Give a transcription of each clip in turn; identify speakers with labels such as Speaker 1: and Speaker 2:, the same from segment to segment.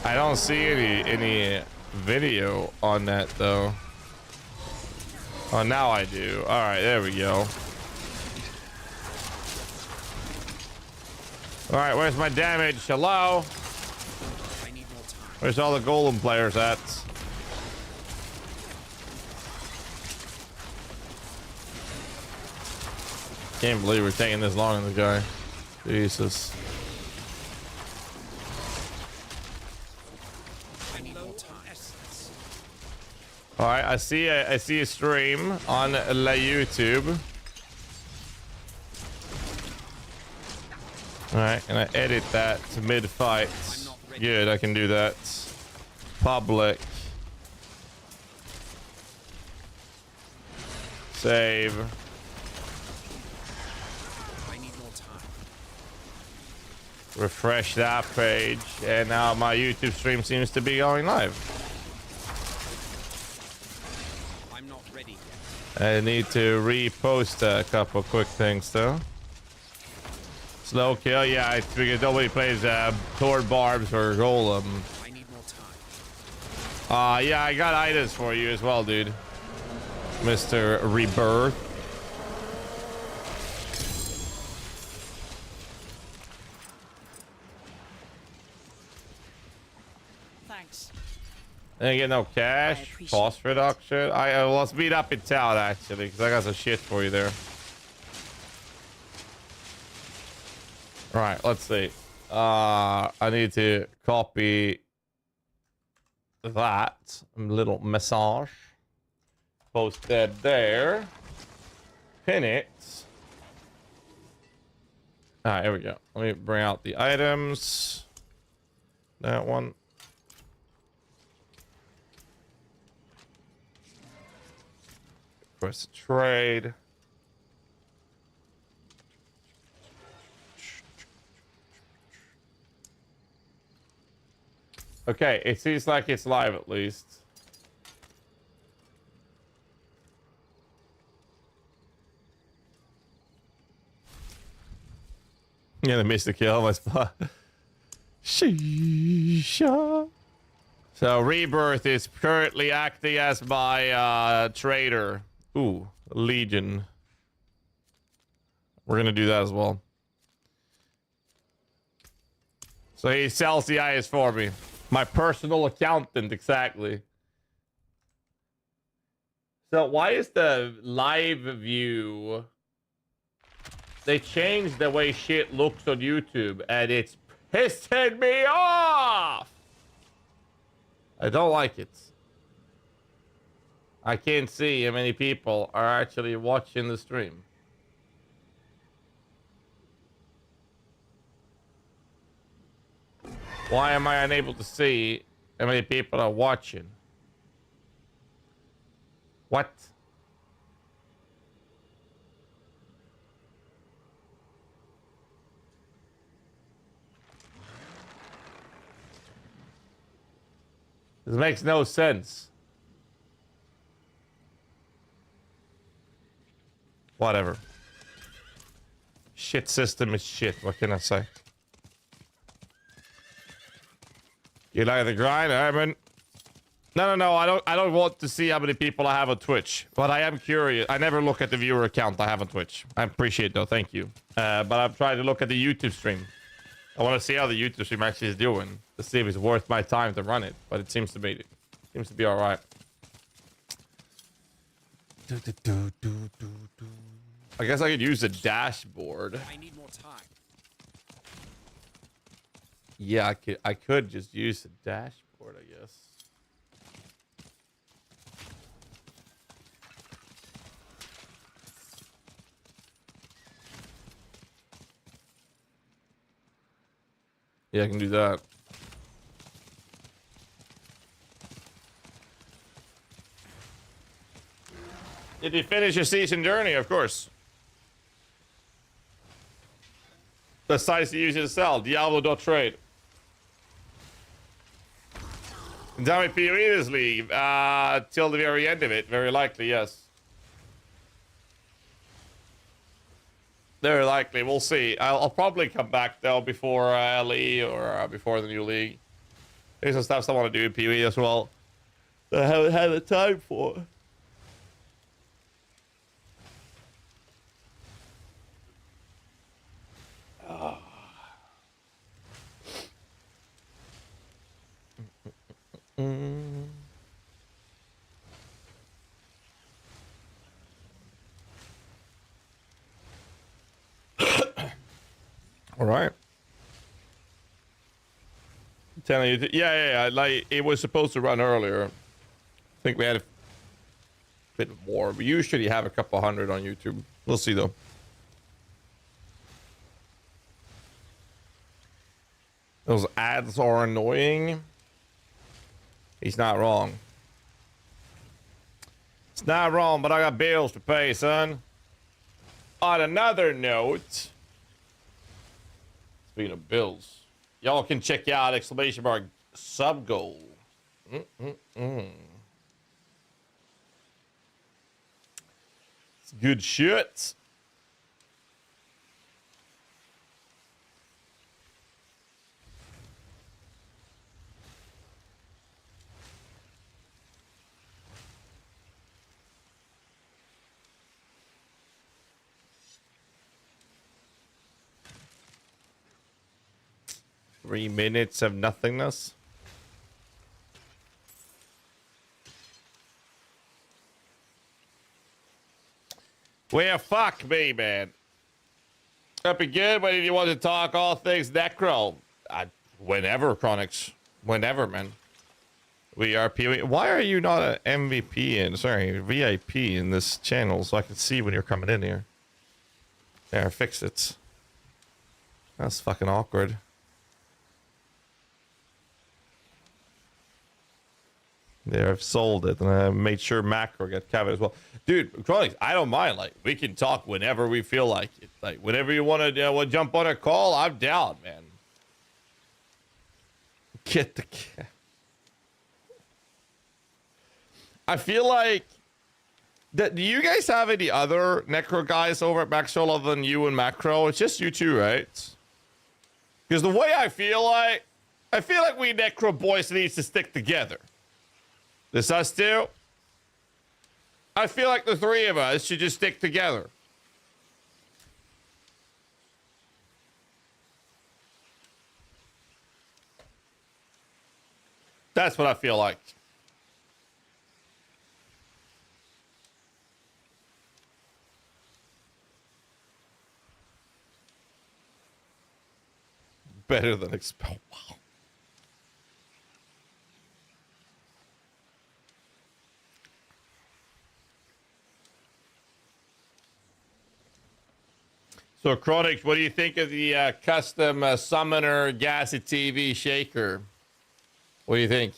Speaker 1: I don't see any video on that though. Oh, now I do. All right, there we go. All right, where's my damage? Hello? Where's all the golem players at? Can't believe we're taking this long on the guy. Jesus. All right, I see a stream on La YouTube. All right, and I edit that to mid-fight. Good, I can do that. Public. Save. Refresh that page, and now my YouTube stream seems to be going live. I'm not ready yet. I need to repost a couple quick things though. Slow kill, yeah, it's because nobody plays Sword Barbs or Golem. I need more time. Yeah, I got items for you as well, dude. Mr. Rebirth.
Speaker 2: Thanks.
Speaker 1: Didn't get no cash. Cost reduction. Let's meet up in town actually, because I got some shit for you there. Right, let's see. I need to copy that little massage. Post that there. Pin it. All right, here we go. Let me bring out the items. That one. Press trade. Okay, it seems like it's live at least. Yeah, they missed the kill. My spot. Sheesha. So Rebirth is currently acting as my trader. Ooh, Legion. We're gonna do that as well. So he sells the eyes for me. My personal accountant, exactly. So why is the live view... They changed the way shit looks on YouTube, and it's pissing me off! I don't like it. I can't see how many people are actually watching the stream. Why am I unable to see how many people are watching? What? This makes no sense. Whatever. Shit system is shit. What can I say? You like the grind, Herman? No. I don't want to see how many people I have on Twitch, but I am curious. I never look at the viewer account I have on Twitch. I appreciate it though. Thank you. But I'm trying to look at the YouTube stream. I want to see how the YouTube stream actually is doing to see if it's worth my time to run it. But it seems to be all right. I guess I could use the dashboard.
Speaker 2: I need more time.
Speaker 1: Yeah, I could just use the dashboard, I guess. Yeah, I can do that. Did you finish your season journey? Of course. The sites you use to sell, Diablo.trade. Damn PoE this league till the very end of it, very likely, yes. Very likely, we'll see. I'll probably come back though before LE or before the new league. There's some stuff I want to do in PvE as well that I haven't had the time for. All right. Telling you, yeah. Like it was supposed to run earlier. I think we had a bit more. We usually have a couple hundred on YouTube. We'll see though. Those ads are annoying. He's not wrong. It's not wrong, but I got bills to pay, son. On another note, speaking of bills, y'all can check out exclamation mark sub goal. It's good shit. Three minutes of nothingness. Well, fuck me, man. That'd be good, but if you want to talk all things Necro, whenever, Chronix. Whenever, man. We are PoE. Why are you not an MVP in, sorry, VIP in this channel so I can see when you're coming in here? There, fix it. That's fucking awkward. There, I've sold it, and I made sure Macro got covered as well. Dude, Chronix, I don't mind. Like, we can talk whenever we feel like it. Like, whenever you want to jump on a call, I'm down, man. Get the cat. I feel like... do you guys have any other Necro guys over at Maxwell other than you and Macro? It's just you two, right? Because the way I feel like we Necro boys needs to stick together. This us two? I feel like the three of us should just stick together. That's what I feel like. Better than expel. Wow. So, Chronix, what do you think of the custom summoner GHAZZY TV shaker? What do you think?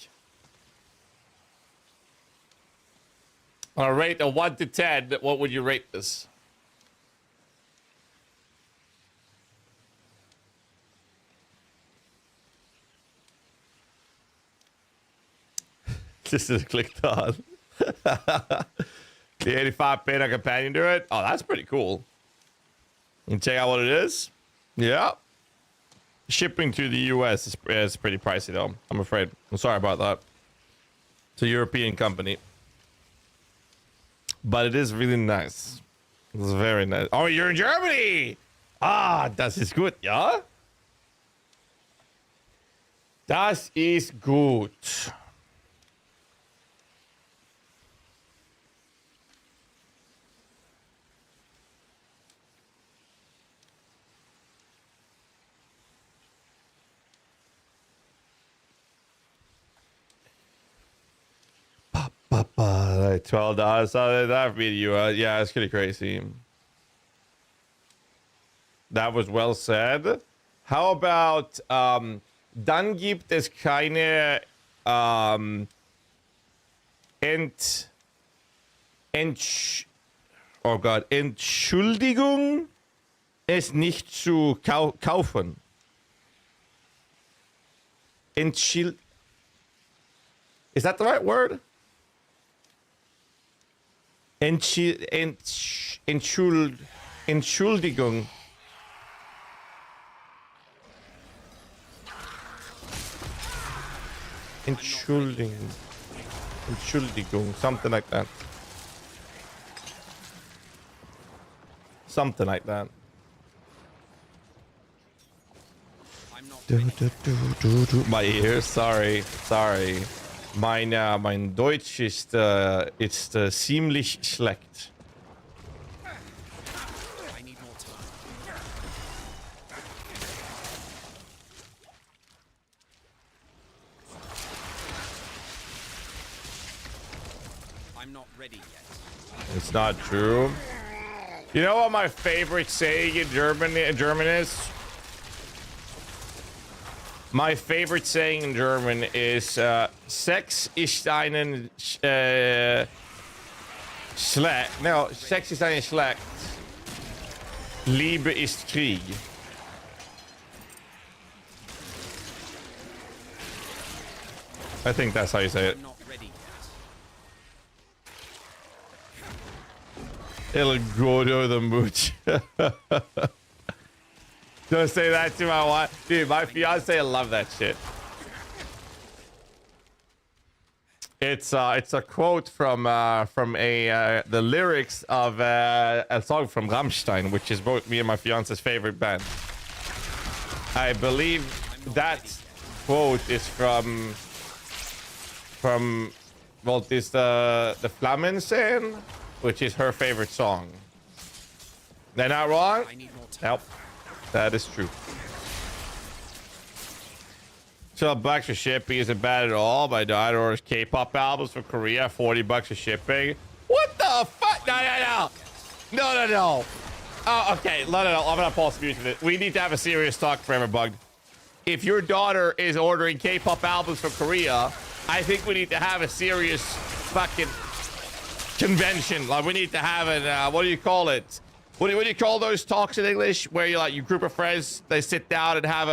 Speaker 1: On a rate of 1 to 10, what would you rate this? Just as clicked on. The 85 beta companion to it? Oh, that's pretty cool. You can check out what it is. Yeah. Shipping to the US is pretty pricey, though. I'm afraid. I'm sorry about that. It's a European company. But it is really nice. It's very nice. Oh, you're in Germany! Ah, das ist gut, ja? Das ist gut. Like $12. That video, yeah, it's pretty crazy. That was well said. How about dann gibt es keine Entschuldigung, es nicht zu kaufen. Is that the right word? Entschuldigung. Entschuldigung, something like that. Something like that. My ears, sorry. Mein Deutsch ist ziemlich schlecht.
Speaker 2: I need more time. I'm not ready yet.
Speaker 1: It's not true. You know what my favorite saying in German is? My favorite saying in German is Sex ist einen schlecht. No, Sex ist einen schlecht. Liebe ist Krieg. I think that's how you say it.
Speaker 2: I'm not ready yet.
Speaker 1: El gordo the mooch. Don't say that to my wife. Dude, my fiance love that shit. It's a quote from the lyrics of a song from Rammstein, which is both me and my fiance's favorite band. I believe that quote is from well, it's the Flammensen, which is her favorite song. They're not wrong?
Speaker 2: I need more time.
Speaker 1: Nope. That is true. So bucks for shipping isn't bad at all. My daughter orders K-pop albums from Korea, $40 for shipping. What the fuck? No. Oh, okay. No. I'm gonna pause music. We need to have a serious talk, Forever Bugged. If your daughter is ordering K-pop albums from Korea, I think we need to have a serious fucking convention. Like, we need to have an what do you call it? What do you call those talks in English? Where you group of friends, they sit down and have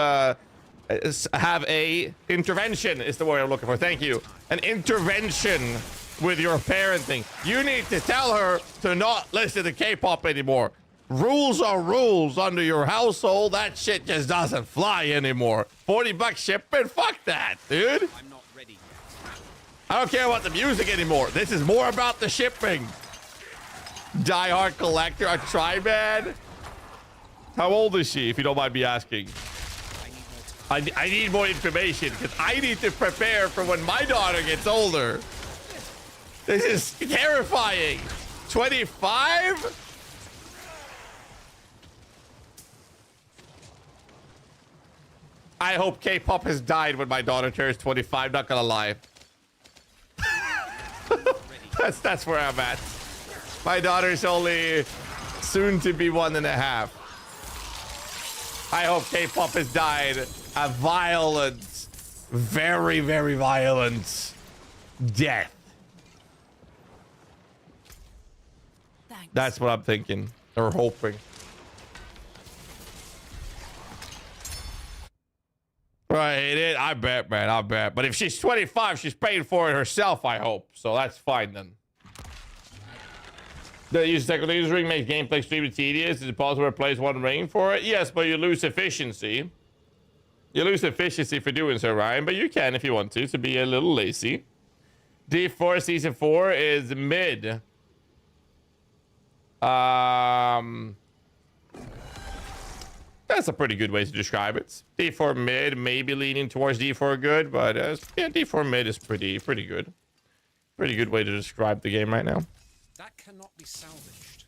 Speaker 1: a intervention is the word I'm looking for. Thank you. An intervention with your parenting. You need to tell her to not listen to K-pop anymore. Rules are rules under your household. That shit just doesn't fly anymore. $40 shipping? Fuck that, dude.
Speaker 2: I'm not ready yet.
Speaker 1: I don't care about the music anymore. This is more about the shipping. Die-hard collector, a tri-man. How old is she, if you don't mind me asking? I need more information, because I need to prepare for when my daughter gets older. This is terrifying. 25? I hope K-pop has died when my daughter turns 25, not gonna lie. That's where I'm at. My daughter's only soon to be 1.5. I hope K-pop has died a violent, very, very violent death.
Speaker 2: Thanks.
Speaker 1: That's what I'm thinking or hoping. Right, I bet, man, I bet. But if she's 25, she's paying for it herself, I hope. So that's fine then. The use technical use ring makes gameplay extremely tedious. Is it possible to replace one ring for it? Yes, but you lose efficiency. You lose efficiency for doing so, Ryan, but you can if you want to be a little lazy. D4 Season 4 is mid. That's a pretty good way to describe it. D4 mid, maybe leaning towards D4 good, but yeah, D4 mid is pretty good. Pretty good way to describe the game right now.
Speaker 2: That cannot be salvaged.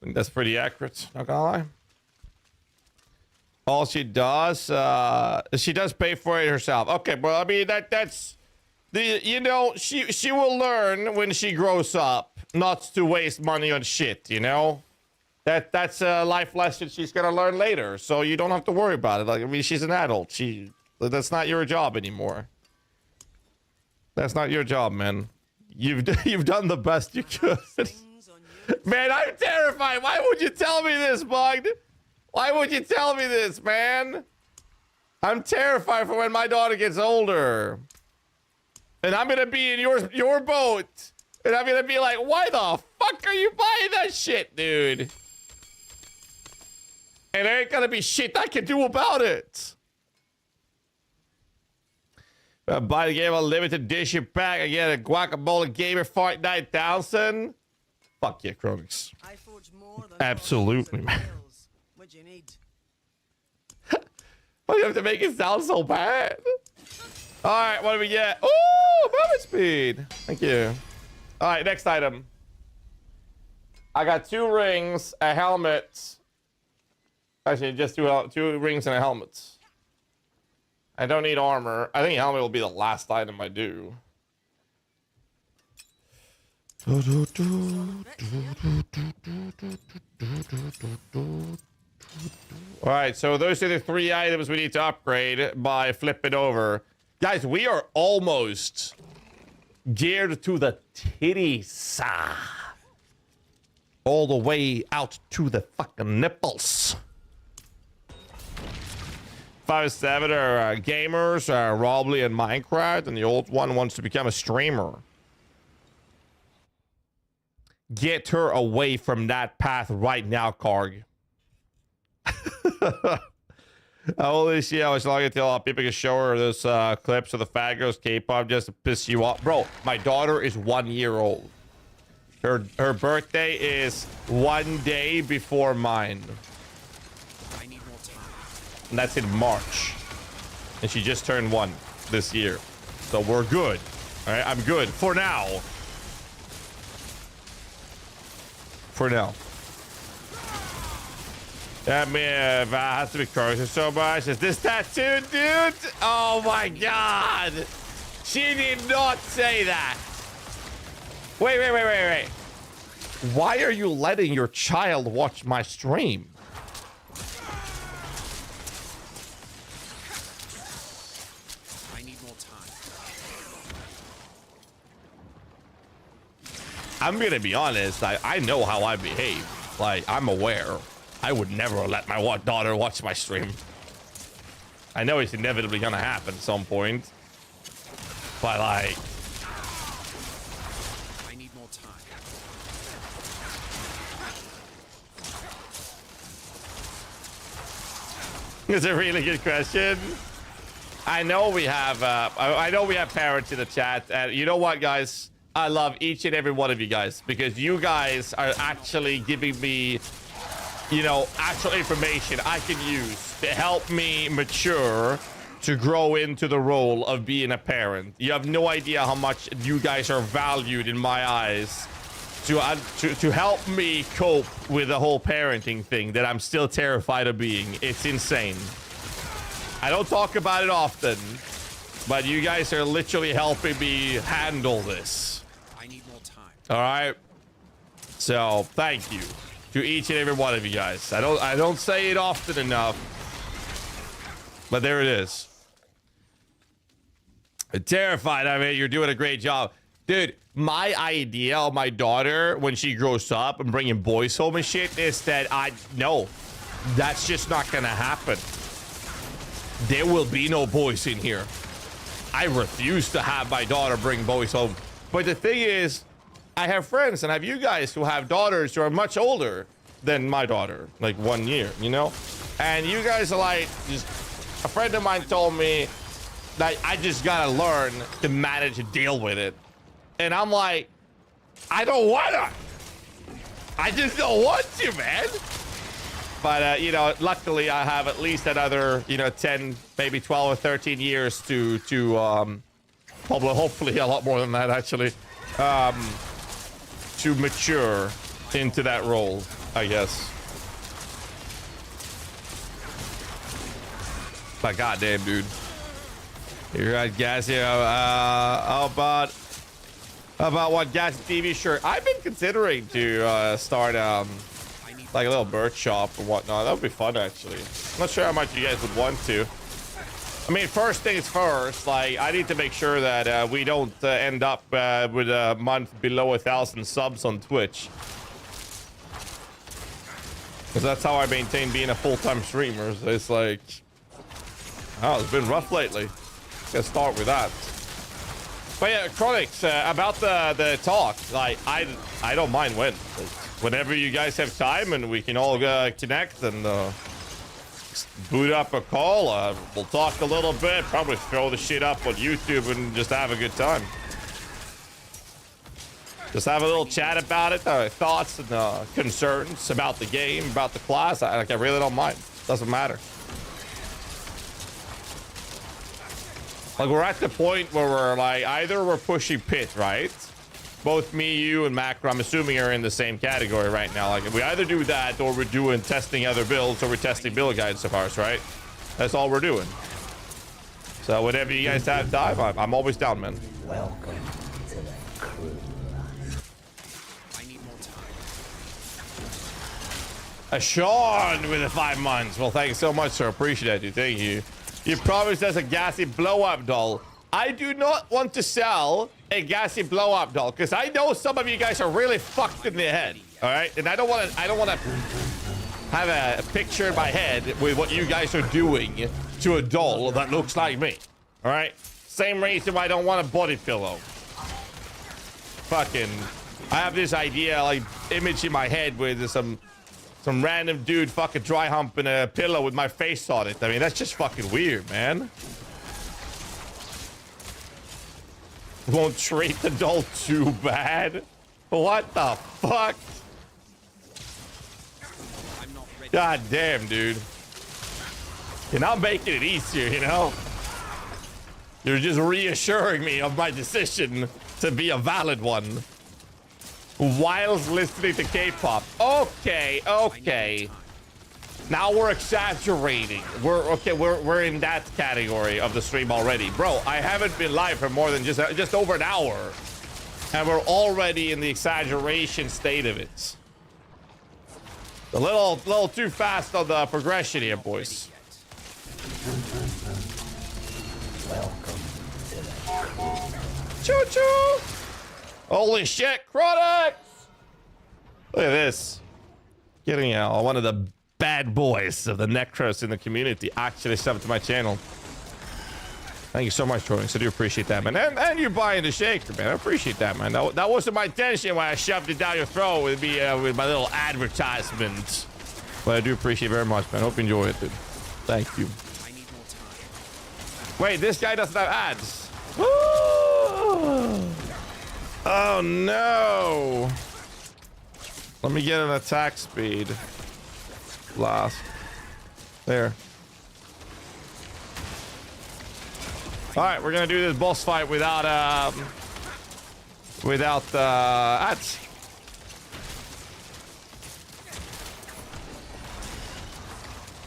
Speaker 1: I think that's pretty accurate, not gonna lie. All she does pay for it herself. Okay, well, I mean, that's she will learn when she grows up not to waste money on shit, you know? That's a life lesson she's gonna learn later, so you don't have to worry about it. Like, I mean, she's an adult. That's not your job anymore. That's not your job, man. You've done the best you could. Man, I'm terrified. Why would you tell me this, Bugged? Why would you tell me this, man? I'm terrified for when my daughter gets older. And I'm gonna be in your boat. And I'm gonna be like, why the fuck are you buying that shit, dude? And there ain't gonna be shit I can do about it. Buy the game a limited edition pack. I get a guacamole gamer fight 9000. Fuck yeah, Chronix.
Speaker 3: I forge more than
Speaker 1: Absolutely, man.
Speaker 3: What you need?
Speaker 1: Why do you have to make it sound so bad? All right, what do we get? Oh, movement speed. Thank you. All right, next item. I got 2 rings, a helmet. Actually, just two rings and a helmet. I don't need armor. I think helmet will be the last item I do. All right, so those are the 3 items we need to upgrade by flipping over. Guys, we are almost geared to the titties. All the way out to the fucking nipples. 5-7 are gamers, Robley and Minecraft, and the old one wants to become a streamer. Get her away from that path right now, Karg. Holy shit, I was long until people can show her this clips of the fat girls K-pop just to piss you off. Bro, my daughter is 1 year old. Her birthday is 1 day before mine.
Speaker 2: I need more time.
Speaker 1: And that's in March. And she just turned 1 this year. So we're good. All right, I'm good for now. For now. That man has to be cursing so much. Is this tattoo, dude? Oh my god. She did not say that. Wait. Why are you letting your child watch my stream?
Speaker 2: I need more time.
Speaker 1: I'm gonna be honest. I know how I behave. Like, I'm aware. I would never let my daughter watch my stream. I know it's inevitably gonna happen at some point. But like...
Speaker 2: I need more time.
Speaker 1: It's a really good question. I know we have I know we have parents in the chat, and you know what, guys? I love each and every one of you guys, because you guys are actually giving me, you know, actual information I can use to help me mature, to grow into the role of being a parent. You have no idea how much you guys are valued in my eyes to help me cope with the whole parenting thing that I'm still terrified of being. It's insane. I don't talk about it often, but you guys are literally helping me handle this.
Speaker 2: I need more time.
Speaker 1: All right. So thank you to each and every one of you guys. I don't say it often enough, but there it is. I'm terrified of it. You're doing a great job, dude. My idea of my daughter when she grows up and bringing boys home and shit is that no, that's just not gonna happen. There will be no boys in here. I refuse to have my daughter bring boys home. But the thing is, I have friends and I have you guys who have daughters who are much older than my daughter, like 1 year, you know? And you guys are like, just a friend of mine told me that I just gotta learn to manage and deal with it. And I'm like, I don't wanna. I just don't want to, man. But, you know, luckily I have at least another, you know, 10, maybe 12 or 13 years to probably, hopefully a lot more than that, actually, to mature into that role, I guess. But goddamn, dude. You're right, GHAZZY. How about what GHAZZY TV shirt? I've been considering to start like a little merch shop or whatnot. That would be fun, actually. I'm not sure how much you guys would want to. I mean, first things first, like, I need to make sure that we don't end up with a month below 1,000 subs on Twitch. Because that's how I maintain being a full-time streamer. So it's like, oh, it's been rough lately. Gotta start with that. But yeah, Chronix, about the talk, like, I don't mind when. Whenever you guys have time and we can all connect and boot up a call. We'll talk a little bit. Probably throw the shit up on YouTube and just have a good time. Just have a little chat about it. Thoughts and concerns about the game, about the class. I really don't mind. Doesn't matter. Like, we're at the point where we're like, either we're pushing pit, right? Both me, you, and Macro, I'm assuming, are in the same category right now. Like, we either do that, or we're doing testing other builds, or we're testing build guides of ours, right? That's all we're doing. So whenever you guys have time, I'm always down, man.
Speaker 4: Welcome to the crew.
Speaker 2: I need more time.
Speaker 1: Sean with the 5 months. Well, thank you so much, sir. Appreciate you. Thank you. You promised us a GHAZZY blow-up doll. I do not want to sell a GHAZZY blow-up doll because I know some of you guys are really fucked in the head. All right, and I don't want to have a picture in my head with what you guys are doing to a doll that looks like me. All right, same reason why I don't want a body pillow. Fucking, I have this idea, like, image in my head with some random dude fucking dry humping a pillow with my face on it. I mean, that's just fucking weird, man. Won't treat the doll too bad. What the fuck?
Speaker 2: I'm not ready.
Speaker 1: God damn, dude. You're not making it easier, you know? You're just reassuring me of my decision to be a valid one. Whilst listening to K-pop. Okay. Now we're exaggerating. We're in that category of the stream already. Bro, I haven't been live for more than just over an hour. And we're already in the exaggeration state of it. A little too fast on the progression here, boys.
Speaker 4: Welcome to the crew.
Speaker 1: Choo-choo! Holy shit, Chronix! Look at this. Getting one of the bad boys of the Necros in the community actually subbed to my channel. Thank you so much, Chronix. I do appreciate that, man. And you buying the shaker, man. I appreciate that, man. That wasn't my intention when I shoved it down your throat with my little advertisement. But I do appreciate it very much, man. Hope you enjoy it, dude. Thank you.
Speaker 2: I need more time.
Speaker 1: Wait, this guy doesn't have ads. Woo! Oh no! Let me get an attack speed. Last. There. All right, we're gonna do this boss fight without ads.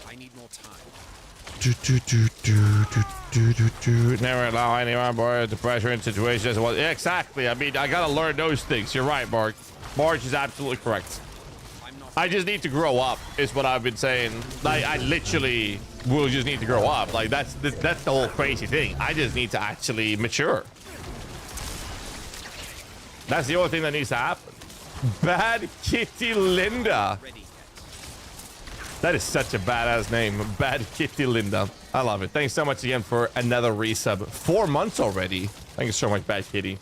Speaker 2: I need more time.
Speaker 1: Never allow anyone boy to pressure in situations. Well, yeah, exactly. I mean, I gotta learn those things. You're right, Mark. Mark is absolutely correct. I just need to grow up, is what I've been saying. Like, I literally will just need to grow up. Like, that's the whole crazy thing. I just need to actually mature. That's the only thing that needs to happen. Bad Kitty Linda. That is such a badass name. Bad Kitty Linda. I love it. Thanks so much again for another resub. 4 months already. Thank you so much, Bad Kitty.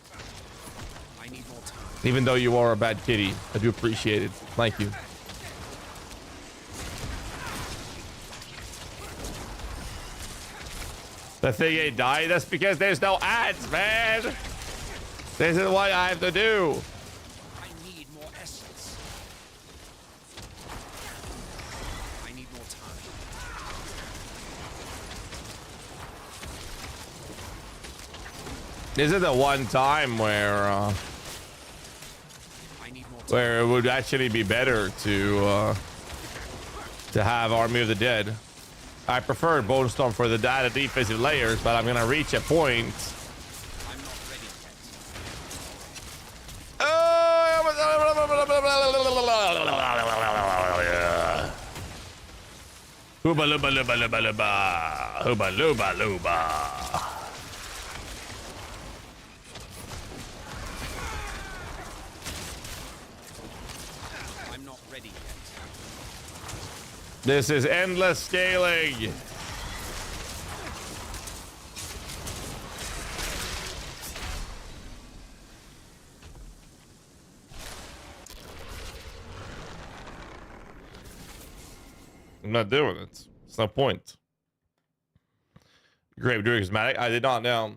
Speaker 2: I need more time.
Speaker 1: Even though you are a bad kitty, I do appreciate it. Thank you. The thing ain't died. That's because there's no ads, man. This is what I have to do.
Speaker 2: I need more essence. I need more time.
Speaker 1: This is the one time where
Speaker 2: I need more time.
Speaker 1: where it would actually be better to have Army of the Dead. I prefer Bone Storm for the data defensive layers, but I'm gonna reach a point.
Speaker 2: I'm not ready yet.
Speaker 1: Hooba looba looba looba looba. Hooba looba looba.
Speaker 2: I'm not ready yet.
Speaker 1: This is endless scaling. I'm not doing it. It's no point. Grave doing schematic. I did not know.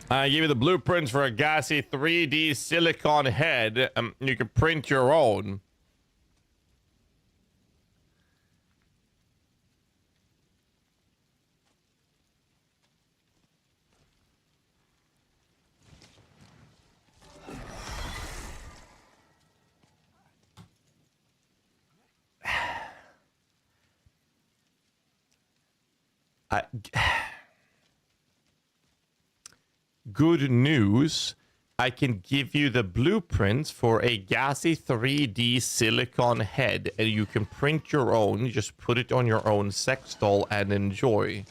Speaker 1: I give you the blueprints for a GHAZZY 3D silicon head. You can print your own. Good news. I can give you the blueprints for a GHAZZY 3D silicon head, and you can print your own. You just put it on your own sex doll and enjoy.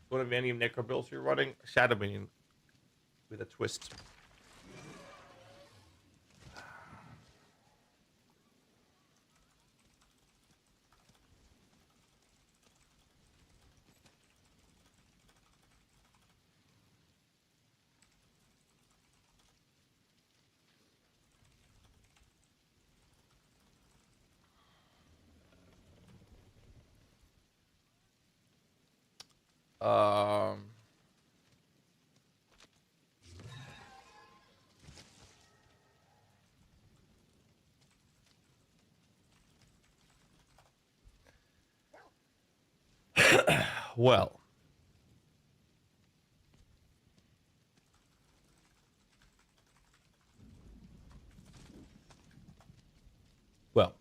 Speaker 1: What are many Necro builds you're running? Shadow Minion with a twist. Well. Well.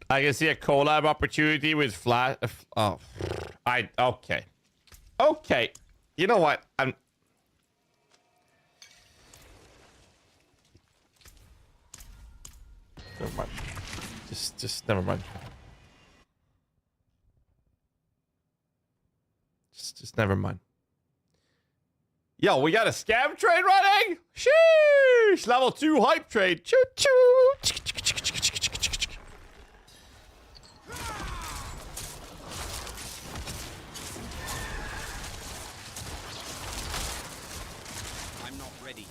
Speaker 1: I can see a collab opportunity with Flash. Oh, okay. Okay. You know what? Never mind. Just never mind. Just never mind. Yo, we got a scam trade running? Sheesh! Level 2 hype trade. Choo choo!
Speaker 2: I'm not ready yet.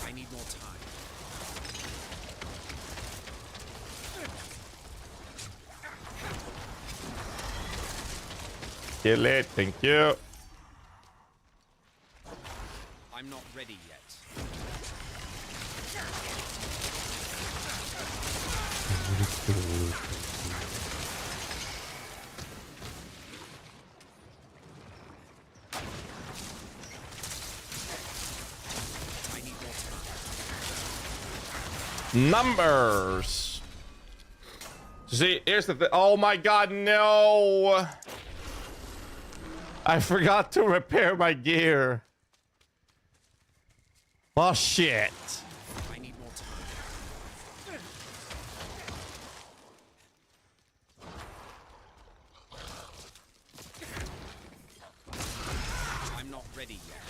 Speaker 2: I need more time.
Speaker 1: Kill it, thank you.
Speaker 2: I'm not ready yet. I need more time.
Speaker 1: Numbers. See, here's the thing. Oh my god, no. I forgot to repair my gear. Oh shit.
Speaker 2: I need more time. I'm not ready yet.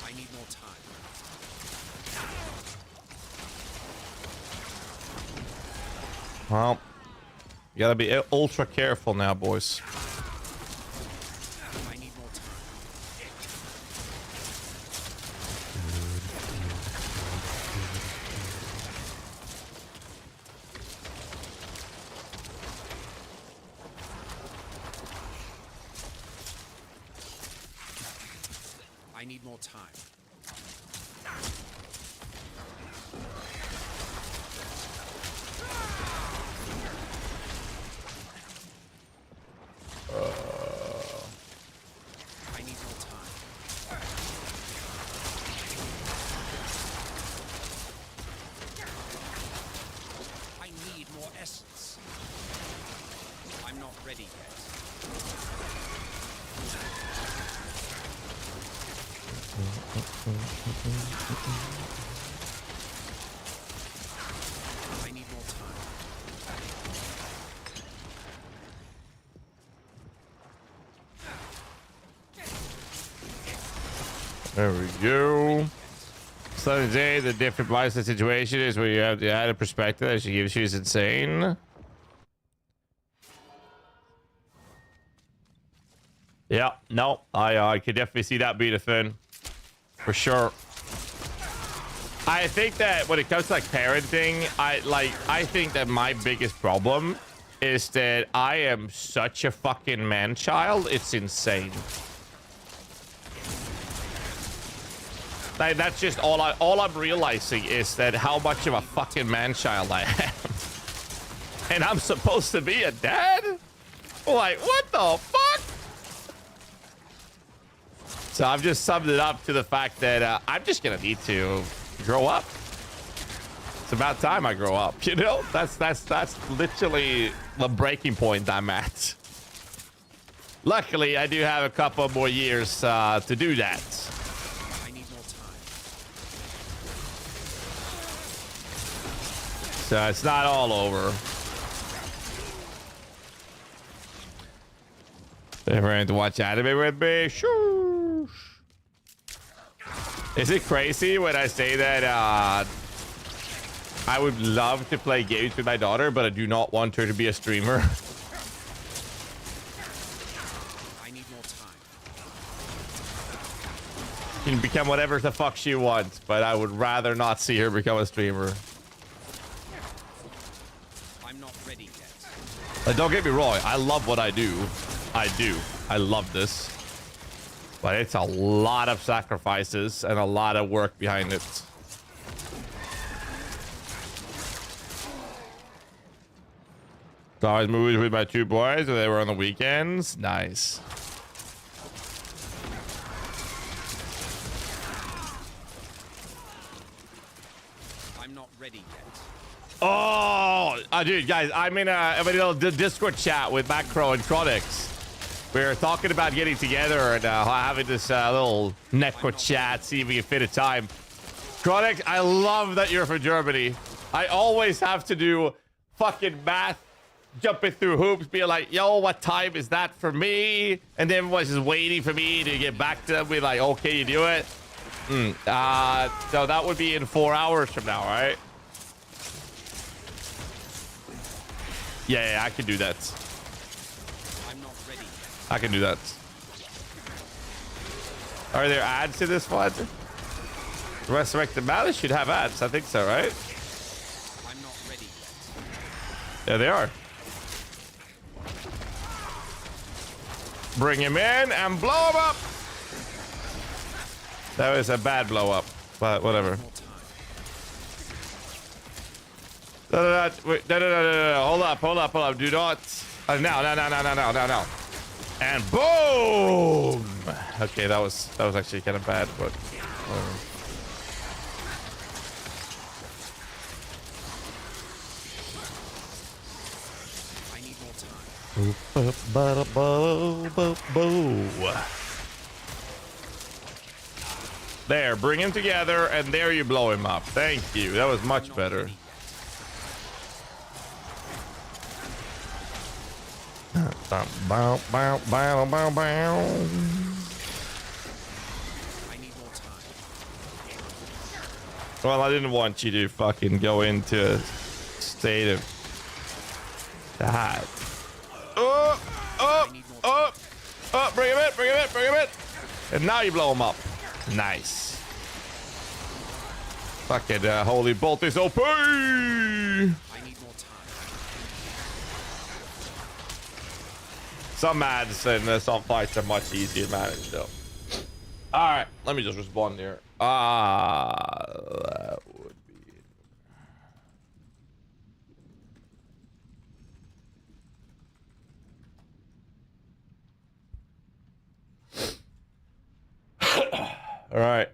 Speaker 2: I need more time.
Speaker 1: Well, you gotta be ultra careful now, boys.
Speaker 2: I need more time. I need more time. I need more time. I need more essence. I'm not ready yet.
Speaker 1: There we go. So today, the different mindset situation is where you have the added perspective that she gives you is insane. Yeah, no, I could definitely see that being a thing. For sure. I think that when it comes to like parenting, I think that my biggest problem is that I am such a fucking man-child. It's insane. Like, that's just all I'm realizing is that how much of a fucking man-child I am. And I'm supposed to be a dad? Like, what the fuck? So I've just summed it up to the fact that I'm just gonna need to grow up. It's about time I grow up, you know? That's literally the breaking point I'm at. Luckily, I do have a couple more years to do that.
Speaker 2: I need more time.
Speaker 1: So it's not all over. Ever had to watch anime with me? Shoosh. Is it crazy when I say that I would love to play games with my daughter, but I do not want her to be a streamer?
Speaker 2: I need more time.
Speaker 1: She can become whatever the fuck she wants, but I would rather not see her become a streamer.
Speaker 2: I'm not ready yet.
Speaker 1: Like, don't get me wrong, I love what I do. I do. I love this. But it's a lot of sacrifices and a lot of work behind it. So I was moving with my two boys and they were on the weekends. Nice.
Speaker 2: I'm not ready yet.
Speaker 1: Oh, dude, guys, I'm in a little Discord chat with Necro and Chronix. We're talking about getting together and having this little Necro chat, see if we can fit a time. Chronix, I love that you're from Germany. I always have to do fucking math, jumping through hoops, being like, yo, what time is that for me? And then everyone's just waiting for me to get back to them. Be like, okay, you do it. So that would be in 4 hours from now, right? Yeah, I can do that.
Speaker 2: I'm not ready yet.
Speaker 1: I can do that. Are there ads to this one? Resurrected Malice should have ads. I think so, right?
Speaker 2: I'm not ready yet.
Speaker 1: There they are. Bring him in and blow him up. That was a bad blow up, but whatever.
Speaker 2: More time.
Speaker 1: Wait, no. Hold up. Do not. No. And boom. Okay, that was actually kind of bad, but whatever.
Speaker 2: I need more time.
Speaker 1: There, bring him together, and there you blow him up. Thank you. That was much better.
Speaker 2: I need more time.
Speaker 1: Well, I didn't want you to fucking go into a state of that. Bring him in. And now you blow him up. Nice. Fucking holy bolt is OP.
Speaker 2: I need more time.
Speaker 1: Some ads and some fights are much easier to manage though. All right, let me just respond here. That would be. All right.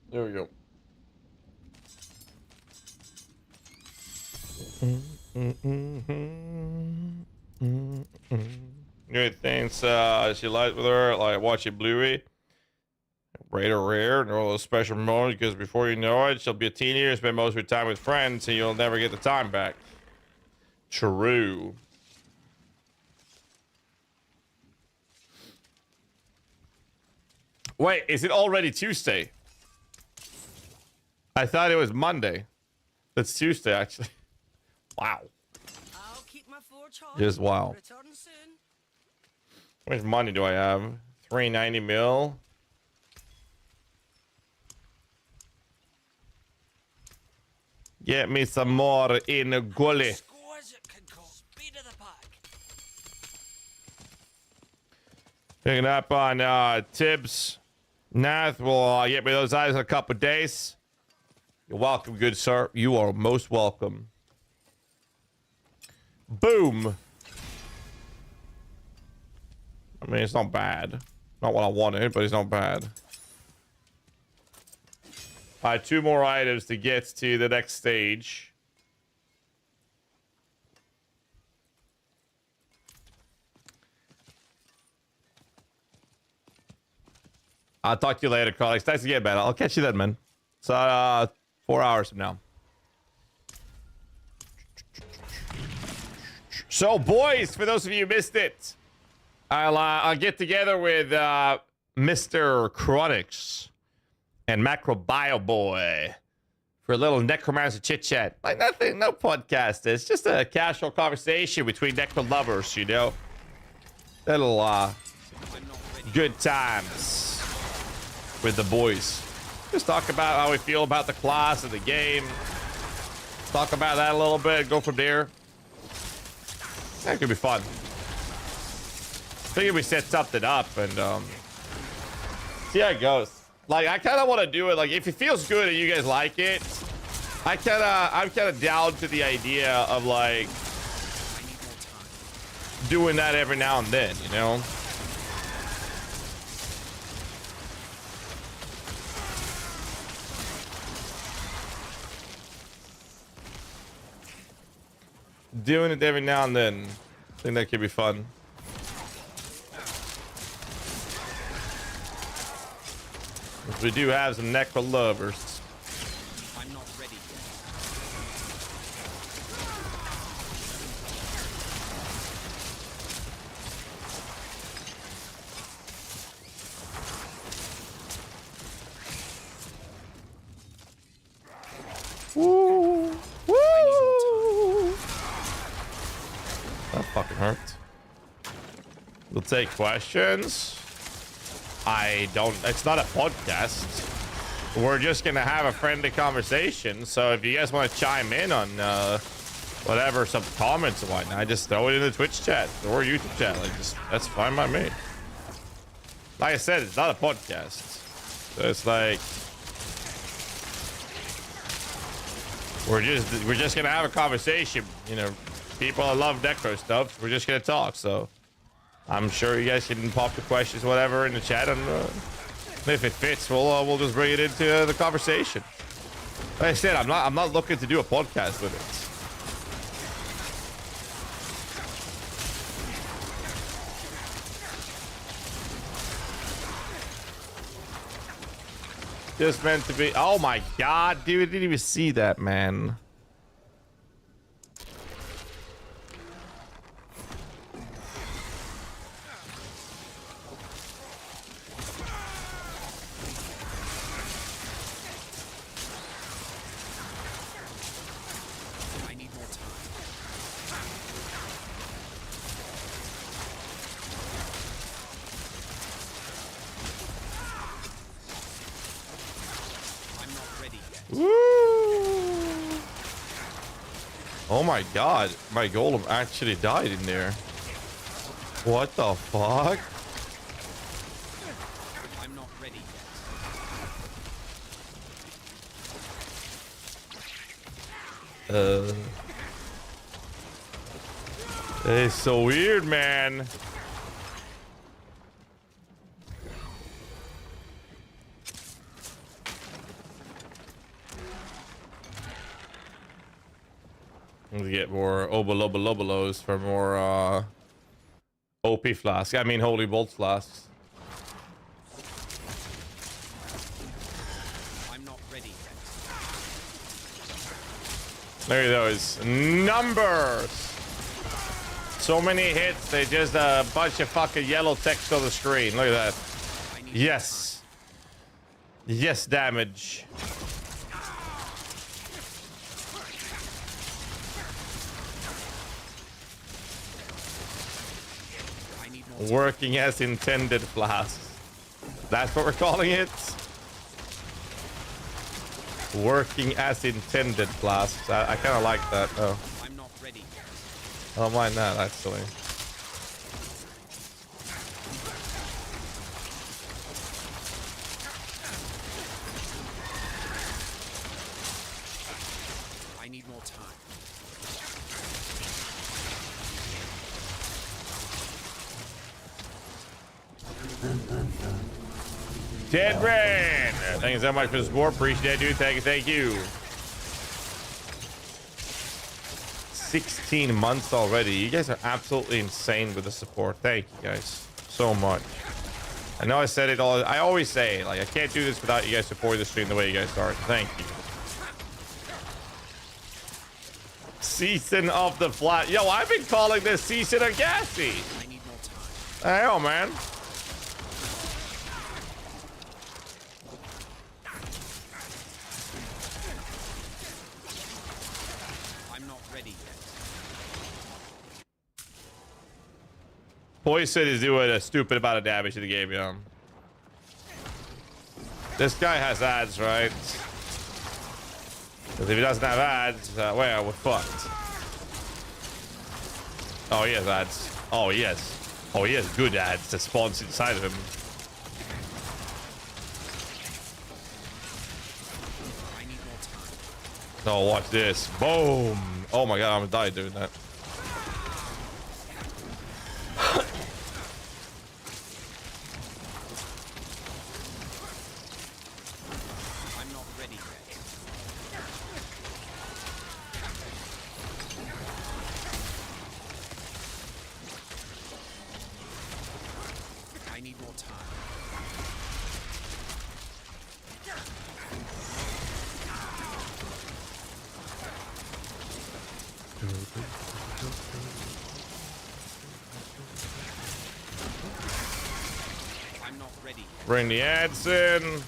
Speaker 1: There we go. New things she liked with her, like watching Bluey. Rare, and all those special moments, because before you know it, she'll be a teenager, spend most of your time with friends, and you'll never get the time back. True. Wait, is it already Tuesday? I thought it was Monday. That's Tuesday, actually. Wow.
Speaker 3: I'll keep my forge hot.
Speaker 1: Just wow.
Speaker 3: Return soon.
Speaker 1: How much money do I have? 390 mil. Get me some more in a gully.
Speaker 3: Exquisite concoct. Speed of the pack.
Speaker 1: Picking up on Tibbs. Nath will get me those eyes in a couple of days. You're welcome, good sir. You are most welcome. Boom. I mean, it's not bad. Not what I wanted, but it's not bad. All right, 2 more items to get to the next stage. I'll talk to you later, colleagues. Thanks again, man. I'll catch you then, man. So, 4 hours from now. So, boys, for those of you who missed it, I'll get together with Mr. Chronix and Macrobio Boy for a little Necromancer chit-chat. Like nothing, no podcast. It's just a casual conversation between Necro lovers, you know? Little good times with the boys. Just talk about how we feel about the class and the game. Talk about that a little bit. Go from there. That could be fun. I think we set something up and see how it goes. Like I kind of want to do it. Like if it feels good and you guys like it, I'm kind of down to the idea of like doing that every now and then, you know. Doing it every now and then. I think that could be fun. We do have some Necro lovers.
Speaker 2: I'm not ready yet.
Speaker 1: Woo! Woo! That fucking hurt. We'll take questions. I don't, it's not a podcast. We're just gonna have a friendly conversation. So if you guys want to chime in on whatever, some comments and whatnot, just throw it in the Twitch chat or YouTube chat. Like, just, that's fine by me. Like I said, it's not a podcast. So it's like we're just gonna have a conversation. You know, people that love Necro stuff. We're just gonna talk. So I'm sure you guys can pop the questions, whatever, in the chat, and if it fits, we'll just bring it into the conversation. Like I said, I'm not looking to do a podcast with it. Just meant to be. Oh my god, dude! I didn't even see that, man. Oh my god, my golem actually died in there. What the fuck?
Speaker 2: I'm not ready yet.
Speaker 1: It's so weird, man. To get more obolobolos for more OP flasks. I mean, holy bolt flasks.
Speaker 2: I'm not ready yet.
Speaker 1: Look at those numbers. So many hits. They just a bunch of fucking yellow text on the screen. Look at that.
Speaker 2: I need
Speaker 1: Yes. Yes, damage.
Speaker 2: I need more time.
Speaker 1: Working as intended flasks. That's what we're calling it. Working as intended flasks. I kind of like that though.
Speaker 2: I'm not ready yet.
Speaker 1: I don't mind that actually.
Speaker 2: I need more time.
Speaker 1: Dead Rain! Thank you so much for the support. Appreciate it, dude. Thank you. 16 months already. You guys are absolutely insane with the support. Thank you guys so much. I know I said it all. I always say, like, I can't do this without you guys supporting the stream the way you guys are. Thank you. Season of the Flat. Yo, I've been calling this Season of GHAZZY.
Speaker 2: I need more time.
Speaker 1: Hell, man.
Speaker 2: I'm not ready yet.
Speaker 1: Poison is doing a stupid amount of damage to the game, yo. This guy has ads, right? Because if he doesn't have ads, well, we're fucked. Oh, he has ads. Oh, yes. Oh, he has good ads that spawns inside of him.
Speaker 2: I need more time.
Speaker 1: Oh, watch this. Boom. Oh my god, I'm gonna die doing that.
Speaker 2: I'm not ready yet. I need more time. I'm not ready yet.
Speaker 1: Bring the ads in.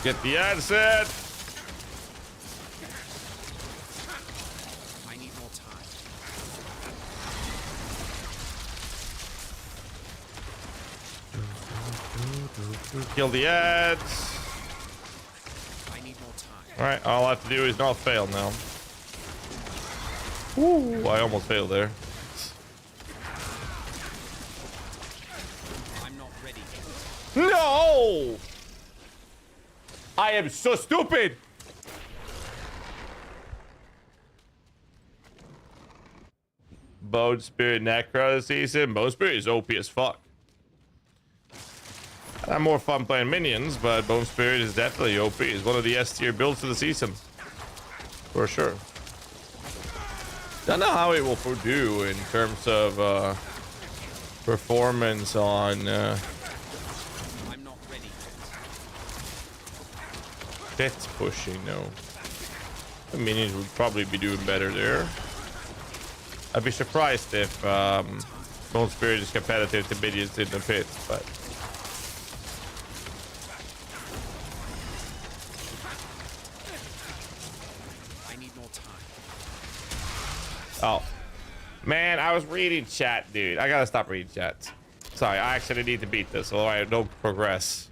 Speaker 1: Get the ads in.
Speaker 2: I need more time.
Speaker 1: Kill the ads.
Speaker 2: I need more time.
Speaker 1: All right, all I have to do is not fail now. Ooh, I almost failed there.
Speaker 2: I'm not ready yet.
Speaker 1: No! I am so stupid. Bone Spirit Necro this season. Bone Spirit is OP as fuck. I have more fun playing minions, but Bone Spirit is definitely OP. It's one of the S tier builds of the season. For sure. Don't know how it will do in terms of performance on
Speaker 2: I'm not ready yet.
Speaker 1: pet pushing, no. The minions would probably be doing better there. I'd be surprised if Bone Spirit is competitive to minions in the pit, but
Speaker 2: I need more time.
Speaker 1: oh man, I was reading chat, dude. I gotta stop reading chat. Sorry, I actually need to beat this, so I don't progress.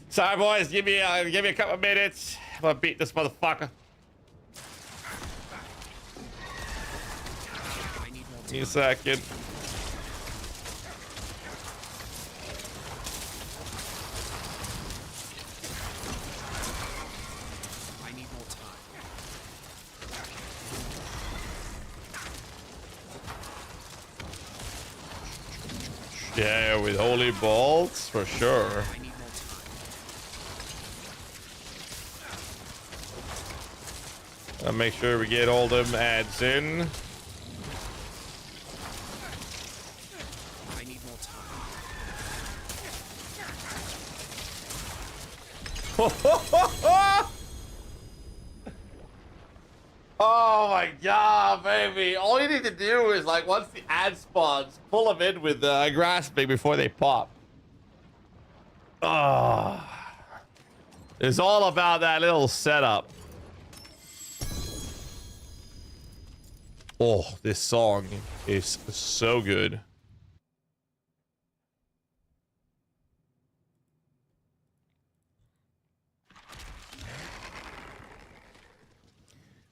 Speaker 1: Sorry, boys. Give me a couple of minutes. I'm gonna beat this motherfucker.
Speaker 2: I need more
Speaker 1: Give me
Speaker 2: time.
Speaker 1: a second.
Speaker 2: I need more time.
Speaker 1: Yeah, with holy bolts for sure.
Speaker 2: I need more time.
Speaker 1: Make sure we get all them ads in.
Speaker 2: I need more time.
Speaker 1: Oh my god, baby. All you need to do is, like, once the ad spawns, pull them in with grasping before they pop. Oh. It's all about that little setup. Oh, this song is so good.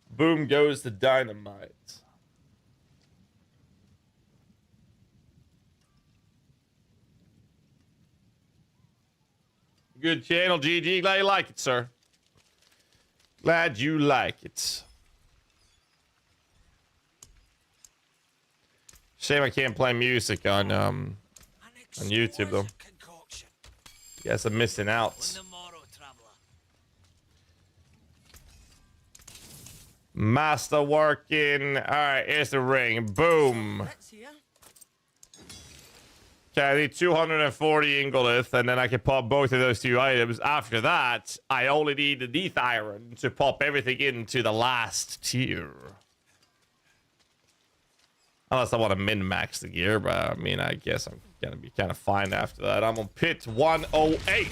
Speaker 1: Boom goes the dynamite. Good channel, GG. Glad you like it, sir. Glad you like it. Shame I can't play music on YouTube though.
Speaker 3: Concoction.
Speaker 1: Guess I'm missing out.
Speaker 3: On the morrow, traveler.
Speaker 1: Masterworking. All right, here's the ring. Boom.
Speaker 3: Let's hear.
Speaker 1: Okay, I need 240 Ingolith, and then I can pop both of those two items. After that, I only need the Death Iron to pop everything into the last tier. Unless I want to min-max the gear, but I mean, I guess I'm gonna be kind of fine after that. I'm on pit 108.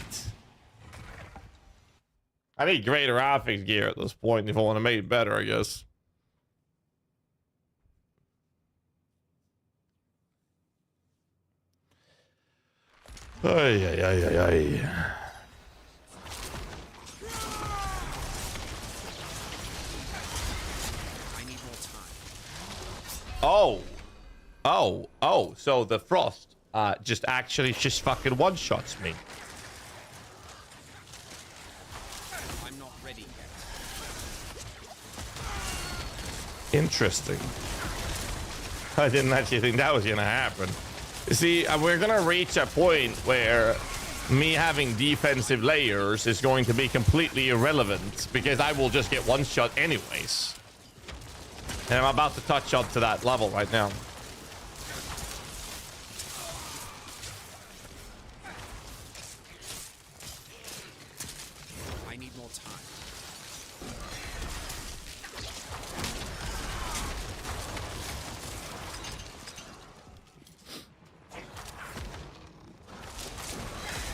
Speaker 1: I need greater graphics gear at this point if I want to make it better, I guess. Ay, ay, ay, ay, ay.
Speaker 2: I need more time.
Speaker 1: Oh, so the frost just fucking one-shots me.
Speaker 2: I'm not ready yet.
Speaker 1: Interesting. I didn't actually think that was gonna happen. You see, we're gonna reach a point where me having defensive layers is going to be completely irrelevant because I will just get one shot anyways. And I'm about to touch on to that level right now.
Speaker 2: I need more time.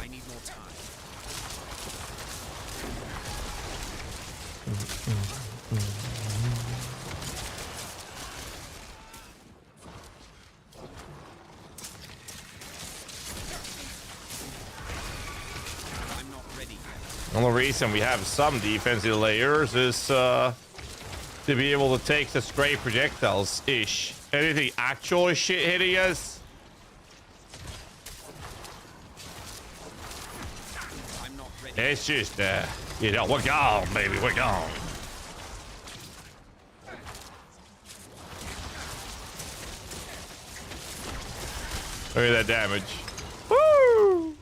Speaker 2: I need more time. I'm not ready yet.
Speaker 1: The only reason we have some defensive layers is to be able to take the stray projectiles-ish. Anything actual shit hitting us?
Speaker 2: I'm not ready.
Speaker 1: It's just, you know, we're gone, baby, we're gone. Look at that damage. Woo!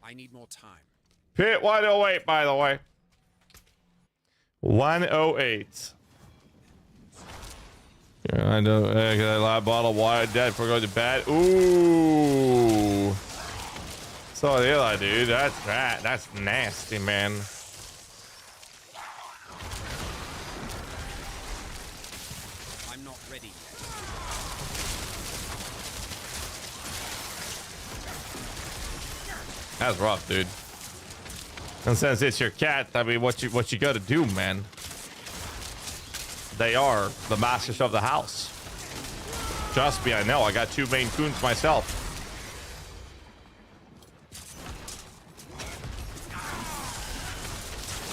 Speaker 2: I need more time.
Speaker 1: Pit 108, by the way. 108. Yeah, I know. I got a lot of bottle of water dead before going to bed. Ooh. So yeah, dude. That's nasty, man.
Speaker 2: I'm not ready yet.
Speaker 1: That's rough, dude. And since it's your cat, I mean, what you gotta do, man? They are the masters of the house. Trust me, I know. I got two Maine Coons myself.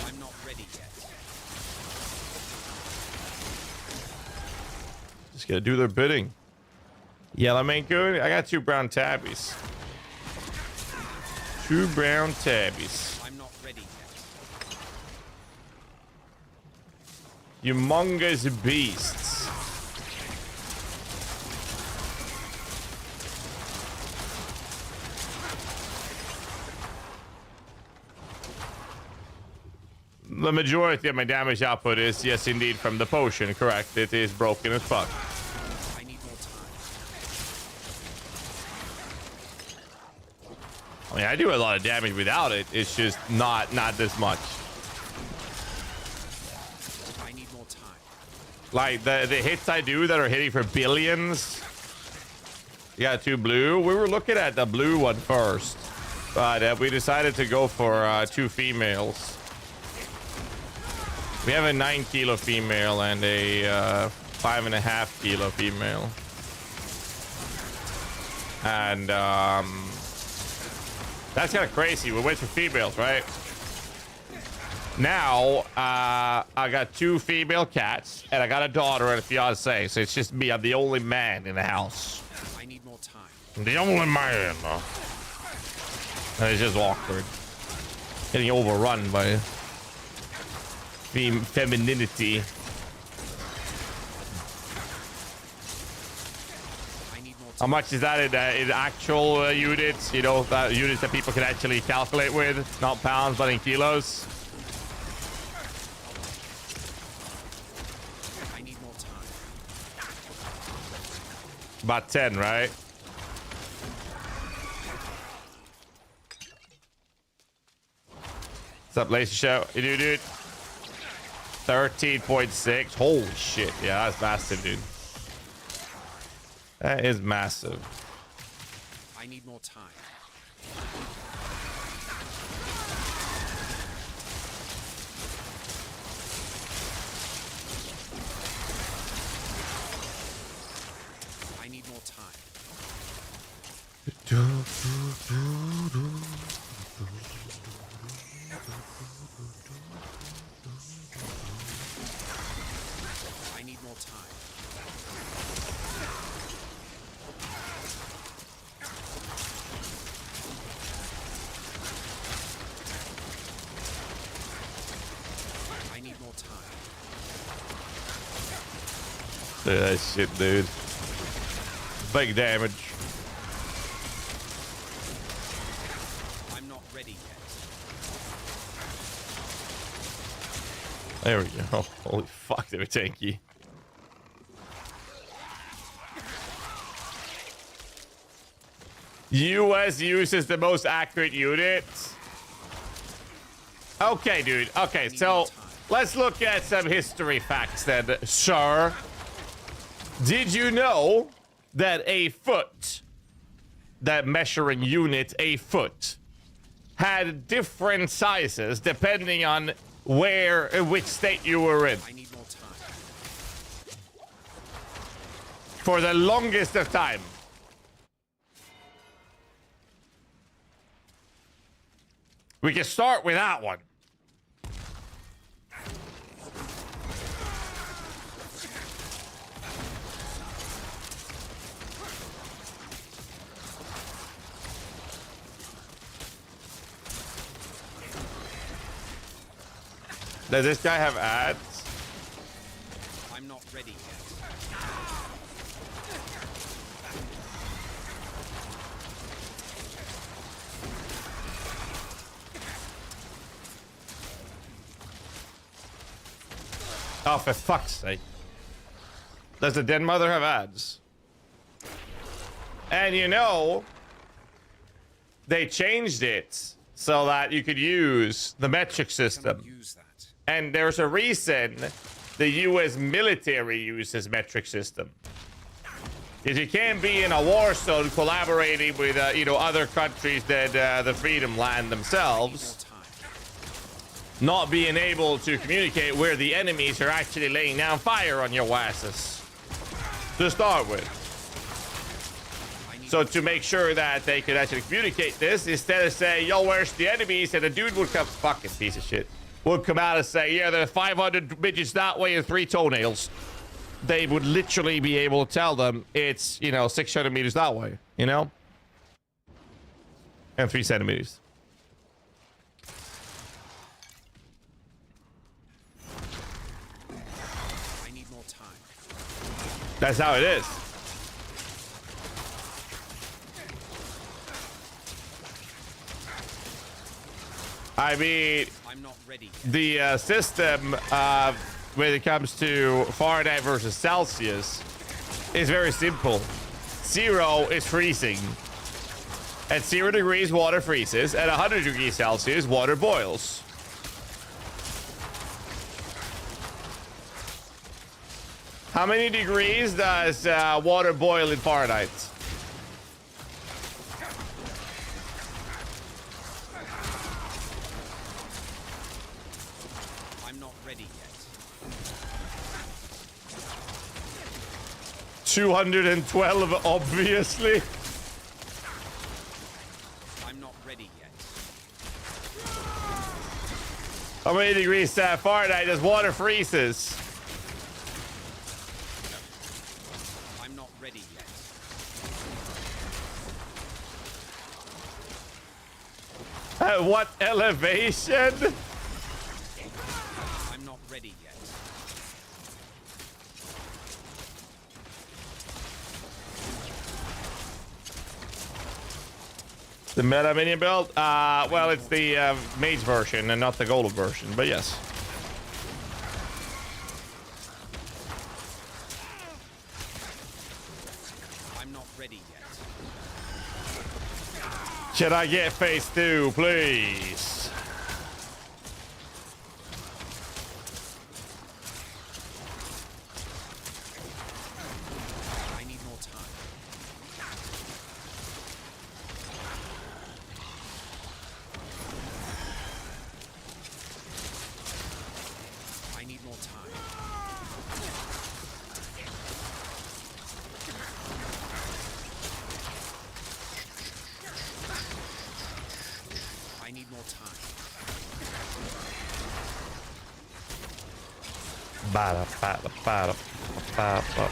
Speaker 2: I'm not ready yet.
Speaker 1: Just gotta do their bidding. Yellow Maine Coon. I got two brown tabbies. Two brown tabbies.
Speaker 2: I'm not ready yet.
Speaker 1: Humongous beasts. The majority of my damage output is, yes, indeed, from the potion. Correct. It is broken as fuck.
Speaker 2: I need more time.
Speaker 1: I mean, I do a lot of damage without it. It's just not this much.
Speaker 2: I need more time.
Speaker 1: Like the hits I do that are hitting for billions. You got 2 blue. We were looking at the blue one first, but we decided to go for 2 females. We have a 9 kilo female and a 5.5 kilo female. And that's kind of crazy. We went for females, right? Now, I got 2 female cats and I got a daughter and a fiance. So it's just me. I'm the only man in the house.
Speaker 2: I need more time.
Speaker 1: I'm the only man. And it's just awkward. Getting overrun by femininity.
Speaker 2: I need more time.
Speaker 1: How much is that in actual units? You know, units that people can actually calculate with, not pounds, but in kilos.
Speaker 2: I need more time.
Speaker 1: About 10, right? What's up, Laser Show? You do, dude? 13.6. Holy shit. Yeah, that's massive, dude. That is massive.
Speaker 2: I need more time. I need more time. I need more time. I need more time.
Speaker 1: Look at that shit, dude. Big damage.
Speaker 2: I'm not ready yet.
Speaker 1: There we go. Holy fuck, they were tanky. US uses the most accurate unit. Okay, dude. Okay, so let's look at some history facts then, sir. Did you know that a foot, that measuring unit, a foot, had different sizes depending on which state you were in?
Speaker 2: I need more time.
Speaker 1: For the longest of time. We can start with that one. Does this guy have ads?
Speaker 2: I'm not ready yet.
Speaker 1: Oh, for fuck's sake. Does the Den Mother have ads? And you know, they changed it so that you could use the metric system.
Speaker 2: Use that.
Speaker 1: And there's a reason the US military uses metric system. Because you can't be in a war zone collaborating with, you know, other countries than the Freedom Land themselves, not being able to communicate where the enemies are actually laying down fire on your asses to start with. So to make sure that they could actually communicate this, instead of saying, yo, where's the enemies? And a dude would come, fucking piece of shit, would come out and say, yeah, there are 500 midgets that way and 3 toenails. They would literally be able to tell them it's, you know, 600 meters that way, you know? And 3 centimeters.
Speaker 2: I need more time.
Speaker 1: That's how it is. I mean,
Speaker 2: I'm not ready yet.
Speaker 1: the system when it comes to Fahrenheit versus Celsius is very simple. 0 is freezing. At 0 degrees, water freezes. At 100 degrees Celsius, water boils. How many degrees does water boil in Fahrenheit?
Speaker 2: I'm not ready yet.
Speaker 1: 212, obviously.
Speaker 2: I'm not ready yet.
Speaker 1: How many degrees Fahrenheit does water freezes?
Speaker 2: I'm not ready yet.
Speaker 1: At what elevation?
Speaker 2: I'm not ready yet.
Speaker 1: The meta minion build? Well, it's the mage version and not the gold version, but yes.
Speaker 2: I'm not ready yet.
Speaker 1: Should I get phase 2, please?
Speaker 2: I need more time. I need more time. I need more time.
Speaker 1: Bada, bada, bada, bada.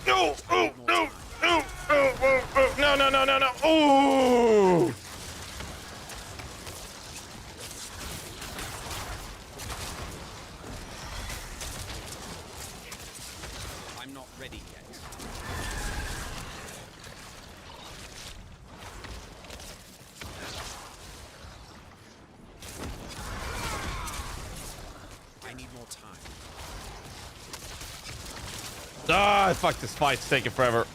Speaker 1: No, oh, no, no, oh, no, no, no, no, no. Ooh.
Speaker 2: I'm not ready yet. I need more time.
Speaker 1: Ah, fuck, this fight's taking forever.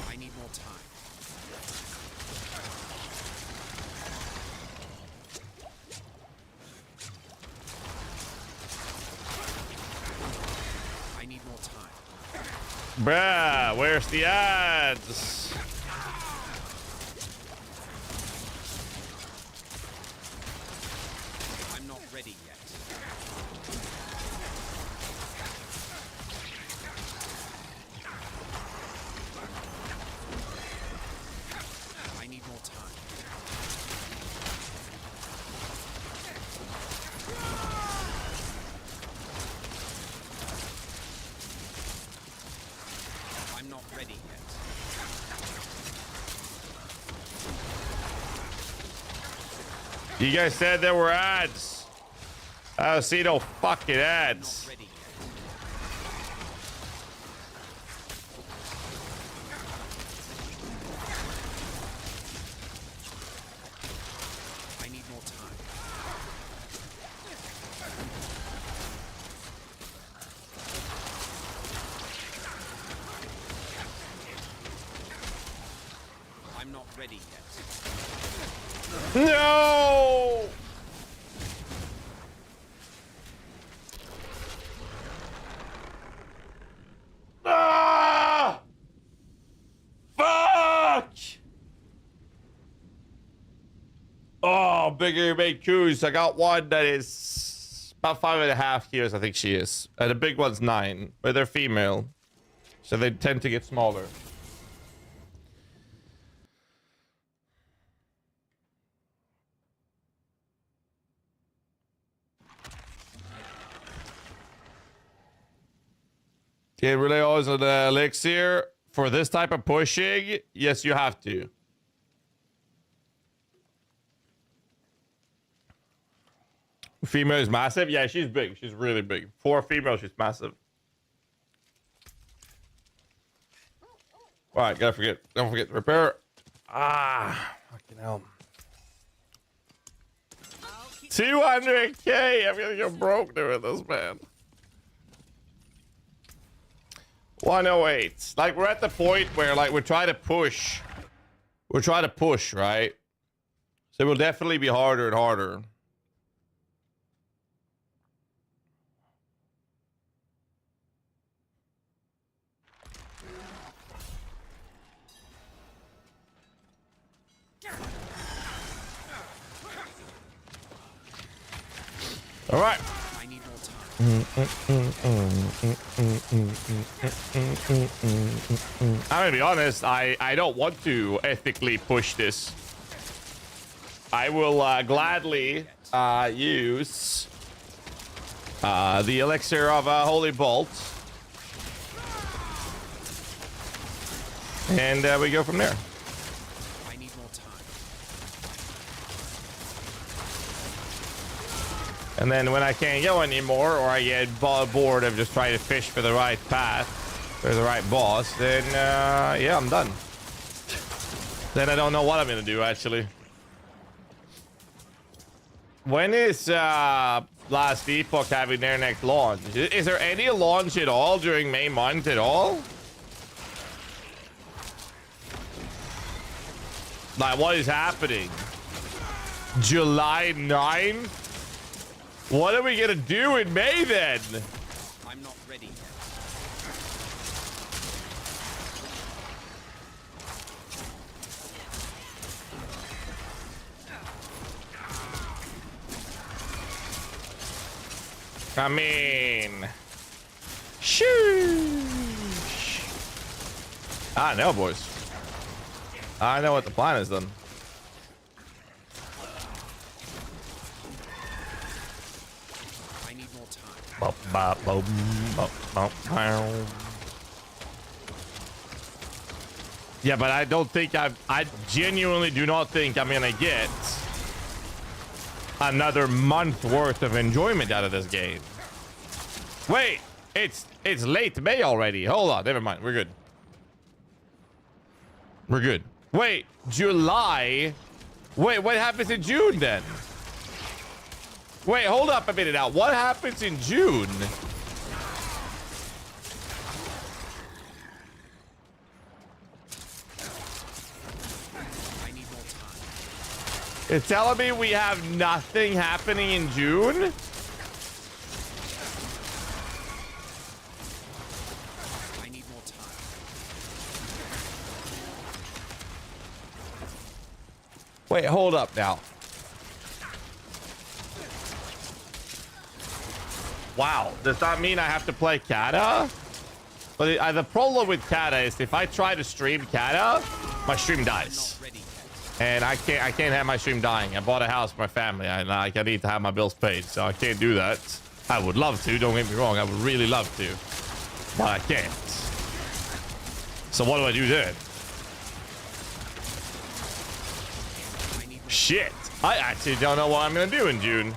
Speaker 2: I need more time. I need more time.
Speaker 1: Bruh, where's the ads?
Speaker 2: I'm not ready yet. I need more time. I'm not ready yet.
Speaker 1: You guys said there were ads. I don't see no fucking
Speaker 2: Not
Speaker 1: ads.
Speaker 2: ready yet. I need more time. I'm not ready yet.
Speaker 1: No! Ah! Fuck! Oh, bigger big coups. I got one that is about 5.5 years, I think she is. And the big one's 9, but they're female. So they tend to get smaller. It really always on the elixir for this type of pushing. Yes, you have to. Female is massive. Yeah, she's big. She's really big. For a female, she's massive. All right, don't forget to repair. Ah, fucking hell. 200K. I'm gonna go broke doing this, man. 108. Like, we're at the point where, like, we're trying to push. We're trying to push, right? So it will definitely be harder and harder. All right.
Speaker 2: I need more time.
Speaker 1: I'm gonna be honest. I don't want to ethically push this. I will gladly use the elixir of Holy Bolt, and we go from there.
Speaker 2: I need more time.
Speaker 1: And then when I can't go anymore, or I get bored of just trying to fish for the right path, for the right boss, then yeah, I'm done. Then I don't know what I'm gonna do, actually. When is Last Epoch having their next launch? Is there any launch at all during May month at all? Like, what is happening? July 9th? What are we gonna do in May then?
Speaker 2: I'm not ready yet.
Speaker 1: I mean, shoosh. I know, boys. I know what the plan is then.
Speaker 2: I need more time.
Speaker 1: Yeah, but I don't think I genuinely do not think I'm gonna get another month worth of enjoyment out of this game. Wait, it's late May already. Hold on, never mind. We're good. We're good. Wait, July? Wait, what happens in June then? Wait, hold up a minute now. What happens in June?
Speaker 2: I need more time.
Speaker 1: It's telling me we have nothing happening in June?
Speaker 2: I need more time.
Speaker 1: Wait, hold up now. Wow, does that mean I have to play Kata? But the problem with Kata is if I try to stream Kata, my stream dies.
Speaker 2: Not ready yet.
Speaker 1: And I can't have my stream dying. I bought a house for my family. I need to have my bills paid, so I can't do that. I would love to, don't get me wrong. I would really love to, but I can't. So what do I do then?
Speaker 2: I need more.
Speaker 1: Shit, I actually don't know what I'm gonna do in June.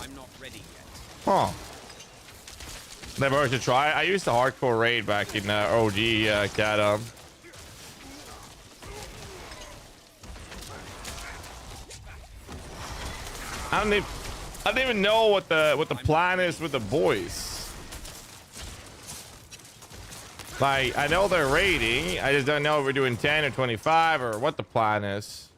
Speaker 2: I'm not ready yet.
Speaker 1: Huh. Never heard to try. I used to hardcore raid back in OG Kata. I don't even know what the plan is with the boys. Like, I know they're raiding. I just don't know if we're doing 10 or 25 or what the plan is.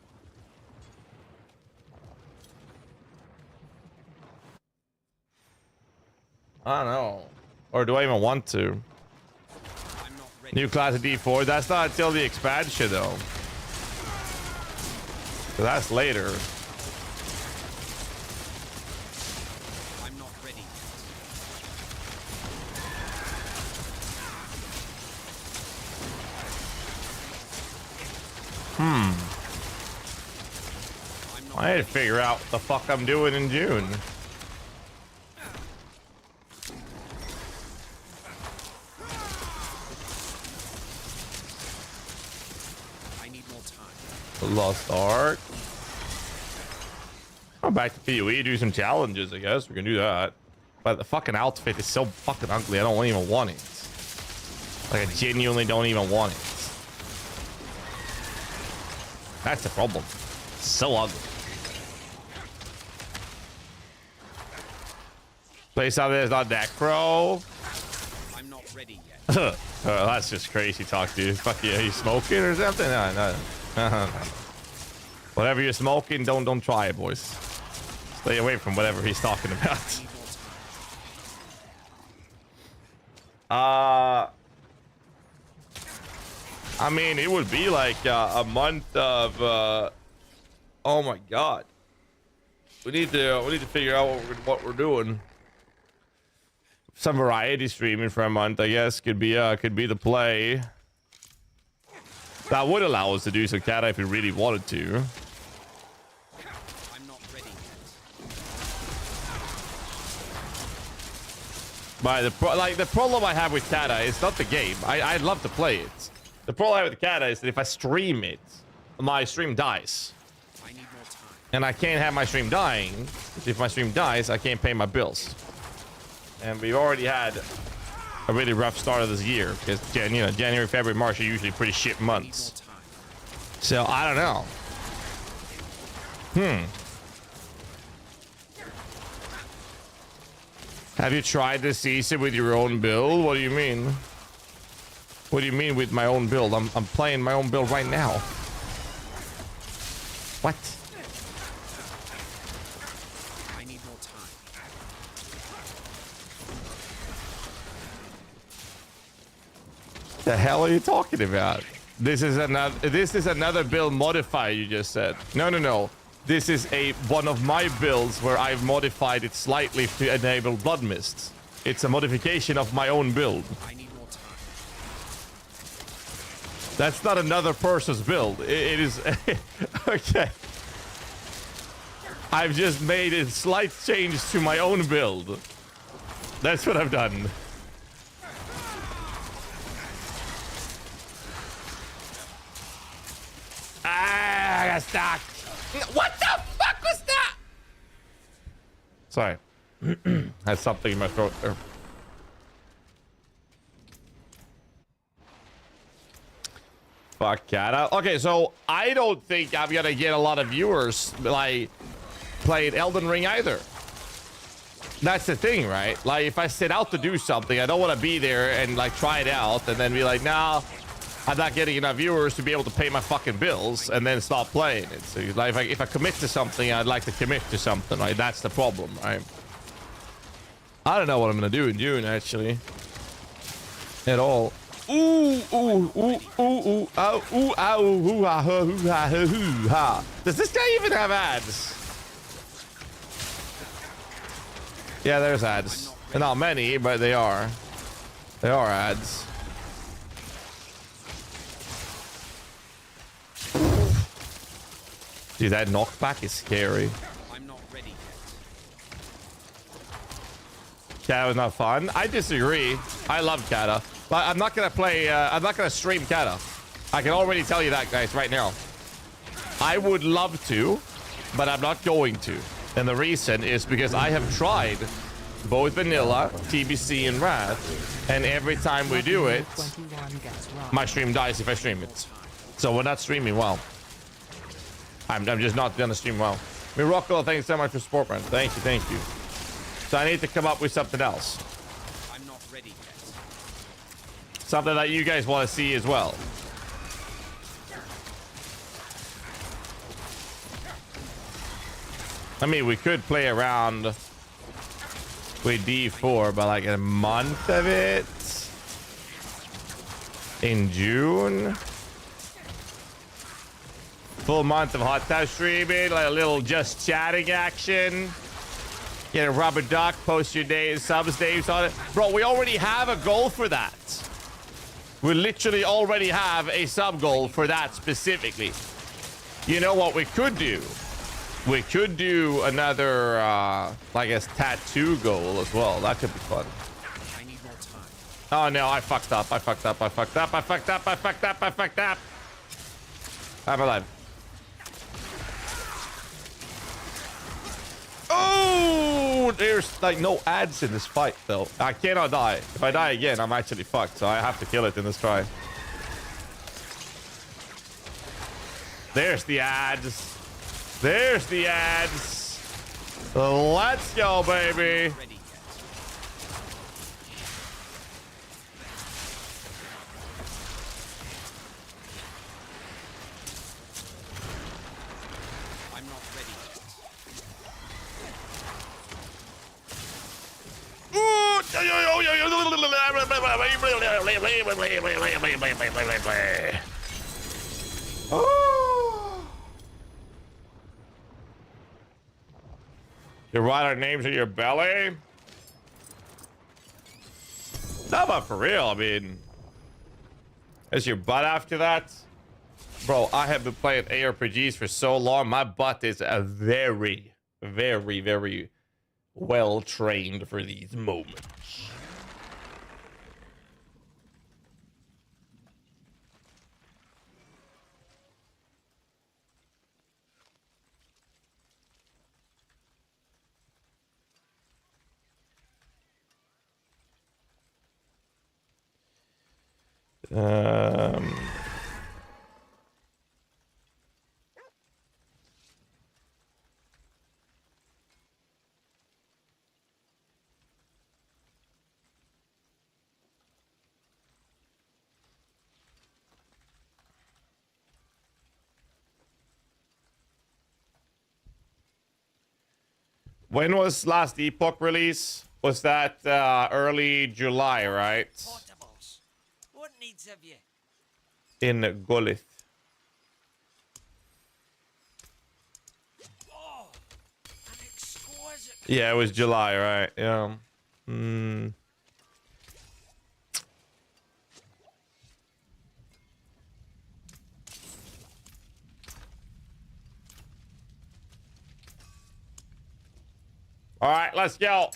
Speaker 1: I don't know. Or do I even want to?
Speaker 2: I'm not ready.
Speaker 1: New class of D4. That's not until the expansion, though. So that's later.
Speaker 2: I'm not ready yet. I'm not
Speaker 1: I need to figure out what the fuck I'm doing in June.
Speaker 2: I need more time.
Speaker 1: Lost Ark. Go back to PoE, do some challenges, I guess. We can do that. But the fucking outfit is so fucking ugly. I don't even want it. Like, I genuinely don't even want it. That's the problem. It's so ugly. Place out there is not Necro.
Speaker 2: I'm not ready yet.
Speaker 1: That's just crazy talk, dude. Fuck yeah, you smoking or something? No. Whatever you're smoking, don't try it, boys. Stay away from whatever he's talking about. I mean, it would be like a month of. Oh my god. We need to figure out what we're doing. Some variety streaming for a month, I guess, could be the play. That would allow us to do some cat if we really wanted to.
Speaker 2: I'm not ready yet.
Speaker 1: But the problem I have with Kata is not the game. I'd love to play it. The problem I have with Kata is that if I stream it, my stream dies.
Speaker 2: I need more time.
Speaker 1: And I can't have my stream dying. If my stream dies, I can't pay my bills. And we've already had a really rough start of this year because January, February, March are usually pretty shit months. So I don't know. Have you tried this season with your own build? What do you mean? What do you mean with my own build? I'm playing my own build right now. What?
Speaker 2: I need more time.
Speaker 1: The hell are you talking about? This is another build modifier you just said. No. This is one of my builds where I've modified it slightly to enable blood mists. It's a modification of my own build.
Speaker 2: I need more time.
Speaker 1: That's not another person's build. It is okay. I've just made a slight change to my own build. That's what I've done. I got stuck. What the fuck was that? Sorry. Had something in my throat there. Fuck Kata. Okay, so I don't think I'm gonna get a lot of viewers like playing Elden Ring either. That's the thing, right? Like if I set out to do something, I don't want to be there and like try it out and then be like, nah, I'm not getting enough viewers to be able to pay my fucking bills and then stop playing it. So like if I commit to something, I'd like to commit to something, right? That's the problem, right? I don't know what I'm gonna do in June actually. At all. Ooh, ha. Does this guy even have ads? Yeah, there's ads. Not many, but they are. There are ads. Dude, that knockback is scary.
Speaker 2: I'm not ready yet.
Speaker 1: Kata was not fun. I disagree. I love Kata. But I'm not gonna play, I'm not gonna stream Kata. I can already tell you that, guys, right now. I would love to, but I'm not going to. And the reason is because I have tried both vanilla, TBC, and Wrath, and every time we do it, my stream dies if I stream it. So we're not streaming well. I'm just not gonna stream well. Mirocco, thanks so much for support, man. Thank you. So I need to come up with something else.
Speaker 2: I'm not ready yet.
Speaker 1: Something that you guys want to see as well. I mean, we could play around with D4, but like a month of it in June. Full month of hot tub streaming, like a little just chatting action. Get a rubber duck, post your days, subs names on it. Bro, we already have a goal for that. We literally already have a sub goal for that specifically. You know what we could do? We could do another, like a tattoo goal as well. That could be fun.
Speaker 2: I need more time.
Speaker 1: Oh no, I fucked up. I'm alive. Oh! Ooh, there's like no ads in this fight though. I cannot die. If I die again, I'm actually fucked. So I have to kill it in this try. There's the ads. There's the ads. Let's go, baby.
Speaker 2: Ready yet. I'm not ready yet.
Speaker 1: You write our names in your belly? No, but for real, I mean... Is your butt after that? Bro, I have been playing ARPGs for so long, my butt is a very, very, very well trained for these moments. When was Last Epoch release? Was that early July, right?
Speaker 3: Portables. What needs of you?
Speaker 1: In Golith.
Speaker 3: Oh, an exquisite.
Speaker 1: Yeah, it was July, right? Yeah. All right, let's go.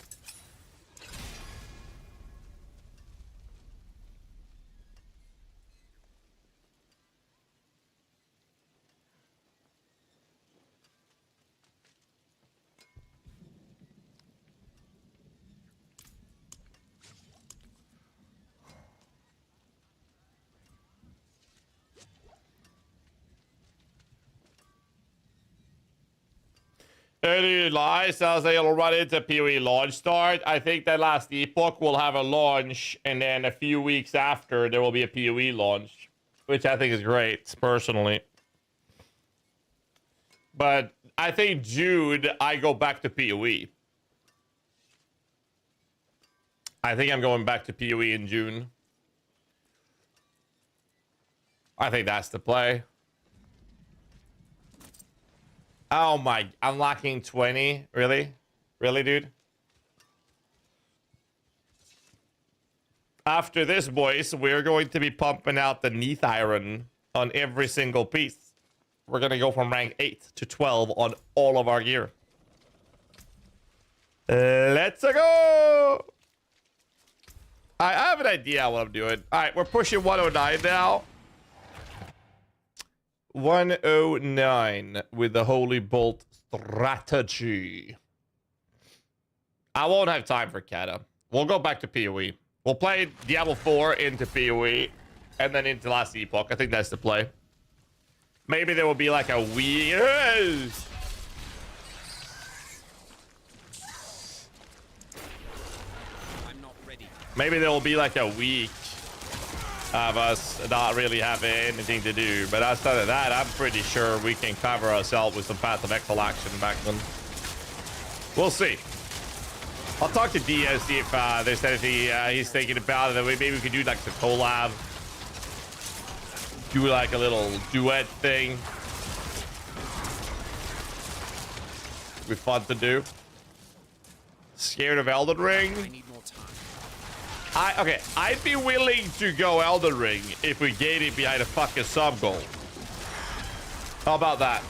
Speaker 1: Early July sounds like it'll run into PoE launch start. I think that Last Epoch will have a launch, and then a few weeks after there will be a PoE launch, which I think is great, personally. But I think June, I go back to PoE. I think I'm going back to PoE in June. I think that's the play. Oh my, unlocking 20? Really? Really, dude? After this, boys, we're going to be pumping out the Neath Iron on every single piece. We're going to go from rank 8 to 12 on all of our gear. Let's go! I have an idea what I'm doing. All right, we're pushing 109 now. 109 with the Holy Bolt strategy. I won't have time for Kata. We'll go back to PoE. We'll play Diablo 4 into PoE and then into Last Epoch. I think that's the play. Maybe there will be like a week.
Speaker 2: I'm not ready.
Speaker 1: Maybe there will be like a week of us not really having anything to do, but outside of that, I'm pretty sure we can cover ourselves with some Path of Exile action back then. We'll see. I'll talk to Diaz, see if there's anything he's thinking about it. Maybe we could do like the collab, do like a little duet thing. Be fun to do. Scared of Elden Ring?
Speaker 2: I need more time.
Speaker 1: Okay, I'd be willing to go Elden Ring if we gate it behind a fucking sub goal. How about that?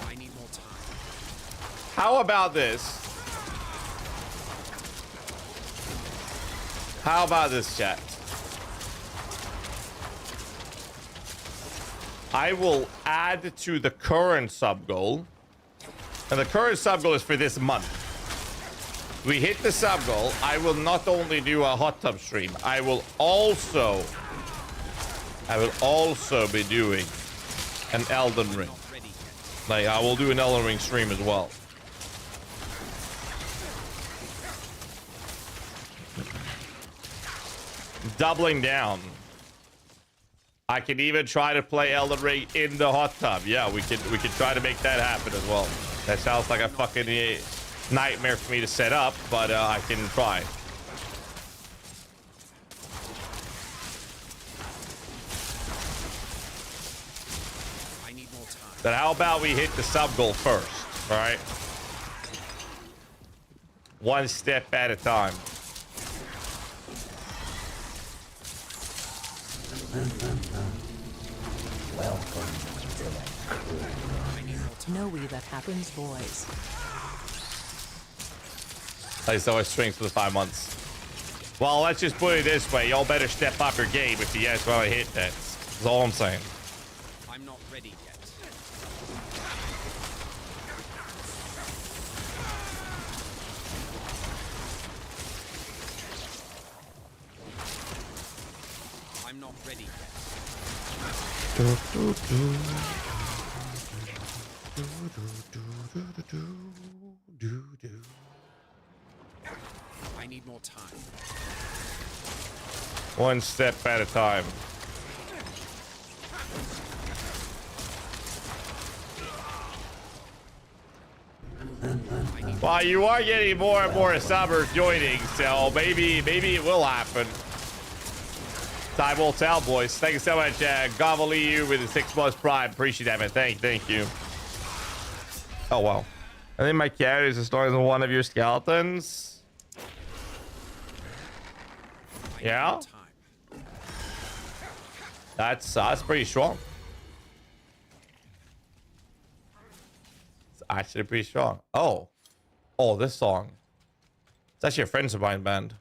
Speaker 2: I need more time.
Speaker 1: How about this? How about this, chat? I will add to the current sub goal And the current sub goal is for this month. We hit the sub goal. I will not only do a hot tub stream, I will also be doing an Elden Ring. Like, I will do an Elden Ring stream as well. Doubling down. I can even try to play Elden Ring in the hot tub. Yeah, we could try to make that happen as well. That sounds like a fucking nightmare for me to set up, but I can try.
Speaker 2: I need more time.
Speaker 1: But how about we hit the sub goal first, all right? One step at a time.
Speaker 4: Welcome to the crew.
Speaker 5: Know we that happens, boys.
Speaker 1: I saw his strings for the 5 months. Well, let's just put it this way. Y'all better step up your game if you guys want to hit that. That's all I'm saying.
Speaker 2: I'm not ready yet. I'm not ready yet. I need more time.
Speaker 1: One step at a time. Well, you are getting more and more subbers joining, so maybe it will happen. Time will tell, boys. Thank you so much, Gavaliu with the 6 months prime. Appreciate that, man. Thank you. Oh wow. I think my cat is as strong as one of your skeletons. Yeah, that's pretty strong. It's actually pretty strong. Oh, this song. It's actually a friends of mine band.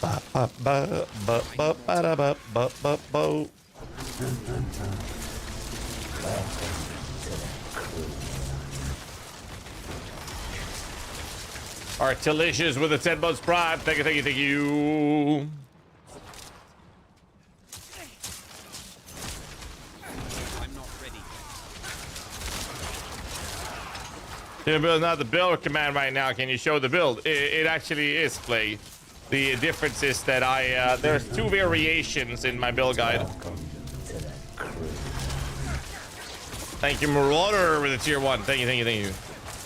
Speaker 1: Ba ba ba ba ba ba da ba ba ba ba. Artilicious with the 10 months prime. Thank you.
Speaker 2: I'm not ready yet.
Speaker 1: You're building out the build command right now. Can you show the build? It actually is play. The difference is that there's 2 variations in my build guide.
Speaker 4: Welcome to the crew.
Speaker 1: Thank you, Marauder, with the tier 1. Thank you.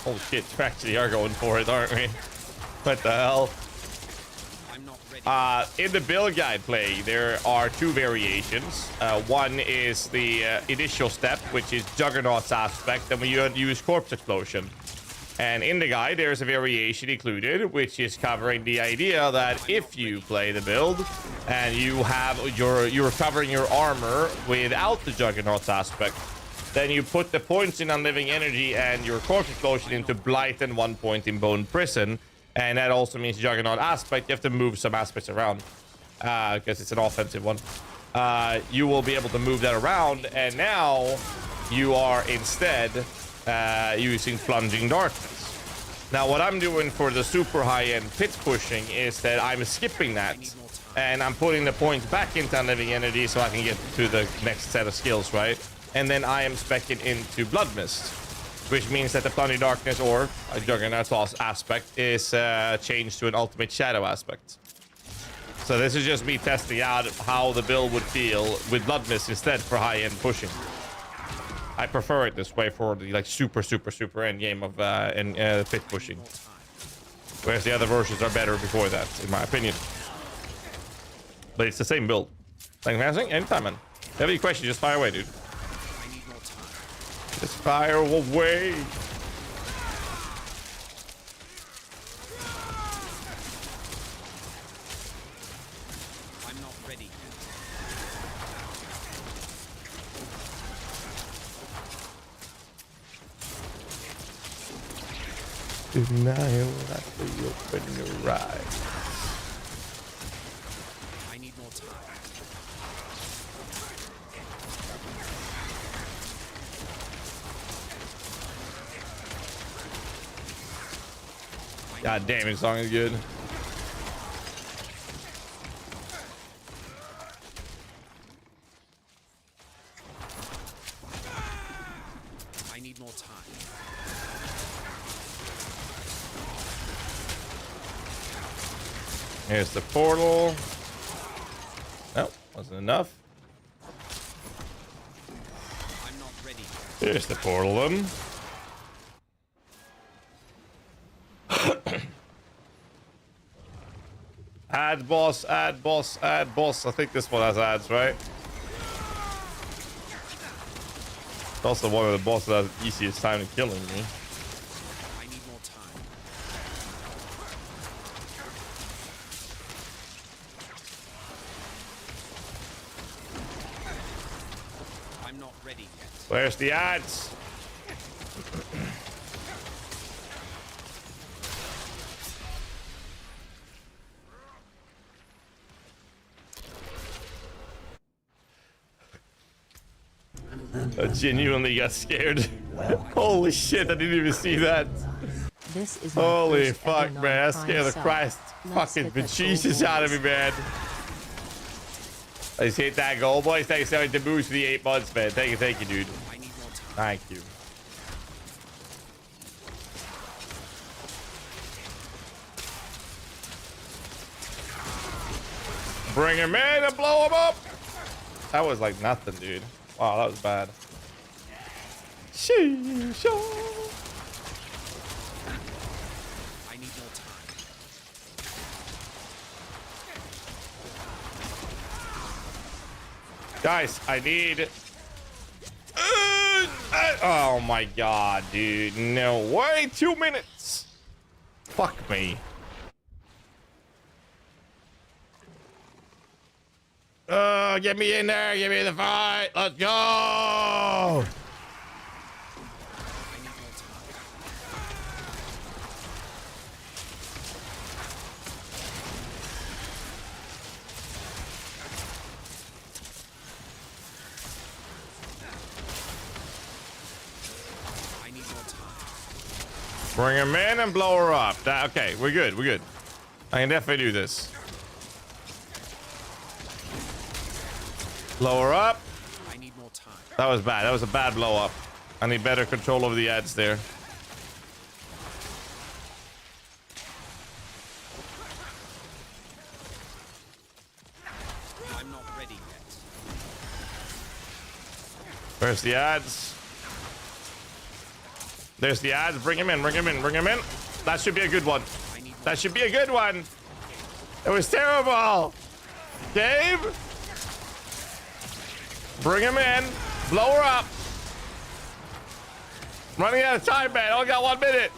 Speaker 1: Holy shit, we actually are going for it, aren't we? What the hell?
Speaker 2: I'm not ready.
Speaker 1: In the build guide play, there are 2 variations. One is the initial step, which is Juggernaut's aspect, and we use Corpse Explosion. And in the guide, there's a variation included, which is covering the idea that if you play the build and you're covering your armor without the Juggernaut's aspect, then you put the points in Unliving Energy and your Corpse Explosion into Blight and 1 point in Bone Prison. And that also means Juggernaut aspect. You have to move some aspects around because it's an offensive one. You will be able to move that around. And now you are instead using Plunging Darkness. Now, what I'm doing for the super high-end pit pushing is that I'm skipping that. And I'm putting the points back into Unliving Energy so I can get to the next set of skills, right? And then I am speccing into Blood Mist, which means that the Plunging Darkness or a Juggernaut aspect is changed to an Ultimate Shadow aspect. So this is just me testing out how the build would feel with Blood Mist instead for high-end pushing. I prefer it this way for the like super end game of pit pushing, whereas the other versions are better before that, in my opinion. But it's the same build. Thanks for asking. Anytime, man. If you have any questions, just fire away, dude.
Speaker 2: I need more time.
Speaker 1: Just fire away.
Speaker 2: I'm not ready yet.
Speaker 1: Denial after you open your eyes.
Speaker 2: I need more time.
Speaker 1: God damn, this song is good.
Speaker 2: I need more time.
Speaker 1: Here's the portal. Nope, wasn't enough.
Speaker 2: I'm not ready.
Speaker 1: Here's the portal then. Add boss, add boss, add boss. I think this one has ads, right? It's also one of the bosses that has the easiest time to killing me.
Speaker 2: I need more time. I'm not ready yet.
Speaker 1: Where's the ads? I genuinely got scared. Holy shit, I didn't even see that.
Speaker 5: This is my
Speaker 1: Holy
Speaker 5: first ever
Speaker 1: fuck, man. That scared the
Speaker 5: non-crime
Speaker 1: Christ
Speaker 5: sell. Let's
Speaker 1: fucking
Speaker 5: hit that
Speaker 1: bejesus
Speaker 5: goal,
Speaker 1: out of me,
Speaker 5: boys.
Speaker 1: man. Let's hit that goal, boys. Thanks so much to boost for the 8 months, man. Thank you, dude.
Speaker 2: I need more time.
Speaker 1: Thank you. Bring him in and blow him up. That was like nothing, dude. Wow, that was bad. Sheesh.
Speaker 2: I need more time.
Speaker 1: Guys, I need... oh my god, dude. No way. 2 minutes. Fuck me. Get me in there. Get me in the fight. Let's go.
Speaker 2: I need more time. I need more time.
Speaker 1: Bring him in and blow her up. Okay, we're good. We're good. I can definitely do this. Blow her up.
Speaker 2: I need more time.
Speaker 1: That was bad. That was a bad blow up. I need better control over the ads there.
Speaker 2: I'm not ready yet.
Speaker 1: Where's the ads? There's the ads. Bring him in. Bring him in. Bring him in. That should be a good one.
Speaker 2: I need more.
Speaker 1: That should be a good one. It was terrible. Dave. Bring him in. Blow her up. Running out of time, man. I only got 1 minute.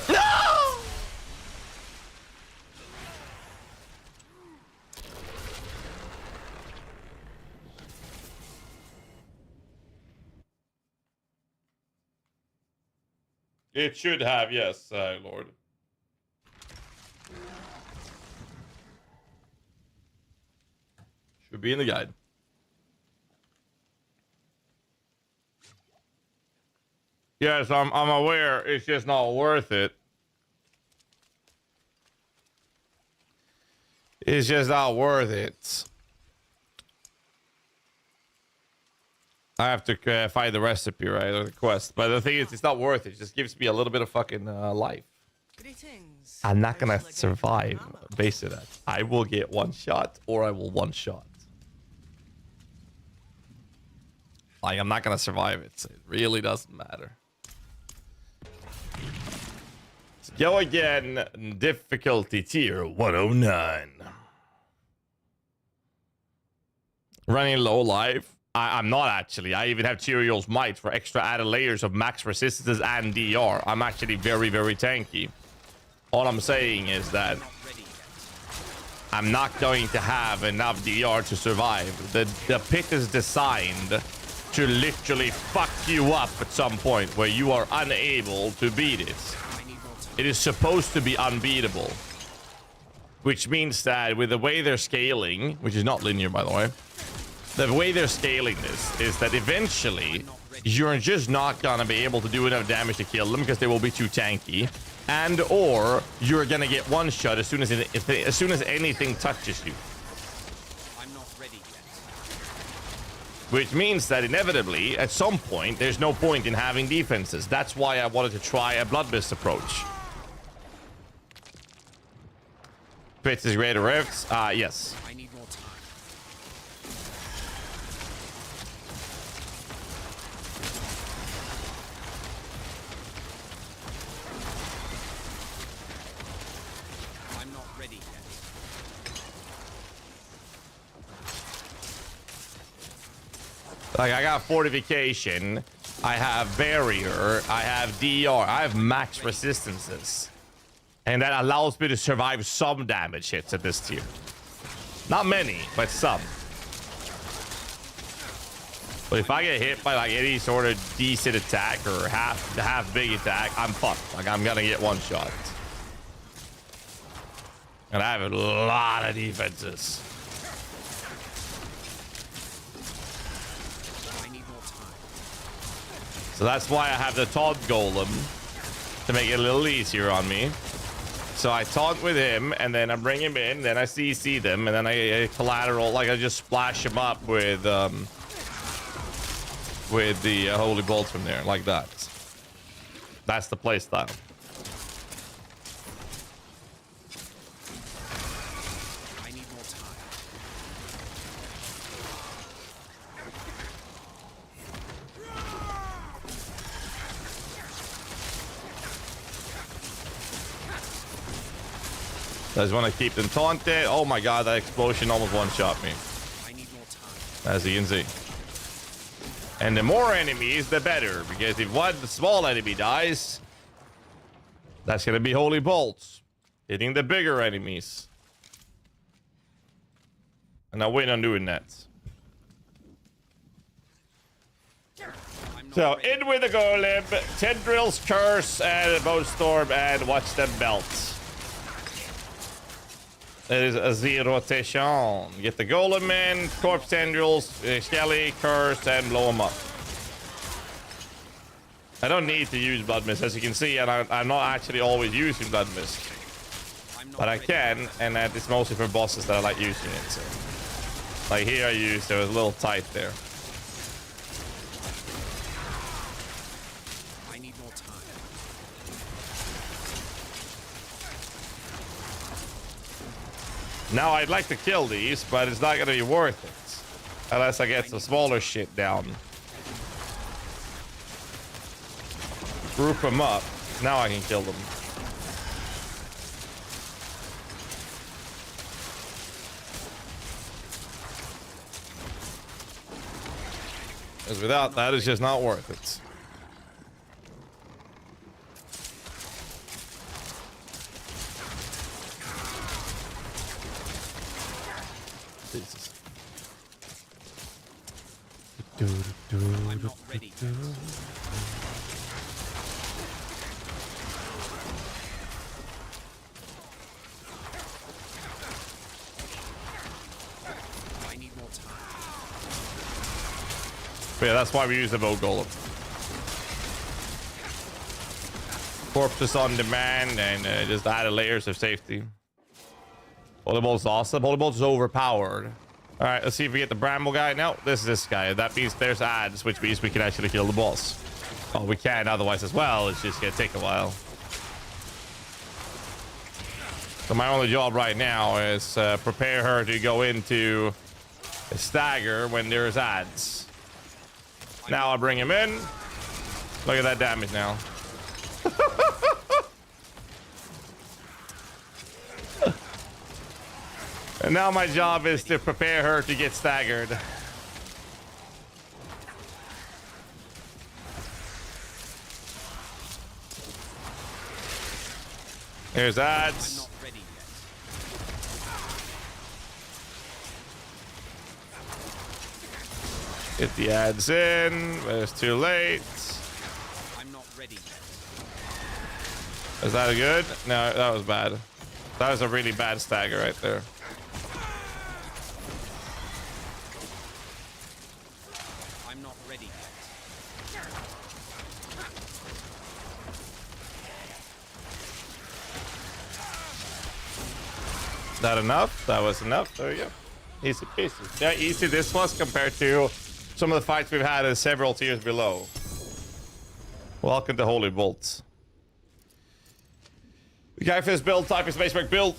Speaker 1: No! It should have, yes, Lord. Should be in the guide. Yes, I'm aware. It's just not worth it. It's just not worth it. I have to find the recipe, right, or the quest. But the thing is, it's not worth it. It just gives me a little bit of fucking life.
Speaker 3: Greetings.
Speaker 1: I'm not gonna survive based on that. I will get one shot, or I will one shot. Like, I'm not gonna survive it. So it really doesn't matter. Let's go again. Difficulty tier 109. Running low life. I'm not actually. I even have Tyrael's Might for extra added layers of max resistance and DR. I'm actually very, very tanky. All I'm saying is that I'm not going to have enough DR to survive. The pit is designed to literally fuck you up at some point where you are unable to beat it. It is supposed to be unbeatable. Which means that with the way they're scaling, which is not linear by the way, the way they're scaling this is that eventually you're just not gonna be able to do enough damage to kill them because they will be too tanky, and or you're gonna get one shot as soon as as soon as anything touches you.
Speaker 2: I'm not ready yet.
Speaker 1: Which means that inevitably, at some point, there's no point in having defenses. That's why I wanted to try a Blood Mist approach. Fits his greater rifts? Yes.
Speaker 2: I need more time. I'm not ready yet.
Speaker 1: Like, I got fortification, I have barrier, I have DR, I have max resistances. And that allows me to survive some damage hits at this tier. Not many, but some. But if I get hit by like any sort of decent attack or half big attack, I'm fucked. Like, I'm gonna get one shot. And I have a lot of defenses.
Speaker 2: I need more time.
Speaker 1: So that's why I have the taunt golem to make it a little easier on me. So I taunt with him, and then I bring him in, then I CC them, and then I collateral, like I just splash him up with the holy bolts from there, like that. That's the play style.
Speaker 2: I need more time.
Speaker 1: I just want to keep them taunted. Oh my god, that explosion almost one-shot me.
Speaker 2: I need more time.
Speaker 1: As you can see. And the more enemies, the better. Because if one small enemy dies, that's going to be holy bolts. Hitting the bigger enemies. And I win on doing that.
Speaker 2: I'm not
Speaker 1: So,
Speaker 2: ready.
Speaker 1: in with the golem, tendrils, curse, and a bowstorm, and watch them melt. It is a Z rotation. Get the golem in, corpse tendrils, skelly, curse, and blow them up. I don't need to use Blood Mist, as you can see, and I'm not actually always using Blood Mist.
Speaker 2: I'm not
Speaker 1: But I
Speaker 2: ready.
Speaker 1: can, and that is mostly for bosses that I like using it. So. Like here I used, it was a little tight there.
Speaker 2: I need more time.
Speaker 1: Now I'd like to kill these, but it's not going to be worth it. Unless I get some smaller shit down. Group them up. Now I can kill them. Because without that, it's just not worth it. Jesus.
Speaker 2: I'm not ready yet. I need more time.
Speaker 1: But yeah, that's why we use the bow golem. Corpses on demand and just added layers of safety. Holy Bolt's awesome. Holy Bolt's overpowered. All right, let's see if we get the Bramble guy. No, this is this guy. That means there's ads, which means we can actually kill the boss. Oh, we can otherwise as well. It's just gonna take a while. So my only job right now is prepare her to go into a stagger when there's ads. Now I bring him in. Look at that damage now. And now my job is to prepare her to get staggered. Here's
Speaker 2: I'm
Speaker 1: ads.
Speaker 2: not ready yet.
Speaker 1: Get the ads in, but it's too late.
Speaker 2: I'm not ready yet.
Speaker 1: Is that good? No, that was bad. That was a really bad stagger right there.
Speaker 2: I'm not ready yet.
Speaker 1: That enough? That was enough. There you go. Easy peasy. Yeah, easy this was compared to some of the fights we've had in several tiers below. Welcome to Holy Bolts. The guy for this build, type is Spacework build.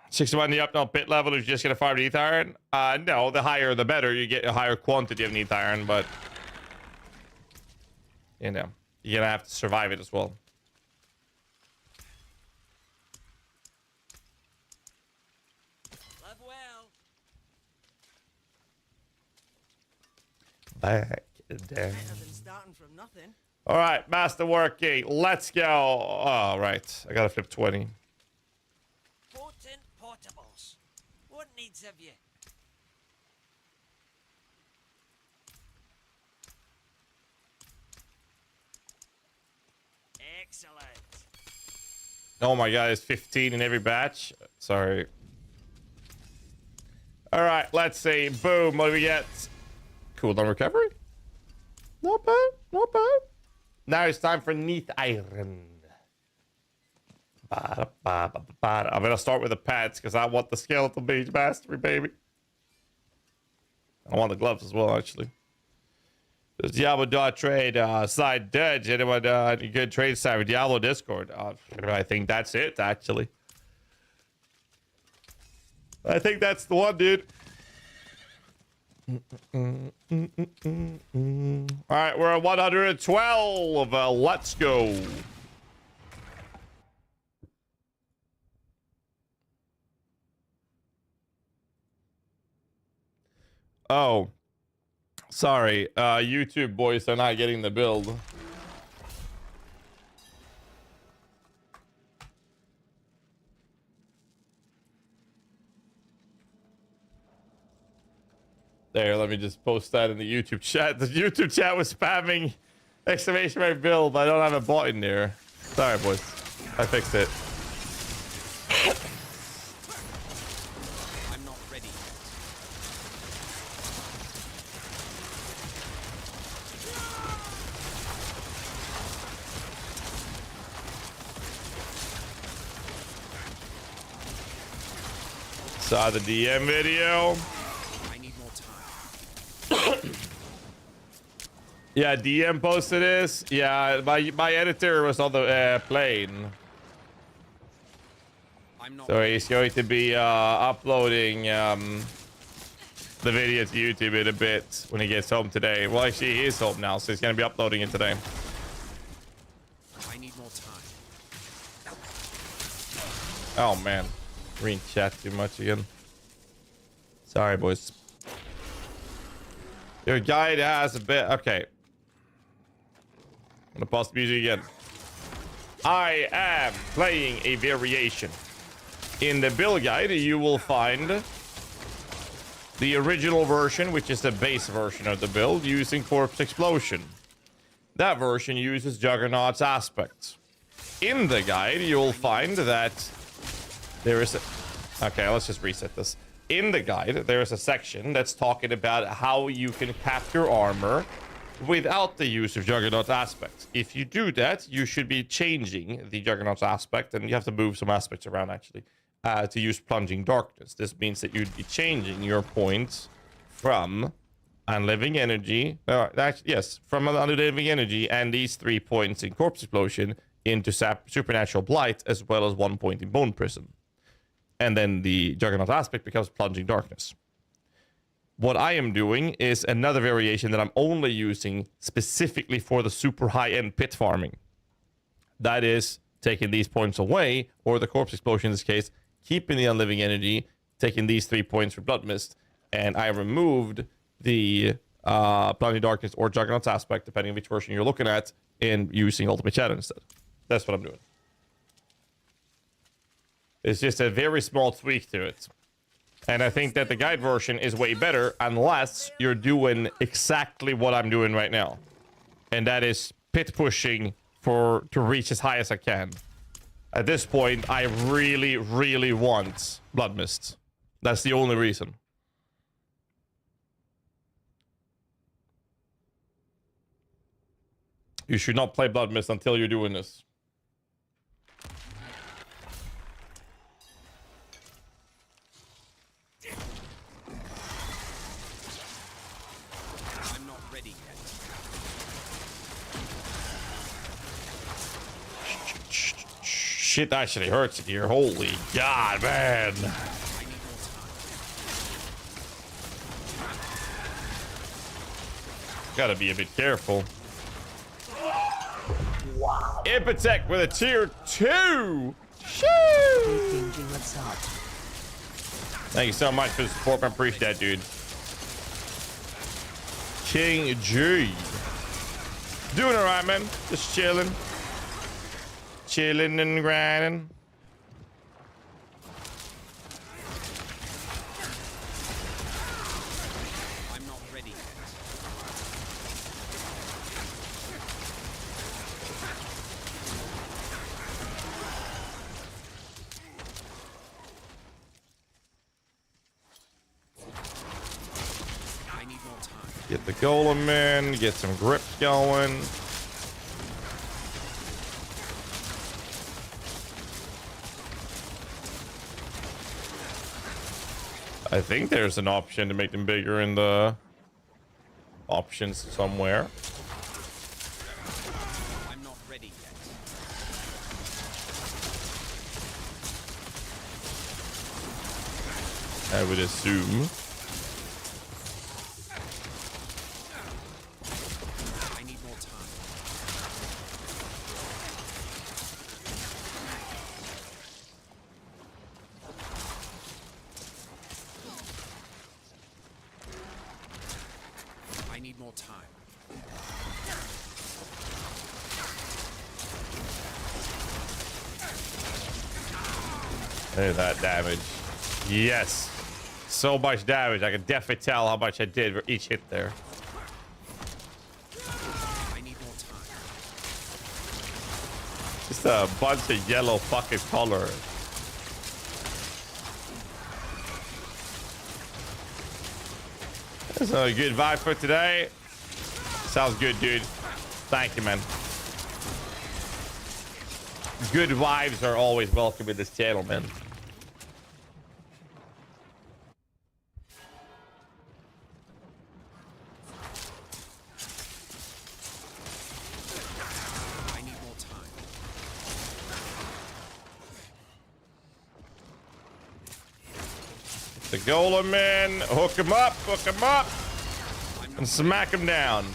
Speaker 1: 61 the up, no pit level, is just gonna farm neath iron? No, the higher the better. You get a higher quantity of neath iron, but you know, you're gonna have to survive it as well.
Speaker 3: Live well.
Speaker 1: Back down.
Speaker 3: Better than starting from nothing.
Speaker 1: All right, Masterworking. Let's go. All right, I gotta flip 20.
Speaker 3: Potent portables. What needs of you? Excellent.
Speaker 1: Oh my god, it's 15 in every batch. Sorry. All right, let's see. Boom. What do we get? Cooldown recovery. Not bad. Not bad. Now it's time for neath iron. I'm gonna start with the pads because I want the skeletal mage mastery, baby. I want the gloves as well, actually. Does Diablo trade side Dutch? Anyone any good trade side with Diablo Discord? I think that's it, actually. I think that's the one, dude. All right, we're at 112. Let's go. Oh, sorry. YouTube boys are not getting the build. There, let me just post that in the YouTube chat. The YouTube chat was spamming exclamation mark build. I don't have a bot in there. Sorry, boys. I fixed it.
Speaker 2: I'm not ready yet.
Speaker 1: Saw the DM video.
Speaker 2: I need more time.
Speaker 1: Yeah, DM posted this. Yeah, my editor was on the plane.
Speaker 2: I'm not
Speaker 1: So he's going to be uploading the video to YouTube in a bit when he gets home today. Well, actually, he is home now, so he's going to be uploading it today.
Speaker 2: I need more time.
Speaker 1: Oh, man. Reading chat too much again. Sorry, boys. Your guide has a bit... Okay. I'm going to pause the music again. I am playing a variation. In the build guide, you will find the original version, which is the base version of the build, using Corpse Explosion. That version uses Juggernaut's aspects. In the guide, you will find that there is a... Okay, let's just reset this. In the guide, there's a section that's talking about how you can cap your armor without the use of Juggernaut's aspects. If you do that, you should be changing the Juggernaut's aspect, and you have to move some aspects around, actually, to use Plunging Darkness. This means that you'd be changing your points from Unliving Energy, from Unliving Energy and these 3 points in Corpse Explosion into Supernatural Blight, as well as 1 point in Bone Prison. And then the Juggernaut aspect becomes Plunging Darkness. What I am doing is another variation that I'm only using specifically for the super high-end pit farming. That is taking these points away, or the Corpse Explosion in this case, keeping the Unliving Energy, taking these 3 points for Blood Mist, and I removed the Plunging Darkness or Juggernaut's aspect, depending on which version you're looking at, and using Ultimate Shadow instead. That's what I'm doing. It's just a very small tweak to it. And I think that the guide version is way better unless you're doing exactly what I'm doing right now. And that is pit pushing to reach as high as I can. At this point, I really, really want Blood Mist. That's the only reason. You should not play Blood Mist until you're doing this. Shit actually hurts in here. Holy God, man.
Speaker 2: I need more time.
Speaker 1: Gotta be a bit careful. Ipotech with a tier 2. Shoo!
Speaker 5: Changing what's up.
Speaker 1: Thank you so much for the support. I appreciate that, dude. King G. Doing all right, man. Just chilling. Chilling and grinding.
Speaker 2: I'm not ready yet. I need more time.
Speaker 1: Get the golem in. Get some grip going. I think there's an option to make them bigger in the options somewhere.
Speaker 2: I'm not ready yet.
Speaker 1: I would assume.
Speaker 2: I need more time. I need more time.
Speaker 1: Look at that damage. Yes. So much damage. I can definitely tell how much I did for each hit there.
Speaker 2: I need more time.
Speaker 1: Just a bunch of yellow fucking color. That's a good vibe for today. Sounds good, dude. Thank you, man. Good vibes are always welcome in this channel, man.
Speaker 2: I need more time.
Speaker 1: The golem in. Hook him up. Hook him up. And smack him down.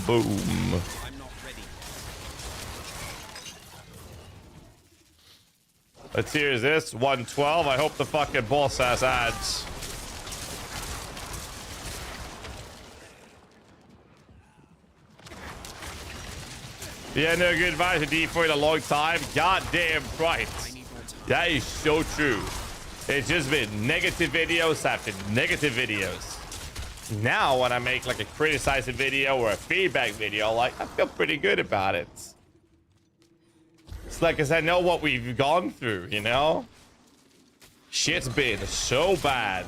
Speaker 1: Boom.
Speaker 2: I'm not ready.
Speaker 1: Let's hear this. 112. I hope the fucking boss has ads. Yeah, no good advice to D for a long time. Goddamn right.
Speaker 2: I need more time.
Speaker 1: That is so true. It's just been negative videos after negative videos. Now when I make like a criticizing video or a feedback video, like I feel pretty good about it. It's like, cause I know what we've gone through, you know? Shit's been so bad.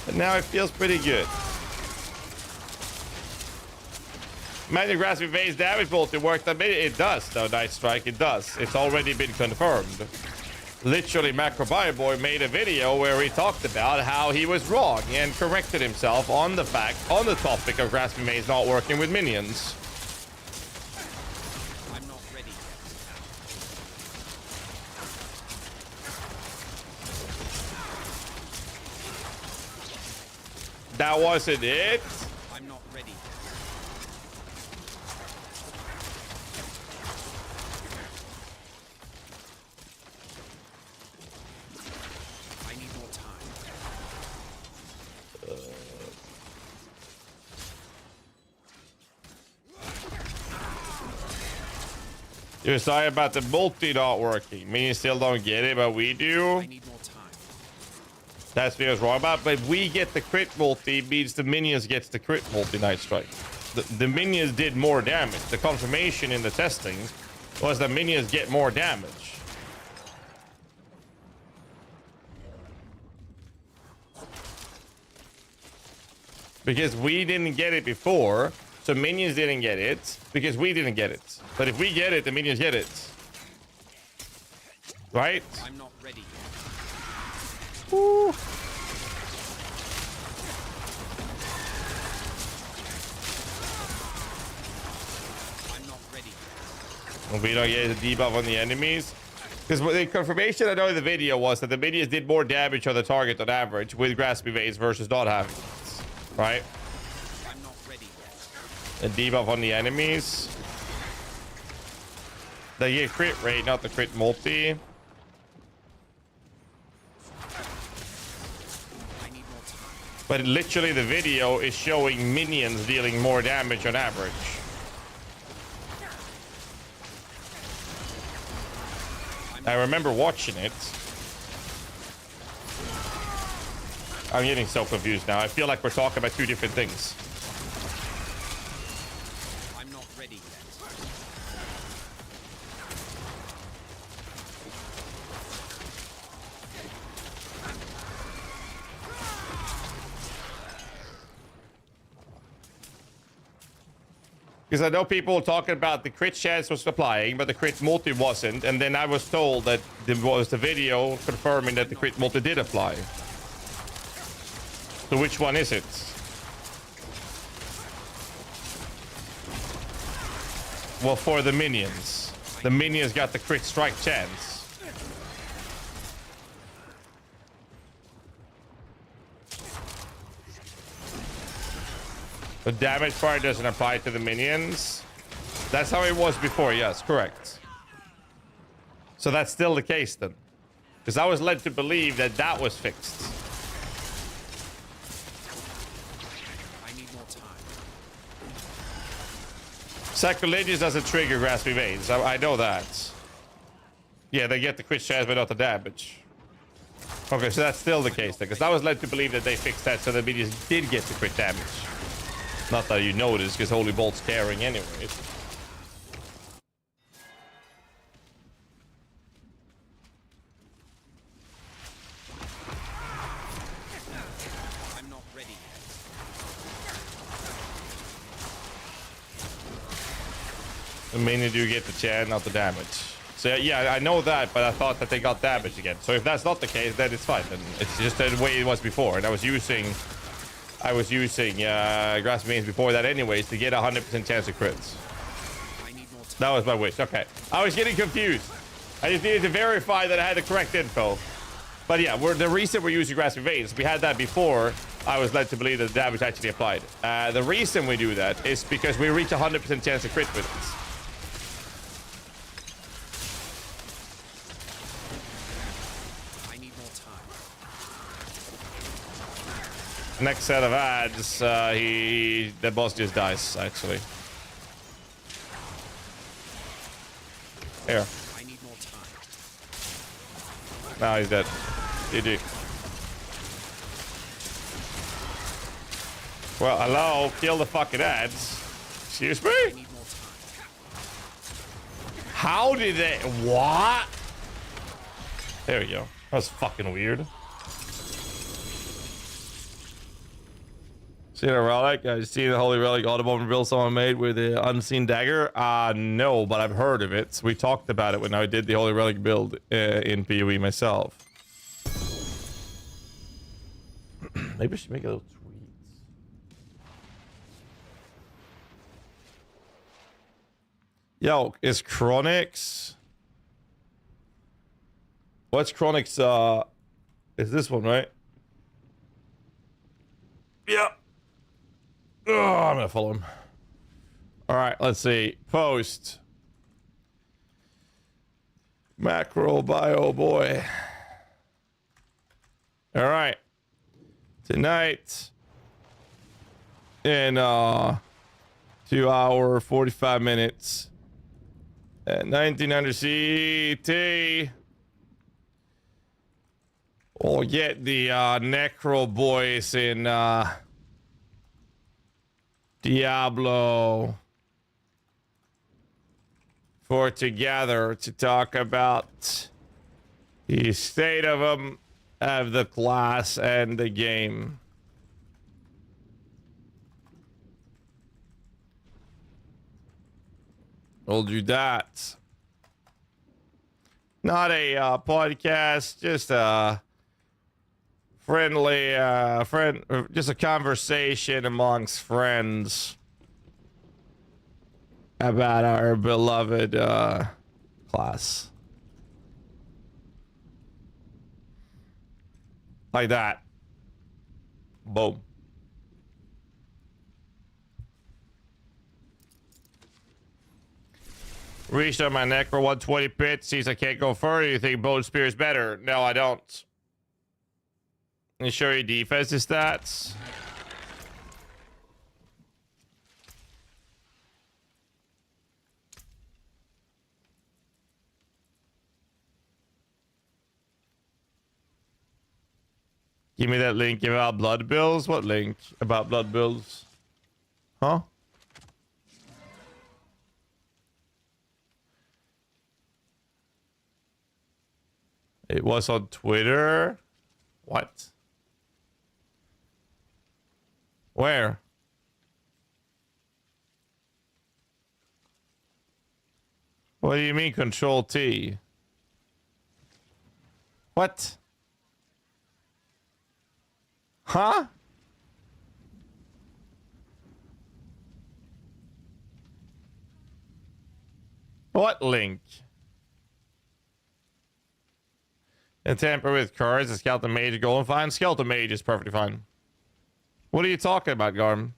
Speaker 1: But now it feels pretty good. Magic Raspberry Base damage bolt, it worked a bit. It does, though, Night Strike. It does. It's already been confirmed. Literally, Macro Boy made a video where he talked about how he was wrong and corrected himself on the topic of Raspberry Maze not working with minions.
Speaker 2: I'm not ready yet.
Speaker 1: That wasn't it.
Speaker 2: I'm not ready yet. I need more time.
Speaker 1: You're sorry about the multi not working. Minions still don't get it, but we do.
Speaker 2: I need more time.
Speaker 1: That's what I was wrong about. But we get the crit multi means the minions gets the crit multi Night Strike. The minions did more damage. The confirmation in the testing was that minions get more damage. Because we didn't get it before, so minions didn't get it because we didn't get it. But if we get it, the minions get it. Right?
Speaker 2: I'm not ready yet.
Speaker 1: Woo.
Speaker 2: I'm not ready.
Speaker 1: We don't get a debuff on the enemies. Because the confirmation I know in the video was that the minions did more damage on the target on average with grasp evades versus not having it. Right?
Speaker 2: I'm not ready yet.
Speaker 1: A debuff on the enemies. They get crit rate, not the crit multi.
Speaker 2: I need more time.
Speaker 1: But literally the video is showing minions dealing more damage on average. I remember watching it. I'm getting so confused now. I feel like we're talking about two different things.
Speaker 2: I'm not ready yet.
Speaker 1: Because I know people talking about the crit chance was applying, but the crit multi wasn't. And then I was told that there was the video confirming that the crit multi did apply. So which one is it? Well, for the minions. The minions got the crit strike chance. The damage part doesn't apply to the minions. That's how it was before. Yes, correct. So that's still the case then. Because I was led to believe that that was fixed.
Speaker 2: I need more time.
Speaker 1: Sacrilegious doesn't trigger grasp evades. I know that. Yeah, they get the crit chance but not the damage. Okay, so that's still the case then. Because I was led to believe that they fixed that so the minions did get the crit damage. Not that you notice, because Holy Bolt's carrying anyways.
Speaker 2: I'm not ready yet.
Speaker 1: The minion do get the chance, not the damage. So yeah, I know that, but I thought that they got damage again. So if that's not the case, then it's fine. Then it's just the way it was before. And I was using grasp means before that anyways to get 100% chance of crits.
Speaker 2: I need more time.
Speaker 1: That was my wish. Okay. I was getting confused. I just needed to verify that I had the correct info. But yeah, the reason we're using grasp evades, we had that before. I was led to believe that the damage actually applied. The reason we do that is because we reach 100% chance of crit with it.
Speaker 2: I need more time.
Speaker 1: Next set of ads, the boss just dies, actually. Here.
Speaker 2: I need more time.
Speaker 1: Now he's dead. GG. Well, hello. Kill the fucking ads. Excuse me?
Speaker 2: I need more time.
Speaker 1: How did they... What? There we go. That was fucking weird. See the relic? You see the Holy Relic automobile build someone made with the unseen dagger? No, but I've heard of it. We talked about it when I did the Holy Relic build in PoE myself. Maybe I should make a little tweet. Yo, is Chronix? What's Chronix? Is this one, right? Yep. Oh, I'm gonna follow him. All right, let's see. Post. Macro bio boy. All right. Tonight in 2 hour 45 minutes at 1900 CT. We'll get the Necro boys in Diablo for together to talk about the state of the class and the game. We'll do that. Not a podcast, just friendly, just a conversation amongst friends about our beloved class. Like that. Boom. Reached on my neck for 120 pits. Sees I can't go further. You think Bone Spear is better? No, I don't. Can you show your defense stats? Give me that link about blood bills. What link about blood bills? Huh? It was on Twitter. What? Where? What do you mean Control T? What? Huh? What link? And tamper with cards, a skeleton mage, golden fine. Skeleton mage is perfectly fine. What are you talking about, Garm?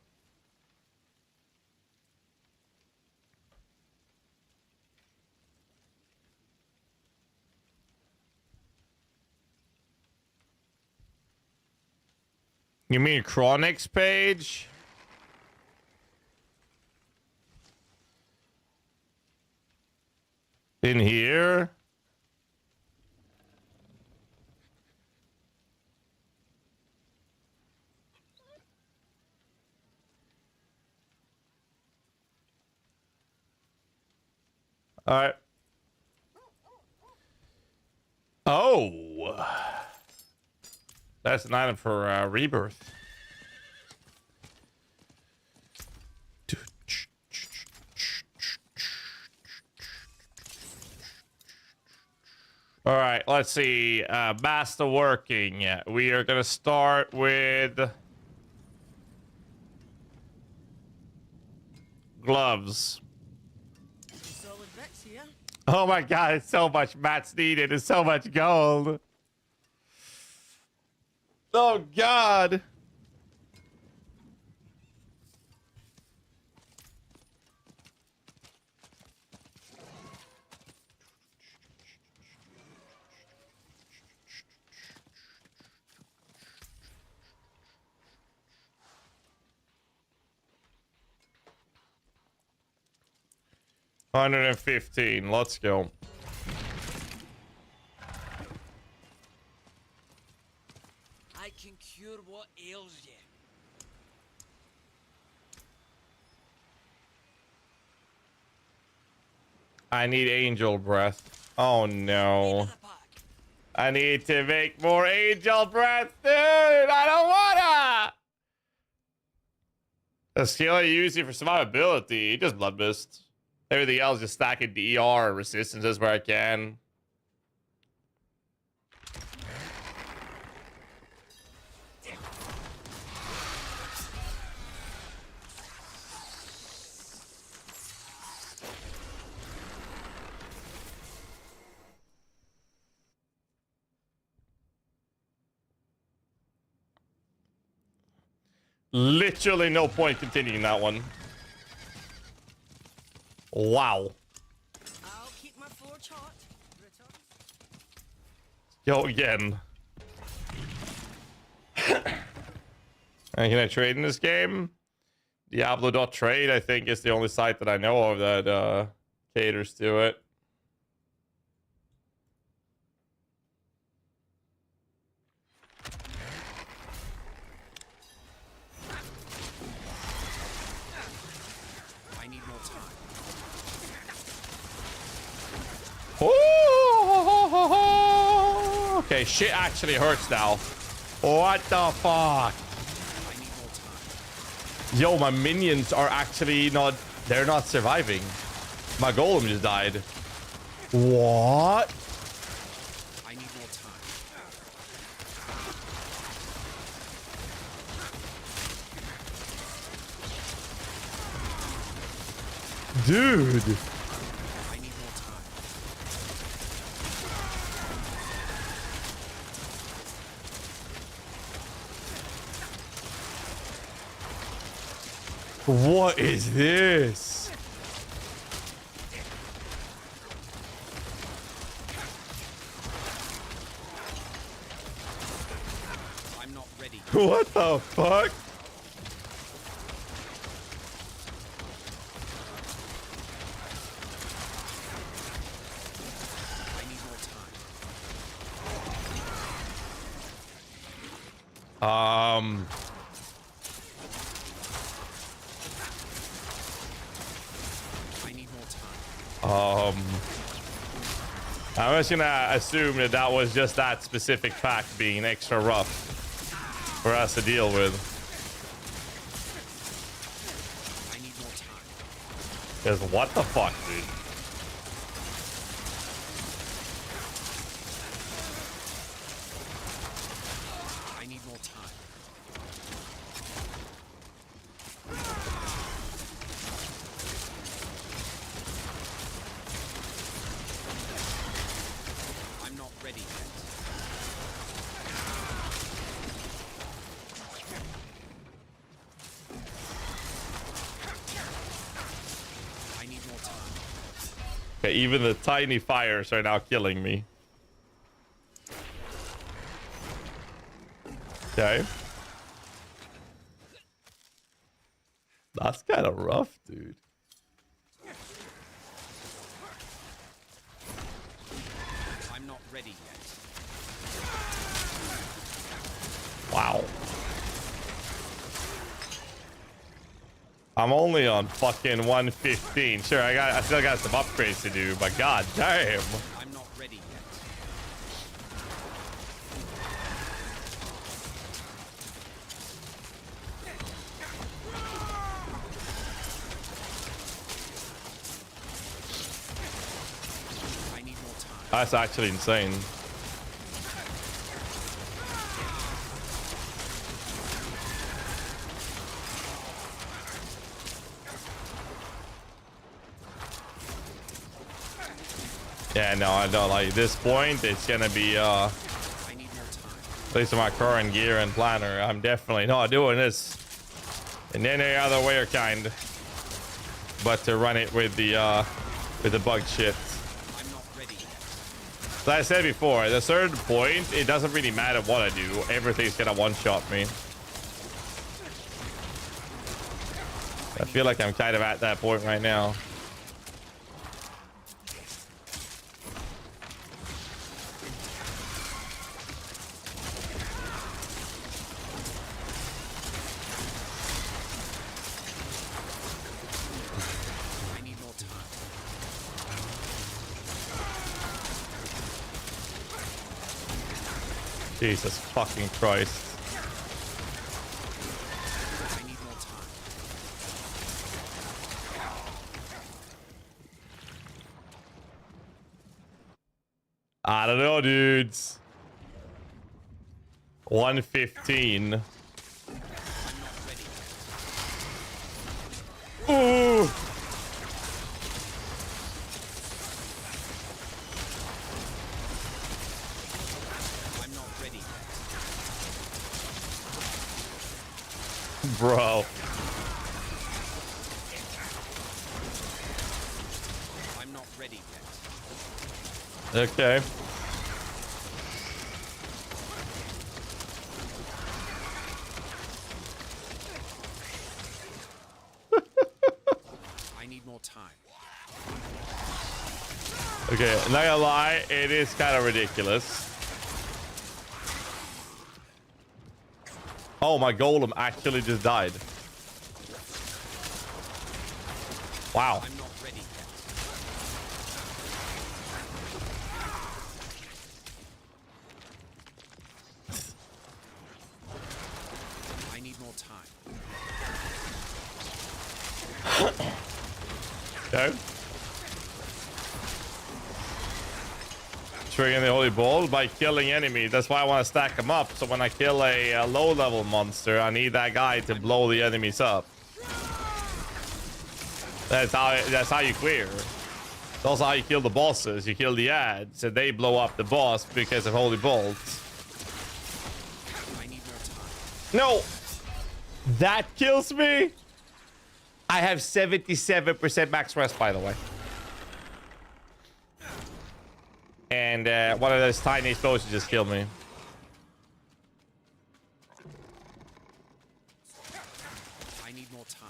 Speaker 1: You mean Chronix page? In here? All right. Oh. That's an item for rebirth. All right, let's see. Masterworking. We are going to start with gloves.
Speaker 3: Solid Vex here.
Speaker 1: Oh my god, it's so much mats needed. It's so much gold. Oh god. $115. Let's go.
Speaker 3: I can cure what ails you.
Speaker 1: I need angel breath. Oh no.
Speaker 3: Into the pack.
Speaker 1: I need to make more angel breath, dude. I don't wanna. The skill I use here for survivability, just blood mist. Everything else just stacking DR and resistances where I can. Literally no point continuing that one. Wow.
Speaker 3: I'll keep my forge hot. Return.
Speaker 1: Go again. Can I trade in this game? Diablo.trade, I think, is the only site that I know of that caters to it.
Speaker 2: I need more time.
Speaker 1: Ooh, okay, shit actually hurts now. What the fuck?
Speaker 2: I need more time.
Speaker 1: Yo, my minions are actually not... They're not surviving. My golem just died. What?
Speaker 2: I need more time.
Speaker 1: Dude.
Speaker 2: I need more time.
Speaker 1: What is this?
Speaker 2: I'm not ready.
Speaker 1: What the fuck?
Speaker 2: I need more time. I need more time.
Speaker 1: I'm just gonna assume that that was just that specific pack being extra rough for us to deal with.
Speaker 2: I need more time.
Speaker 1: Because what the fuck, dude?
Speaker 2: I need more time. I'm not ready yet. I need more time.
Speaker 1: Okay, even the tiny fires are now killing me. Okay. That's kind of rough, dude.
Speaker 2: I'm not ready yet.
Speaker 1: Wow. I'm only on fucking 115. Sure, I still got some upgrades to do, but god damn.
Speaker 2: I'm not ready yet. I need more time.
Speaker 1: That's actually insane. Yeah, no, I don't like this point. It's gonna be
Speaker 2: I need more time.
Speaker 1: at least in my current gear and planner. I'm definitely not doing this in any other way or kind, but to run it with the bug shit.
Speaker 2: I'm not ready yet.
Speaker 1: As I said before, at a certain point, it doesn't really matter what I do. Everything's gonna one-shot me. I feel like I'm kind of at that point right now.
Speaker 2: I need more time.
Speaker 1: Jesus fucking Christ.
Speaker 2: I need more time.
Speaker 1: I don't know, dudes. 115.
Speaker 2: I'm not ready yet.
Speaker 1: Ooh.
Speaker 2: I'm not ready yet.
Speaker 1: Bro.
Speaker 2: I'm not ready yet.
Speaker 1: Okay.
Speaker 2: I need more time.
Speaker 1: Okay, not gonna lie, it is kind of ridiculous. Oh, my golem actually just died. Wow.
Speaker 2: I'm not ready yet. I need more time.
Speaker 1: Okay. Triggering the holy ball by killing enemy. That's why I want to stack them up. So when I kill a low level monster, I need that guy to blow the enemies up. That's how you clear. It's also how you kill the bosses. You kill the ads, and they blow up the boss because of holy bolts.
Speaker 2: I need more time.
Speaker 1: No, that kills me. I have 77% max rest, by the way. And one of those tiny explosions just killed me.
Speaker 2: I need more time.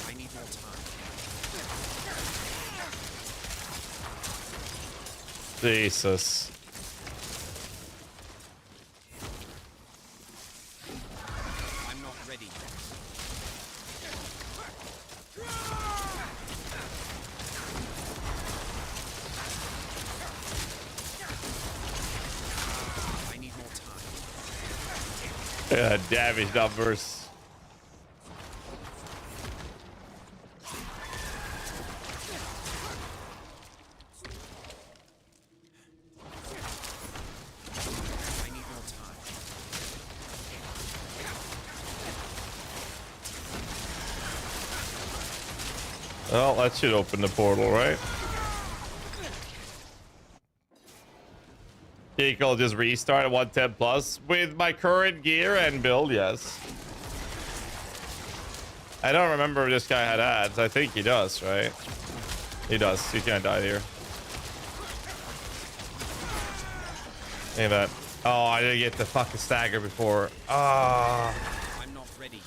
Speaker 2: I need more time.
Speaker 1: Jesus.
Speaker 2: I'm not ready yet. I need more time.
Speaker 1: Damage numbers.
Speaker 2: I need more time.
Speaker 1: Well, that should open the portal, right? Vehicle just restart at 110 plus with my current gear and build. Yes. I don't remember if this guy had ads. I think he does, right? He does. He's gonna die here. Look at that. Oh, I didn't get the fucking stagger before. Ah.
Speaker 2: I'm not ready yet.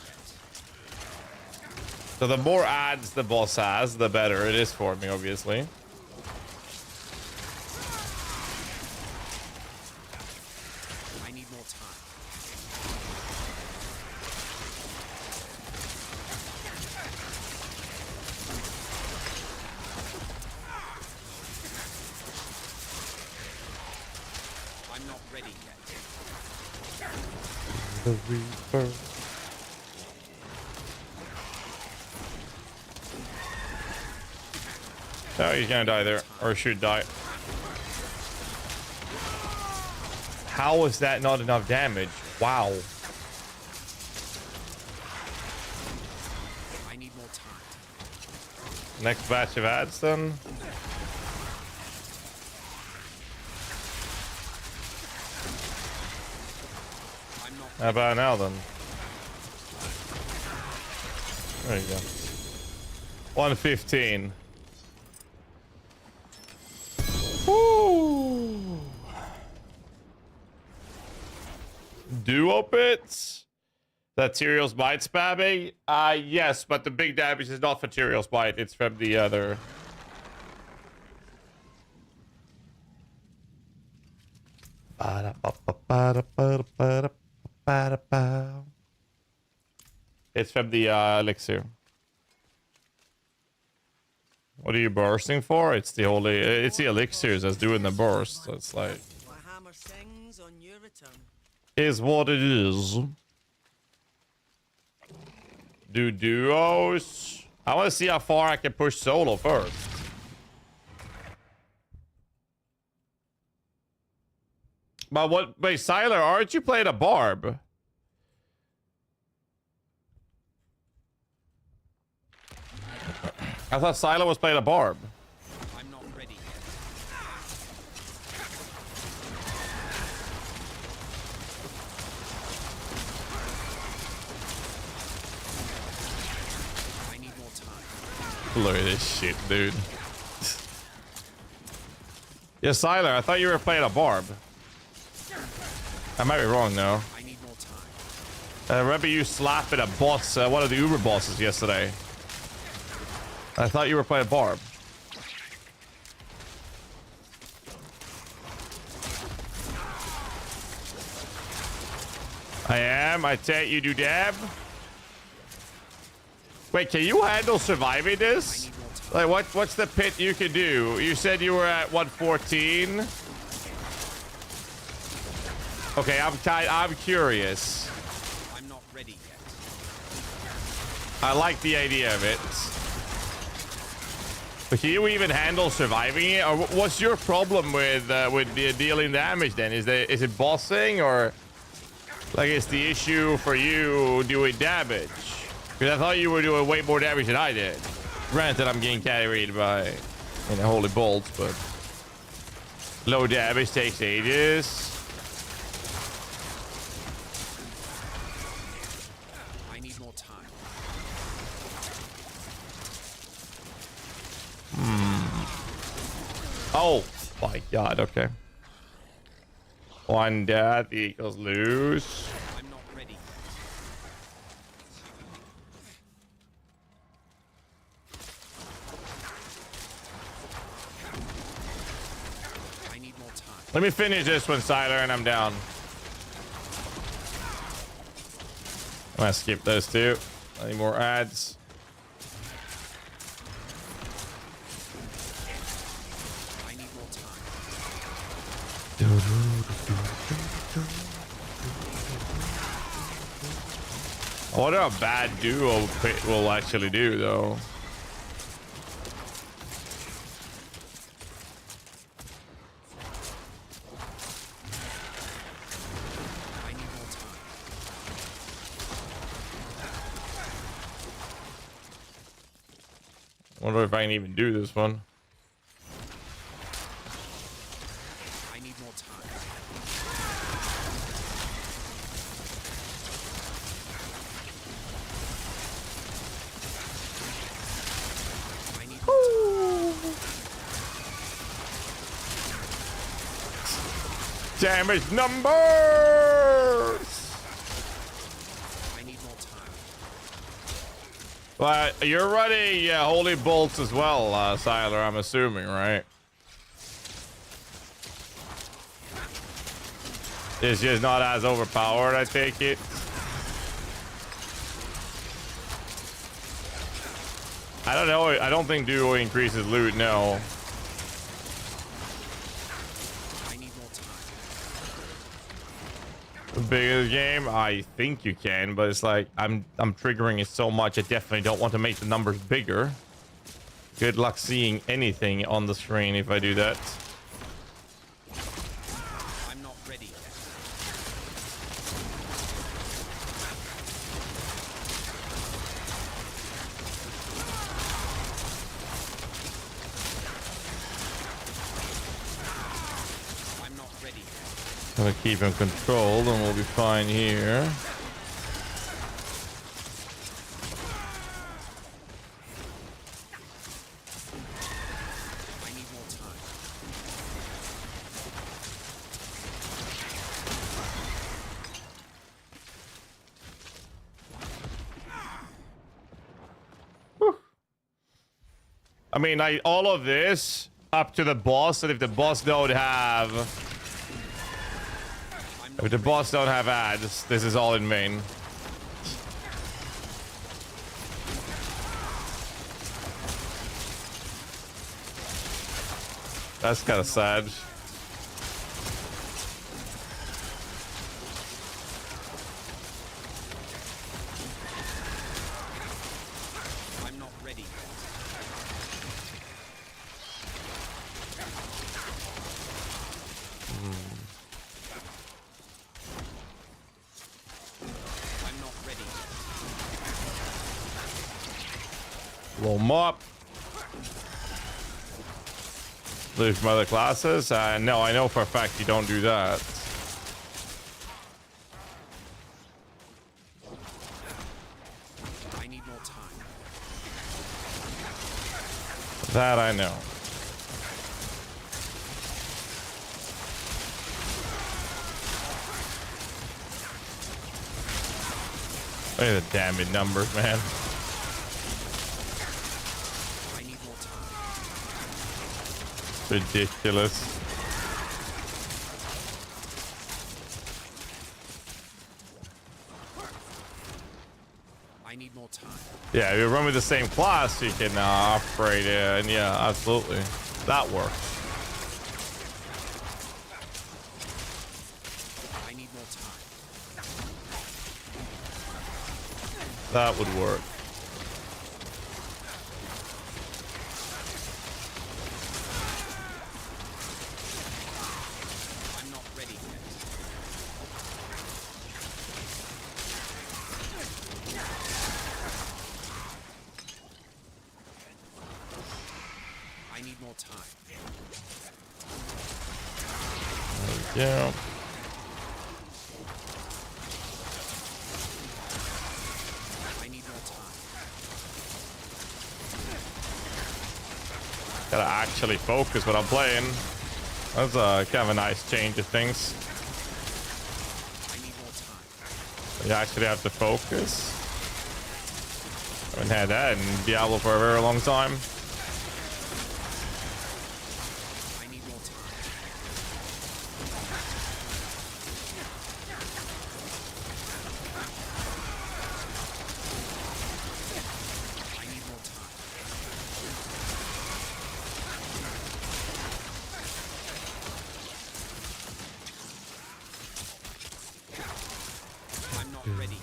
Speaker 1: So the more ads the boss has, the better it is for me, obviously.
Speaker 2: I need more time. I'm not ready yet.
Speaker 1: The Reaper. Oh, he's gonna die there, or should die. How is that not enough damage? Wow.
Speaker 2: I need more time.
Speaker 1: Next batch of ads then.
Speaker 2: I'm not
Speaker 1: How about now then? There you go. 115. Woo! Duo bits? That Tyriel's bite spamming? Yes, but the big damage is not for Tyriel's bite, it's from the other. It's from the elixir. What are you bursting for? It's the holy. It's the elixirs that's doing the burst. So it's like.
Speaker 3: What hammer sings on your return.
Speaker 1: Is what it is. Do duos. I want to see how far I can push solo first. But what? Wait, Siler, aren't you playing a barb? I thought Siler was playing a barb.
Speaker 2: I'm not ready yet. I need more time.
Speaker 1: Look at this shit, dude. Yeah, Siler, I thought you were playing a barb. I might be wrong though.
Speaker 2: I need more time.
Speaker 1: I remember you slapping a boss, one of the Uber bosses yesterday. I thought you were playing barb. I am. I take you do dab. Wait, can you handle surviving this? Like, what's the pit you can do? You said you were at 114. Okay, I'm curious.
Speaker 2: I'm not ready yet.
Speaker 1: I like the idea of it. But can you even handle surviving it? Or what's your problem with dealing damage then? Is it bossing, or like is the issue for you doing damage? Because I thought you were doing way more damage than I did. Granted, I'm getting carried by holy bolts, but low damage takes ages.
Speaker 2: I need more time.
Speaker 1: Oh my god, okay. One death equals lose.
Speaker 2: I'm not ready. I need more time.
Speaker 1: Let me finish this one, Siler, and I'm down. I'm gonna skip those two. Any more ads?
Speaker 2: I need more time.
Speaker 1: I wonder how bad duo will actually do, though.
Speaker 2: I need more time.
Speaker 1: Wonder if I can even do this one.
Speaker 2: I need more time. I need more time.
Speaker 1: Damage numbers!
Speaker 2: I need more time.
Speaker 1: But you're running holy bolts as well, Siler, I'm assuming, right? It's just not as overpowered, I take it. I don't know. I don't think duo increases loot, no.
Speaker 2: I need more time.
Speaker 1: The biggest game, I think you can, but it's like I'm triggering it so much. I definitely don't want to make the numbers bigger. Good luck seeing anything on the screen if I do that.
Speaker 2: I'm not ready yet. I'm not ready yet.
Speaker 1: Gonna keep him controlled and we'll be fine here.
Speaker 2: I need more time.
Speaker 1: I mean, all of this up to the boss, and if the boss don't have ads, this is all in vain. That's kind of sad.
Speaker 2: I'm not ready yet. I'm not ready yet.
Speaker 1: Roll 'em up. Lose from other classes? No, I know for a fact you don't do that.
Speaker 2: I need more time.
Speaker 1: That I know. Look at the damage numbers, man.
Speaker 2: I need more time.
Speaker 1: Ridiculous.
Speaker 2: I need more time.
Speaker 1: Yeah, if you run with the same class, you can upgrade it, and yeah, absolutely. That works.
Speaker 2: I need more time.
Speaker 1: That would work.
Speaker 2: more time.
Speaker 1: Yeah.
Speaker 2: I need more time.
Speaker 1: Gotta actually focus when I'm playing. That's kind of a nice change of things.
Speaker 2: I need more time.
Speaker 1: You actually have to focus. Haven't had that in Diablo for a very long time.
Speaker 2: I need more time. I need more time. I'm not ready yet.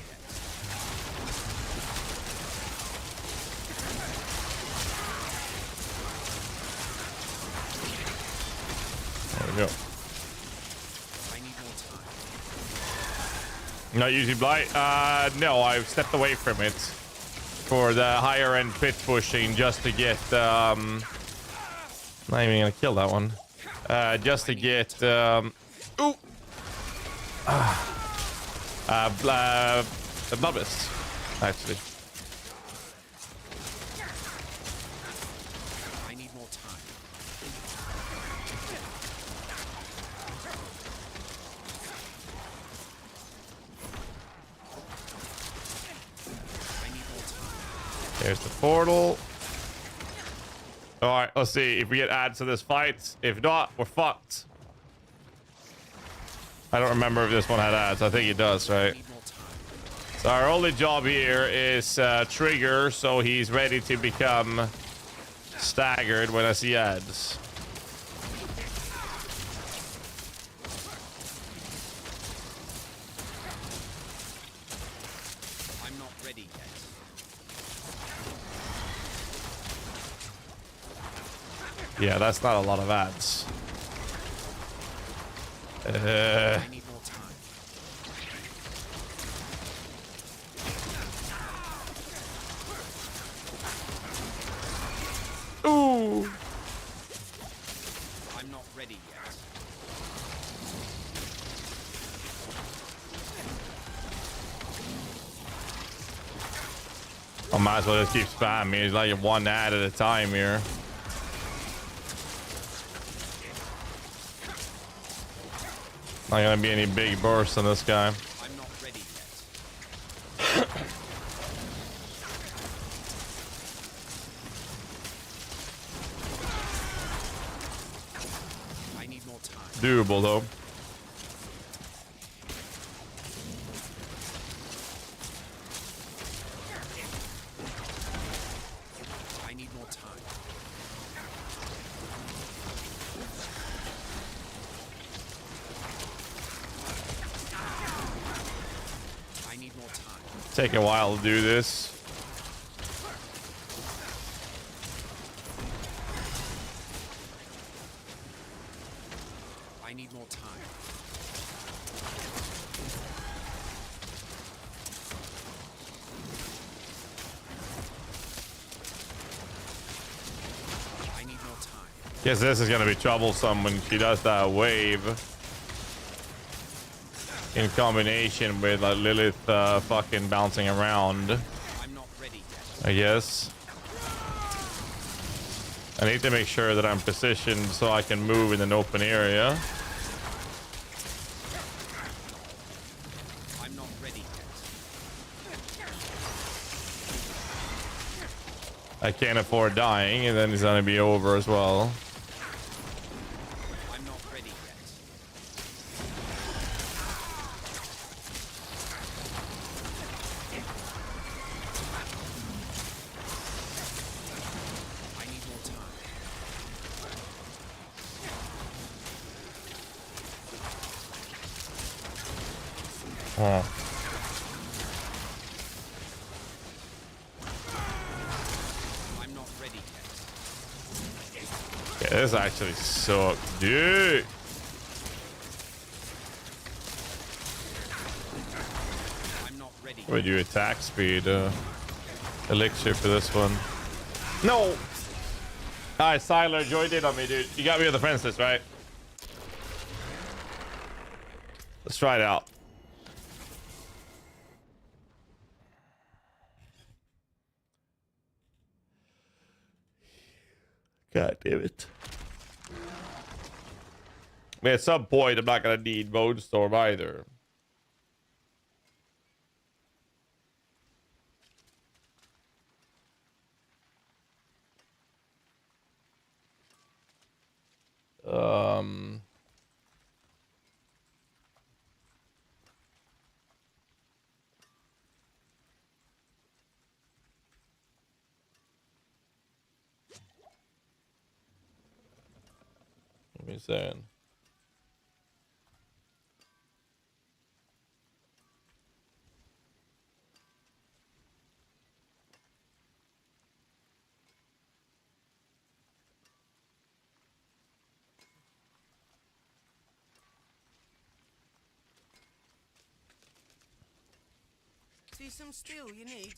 Speaker 1: There we go.
Speaker 2: I need more time.
Speaker 1: Not using blight. No, I've stepped away from it for the higher end pit pushing just to get. Not even gonna kill that one. Just to get. Ooh. Bloodless, actually.
Speaker 2: I need more time. I need more time.
Speaker 1: There's the portal. All right, let's see if we get added to this fight. If not, we're fucked. I don't remember if this one had ads. I think it does, right?
Speaker 2: I need more time.
Speaker 1: So our only job here is trigger, so he's ready to become staggered when I see ads.
Speaker 2: I'm not ready yet.
Speaker 1: Yeah, that's not a lot of ads.
Speaker 2: I need more time.
Speaker 1: Ooh.
Speaker 2: I'm not ready yet.
Speaker 1: I might as well just keep spamming. He's like one ad at a time here. Not gonna be any big bursts on this guy.
Speaker 2: I'm not ready yet. I need more time.
Speaker 1: Doable though.
Speaker 2: I need more time. I need more time.
Speaker 1: Taking a while to do this.
Speaker 2: I need more time. I need more time.
Speaker 1: Guess this is gonna be troublesome when she does that wave. In combination with like Lilith fucking bouncing around,
Speaker 2: I'm not ready yet.
Speaker 1: I guess. I need to make sure that I'm positioned so I can move in an open area.
Speaker 2: I'm not ready yet.
Speaker 1: I can't afford dying, and then it's gonna be over as well.
Speaker 2: I'm not ready yet. I need more time.
Speaker 1: Oh.
Speaker 2: I'm not ready yet.
Speaker 1: Yeah, this actually sucks, dude.
Speaker 2: I'm not ready.
Speaker 1: Would you attack speed elixir for this one? No. Alright, Siler, joined in on me, dude. You got me with the friends list, right? Let's try it out. God damn it. I mean, at some point, I'm not gonna need Mode Storm either. Let me say.
Speaker 3: See some steel you need?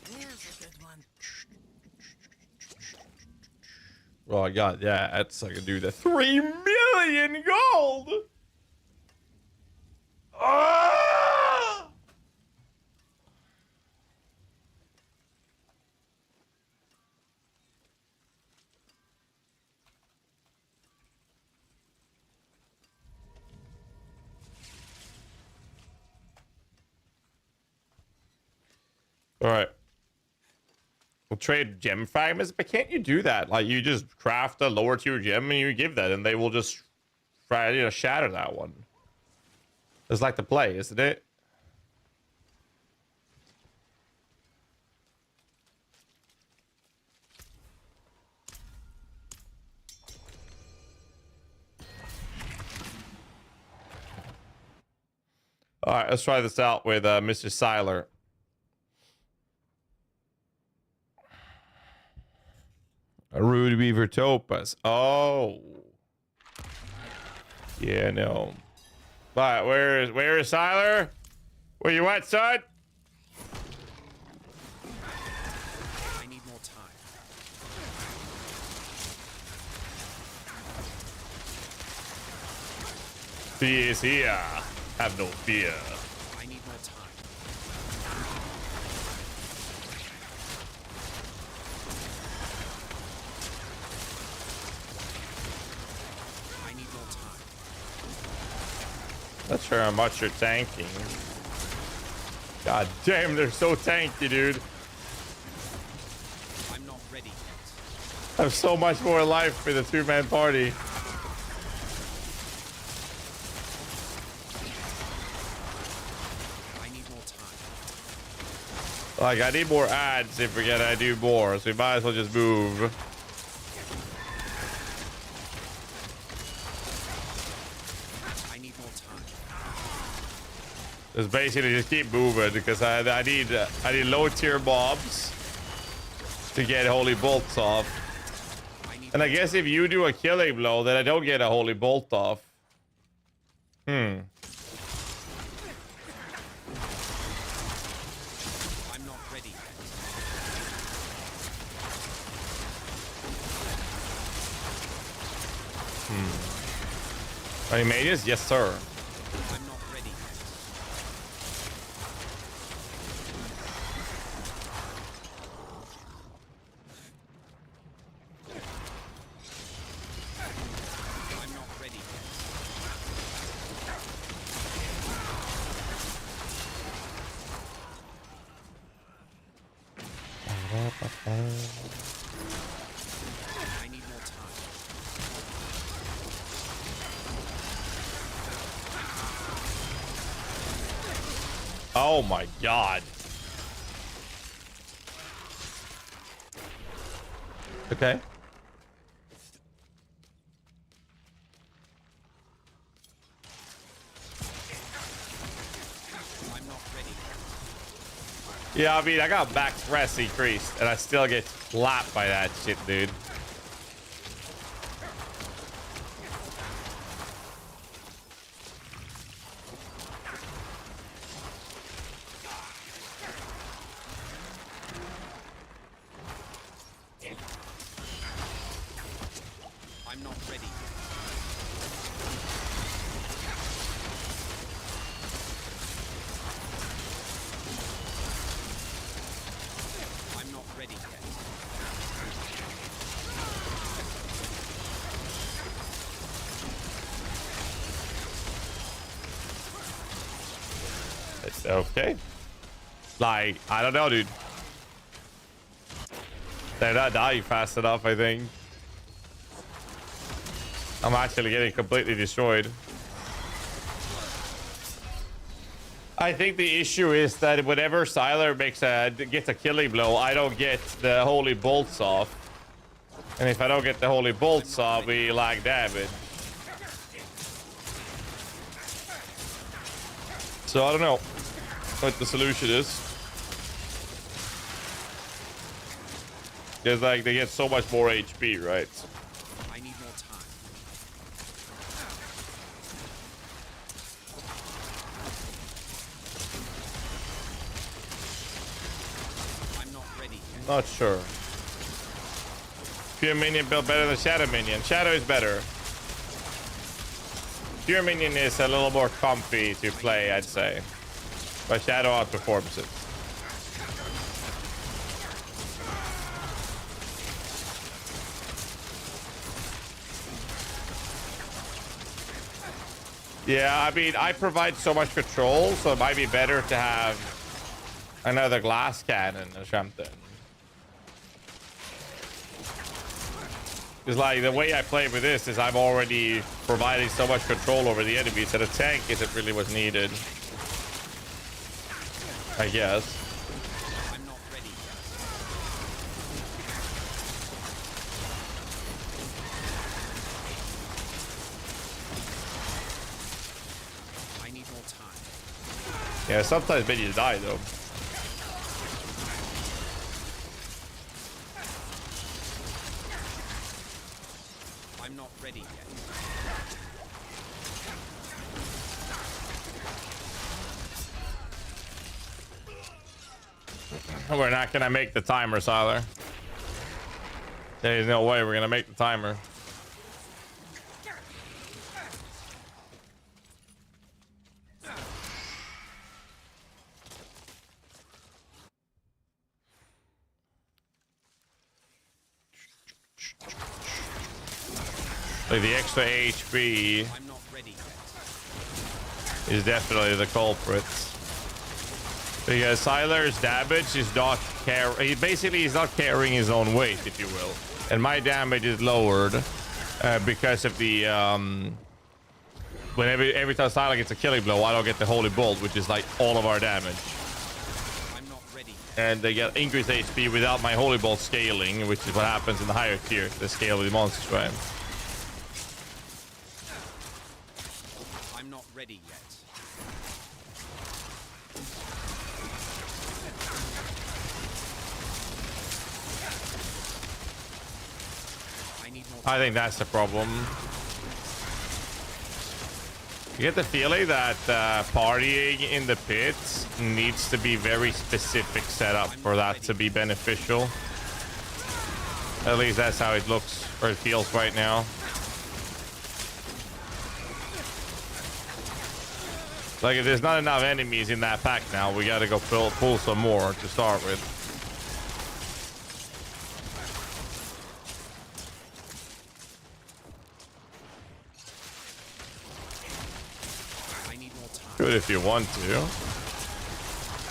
Speaker 3: Here's a good one.
Speaker 1: Oh, I got that. So I can do the 3 million gold. Ah! All right. We'll trade gem fragments, but can't you do that? Like, you just craft a lower tier gem and you give that, and they will just shatter that one. It's like the play, isn't it? All right, let's try this out with Mr. Siler. A Rude Beaver Topaz. Oh. Yeah, no. But where is Siler? Where you at, son?
Speaker 2: I need more time.
Speaker 1: He is here. Have no fear.
Speaker 2: I need more time. I need more time.
Speaker 1: Not sure how much you're tanking. God damn, they're so tanky, dude.
Speaker 2: I'm not ready yet.
Speaker 1: I have so much more life for the two-man party.
Speaker 2: I need more time.
Speaker 1: Like, I need more ads if we're gonna do more, so we might as well just move.
Speaker 2: I need more time.
Speaker 1: Just basically just keep moving because I need low tier mobs to get holy bolts off. And I guess if you do a killing blow, then I don't get a holy bolt off.
Speaker 2: I'm not ready yet.
Speaker 1: Are you made this? Yes, sir.
Speaker 2: I'm not ready yet. I'm not ready yet. I need more time.
Speaker 1: Oh my god. Okay.
Speaker 2: I'm not ready yet.
Speaker 1: Yeah, I mean, I got max rest increased, and I still get slapped by that shit, dude. Okay. Like, I don't know, dude. They're not dying fast enough, I think. I'm actually getting completely destroyed. I think the issue is that whenever Siler gets a killing blow, I don't get the holy bolts off. And if I don't get the holy bolts off, we lag damage. So I don't know what the solution is. Because like they get so much more HP, right?
Speaker 2: I need more time. I'm not ready yet.
Speaker 1: Not sure. Pure Minion built better than Shadow Minion. Shadow is better. Pure Minion is a little more comfy to play, I'd say. But Shadow outperforms it. Yeah, I mean, I provide so much control, so it might be better to have another glass cannon or something. Because like the way I play with this is I'm already providing so much control over the enemies that a tank isn't really what's needed. I guess.
Speaker 2: I'm not ready yet. I need more time.
Speaker 1: Yeah, sometimes minions die though.
Speaker 2: I'm not ready yet.
Speaker 1: We're not gonna make the timer, Siler. There's no way we're gonna make the timer. Like the extra HP
Speaker 2: I'm not ready yet.
Speaker 1: is definitely the culprit. Because Siler's damage is not he's not carrying his own weight, if you will. And my damage is lowered because of the every time Siler gets a killing blow, I don't get the holy bolt, which is like all of our damage.
Speaker 2: I'm not ready yet.
Speaker 1: And they get increased HP without my holy bolt scaling, which is what happens in the higher tier. The scale with the monsters, right?
Speaker 2: I'm not ready yet. I need more time.
Speaker 1: I think that's the problem. You get the feeling that partying in the pits needs to be very specific setup for that to be beneficial. At least that's how it looks or it feels right now. Like if there's not enough enemies in that pack now, we gotta go pull some more to start with.
Speaker 2: I need more time.
Speaker 1: Good if you want to.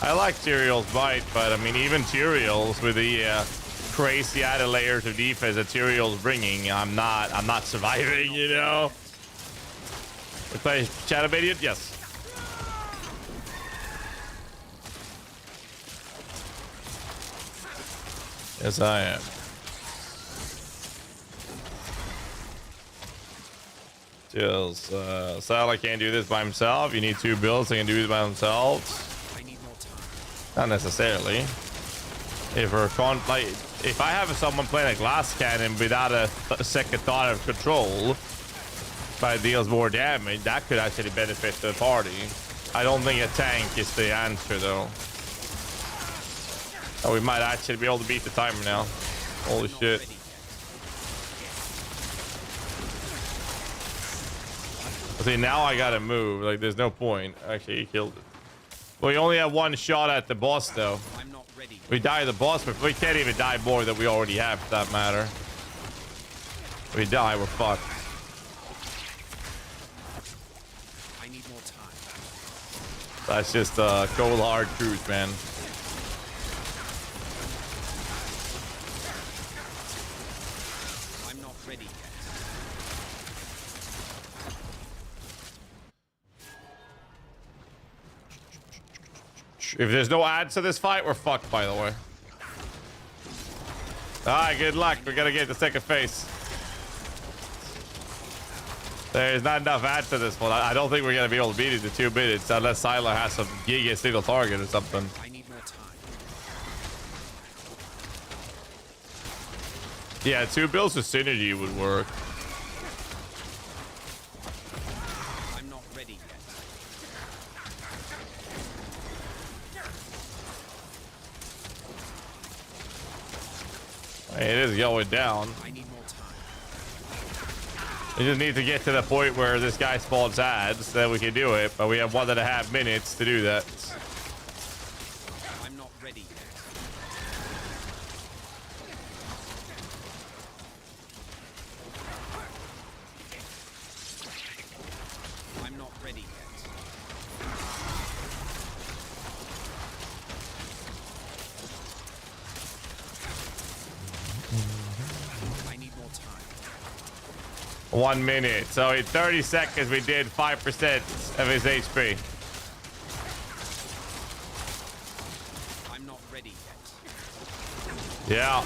Speaker 1: I like Tyrael's bite, but I mean even Tyrael's with the crazy added layers of defense that Tyrael's bringing, I'm not surviving, you know. We play Shadow Idiot, yes. Yes, I am. Just Salah can't do this by himself. You need two builds that can do it by themselves.
Speaker 2: I need more time.
Speaker 1: Not necessarily. If I have someone playing a glass cannon without a second thought of control, but it deals more damage, that could actually benefit the party. I don't think a tank is the answer though. Oh, we might actually be able to beat the timer now. Holy shit.
Speaker 2: Ready yet.
Speaker 1: See, now I gotta move. Like, there's no point. Actually, he killed it. We only have one shot at the boss, though.
Speaker 2: I'm not ready.
Speaker 1: We die the boss, but we can't even die more than we already have, for that matter. We die, we're fucked.
Speaker 2: I need more time.
Speaker 1: That's just cold hard truth, man.
Speaker 2: I'm not ready yet.
Speaker 1: If there's no ads to this fight, we're fucked, by the way. Alright, good luck. We gotta get the second phase. There's not enough ads to this one. I don't think we're gonna be able to beat it in 2 minutes unless Siler has some giga single target or something.
Speaker 2: I need more time.
Speaker 1: Yeah, 2 builds of synergy would work.
Speaker 2: I'm not ready yet.
Speaker 1: It is going down.
Speaker 2: I need more time.
Speaker 1: We just need to get to the point where this guy spawns ads, then we can do it. But we have 1.5 minutes to do that.
Speaker 2: I'm not ready yet. I'm not ready yet. I need more time.
Speaker 1: 1 minute. So in 30 seconds, we did 5% of his HP.
Speaker 2: I'm not ready yet.
Speaker 1: Yeah.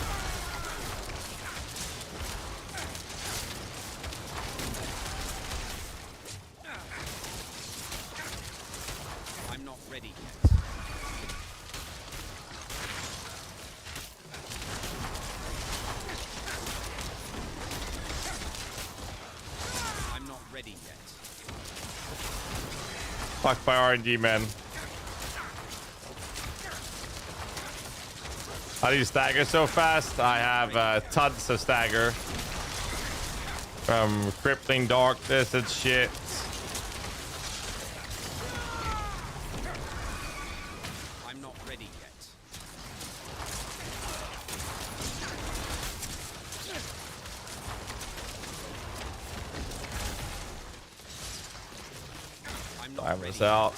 Speaker 2: I'm not ready yet. I'm not ready yet.
Speaker 1: Fuck by RNG, man. How do you stagger so fast? I have tons of stagger. From crippling darkness and shit.
Speaker 2: I'm not ready yet. I'm not
Speaker 1: Time
Speaker 2: ready
Speaker 1: this
Speaker 2: yet.
Speaker 1: out.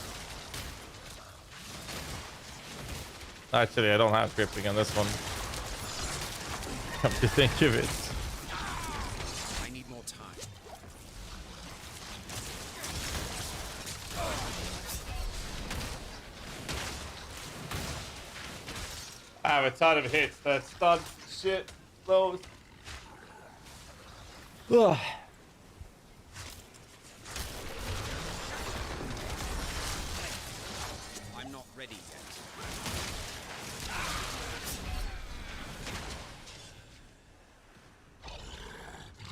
Speaker 1: Actually, I don't have crippling on this one. Come to think of it.
Speaker 2: I need more time.
Speaker 1: I have a ton of hits. That's done. Shit. Those. Ugh.
Speaker 2: I'm not ready yet.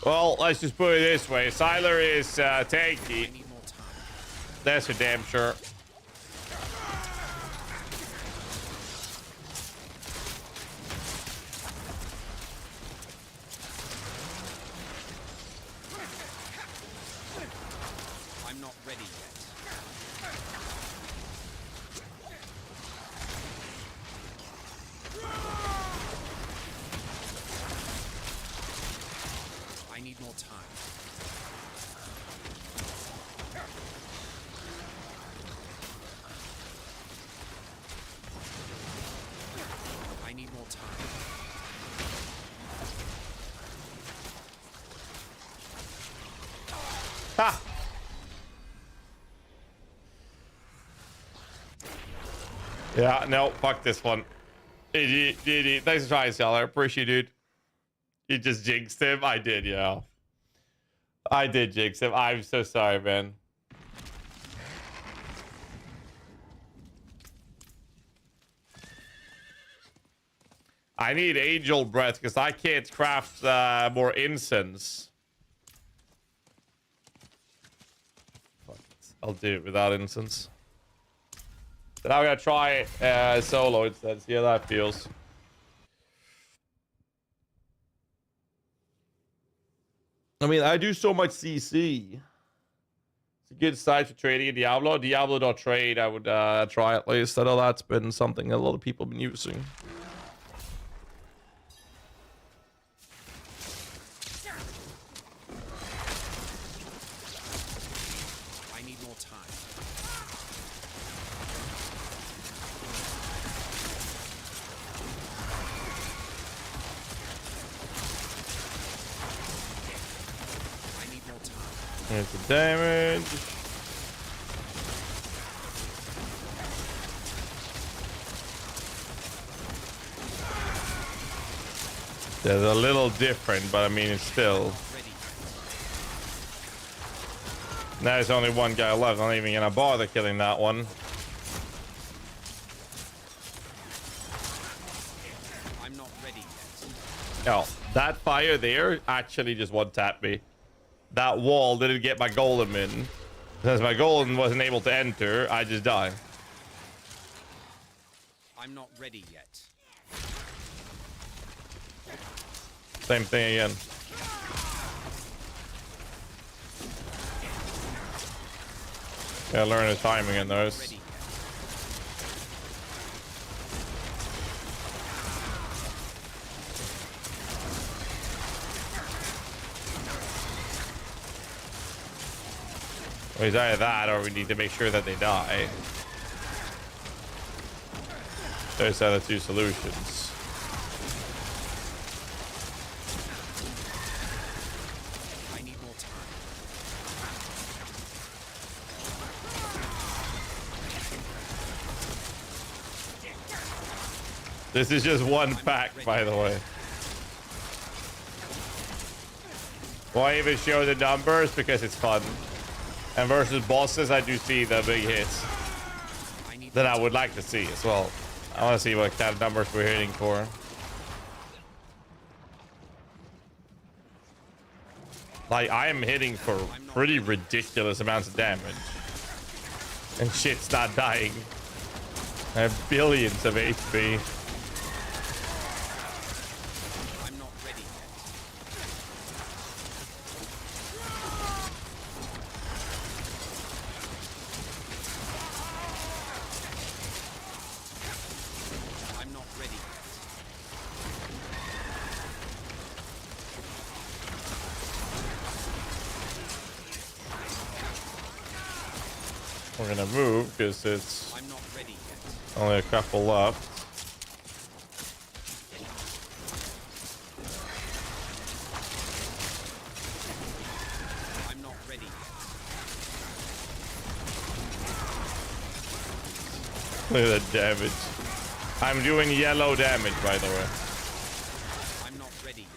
Speaker 1: Well, let's just put it this way. Siler is
Speaker 2: I
Speaker 1: tanky.
Speaker 2: need more time.
Speaker 1: That's for damn sure.
Speaker 2: I'm not ready yet. I need more time. I need more time.
Speaker 1: Ha! Yeah, no, fuck this one. GG. Thanks for trying, Seller. Appreciate it, dude. You just jinxed him. I did, yeah. I did jinx him. I'm so sorry, man. I need angel breath because I can't craft more incense. Fuck it. I'll do it without incense. But now we gotta try it solo instead. See how that feels. I mean, I do so much CC. It's a good site for trading in Diablo. Diablo.trade, I would try at least. I know that's been something a lot of people have been using.
Speaker 2: I need more time.
Speaker 1: Here's the damage. There's a little different, but I mean, it's still. Now there's only one guy left. I'm not even gonna bother killing that one.
Speaker 2: I'm not ready yet.
Speaker 1: No, that fire there actually just one-tapped me. That wall didn't get my golem in. Since my golem wasn't able to enter, I just died.
Speaker 2: I'm not ready yet.
Speaker 1: Same thing again. Gotta learn his timing in those.
Speaker 2: Ready yet.
Speaker 1: Well, it's either that or we need to make sure that they die. Those are the two solutions.
Speaker 2: I need more time.
Speaker 1: This is just one pack, by the way. Why even show the numbers? Because it's fun. And versus bosses, I do see the big hits that I would like to see as well. I want to see what kind of numbers we're hitting for. Like, I am hitting for pretty ridiculous amounts of damage. And shit's not dying. I have billions of HP.
Speaker 2: I'm not ready yet. I'm not ready yet.
Speaker 1: We're gonna move because it's
Speaker 2: I'm not ready yet.
Speaker 1: only a couple left.
Speaker 2: I'm not ready yet.
Speaker 1: Look at the damage. I'm doing yellow damage, by the way.
Speaker 2: I'm not ready yet.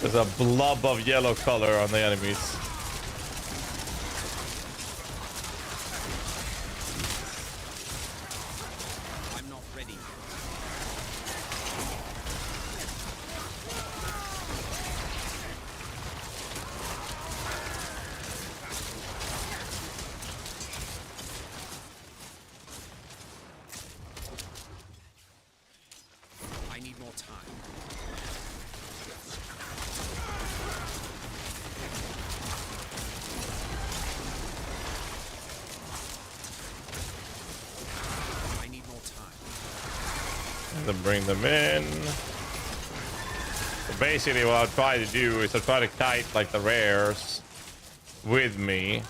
Speaker 1: There's a blob of yellow color on the enemies.
Speaker 2: I'm not ready yet. I need more time. I need more time.
Speaker 1: And then bring them in. So basically what I'll try to do is I'll try to kite like the rares with me.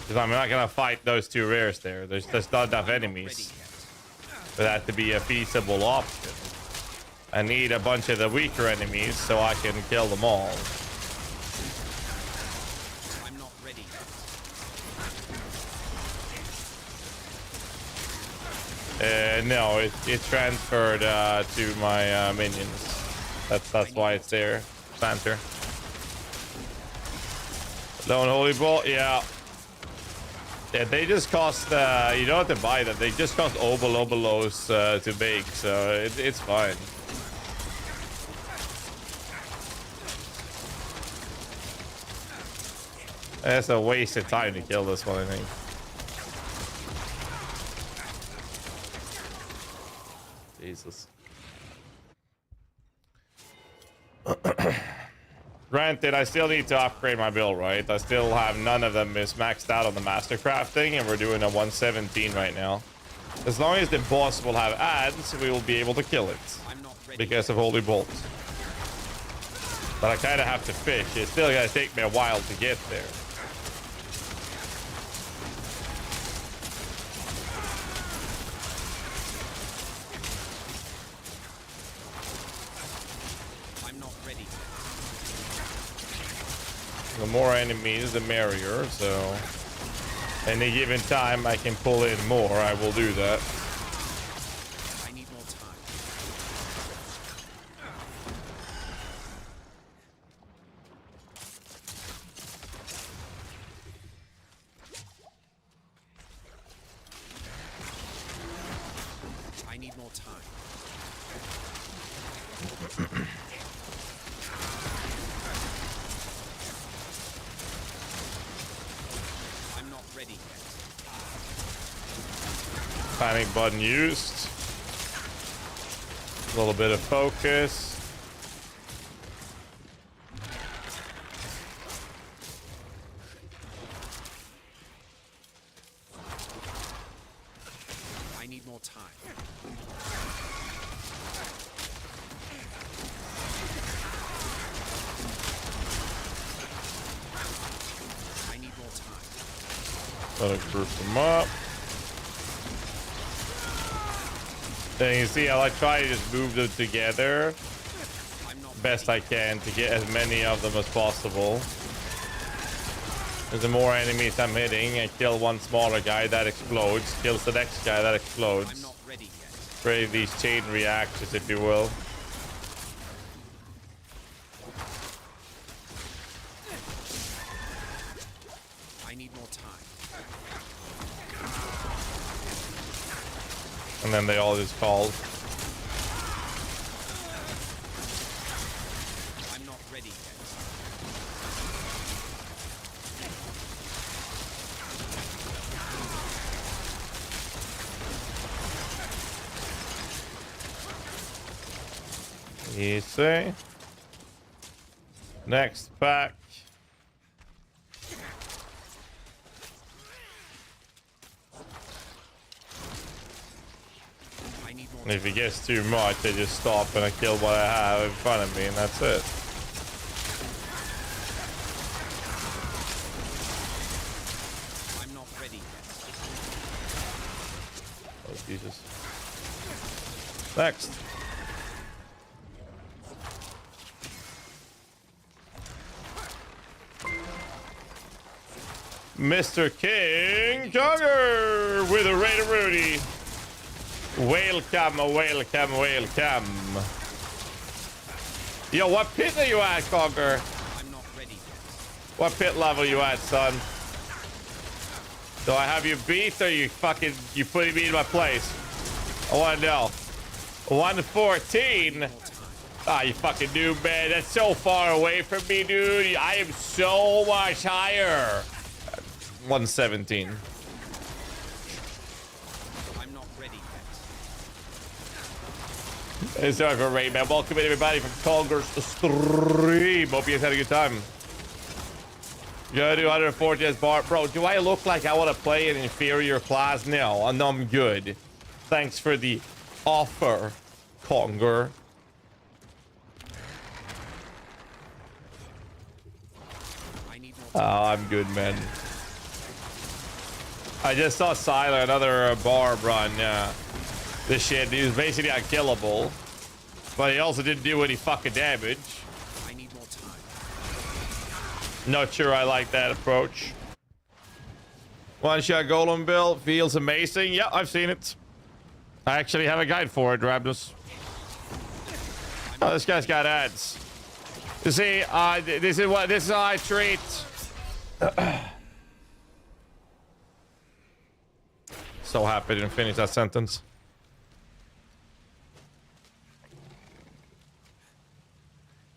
Speaker 1: Because I'm not gonna fight those two rares there. There's just not enough
Speaker 2: Ready
Speaker 1: enemies
Speaker 2: yet.
Speaker 1: for that to be a feasible option. I need a bunch of the weaker enemies so I can kill them all.
Speaker 2: I'm not ready yet.
Speaker 1: No, it transferred to my minions. That's why it's there. Planter. Lone Holy Ball, yeah. Yeah, they just cost, you don't have to buy them. They just cost obolos to make, so it's fine. It's a waste of time to kill this one, I think. Jesus. Granted, I still need to upgrade my build, right? I still have none of them is maxed out on the master crafting, and we're doing a 117 right now. As long as the boss will have ads, we will be able to kill it
Speaker 2: I'm not ready.
Speaker 1: because of Holy Bolt. But I kind of have to fish. It's still gonna take me a while to get there.
Speaker 2: I'm not
Speaker 1: more enemies, the merrier. So, any given time I can pull in more, I will do that.
Speaker 2: I need more time. I need more time. I'm not ready yet.
Speaker 1: Panic button used. A little bit of focus.
Speaker 2: I need more time. I need more time.
Speaker 1: Gotta group them up. Then you see how I try to just move them together
Speaker 2: I'm not
Speaker 1: best I can to get as many of them as possible. As the more enemies I'm hitting, I kill one smaller guy that explodes, kills the next guy that
Speaker 2: I'm
Speaker 1: explodes.
Speaker 2: not ready yet.
Speaker 1: Create these chain reactions, if you will.
Speaker 2: I need more time.
Speaker 1: And then they all just call.
Speaker 2: I'm not ready yet.
Speaker 1: Easy. Next pack.
Speaker 2: I need more
Speaker 1: And if it gets too much, I just stop and I kill what I have in front of me, and that's it.
Speaker 2: I'm not ready yet.
Speaker 1: Oh, Jesus. Next. Mr. King Conger with a Raider Rudy. Welcome, welcome, welcome. Yo, what pit are you at, Conger?
Speaker 2: I'm not ready yet.
Speaker 1: What pit level you at, son? Do I have you beat or you putting me in my place? I want to know. 114?
Speaker 2: More time.
Speaker 1: Ah, you fucking noob, man. That's so far away from me, dude. I am so much higher. 117.
Speaker 2: I'm not ready yet.
Speaker 1: Hey, sorry for rain, man. Welcome in, everybody, from Conger's stream. Hope you guys had a good time. You gotta do 140 as bar. Bro, do I look like I want to play an inferior class? No, I know I'm good. Thanks for the offer, Conger.
Speaker 2: I need more
Speaker 1: Oh,
Speaker 2: time.
Speaker 1: I'm good, man. I just saw Siler, another Barb run. This shit, he was basically unkillable. But he also didn't do any fucking damage.
Speaker 2: I need more time.
Speaker 1: Not sure I like that approach. One shot golem build feels amazing. Yeah, I've seen it. I actually have a guide for it, Rabnus. Oh, this guy's got ads. You see, this is how I treat. So happy I didn't finish that sentence.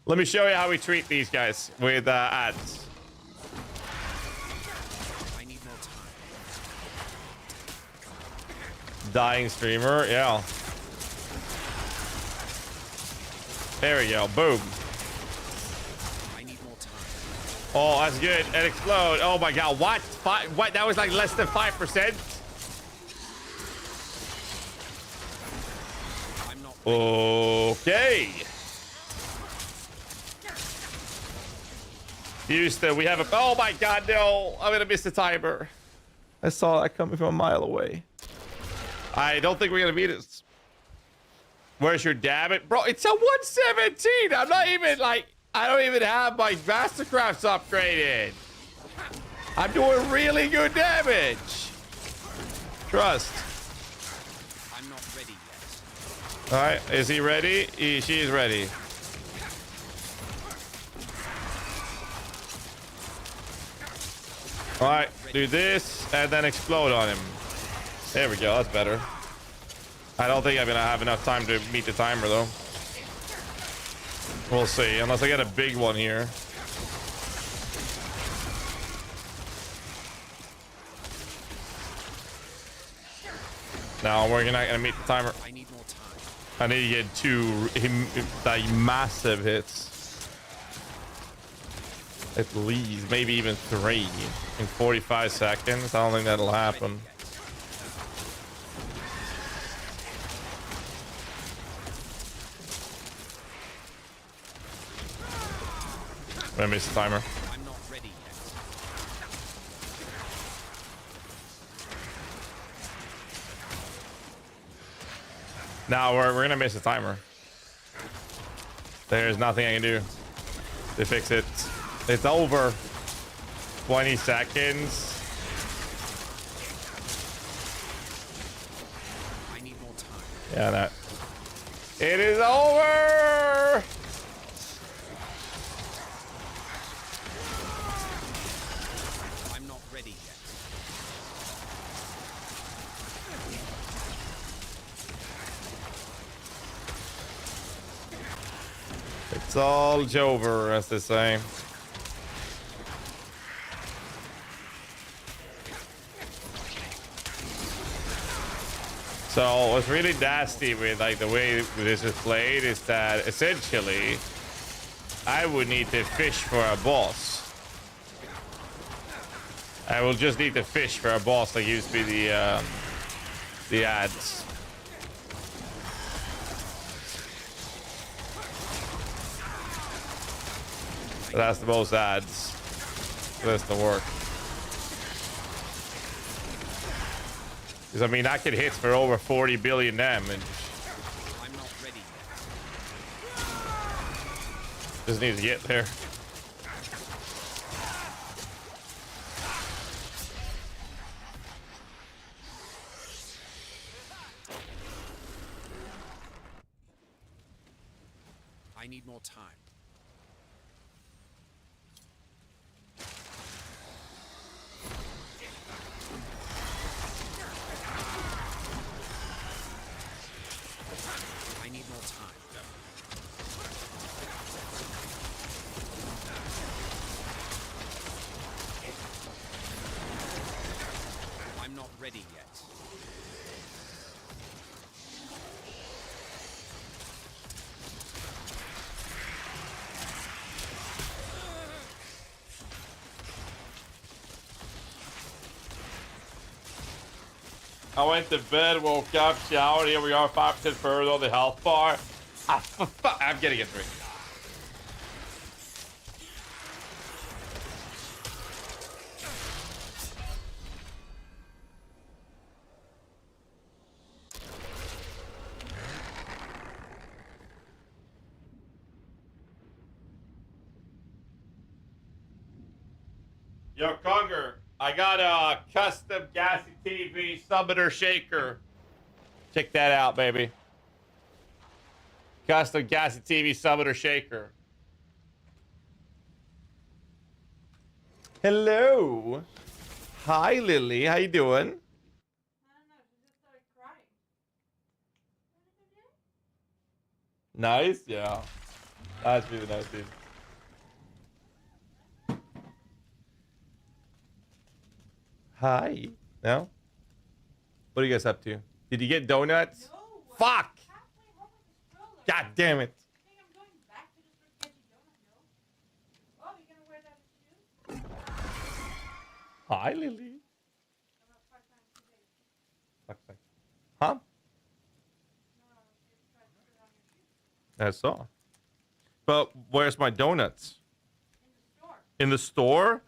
Speaker 1: Let me show you how we treat these guys with ads.
Speaker 2: I need more time.
Speaker 1: Dying streamer, yeah. There we go, boom.
Speaker 2: I need more time.
Speaker 1: Oh, that's good. And explode. Oh my god, what? What? That was like less than 5%?
Speaker 2: I'm not ready.
Speaker 1: Okay. Houston, we have a... Oh my god, no. I'm gonna miss the timer. I saw that coming from a mile away. I don't think we're gonna beat it. Where's your dab it? Bro, it's a 117. I'm not even like... I don't even have my Mastercrafts upgraded. I'm doing really good damage. Trust.
Speaker 2: I'm not ready yet.
Speaker 1: All right, is he ready? She is ready. All right, do this and then explode on him. There we go, that's better. I don't think I'm gonna have enough time to meet the timer though. We'll see, unless I get a big one here. No, we're not gonna meet the timer.
Speaker 2: I need more time.
Speaker 1: I need to get two like massive hits. At least, maybe even 3 in 45 seconds. I don't think that'll happen. I'm gonna miss the timer.
Speaker 2: I'm not ready yet.
Speaker 1: Now we're gonna miss the timer. There's nothing I can do to fix it. It's over. 20 seconds.
Speaker 2: I need more time.
Speaker 1: Yeah, that. It is over.
Speaker 2: I'm not ready yet.
Speaker 1: It's all over, as they say. So what's really nasty with like the way this is played is that essentially I would need to fish for a boss. I will just need to fish for a boss that used to be the ads. But that's the most ads. So that's the work. Because I mean, I could hit for over 40 billion damage.
Speaker 2: I'm not ready yet.
Speaker 1: Just need to get there.
Speaker 2: I need more time. I need more time. I'm not ready yet.
Speaker 1: I went to bed, woke up, showered. Here we are, 5% further on the health bar. I'm getting a drink. Yo, Conger, I got a custom GHAZZY TV summoner shaker. Check that out, baby. Custom GHAZZY TV summoner shaker. Hello. Hi, Lily. How you doing?
Speaker 6: I don't know. She just started crying.
Speaker 1: Nice, yeah. That's really nice, dude. Hi. No? What are you guys up to? Did you get donuts?
Speaker 6: No.
Speaker 1: Fuck!
Speaker 6: Halfway home with the stroller.
Speaker 1: God damn it.
Speaker 6: I think I'm going back to the store to get you donut though. Oh, you gonna wear that shoe?
Speaker 1: Hi, Lily.
Speaker 6: I'm not part-time today.
Speaker 1: Fuck, fuck. Huh?
Speaker 6: No, you tried to put it on your shoe.
Speaker 1: I saw. But where's my donuts?
Speaker 6: In the store.
Speaker 1: In the store?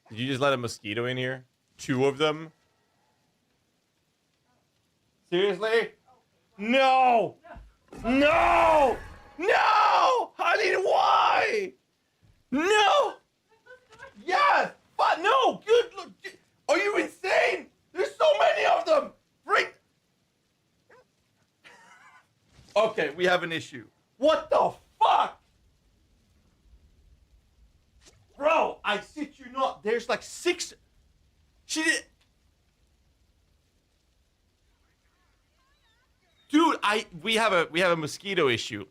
Speaker 1: Did you just let a mosquito in here? 2 of them? Seriously? No!
Speaker 6: No.
Speaker 1: No! No! Honey, why? No! Yes! But no! Good look! Are you insane? There's so many of them! Bring... Okay, we have an issue. What the fuck? Bro, I shit you not. There's like 6... She did... Dude, we have a mosquito issue.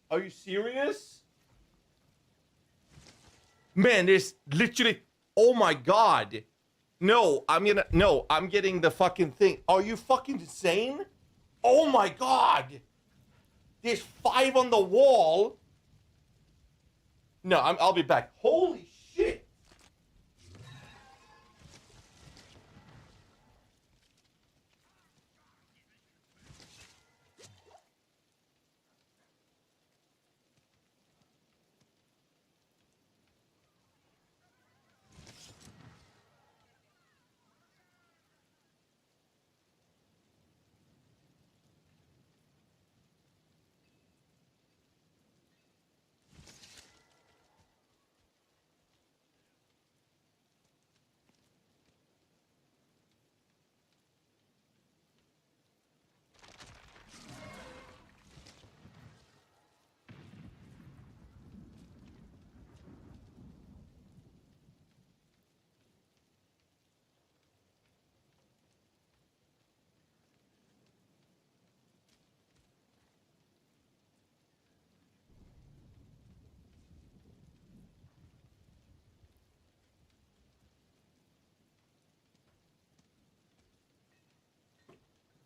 Speaker 1: Are you serious? Man, there's literally... Oh my god. No, I'm getting the fucking thing. Are you fucking insane? Oh my god. There's 5 on the wall. No, I'll be back. Holy shit.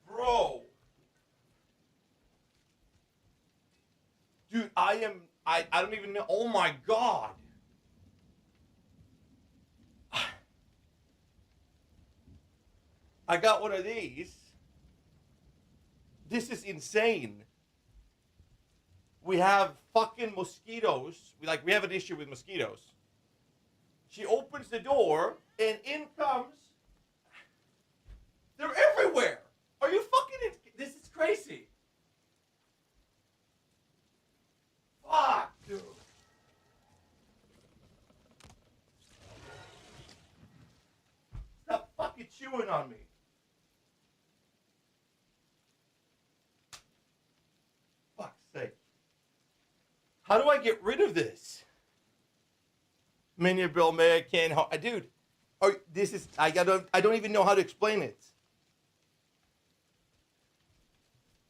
Speaker 1: Bro. Dude, I don't even know. Oh my god. I got one of these. This is insane. We have fucking mosquitoes. We have an issue with mosquitoes. She opens the door and in comes... They're everywhere. Are you fucking... This is crazy. Fuck, dude. Stop fucking chewing on me. Fuck's sake. How do I get rid of this? Minion Bill May I can't... Dude. This is... I don't even know how to explain it.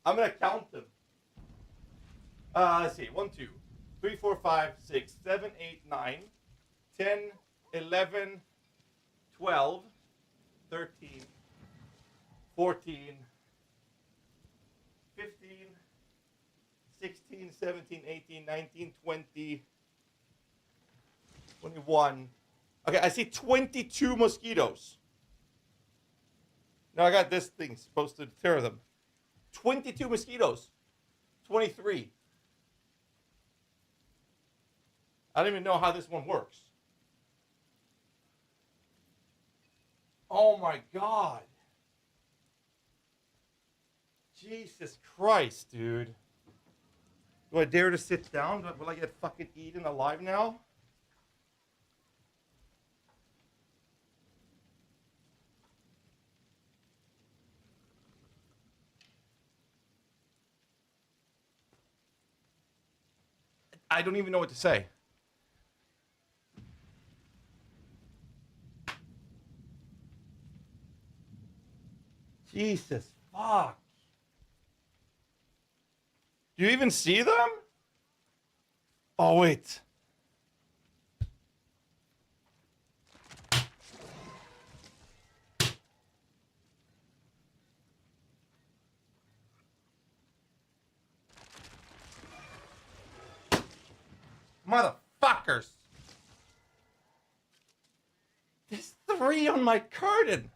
Speaker 1: I'm gonna count them. Let's see. 1, 2, 3, 4, 5, 6, 7, 8, 9, 10, 11, 12, 13, 14, 15, 16, 17, 18, 19, 20, 21. Okay, I see 22 mosquitoes. Now I got this thing supposed to deter them. 22 mosquitoes. 23. I don't even know how this one works. Oh my god. Jesus Christ, dude. Do I dare to sit down? Will I get fucking eaten alive now? I don't even know what to say. Jesus fuck. Do you even see them? Oh, wait. Motherfuckers. There's 3 on my curtain.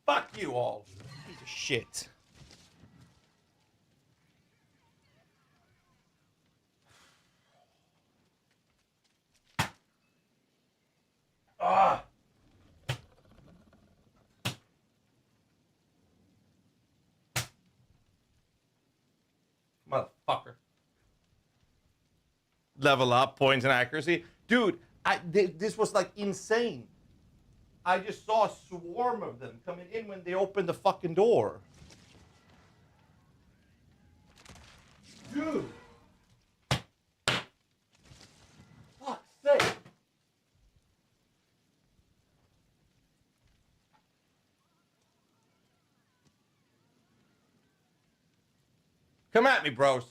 Speaker 1: Fuck you all. Piece of shit. Ah! Motherfucker. Level up, points and accuracy. Dude, this was like insane. I just saw a swarm of them coming in when they opened the fucking door. Dude. Fuck's sake. Come at me, bros.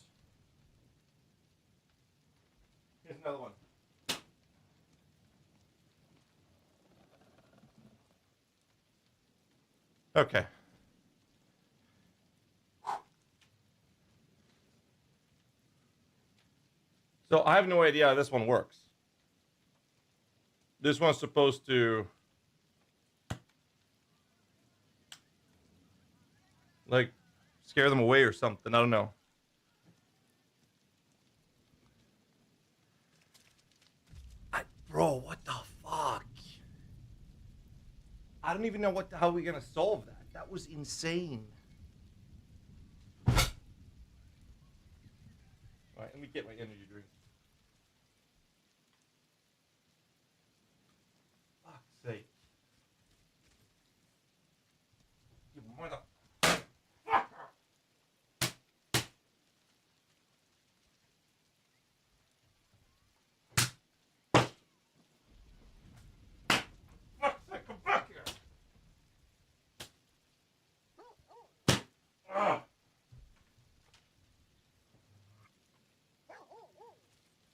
Speaker 1: Here's another one. Okay. So I have no idea how this one works. This one's supposed to like scare them away or something. I don't know. Bro, what the fuck? I don't even know how we're gonna solve that. That was insane. All right, let me get my energy drink. Fuck's sake. You mother... Come back here.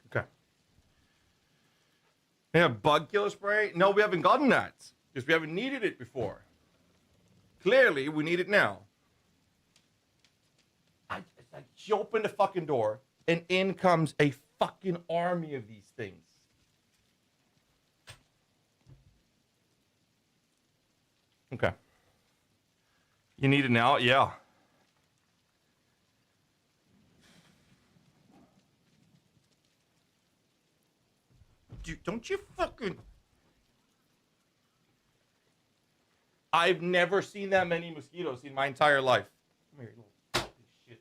Speaker 1: Okay. Yeah, bug killer spray? No, we haven't gotten that. Because we haven't needed it before. Clearly, we need it now. She opened the fucking door, and in comes a fucking army of these things. Okay. You need it now? Yeah. Dude, don't you fucking... I've never seen that many mosquitoes in my entire life. Come here, you little fucking shit.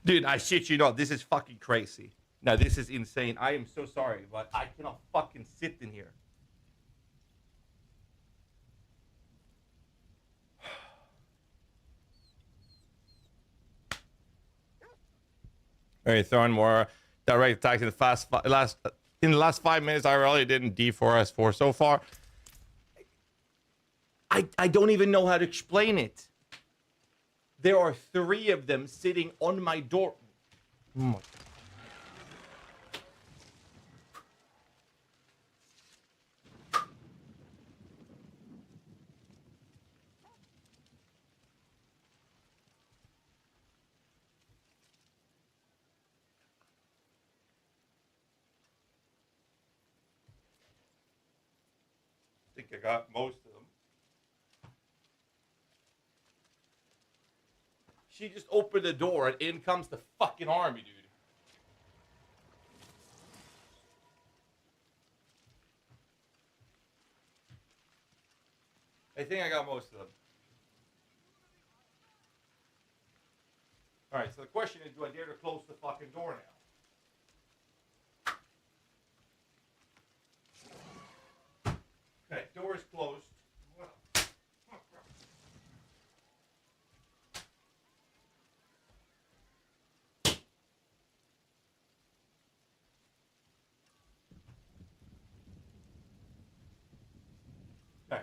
Speaker 1: Dude, I shit you not. This is fucking crazy. Now, this is insane. I am so sorry, but I cannot fucking sit in here. All right, throwing more direct attacks in the last 5 minutes. I really didn't D4S4 so far. I don't even know how to explain it. There are 3 of them sitting on my door. Oh. I think I got most of them. She just opened the door and in comes the fucking army, dude. I think I got most of them. Alright, so the question is, do I dare to close the fucking door now? Okay, door is closed. Okay.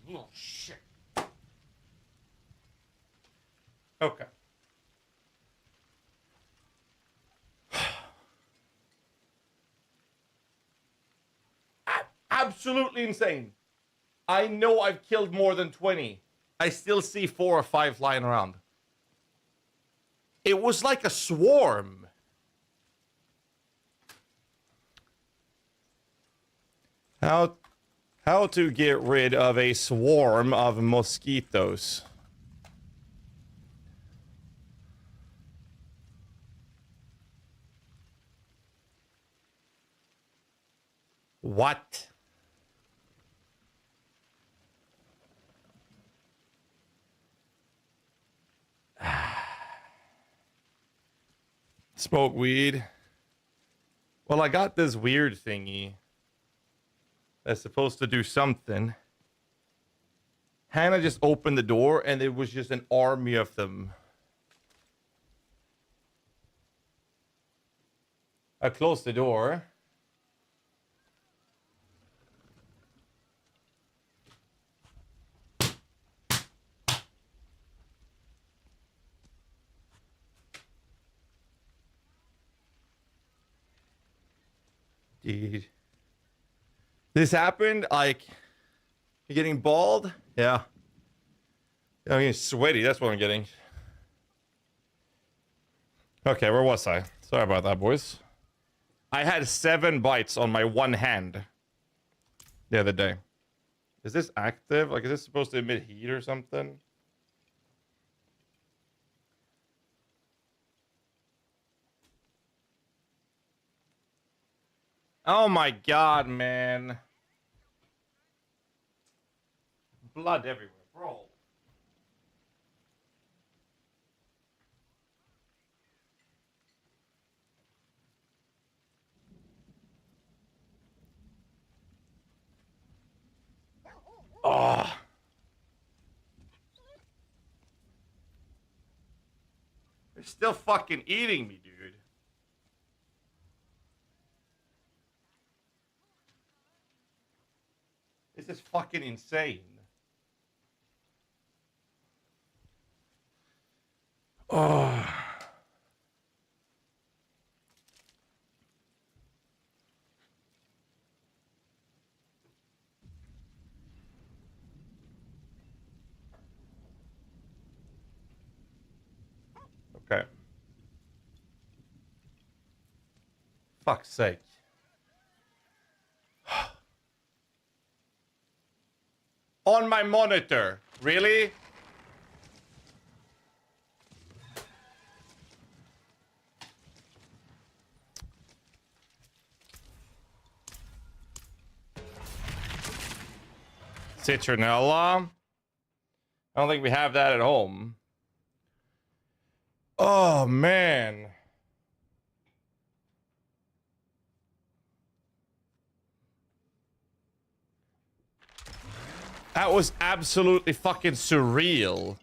Speaker 1: Oh shit. Okay. Absolutely insane. I know I've killed more than 20. I still see 4 or 5 flying around. It was like a swarm. How to get rid of a swarm of mosquitoes. What? Smoke weed. Well, I got this weird thingy that's supposed to do something. Hannah just opened the door and it was just an army of them. I closed the door. Dude. This happened, like, you're getting bald? Yeah. I'm getting sweaty, that's what I'm getting. Okay, where was I? Sorry about that, boys. I had 7 bites on my one hand the other day. Is this active? Like, is this supposed to emit heat or something? Oh my god, man. Blood everywhere, bro. Oh. They're still fucking eating me, dude. This is fucking insane. Oh. Okay. Fuck's sake. On my monitor. Really? Citronella? I don't think we have that at home. Oh, man. That was absolutely fucking surreal.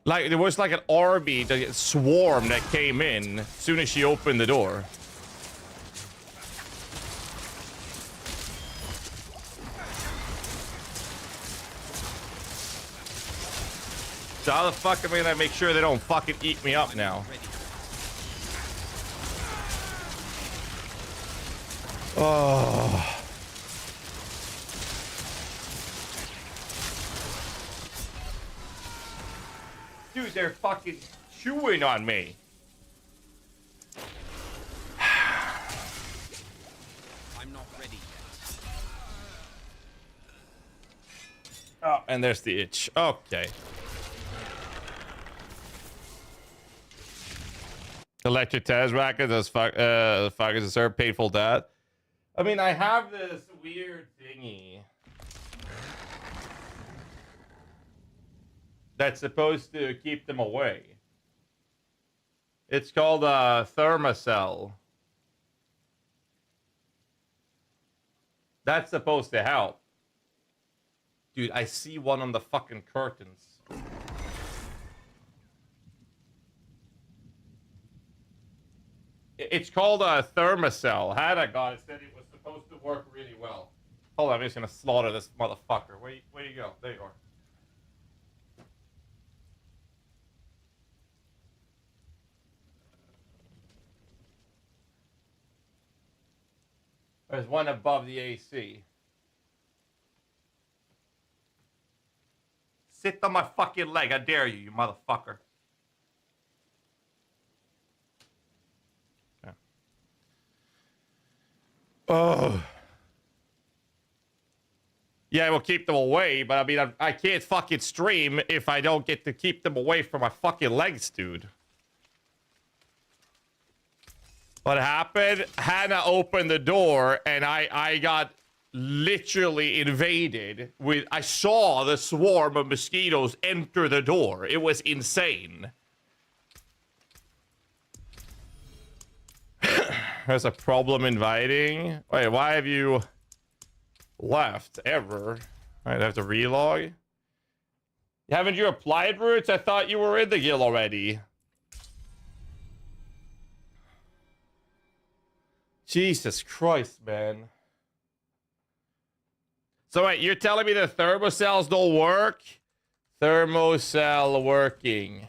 Speaker 1: Like, there was like an army, the swarm that came in as soon as she opened the door. So how the fuck am I gonna make sure they don't fucking eat me up now? Oh. Dude, they're fucking chewing on me.
Speaker 2: I'm not ready yet.
Speaker 1: Oh, and there's the itch. Okay. Electric Taz racket as fuck is a sir painful dad. I mean, I have this weird thingy that's supposed to keep them away. It's called a thermocell. That's supposed to help. Dude, I see one on the fucking curtains. It's called a thermocell. Hannah got it, said it was supposed to work really well. Hold on, I'm just gonna slaughter this motherfucker. Where you go? There you are. There's one above the AC. Sit on my fucking leg, I dare you, you motherfucker. Oh. Yeah, I will keep them away, but I mean, I can't fucking stream if I don't get to keep them away from my fucking legs, dude. What happened? Hannah opened the door, and I got literally invaded with... I saw the swarm of mosquitoes enter the door. It was insane. There's a problem inviting. Wait, why have you left ever? I'd have to relog. Haven't you applied, Roots? I thought you were in the guild already. Jesus Christ, man. So wait, you're telling me the thermocells don't work? Thermocell working.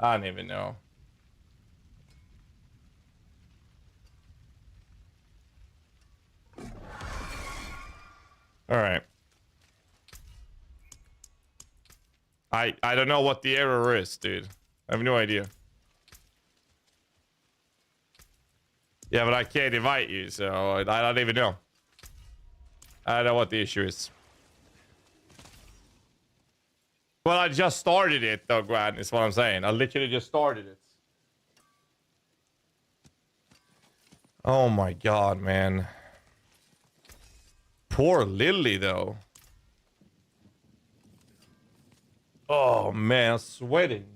Speaker 1: I don't even know. All right. I don't know what the error is, dude. I have no idea. Yeah, but I can't invite you, so I don't even know. I don't know what the issue is. Well, I just started it, though, Grant, is what I'm saying. I literally just started it. Oh my god, man. Poor Lily, though. Oh, man, I'm sweating.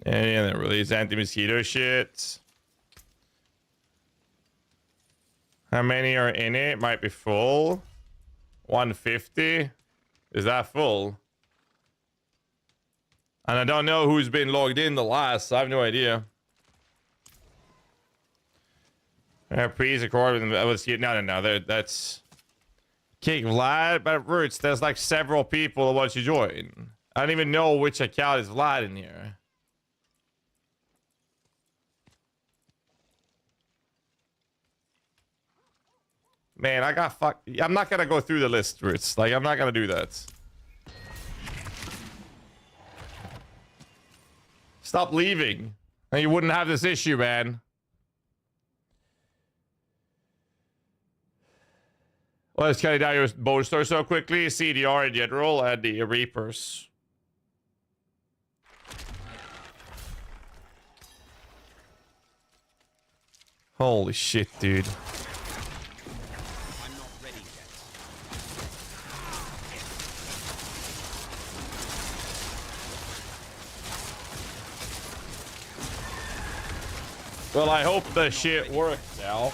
Speaker 1: Yeah, they release anti-mosquito shit. How many are in it? Might be full. 150. Is that full? And I don't know who's been logged in the last. So I have no idea. Please record with them. No. That's King Vlad. But Roots, there's like several people that want you to join. I don't even know which account is Vlad in here. Man, I got fucked. I'm not gonna go through the list, Roots. Like, I'm not gonna do that. Stop leaving. And you wouldn't have this issue, man. Well, let's cut down your bonus store so quickly. CDR in general and the Reapers. Holy shit, dude.
Speaker 2: I'm not ready yet.
Speaker 1: Well, I hope the shit works now.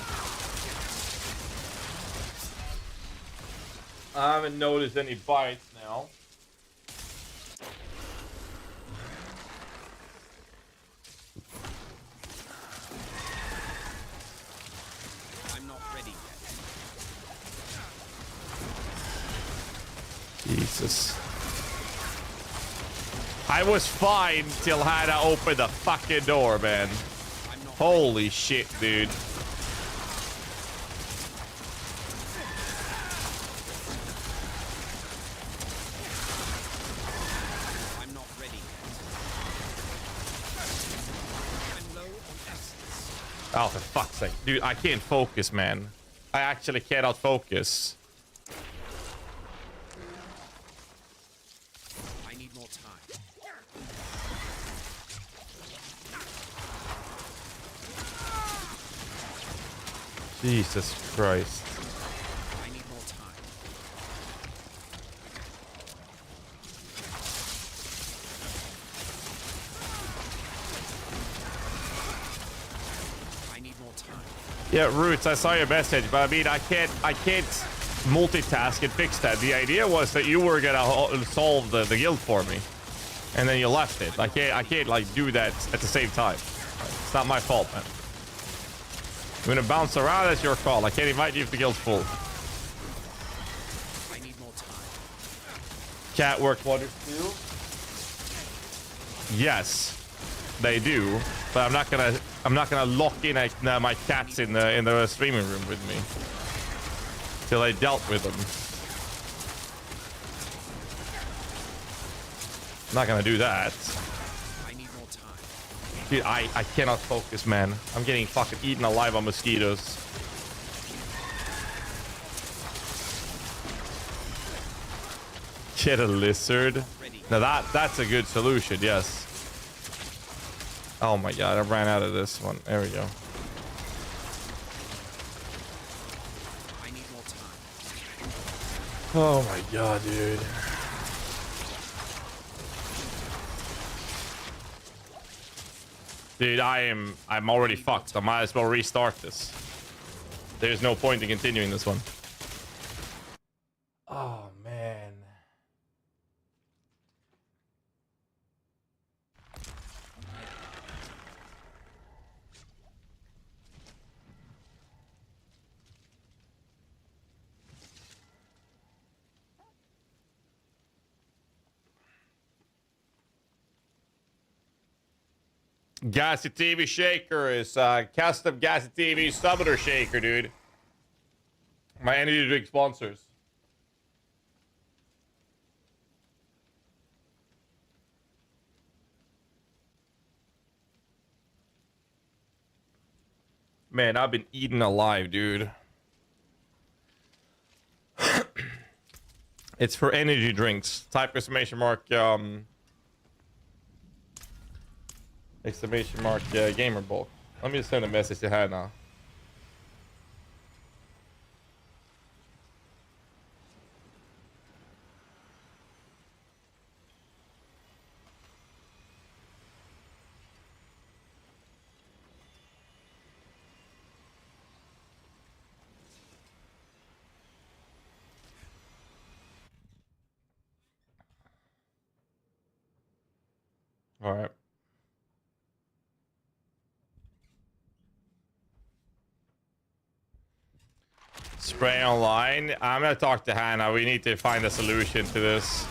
Speaker 1: I haven't noticed any bites now.
Speaker 2: I'm not ready yet.
Speaker 1: Jesus. I was fine till Hannah opened the fucking door, man. Holy shit, dude.
Speaker 2: I'm not ready yet. I'm low on essence.
Speaker 1: Oh, for fuck's sake. Dude, I can't focus, man. I actually cannot focus.
Speaker 2: I need more time.
Speaker 1: Jesus Christ.
Speaker 2: I need more time. I need more time.
Speaker 1: Yeah, Roots, I saw your message, but I mean, I can't multitask and fix that. The idea was that you were gonna solve the guild for me, and then you left it. I can't like do that at the same time. It's not my fault, man. You're gonna bounce around, that's your call. I can't invite you if the guild's full.
Speaker 2: I need more time.
Speaker 1: Cat work wonders too? Yes, they do. But I'm not gonna lock in my cats in the streaming room with me. Till I dealt with them. I'm not gonna do that.
Speaker 2: I need more time.
Speaker 1: Dude, I cannot focus, man. I'm getting fucking eaten alive on mosquitoes. Get a lizard. Now that's a good solution, yes. Oh my god, I ran out of this one. There we go.
Speaker 2: I need more time.
Speaker 1: Oh my god, dude. Dude, I'm already fucked. I might as well restart this. There's no point in continuing this one. Oh man. GHAZZY TV shaker is custom GHAZZY TV summoner shaker, dude. My energy drink sponsors. Man, I've been eaten alive, dude. It's for energy drinks. Type exclamation mark gamer bulk. Let me just send a message to Hannah. All right. Spray online. I'm gonna talk to Hannah. We need to find a solution to this.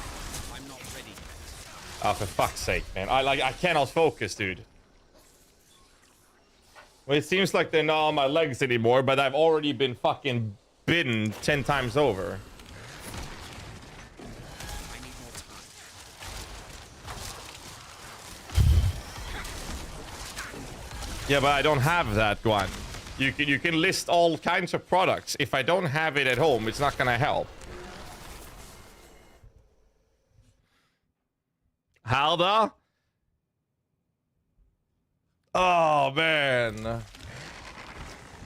Speaker 2: I'm not ready.
Speaker 1: Oh, for fuck's sake, man. I cannot focus, dude. Well, it seems like they're not on my legs anymore, but I've already been fucking bitten 10 times over.
Speaker 2: I need more time.
Speaker 1: Yeah, but I don't have that one. You can list all kinds of products. If I don't have it at home, it's not gonna help. Halda? Oh, man.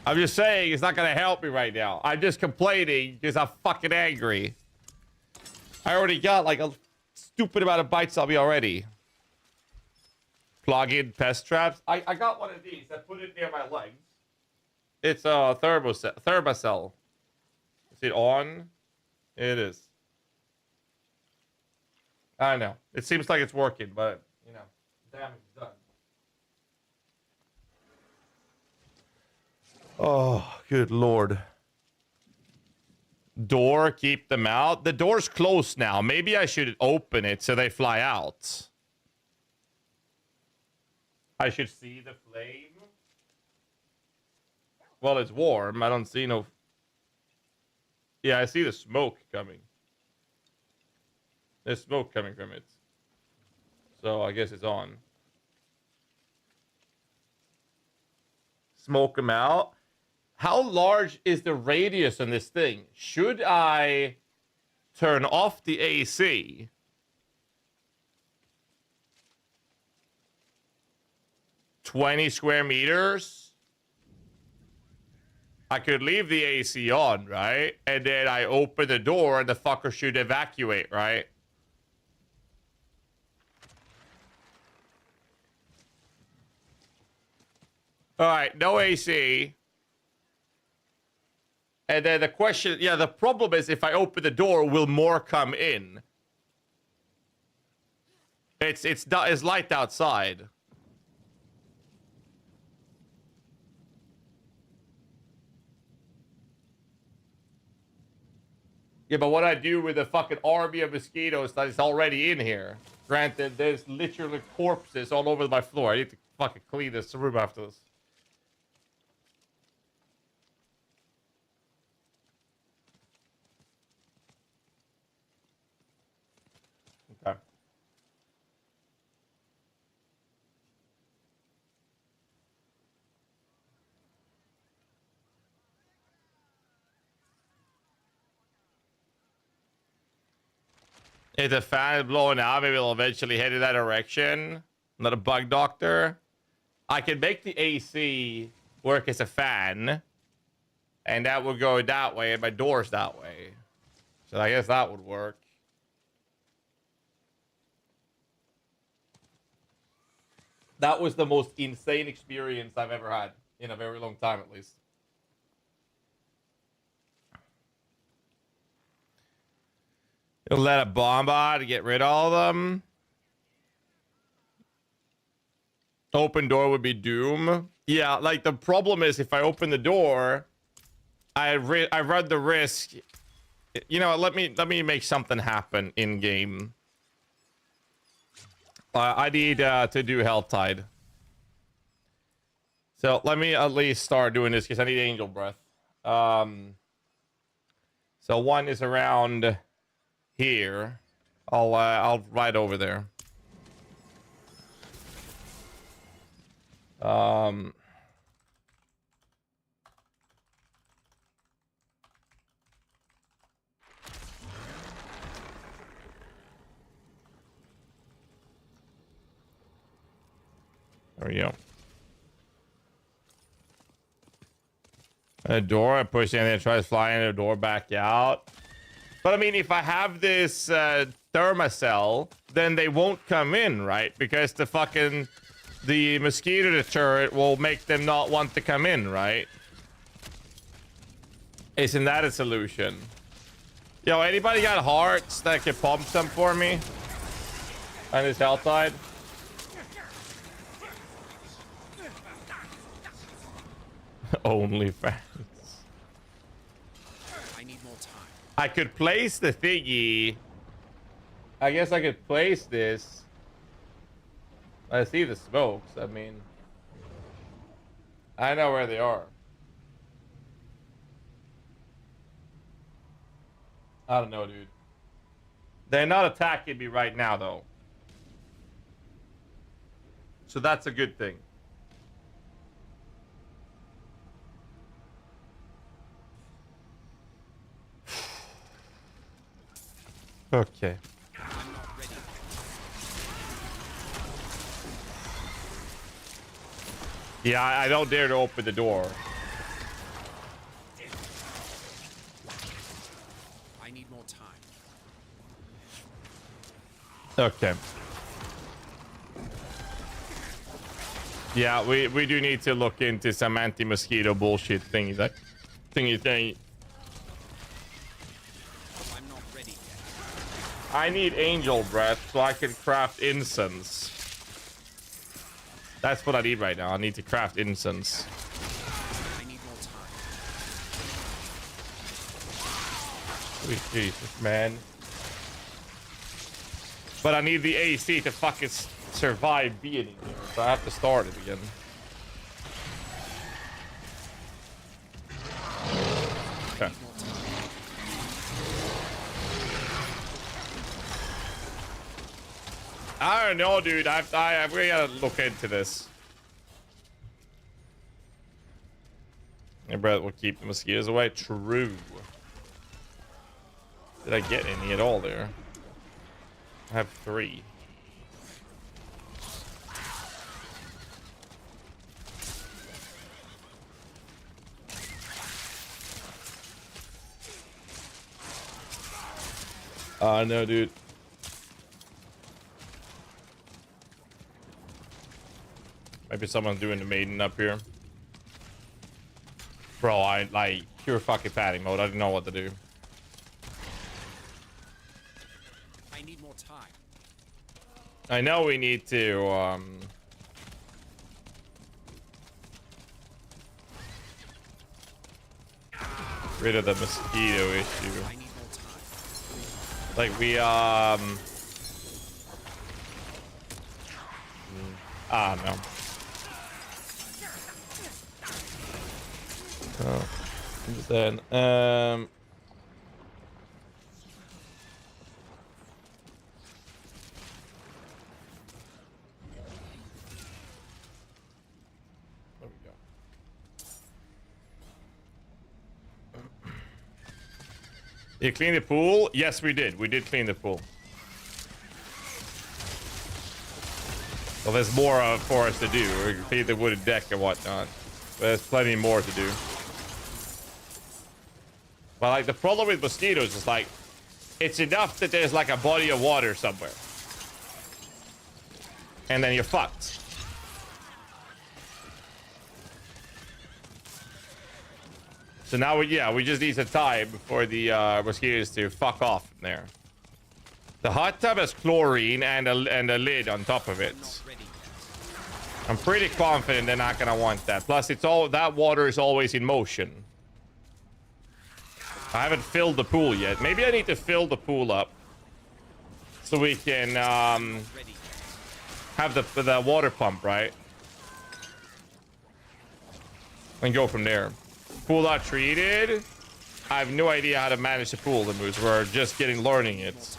Speaker 1: I'm just saying it's not gonna help me right now. I'm just complaining because I'm fucking angry. I already got like a stupid amount of bites on me already. Plug-in pest traps. I got one of these. I put it near my legs. It's a thermocell. Is it on? It is. I know. It seems like it's working, but, you know, damage is done. Oh, good lord. Door, keep them out. The door's closed now. Maybe I should open it so they fly out. I should see the flame. Well, it's warm. I don't see no... Yeah, I see the smoke coming. There's smoke coming from it. So I guess it's on. Smoke them out. How large is the radius on this thing? Should I turn off the AC? $20 square meters? I could leave the AC on, right? And then I open the door and the fucker should evacuate, right? Alright, no AC. And then the question, yeah, the problem is if I open the door, will more come in? It's light outside. Yeah, but what I do with a fucking army of mosquitoes that is already in here. Granted, there's literally corpses all over my floor. I need to fucking clean this room after this. If the fan is blowing out, maybe it'll eventually head in that direction. Not a bug doctor. I could make the AC work as a fan, and that would go that way, and my door's that way. So I guess that would work. That was the most insane experience I've ever had in a very long time, at least. You'll let a bomb out to get rid of all of them. Open door would be doom. Yeah, like the problem is if I open the door, I run the risk. You know, let me make something happen in game. I need to do Health Tide. So let me at least start doing this because I need Angel Breath. So one is around here. I'll ride over there. There we go. A door, I push in there, tries flying the door back out. But I mean, if I have this thermocell, then they won't come in, right? Because the mosquito turret will make them not want to come in, right? Isn't that a solution? Yo, anybody got hearts that can pump some for me? On this health side? Only fans.
Speaker 2: I need more time.
Speaker 1: I could place the thingy. I guess I could place this. I see the smokes. I mean, I know where they are. I don't know, dude. They're not attacking me right now, though. So that's a good thing. Okay.
Speaker 2: I'm not ready.
Speaker 1: Yeah, I don't dare to open the door.
Speaker 2: I need more time.
Speaker 1: Okay. Yeah, we do need to look into some anti-mosquito bullshit thingy. That thingy.
Speaker 2: I'm not ready yet.
Speaker 1: I need angel breath so I can craft incense. That's what I need right now. I need to craft incense.
Speaker 2: I need more time.
Speaker 1: Sweet Jesus, man. But I need the AC to fucking survive being here. So I have to start it again. Okay. I don't know, dude. I really gotta look into this. Your breath will keep the mosquitoes away. True. Did I get any at all there? I have 3. No, dude. Maybe someone's doing the maiden up here. Bro, I like pure fucking padding mode. I didn't know what to do.
Speaker 2: I need more time.
Speaker 1: I know we need to rid of the mosquito issue.
Speaker 2: I need more time.
Speaker 1: Like we I don't know. Oh, then there we go. You clean the pool? Yes, we did. We did clean the pool. Well, there's more for us to do. We can feed the wooden deck and whatnot. But there's plenty more to do. But like the problem with mosquitoes is like, it's enough that there's like a body of water somewhere. And then you're fucked. So now we just need some time for the mosquitoes to fuck off from there. The hot tub has chlorine and a lid on top of it. I'm pretty confident they're not gonna want that. Plus, it's all that water is always in motion. I haven't filled the pool yet. Maybe I need to fill the pool up so we can have the water pump, right? And go from there. Pool not treated. I have no idea how to manage the pool, the moves. We're just learning it.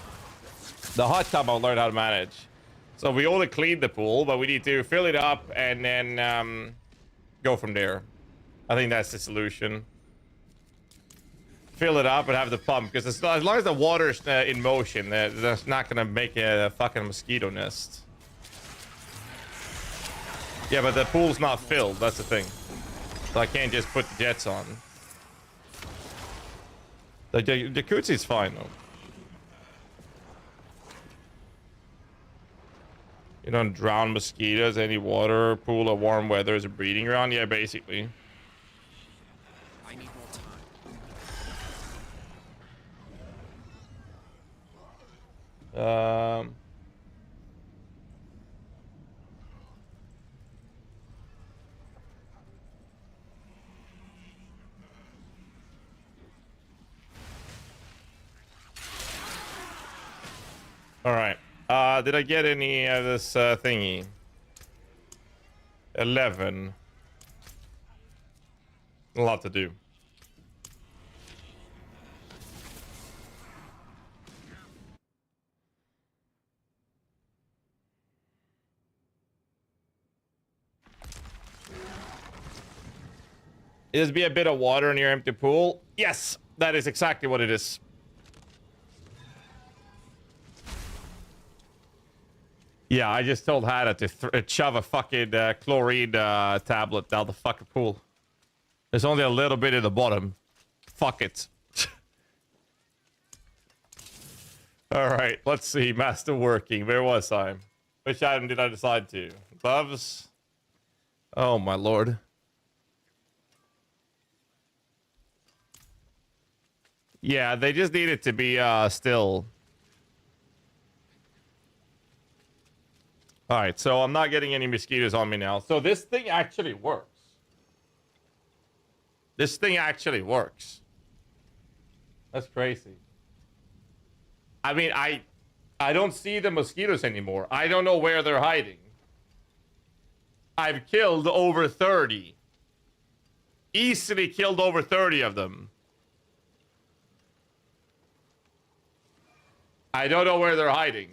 Speaker 1: The hot tub I'll learn how to manage. So we only cleaned the pool, but we need to fill it up and then go from there. I think that's the solution. Fill it up and have the pump, because as long as the water's in motion, that's not gonna make a fucking mosquito nest. Yeah, but the pool's not filled. That's the thing. So I can't just put the jets on. The jacuzzi's fine though. You don't drown mosquitoes, any water, pool, or warm weather is a breeding ground? Yeah, basically.
Speaker 2: I need more time.
Speaker 1: All right. Did I get any of this thingy? 11. A lot to do. Is be a bit of water in your empty pool? Yes, that is exactly what it is. Yeah, I just told Hannah to shove a fucking chlorine tablet down the fucking pool. There's only a little bit at the bottom. Fuck it. All right, let's see. Masterworking. Where was I? Which item did I decide to? Gloves. Oh my lord. Yeah, they just need it to be still. All right, so I'm not getting any mosquitoes on me now. So this thing actually works. This thing actually works. That's crazy. I mean, I don't see the mosquitoes anymore. I don't know where they're hiding. I've killed over 30. Easily killed over 30 of them. I don't know where they're hiding.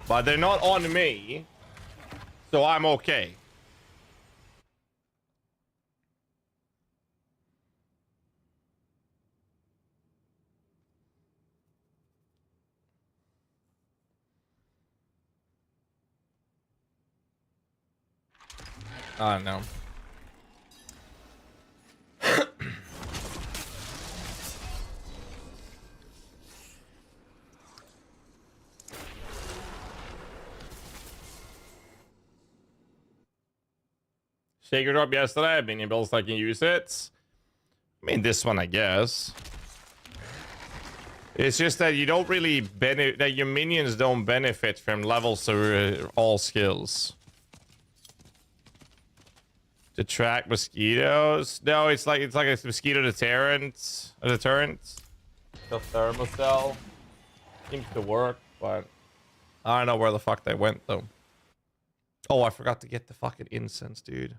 Speaker 1: But they're not on me, so I'm okay. I don't know. Shaker drop yesterday. Minion builds I can use it. I mean, this one, I guess. It's just that you don't really benefit, that your minions don't benefit from levels or all skills. To track mosquitoes? No, it's like a mosquito deterrent. A deterrent. The thermocell seems to work, but I don't know where the fuck they went though. Oh, I forgot to get the fucking incense, dude.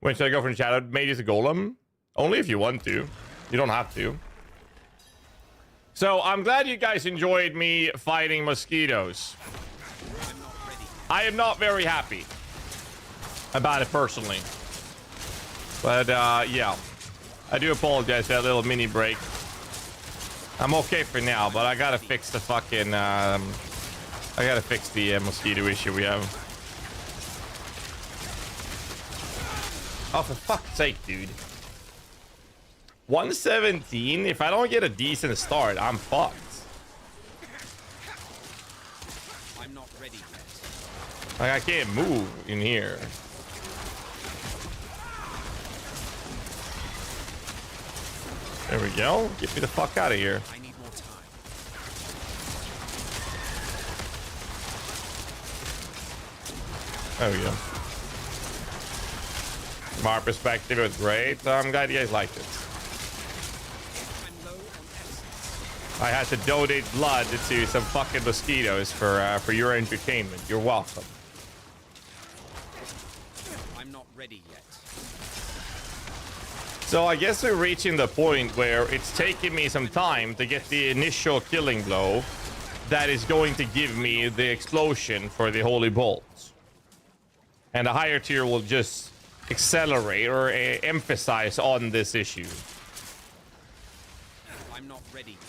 Speaker 1: When should I go from Shadow Mage to Golem? Only if you want to. You don't have to. So I'm glad you guys enjoyed me fighting mosquitoes. I am not very happy about it personally. But yeah, I do apologize for that little mini break. I'm okay for now, but I gotta fix the fucking I gotta fix the mosquito issue we have. Oh, for fuck's sake, dude. 117? If I don't get a decent start, I'm fucked.
Speaker 2: I'm not ready yet.
Speaker 1: Like, I can't move in here. There we go. Get me the fuck out of here.
Speaker 2: I need more time.
Speaker 1: There we go. From our perspective, it was great. I'm glad you guys liked it.
Speaker 2: I'm low on essence.
Speaker 1: I had to donate blood to some fucking mosquitoes for your entertainment. You're welcome.
Speaker 2: I'm not ready yet.
Speaker 1: So I guess we're reaching the point where it's taking me some time to get the initial killing blow that is going to give me the explosion for the holy bolts. And a higher tier will just accelerate or emphasize on this issue.
Speaker 2: I'm not ready yet.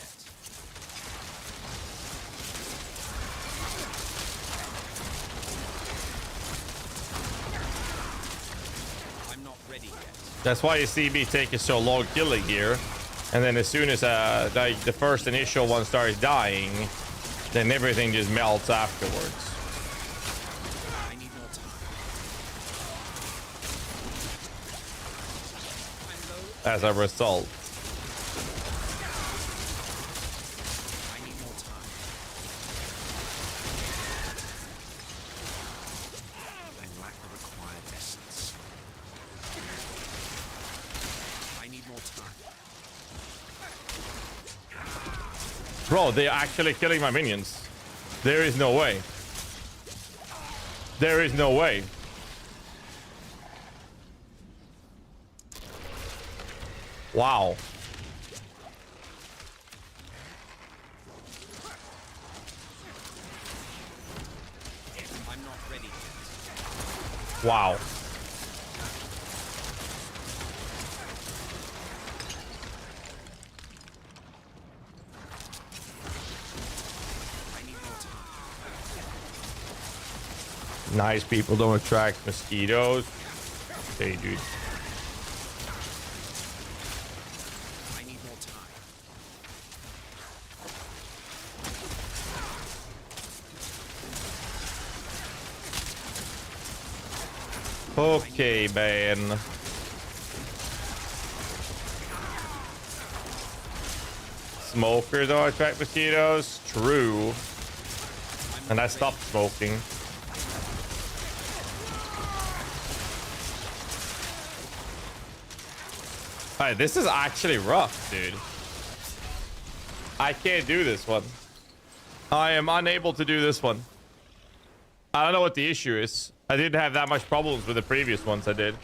Speaker 2: I'm not ready yet.
Speaker 1: That's why you see me taking so long killing here. And then as soon as the first initial one starts dying, then everything just melts afterwards.
Speaker 2: I need more time. I'm low.
Speaker 1: As a result.
Speaker 2: I need more time. I lack the required essence. I need more time.
Speaker 1: Bro, they're actually killing my minions. There is no way. There is no way. Wow.
Speaker 2: I'm not ready yet.
Speaker 1: Wow.
Speaker 2: I need more time.
Speaker 1: Nice people don't attract mosquitoes. Hey, dude.
Speaker 2: I need more time.
Speaker 1: Okay, man. Smokers don't attract mosquitoes. True. And I stopped smoking. Alright, this is actually rough, dude. I can't do this one. I am unable to do this one. I don't know what the issue is. I didn't have that much problems with the previous ones I did.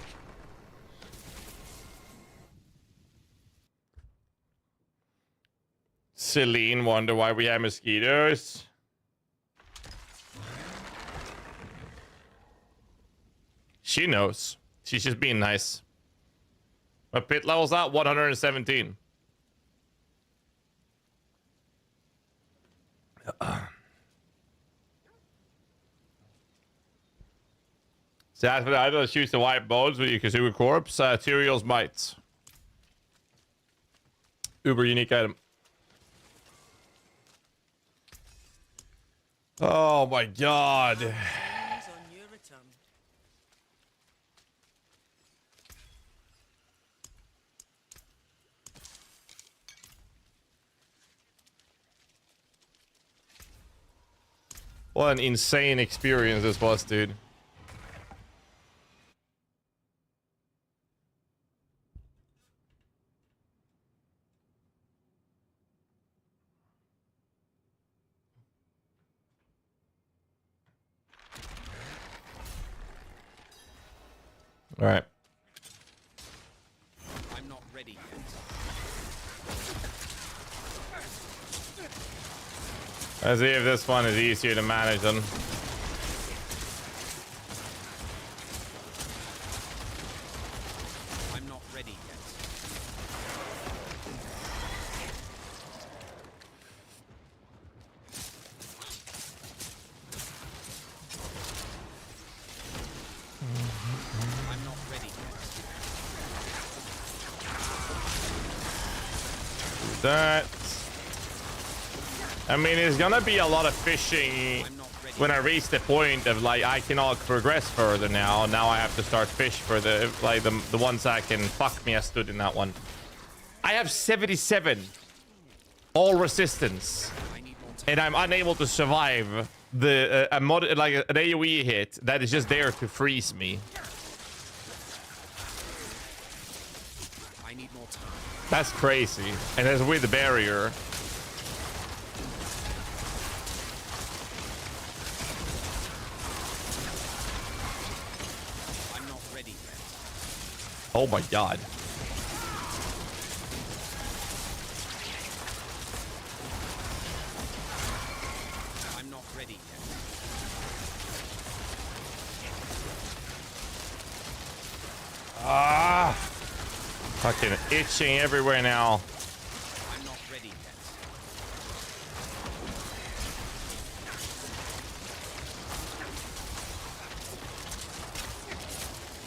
Speaker 1: Celine wonder why we have mosquitoes. She knows. She's just being nice. My pit level's at 117. So after that, I don't choose the white bones with you Kazoo corpse. Tyrael's mites. Uber unique item. Oh my god.
Speaker 3: Eyes on your return.
Speaker 1: What an insane experience this was, dude. All right.
Speaker 2: I'm not ready yet.
Speaker 1: Let's see if this one is easier to manage then.
Speaker 2: I'm not ready yet. I'm not ready yet.
Speaker 1: That. I mean, it's gonna be a lot of fishing
Speaker 2: I'm not ready.
Speaker 1: when I reach the point of like I cannot progress further now. Now I have to start fish for the like the ones that can fuck me. I stood in that one. I have 77 all resistance,
Speaker 2: I need more time.
Speaker 1: and I'm unable to survive the like an AOE hit that is just there to freeze me.
Speaker 2: I need more time.
Speaker 1: That's crazy, and that's with the barrier.
Speaker 2: I'm not ready yet.
Speaker 1: Oh my god.
Speaker 2: I'm not ready yet.
Speaker 1: Ah! Fucking itching everywhere now.
Speaker 2: I'm not ready yet.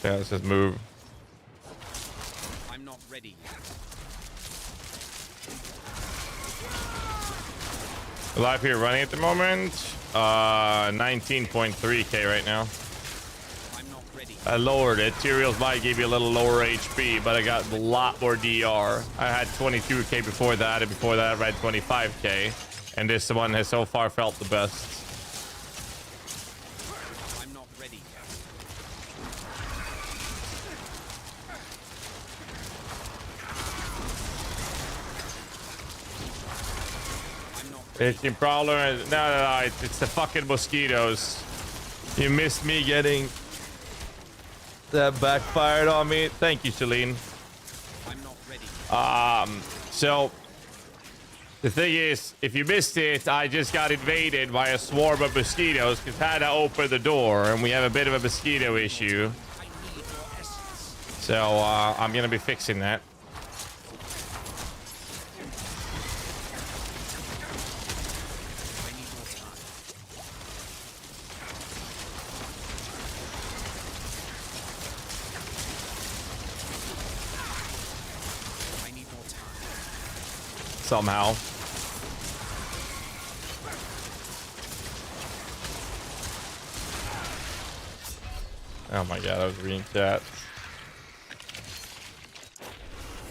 Speaker 1: Yeah, let's just move.
Speaker 2: I'm not ready yet.
Speaker 1: Live here running at the moment. 19.3k right now.
Speaker 2: I'm not ready.
Speaker 1: I lowered it. Materials might give you a little lower HP, but I got a lot more DR. I had 22k before that, and before that I had 25k. And this one has so far felt the best.
Speaker 2: I'm not ready yet. I'm not ready.
Speaker 1: Itching Prowler. No, it's the fucking mosquitoes. You missed me getting that backfired on me. Thank you, Celine.
Speaker 2: I'm not ready yet.
Speaker 1: So the thing is, if you missed it, I just got invaded by a swarm of mosquitoes because I had to open the door, and we have a bit of a mosquito issue.
Speaker 2: I need more essence.
Speaker 1: So I'm gonna be fixing that.
Speaker 2: I need more time. I need more time.
Speaker 1: Somehow. Oh my god, I was reading chat.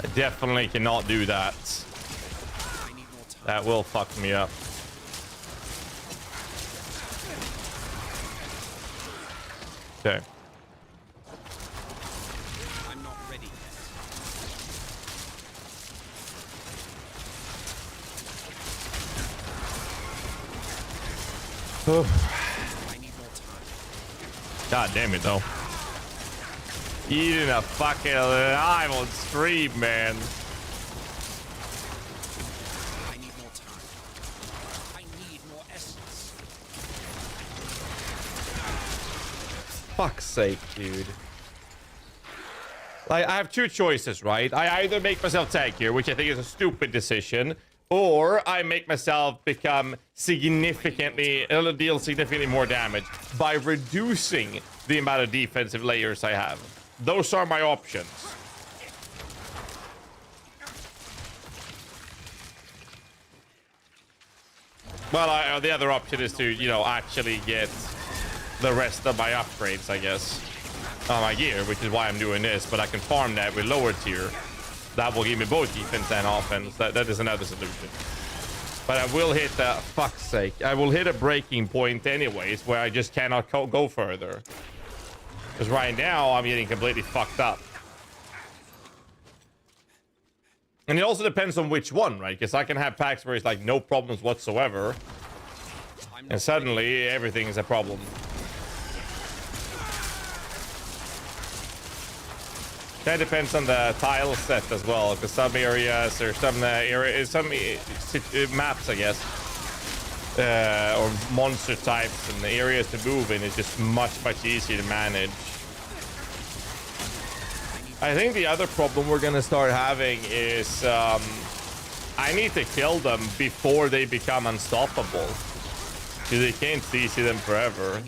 Speaker 1: I definitely cannot do that.
Speaker 2: I need more time.
Speaker 1: That will fuck me up. Okay.
Speaker 2: I'm not ready yet. I need more time.
Speaker 1: God damn it, though. Eating a fucking live on stream, man.
Speaker 2: I need more time. I need more essence.
Speaker 1: Fuck's sake, dude. Like, I have two choices, right? I either make myself tankier, which I think is a stupid decision, or I make myself become deal significantly more damage by reducing the amount of defensive layers I have. Those are my options. Well, the other option is to, you know, actually get the rest of my upgrades, I guess, on my gear, which is why I'm doing this. But I can farm that with lower tier. That will give me both defense and offense. That is another solution. But I will hit the fuck's sake. I will hit a breaking point anyways, where I just cannot go further. Because right now I'm getting completely fucked up. And it also depends on which one, right? Because I can have packs where it's like no problems whatsoever, and suddenly everything is a problem. That depends on the tile set as well, because some areas or some maps, I guess, or monster types and the areas to move in is just much easier to manage. I think the other problem we're gonna start having is I need to kill them before they become unstoppable, because they can't CC them forever.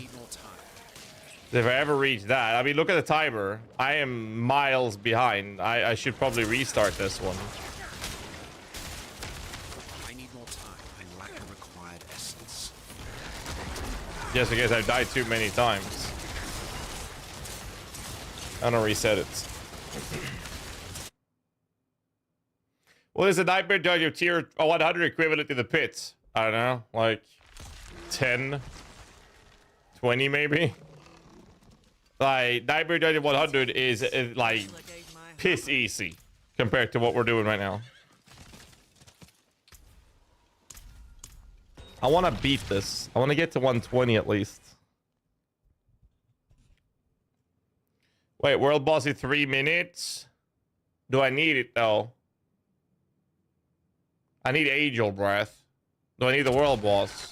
Speaker 1: If I ever reach that, I mean, look at the timer. I am miles behind. I should probably restart this one.
Speaker 2: I need more time. I lack a required essence.
Speaker 1: Just in case I've died too many times. I'm gonna reset it. Well, is a nightmare dungeon of tier 100 equivalent to the pits? I don't know, like 10, 20 maybe. Like nightmare dungeon 100 is like piss easy compared to what we're doing right now. I want to beat this. I want to get to 120 at least. Wait, world boss in 3 minutes? Do I need it though? I need Angel Breath. Do I need the world boss?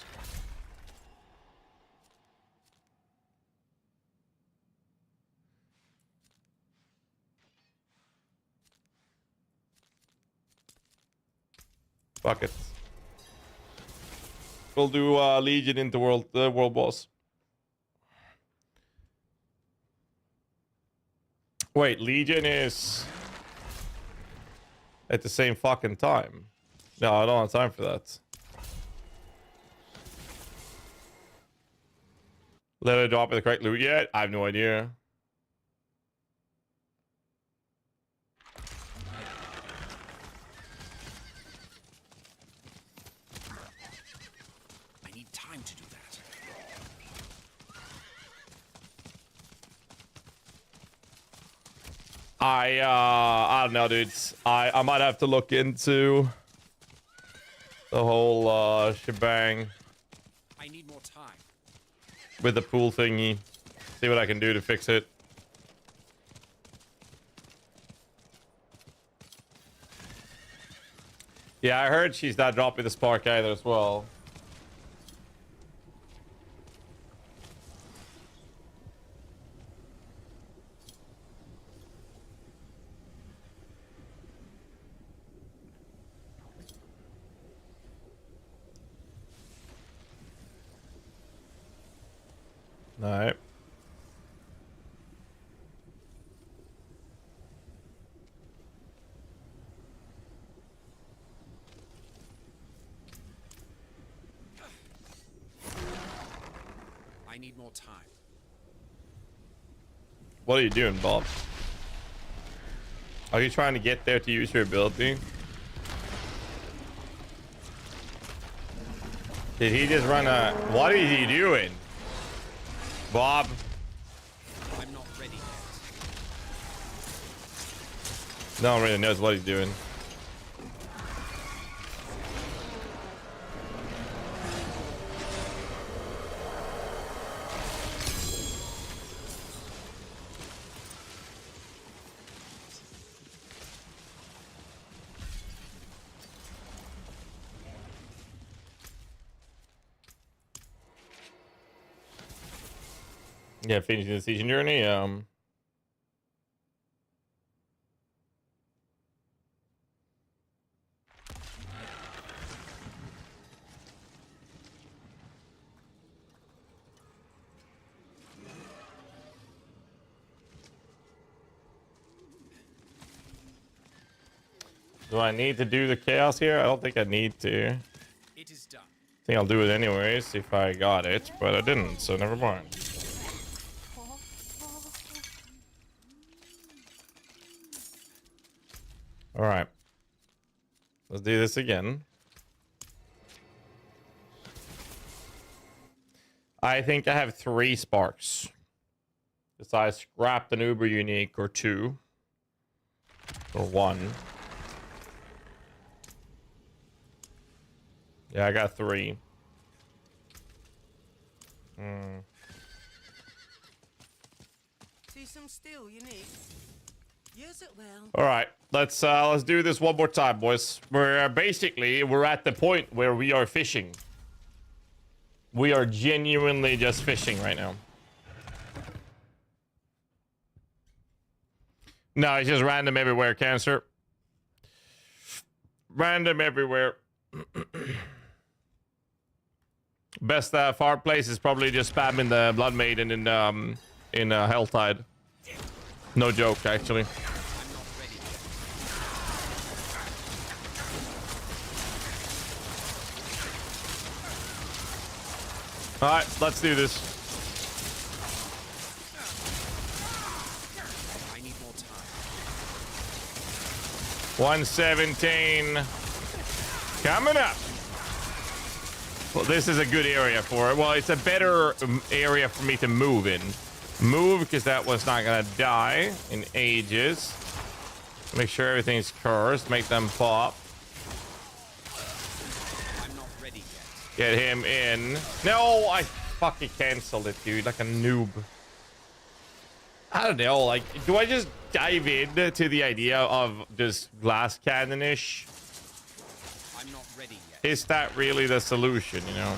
Speaker 1: Fuck it. We'll do Legion into world boss. Wait, Legion is at the same fucking time. No, I don't have time for that. Let it drop with the correct loot yet? I have no idea.
Speaker 2: I need time to do that.
Speaker 1: I don't know, dudes. I might have to look into the whole shebang
Speaker 2: I need more time.
Speaker 1: with the pool thingy. See what I can do to fix it. Yeah, I heard she's not dropping the spark either as well. All right.
Speaker 2: I need more time.
Speaker 1: What are you doing, Bob? Are you trying to get there to use your ability? Did he just run a... What is he doing? Bob?
Speaker 2: I'm not ready yet.
Speaker 1: No one really knows what he's doing. Yeah, finishing the season journey. Do I need to do the chaos here? I don't think I need to.
Speaker 2: It is done.
Speaker 1: I think I'll do it anyways if I got it, but I didn't, so never mind. All right. Let's do this again. I think I have 3 sparks. Because I scrapped an Uber unique or 2. Or 1. Yeah, I got 3.
Speaker 3: See some steel unique? Use it well.
Speaker 1: All right, let's do this one more time, boys. We're at the point where we are fishing. We are genuinely just fishing right now. No, it's just random everywhere, Cancer. Random everywhere. Best farm place is probably just spamming the Blood Maiden in Helltide. No joke, actually. All right, let's do this.
Speaker 2: I need more time.
Speaker 1: 117 coming up. Well, this is a good area for it. Well, it's a better area for me to move in. Move, because that one's not gonna die in ages. Make sure everything's cursed. Make them pop.
Speaker 2: I'm not ready yet.
Speaker 1: Get him in. No, I fucking canceled it, dude. Like a noob. I don't know. Like, do I just dive in to the idea of just glass cannon-ish?
Speaker 2: I'm not ready yet.
Speaker 1: Is that really the solution, you know?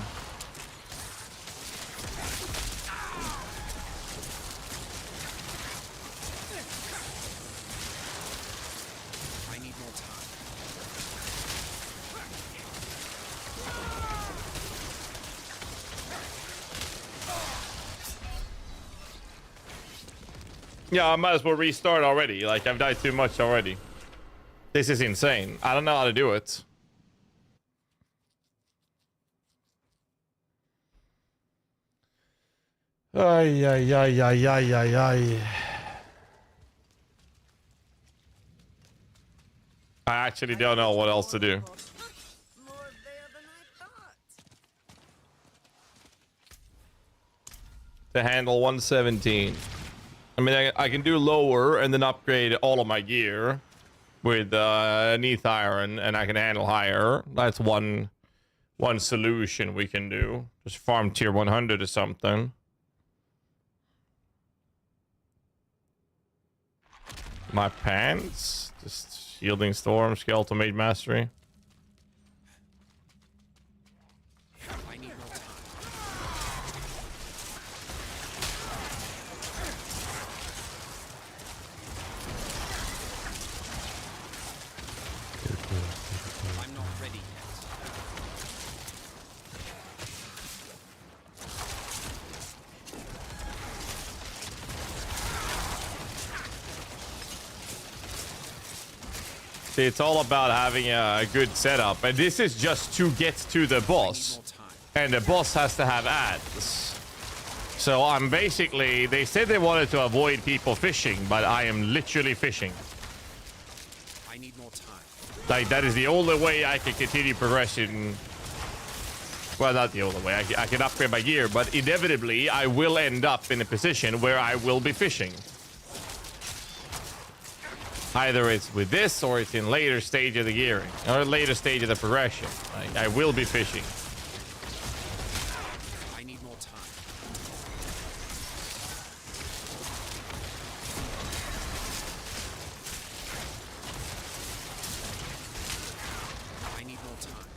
Speaker 2: I need more time.
Speaker 1: Yeah, I might as well restart already. Like, I've died too much already. This is insane. I don't know how to do it. Ay, ay, ay, ay, ay, ay, ay. I actually don't know what else to do.
Speaker 3: More there than I thought.
Speaker 1: To handle 117. I mean, I can do lower and then upgrade all of my gear with Neath Iron, and I can handle higher. That's one solution we can do. Just farm tier 100 or something. My pants? Just Shielding Storm, Skeletal Mage Mastery.
Speaker 2: I need more time. I'm not ready yet.
Speaker 1: See, it's all about having a good setup, and this is just to get to the boss,
Speaker 2: More time.
Speaker 1: and the boss has to have ads. So I'm basically, they said they wanted to avoid people fishing, but I am literally fishing.
Speaker 2: I need more time.
Speaker 1: Like, that is the only way I can continue progression. Well, not the only way. I can upgrade my gear, but inevitably I will end up in a position where I will be fishing. Either it's with this or it's in later stage of the gearing or later stage of the progression. Like, I will be fishing.
Speaker 2: I need more time. I need more time.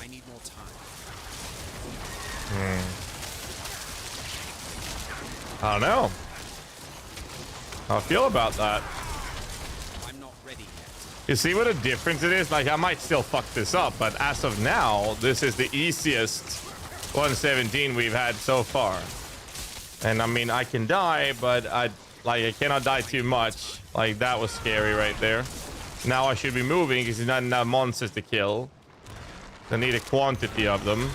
Speaker 2: I need more time.
Speaker 1: I don't know how I feel about that.
Speaker 2: I'm not ready yet.
Speaker 1: You see what a difference it is? Like, I might still fuck this up, but as of now, this is the easiest 117 we've had so far. And I mean, I can die, but I cannot die too much. Like, that was scary right there. Now I should be moving because there's not enough monsters to kill. I need a quantity of them.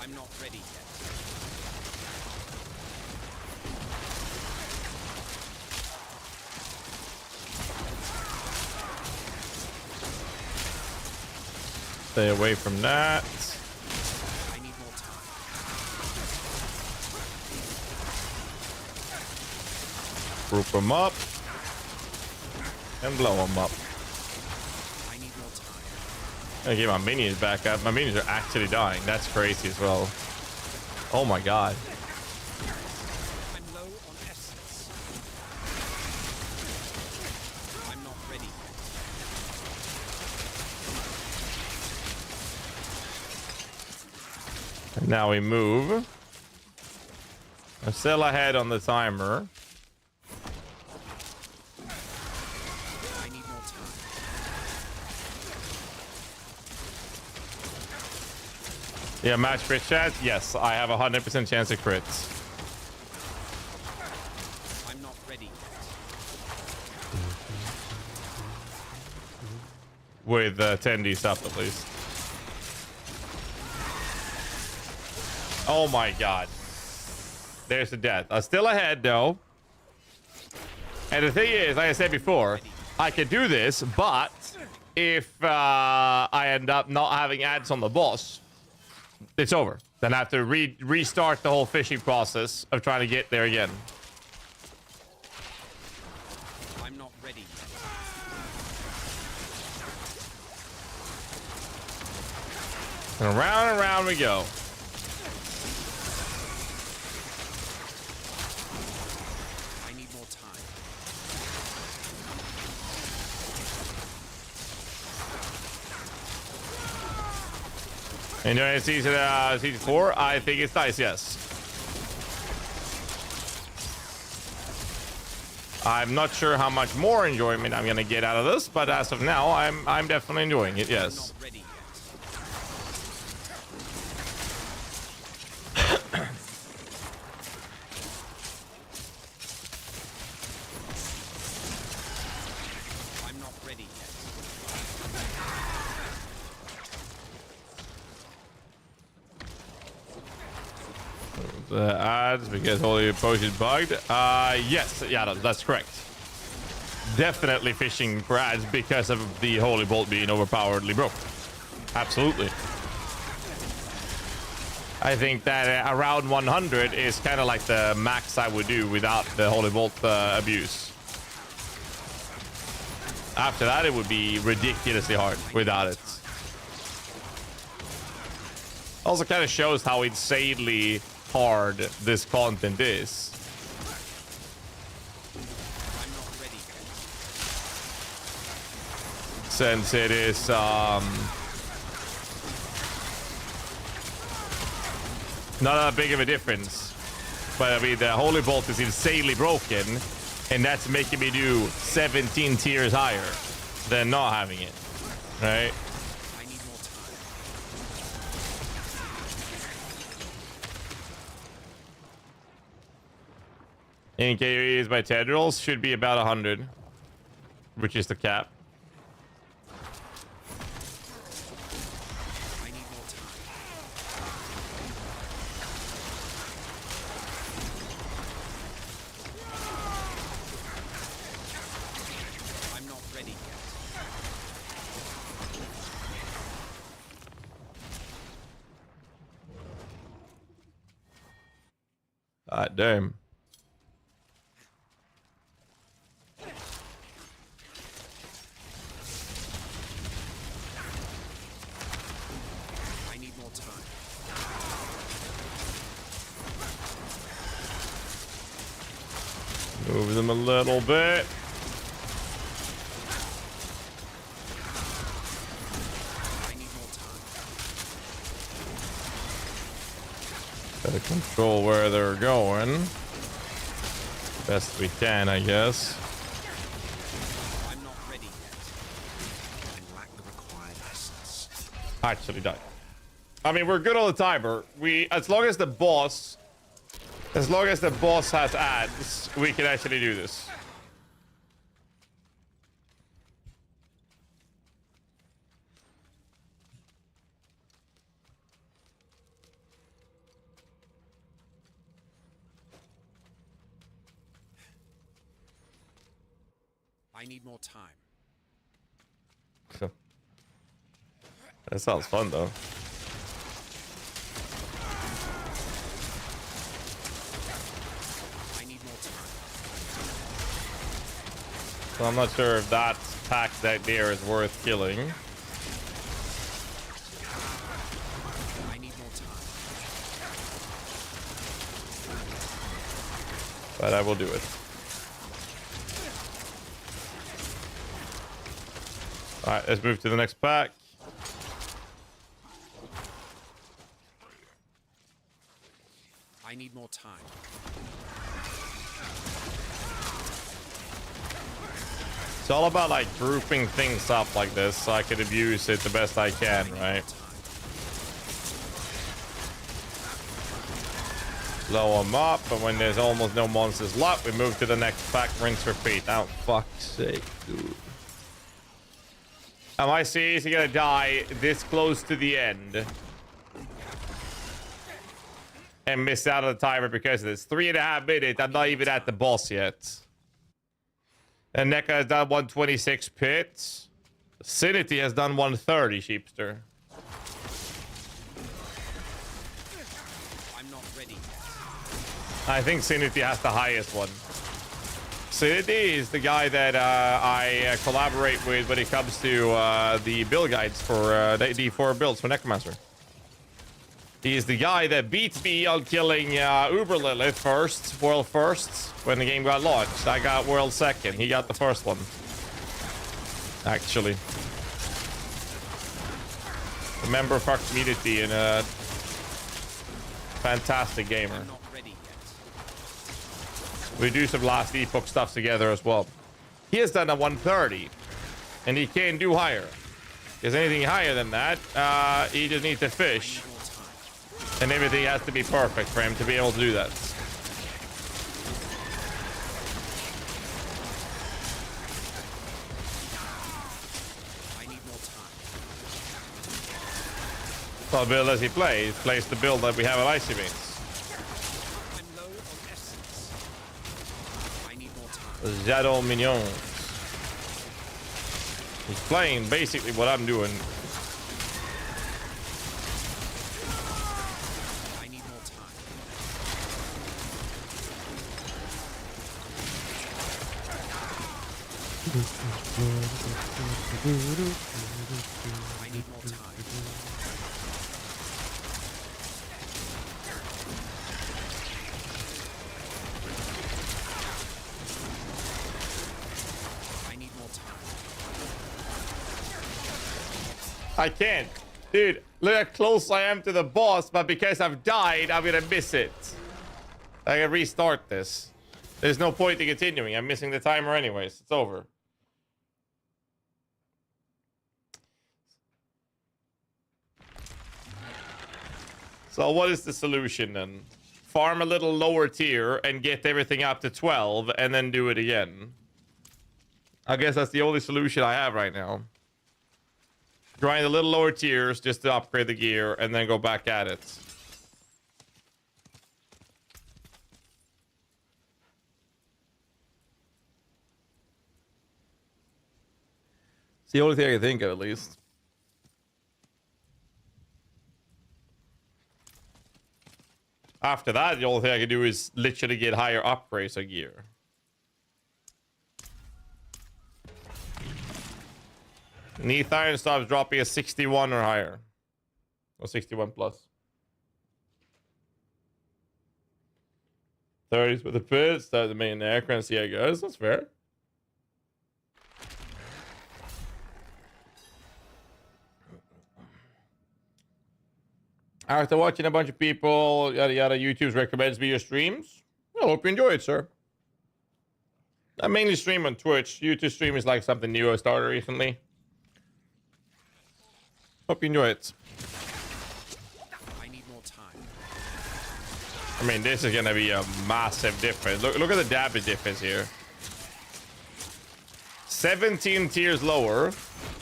Speaker 2: I'm not ready yet.
Speaker 1: Stay away from that.
Speaker 2: I need more time.
Speaker 1: Group them up. and blow them up.
Speaker 2: I need more time.
Speaker 1: I'm gonna get my minions back up. My minions are actually dying. That's crazy as well. Oh my god.
Speaker 2: I'm low on essence. I'm not ready.
Speaker 1: And now we move. I'm still ahead on the timer.
Speaker 2: I need more time.
Speaker 1: Yeah, match crit chat. Yes, I have a 100% chance of crits.
Speaker 2: I'm not ready.
Speaker 1: With 10D stuff at least. Oh my god. There's the death. I'm still ahead though. And the thing is, like I said before, I can do this, but if I end up not having ads on the boss, it's over. Then I have to restart the whole fishing process of trying to get there again.
Speaker 2: I'm not ready.
Speaker 1: And round we go.
Speaker 2: I need more time.
Speaker 1: Enjoying season 4? I think it's nice, yes. I'm not sure how much more enjoyment I'm gonna get out of this, but as of now, I'm definitely enjoying it, yes.
Speaker 2: Not ready yet. I'm not ready yet.
Speaker 1: The ads because Holy Epoch is bugged. Yes, yeah, that's correct. Definitely fishing for ads because of the Holy Bolt being overpoweredly broke. Absolutely. I think that around 100 is kind of like the max I would do without the Holy Bolt abuse. After that, it would be ridiculously hard without it. Also kind of shows how insanely hard this content is.
Speaker 2: I'm not ready yet.
Speaker 1: Since it is not that big of a difference. But I mean, the Holy Bolt is insanely broken, and that's making me do 17 tiers higher than not having it, right?
Speaker 2: I need more time.
Speaker 1: In KOEs by tendrils should be about 100, which is the cap.
Speaker 2: I need more time. I'm not ready yet.
Speaker 1: Damn.
Speaker 2: I need more time.
Speaker 1: Move them a little bit.
Speaker 2: I need more time.
Speaker 1: Gotta control where they're going. Best we can, I guess.
Speaker 2: I'm not ready yet. I lack the required essence.
Speaker 1: Actually died. I mean, we're good all the time, but as long as the boss has ads, we can actually do this.
Speaker 2: I need more time.
Speaker 1: That sounds fun, though.
Speaker 2: I need more time.
Speaker 1: So I'm not sure if that pack that there is worth killing.
Speaker 2: I need more time.
Speaker 1: But I will do it. Alright, let's move to the next pack.
Speaker 2: I need more time.
Speaker 1: It's all about like grouping things up like this so I can abuse it the best I can, right? Blow them up, but when there's almost no monsters left, we move to the next pack, rinse, repeat. Oh, fuck's sake, dude. Am I seriously gonna die this close to the end and miss out on the timer because of this? 3.5 minutes, I'm not even at the boss yet. And Necro has done 126 pits. Sinity has done 130, Sheepster.
Speaker 2: I'm not ready yet.
Speaker 1: I think Sinity has the highest one. Sinity is the guy that I collaborate with when it comes to the build guides for the D4 builds for Necromancer. He is the guy that beat me on killing Uber Lilith first, world first, when the game got launched. I got world second. He got the first one. Actually. A member of our community and a fantastic gamer.
Speaker 2: I'm not ready yet.
Speaker 1: We do some Last Epoch stuff together as well. He has done a 130, and he can't do higher. Because anything higher than that, he just needs to fish. And everything has to be perfect for him to be able to do that.
Speaker 2: I need more time.
Speaker 1: So the build as he plays the build that we have at Itemization.
Speaker 2: I'm low on essence. I need more time.
Speaker 1: Shadow Minion. He's playing basically what I'm doing.
Speaker 2: I need more time. I need more time. I need more time.
Speaker 1: I can't. Dude, look how close I am to the boss, but because I've died, I'm gonna miss it. I can restart this. There's no point in continuing. I'm missing the timer anyways. It's over. So what is the solution then? Farm a little lower tier and get everything up to 12 and then do it again. I guess that's the only solution I have right now. Grind a little lower tiers just to upgrade the gear and then go back at it. It's the only thing I can think of, at least. After that, the only thing I can do is literally get higher upgrades of gear. Neath iron stops dropping a 61 or higher. Or 61 plus. 30s with the pit. Start the main Necro and see how it goes. That's fair. After watching a bunch of people, yada yada, YouTube recommends me your streams. I hope you enjoy it, sir. I mainly stream on Twitch. YouTube stream is like something new I started recently. Hope you enjoy it.
Speaker 2: I need more time.
Speaker 1: I mean, this is gonna be a massive difference. Look at the damage difference here. 17 tiers lower,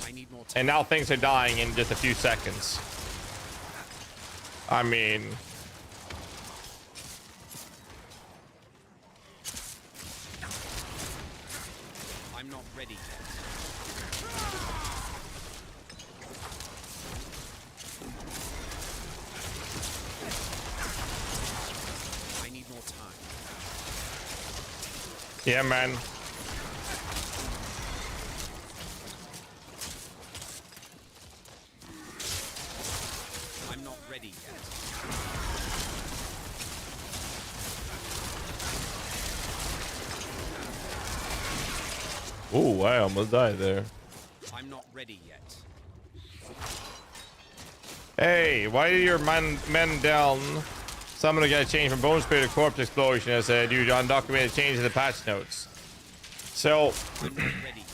Speaker 2: I need more time.
Speaker 1: and now things are dying in just a few seconds. I mean,
Speaker 2: I'm not ready yet. I need more time.
Speaker 1: yeah, man.
Speaker 2: ready yet.
Speaker 1: Ooh, I almost died there.
Speaker 2: I'm not ready yet.
Speaker 1: Hey, why are your men down? Someone got a change from Bone Spirit to Corpse Explosion as due to undocumented change in the patch notes. So,
Speaker 2: I'm not ready yet.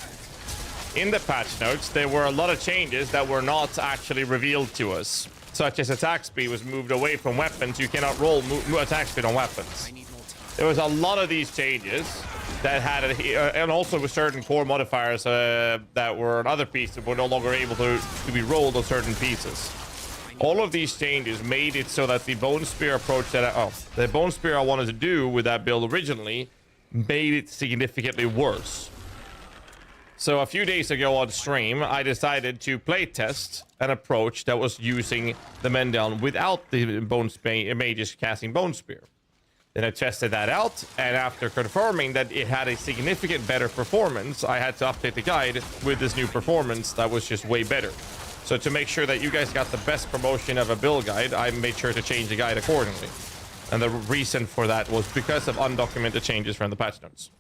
Speaker 1: in the patch notes, there were a lot of changes that were not actually revealed to us. Such as attack speed was moved away from weapons. You cannot roll attack speed on weapons.
Speaker 2: I need more time.
Speaker 1: There was a lot of these changes that had and also with certain core modifiers that were on other pieces were no longer able to be rolled on certain pieces. All of these changes made it so that the Bone Spear approach that the Bone Spear I wanted to do with that build originally made it significantly worse. So a few days ago on stream, I decided to play test an approach that was using the men down without the mages casting Bone Spear. Then I tested that out, and after confirming that it had a significant better performance, I had to update the guide with this new performance that was just way better. So to make sure that you guys got the best promotion of a build guide, I made sure to change the guide accordingly. And the reason for that was because of undocumented changes from the patch notes.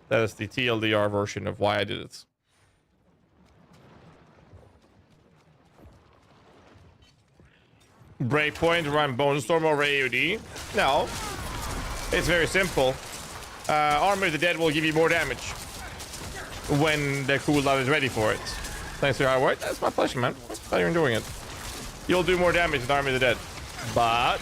Speaker 1: That is the TLDR version of why I did it. Breakpoint, run Bone Storm over AOD? No. It's very simple. Armor of the Dead will give you more damage when the cooldown is ready for it. Thanks for your hard work. That's my pleasure, man. How you're doing it. You'll do more damage with Army of the Dead. But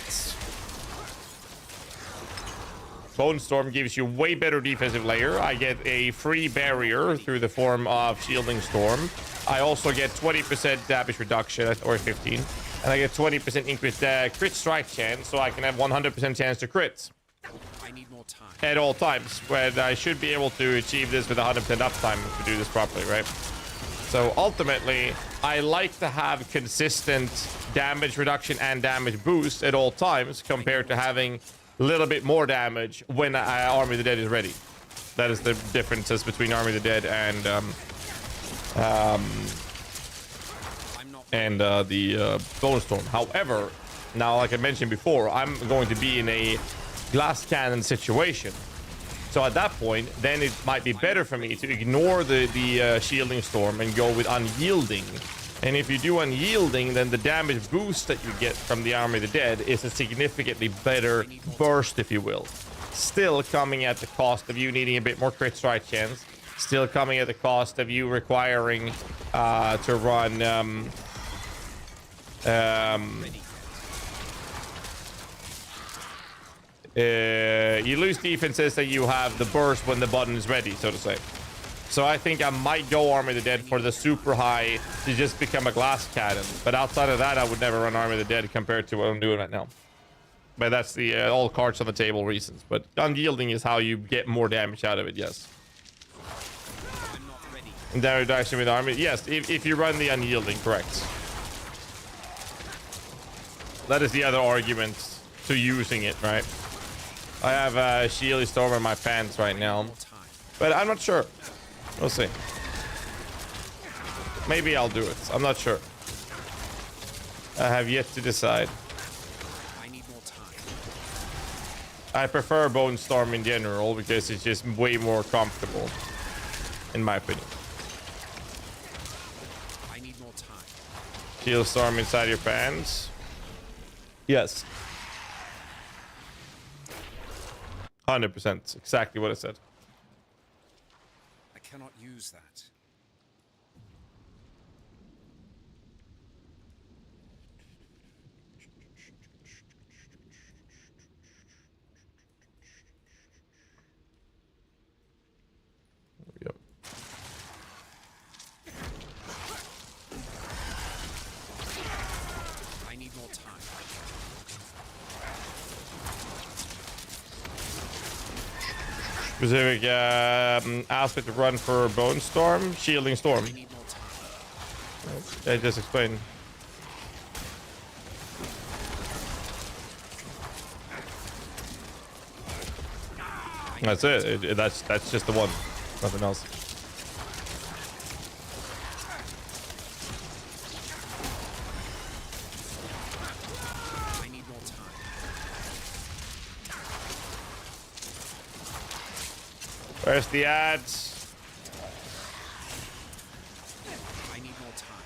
Speaker 1: Bone Storm gives you way better defensive layer. I get a free barrier through the form of Shielding Storm. I also get 20% damage reduction, or 15. And I get 20% increased crit strike chance, so I can have 100% chance to crits.
Speaker 2: I need more time.
Speaker 1: At all times, when I should be able to achieve this with 100% uptime to do this properly, right? So ultimately, I like to have consistent damage reduction and damage boost at all times compared to having a little bit more damage when Army of the Dead is ready. That is the differences between Army of the Dead and the Bone Storm. However, now, like I mentioned before, I'm going to be in a glass cannon situation. So at that point, then it might be better for me to ignore the Shielding Storm and go with Unyielding. And if you do Unyielding, then the damage boost that you get from the Army of the Dead is a significantly better burst, if you will. Still coming at the cost of you needing a bit more crit strike chance. Still coming at the cost of you requiring to run you lose defenses that you have the burst when the button is ready, so to say. So I think I might go Army of the Dead for the super high to just become a glass cannon. But outside of that, I would never run Army of the Dead compared to what I'm doing right now. But that's the all cards on the table reasons. But Unyielding is how you get more damage out of it, yes.
Speaker 2: I'm not ready.
Speaker 1: And damage reduction with Army, yes, if you run the Unyielding, correct. That is the other argument to using it, right? I have a Shielding Storm in my pants right now, but I'm not sure. We'll see. Maybe I'll do it. I'm not sure. I have yet to decide.
Speaker 2: I need more time.
Speaker 1: I prefer Bone Storm in general because it's just way more comfortable, in my opinion.
Speaker 2: I need more time.
Speaker 1: Shield Storm inside your pants. Yes. 100%. Exactly what I said.
Speaker 2: I cannot use that.
Speaker 1: Yep.
Speaker 2: I need more time.
Speaker 1: Specific aspect to run for Bone Storm, Shielding Storm.
Speaker 2: I need more time.
Speaker 1: I just explained. That's it. That's just the one. Nothing else. Where's the ads?
Speaker 2: I need more time.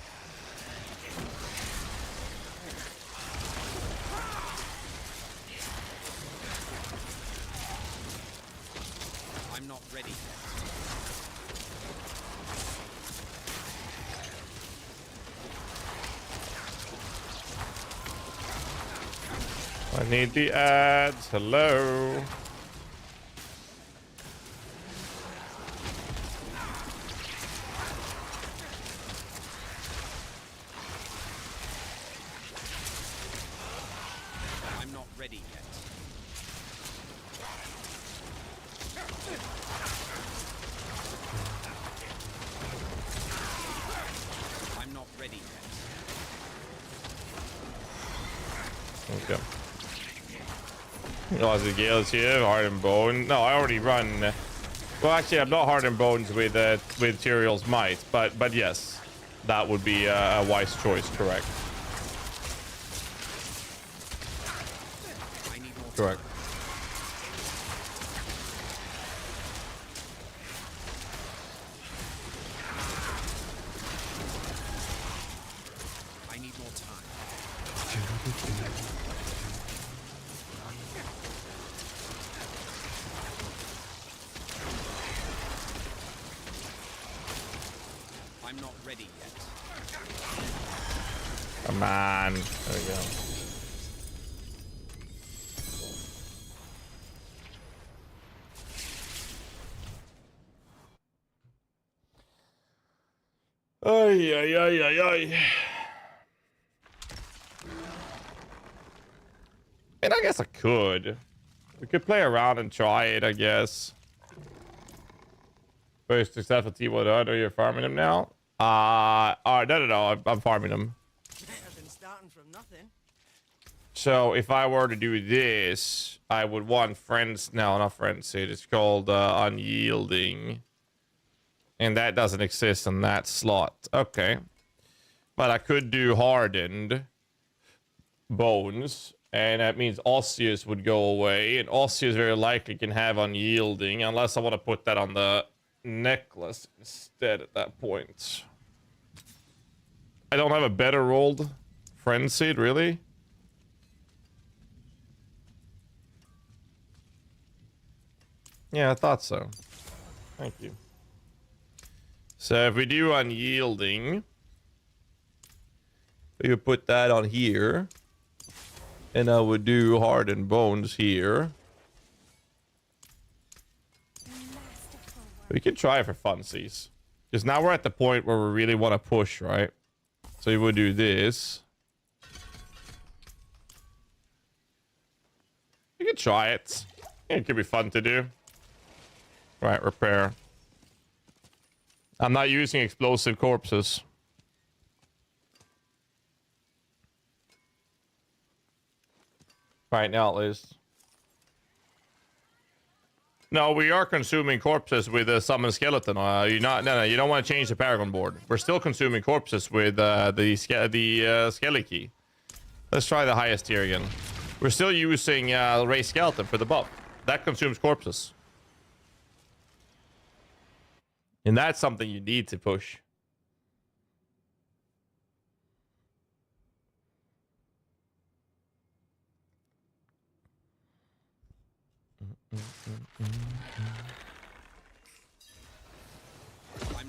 Speaker 2: I'm not ready yet.
Speaker 1: I need the ads. Hello.
Speaker 2: I'm not ready yet. I'm not ready yet.
Speaker 1: Okay. Oh, the Gale's here. Heart and Bone. No, I already run. Well, actually, I'm not Heart and Bones with Tyrael's Might, but yes, that would be a wise choice. Correct.
Speaker 2: I need more
Speaker 1: Correct.
Speaker 2: I need more time. I'm not ready yet.
Speaker 1: Come on. There we go. Ay, ay, ay, ay, ay. And I guess I could. We could play around and try it, I guess. First successful T1. I know you're farming him now. No. I'm farming him.
Speaker 3: Better than starting from nothing.
Speaker 1: So if I were to do this, I would want friends. No, not friends. It's called unyielding. And that doesn't exist in that slot. Okay. But I could do hardened bones. And that means osseous would go away. And osseous very likely can have unyielding. Unless I want to put that on the necklace instead at that point. I don't have a better rolled frenzied, really? Yeah, I thought so. Thank you. So if we do unyielding, we would put that on here. And I would do hardened bones here. We can try it for funsies. Because now we're at the point where we really want to push, right? So we would do this. We can try it. It could be fun to do. Right, repair. I'm not using explosive corpses. Right now, at least. No, we are consuming corpses with a summon skeleton. You you don't want to change the Paragon board. We're still consuming corpses with the Skelly key. Let's try the highest tier again. We're still using Ray Skeleton for the buff. That consumes corpses. And that's something you need to push.
Speaker 2: I'm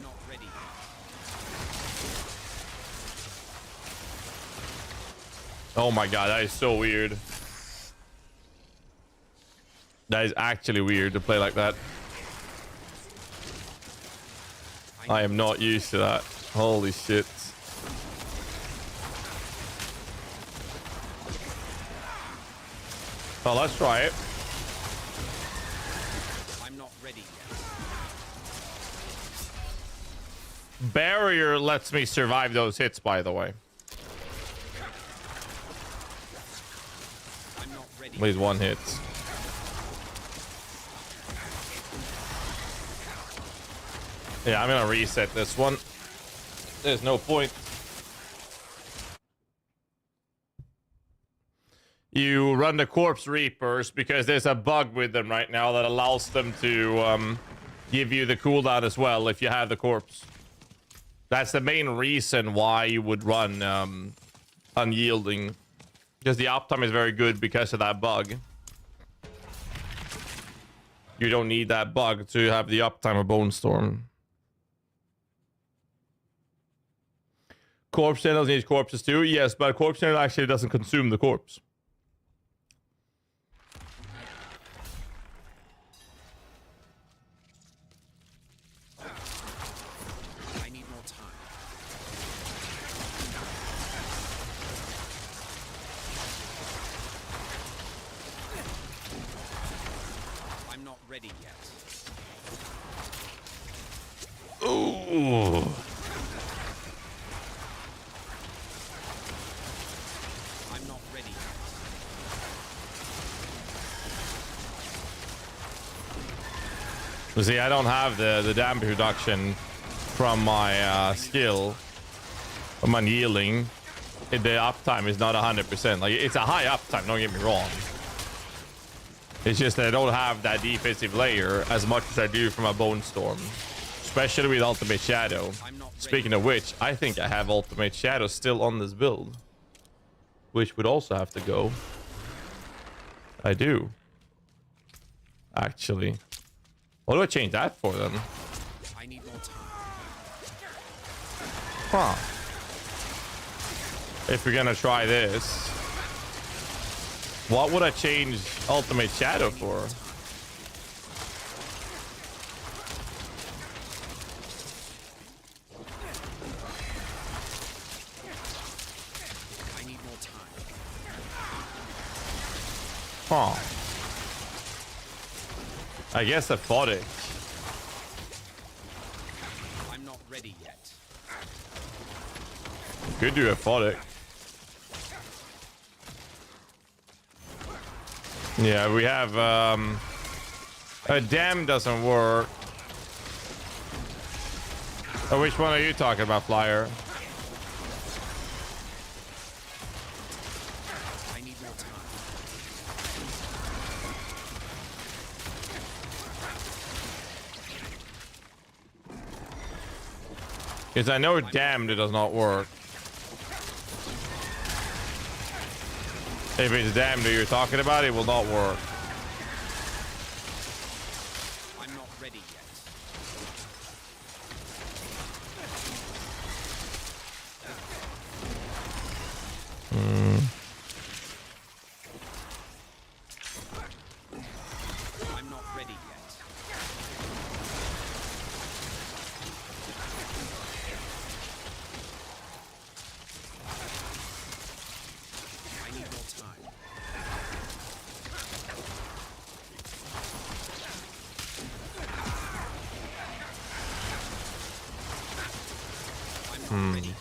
Speaker 2: not ready.
Speaker 1: Oh my god, that is so weird. That is actually weird to play like that. I am not used to that. Holy shit. Oh, let's try it.
Speaker 2: I'm not ready yet.
Speaker 1: Barrier lets me survive those hits, by the way.
Speaker 2: I'm not ready.
Speaker 1: At least one hit. Yeah, I'm gonna reset this one. There's no point. You run the Corpse Reapers because there's a bug with them right now that allows them to give you the cooldown as well if you have the corpse. That's the main reason why you would run unyielding, because the uptime is very good because of that bug. You don't need that bug to have the uptime of Bone Storm. Corpse channels needs corpses too. Yes, but corpse channel actually doesn't consume the corpse.
Speaker 2: I need more time. I'm not ready yet.
Speaker 1: Ooh.
Speaker 2: I'm not ready yet.
Speaker 1: See, I don't have the damage reduction from my skill. From unyielding. The uptime is not 100%. Like, it's a high uptime, don't get me wrong. It's just that I don't have that defensive layer as much as I do from a Bone Storm. Especially with Ultimate Shadow. Speaking of which, I think I have Ultimate Shadow still on this build. Which would also have to go. I do. Actually. What do I change that for then?
Speaker 2: I need more time.
Speaker 1: Huh. If we're gonna try this. What would I change Ultimate Shadow for?
Speaker 2: I need more time.
Speaker 1: Huh. I guess Aphotic.
Speaker 2: I'm not ready yet.
Speaker 1: Could do Aphotic. Yeah, we have a dam doesn't work. Oh, which one are you talking about, Flyer?
Speaker 2: I need more time.
Speaker 1: Because I know damned it does not work. If it's damned that you're talking about, it will not work.
Speaker 2: I'm not ready yet. I'm not ready yet. I need more time. I'm not ready yet.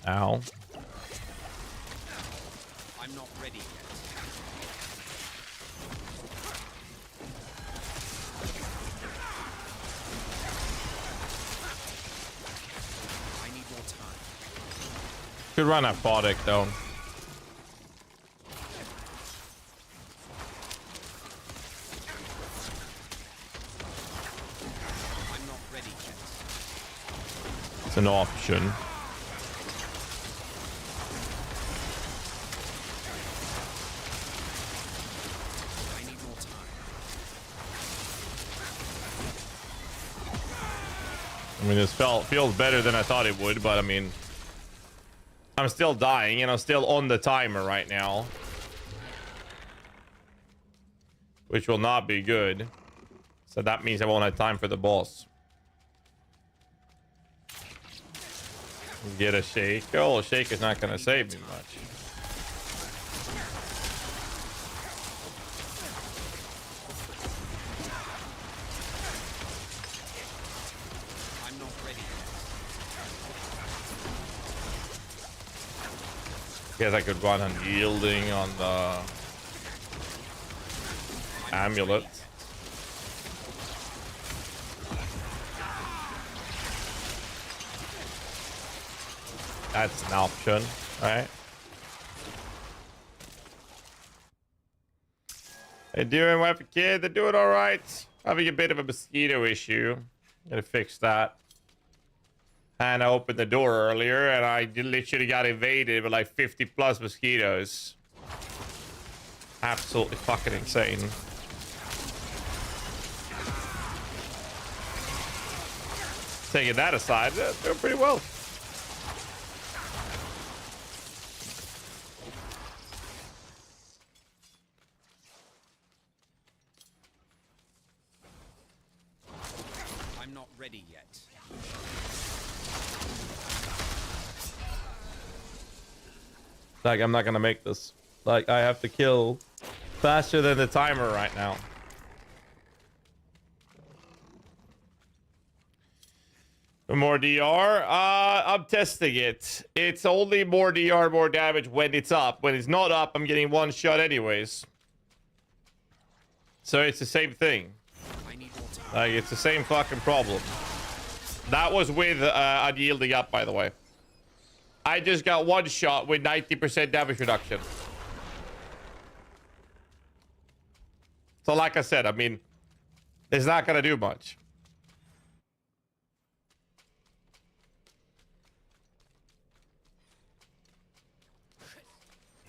Speaker 1: Ow.
Speaker 2: I'm not ready yet. I need more time.
Speaker 1: Could run Aphotic though.
Speaker 2: I'm not ready yet.
Speaker 1: It's an option.
Speaker 2: I need more time.
Speaker 1: I mean, this feels better than I thought it would, but I mean, I'm still dying and I'm still on the timer right now, which will not be good. So that means I won't have time for the boss. Get a shake. Oh, a shake is not going to save me much.
Speaker 2: I'm not ready yet.
Speaker 1: Guess I could run unyielding on the amulet. That's an option, right? Hey, doing wife and kid, they're doing all right. Having a bit of a mosquito issue. Gotta fix that. And I opened the door earlier, and I literally got invaded with like 50 plus mosquitoes. Absolutely fucking insane. Taking that aside, they're doing pretty well.
Speaker 2: I'm not ready yet.
Speaker 1: Like, I'm not gonna make this. Like, I have to kill faster than the timer right now. More DR? I'm testing it. It's only more DR, more damage when it's up. When it's not up, I'm getting one shot anyways. So it's the same thing.
Speaker 2: I need more time.
Speaker 1: Like, it's the same fucking problem. That was with unyielding up, by the way. I just got one shot with 90% damage reduction. So like I said, I mean, it's not gonna do much.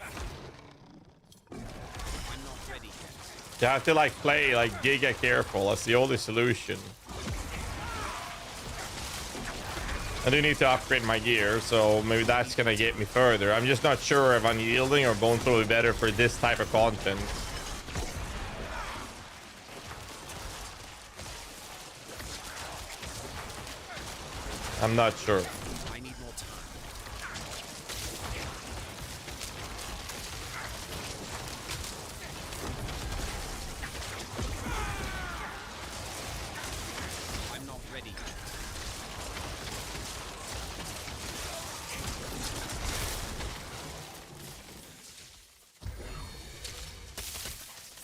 Speaker 2: I'm not ready yet.
Speaker 1: You have to like play like giga careful. That's the only solution. I do need to upgrade my gear, so maybe that's gonna get me further. I'm just not sure if unyielding or bone throw will be better for this type of content. I'm not sure.
Speaker 2: I need more time. I'm not ready yet.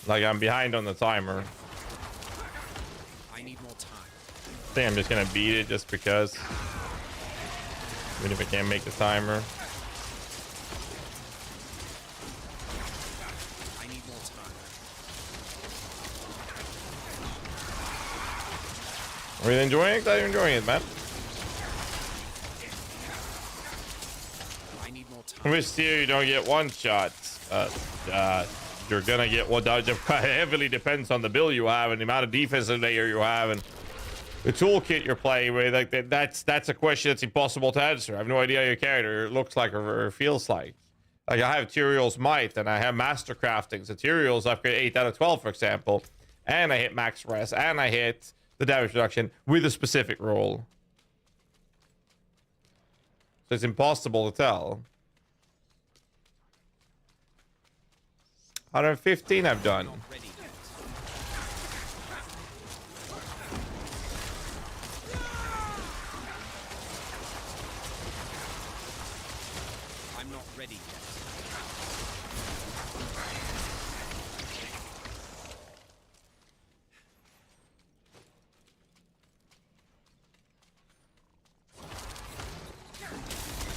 Speaker 1: Like, I'm behind on the timer.
Speaker 2: I need more time.
Speaker 1: I think I'm just gonna beat it just because. Even if I can't make the timer.
Speaker 2: I need more time.
Speaker 1: Are you enjoying it? I'm enjoying it, man.
Speaker 2: I need more time.
Speaker 1: With steel, you don't get one shot. You're gonna get one. That heavily depends on the build you have and the amount of defensive layer you have and the toolkit you're playing with. Like that's a question that's impossible to answer. I have no idea how your character looks like or feels like. Like, I have Tyrael's Might and I have Master Crafting. So Tyrael's upgrade 8 out of 12, for example. And I hit max res and I hit the damage reduction with a specific roll. So it's impossible to tell. 115 I've done.
Speaker 2: Not ready yet. I'm not ready yet.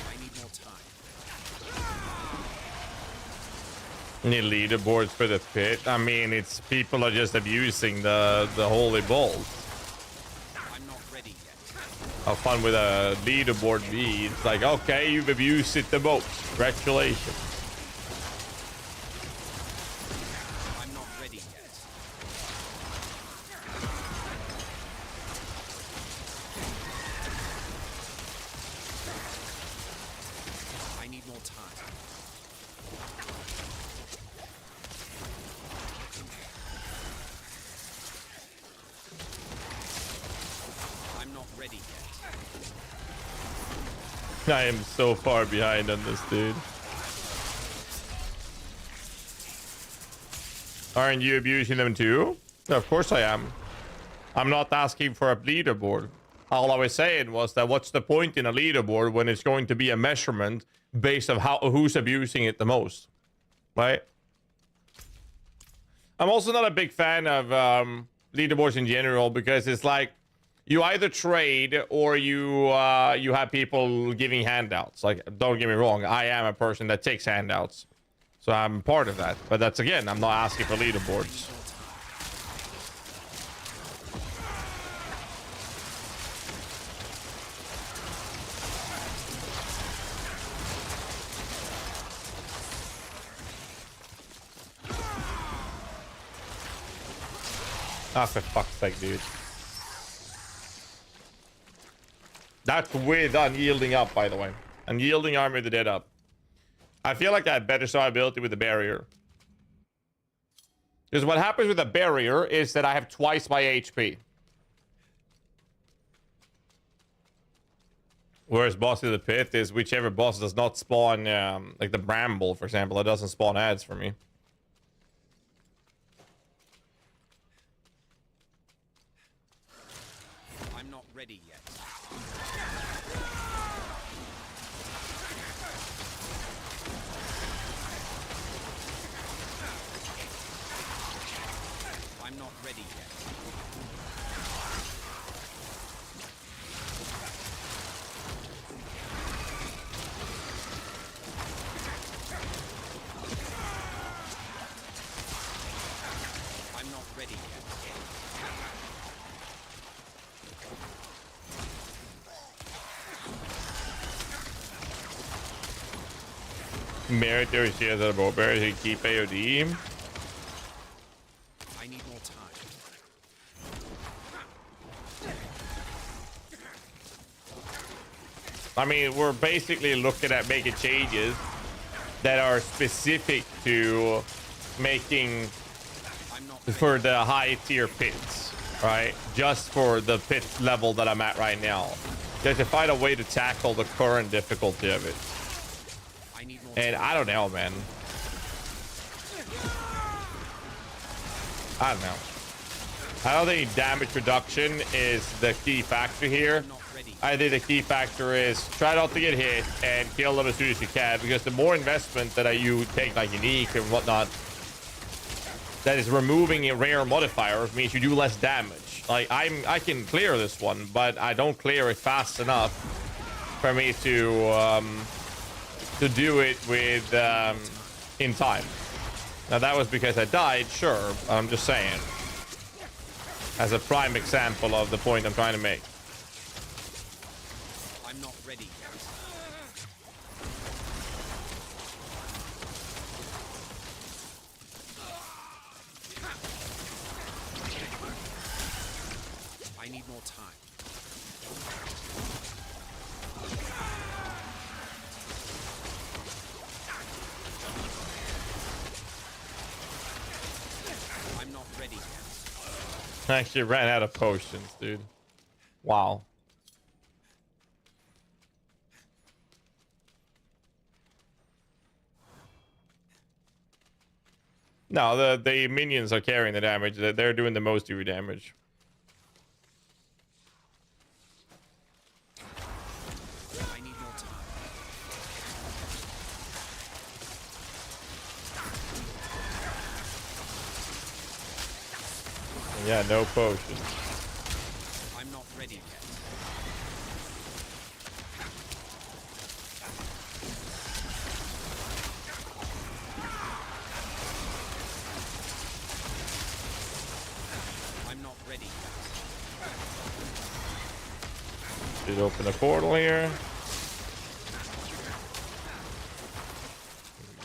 Speaker 2: I need more time.
Speaker 1: Need leaderboards for the pit. I mean, it's people are just abusing the holy bolt.
Speaker 2: I'm not ready yet.
Speaker 1: Have fun with a leaderboard be. It's like, okay, you've abused it the most. Congratulations.
Speaker 2: I'm not ready yet. I need more time. I'm not ready yet.
Speaker 1: I am so far behind on this, dude. Aren't you abusing them too? No, of course I am. I'm not asking for a leaderboard. All I was saying was that what's the point in a leaderboard when it's going to be a measurement based on who's abusing it the most, right? I'm also not a big fan of leaderboards in general because it's like you either trade or you have people giving handouts. Like, don't get me wrong, I am a person that takes handouts, so I'm part of that. But that's, again, I'm not asking for leaderboards. Ah, for fuck's sake, dude. That's with unyielding up, by the way. Unyielding armor the dead up. I feel like I had better survivability with the barrier. Because what happens with the barrier is that I have twice my HP. Whereas boss of the pit is whichever boss does not spawn, like the bramble, for example, it doesn't spawn ads for me.
Speaker 2: I'm not ready yet. I'm not ready yet. I'm not ready yet.
Speaker 1: Military shares that about bears who keep AOD.
Speaker 2: I need more time.
Speaker 1: I mean, we're basically looking at making changes that are specific to making
Speaker 2: I'm not
Speaker 1: for the high tier pits, right? Just for the pit level that I'm at right now. There's to find a way to tackle the current difficulty of it.
Speaker 2: I need more
Speaker 1: And I don't know, man. I don't know. I don't think damage reduction is the key factor here.
Speaker 2: not ready.
Speaker 1: I think the key factor is try not to get hit and kill them as soon as you can, because the more investment that you take, like unique and whatnot, that is removing rare modifiers means you do less damage. Like I can clear this one, but I don't clear it fast enough for me to do it with in time. Now that was because I died, sure. I'm just saying, as a prime example of the point I'm trying to make.
Speaker 2: I'm not ready yet. I need more time. I'm not ready yet.
Speaker 1: I actually ran out of potions, dude. Wow. No, the minions are carrying the damage. They're doing the most of your damage.
Speaker 2: I need more time.
Speaker 1: Yeah, no potions.
Speaker 2: I'm not ready yet. I'm not ready yet.
Speaker 1: Should open a portal here.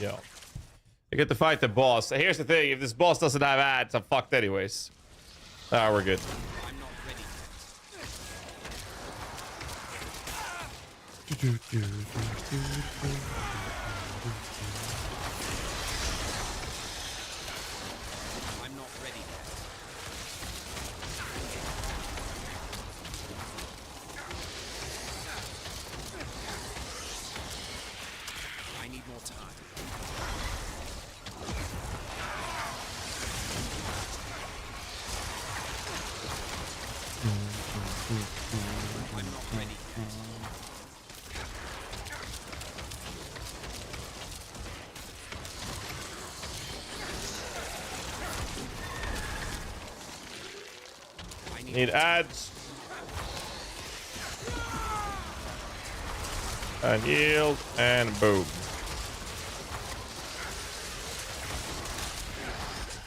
Speaker 1: Yo. I get to fight the boss. Here's the thing, if this boss doesn't have ads, I'm fucked anyways. Ah, we're good.
Speaker 2: I'm not ready yet. I'm not ready yet. I need more time. I'm not ready yet. I
Speaker 1: Need ads. And yield and boom.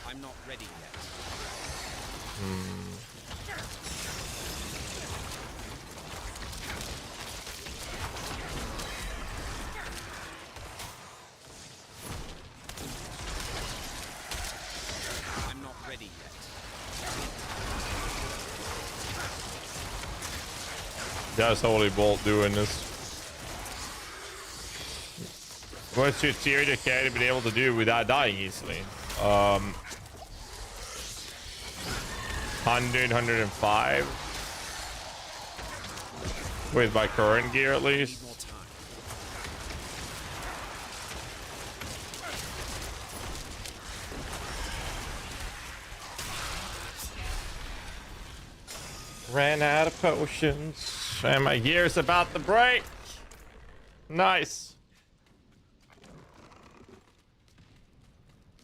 Speaker 2: I'm not ready yet. I'm not ready yet.
Speaker 1: Just Holy Bolt doing this. What's your tier to carry to be able to do without dying easily? 100, 105. With my current gear at least.
Speaker 2: More time.
Speaker 1: Ran out of potions. And my gear's about to break. Nice.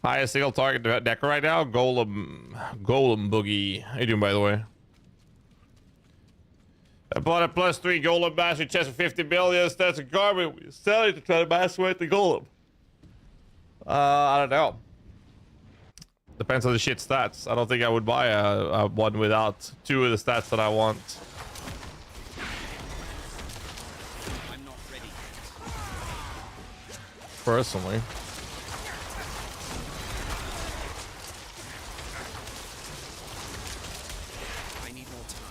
Speaker 1: Highest single target Necro right now. Golem Boogie. How you doing, by the way? I bought a +3 Golem master chest for 50 billion. That's a garbage. We sell it to try to masterwork the Golem. I don't know. Depends on the shit stats. I don't think I would buy a one without 2 of the stats that I want.
Speaker 2: I'm not ready.
Speaker 1: Personally.
Speaker 2: I need more time.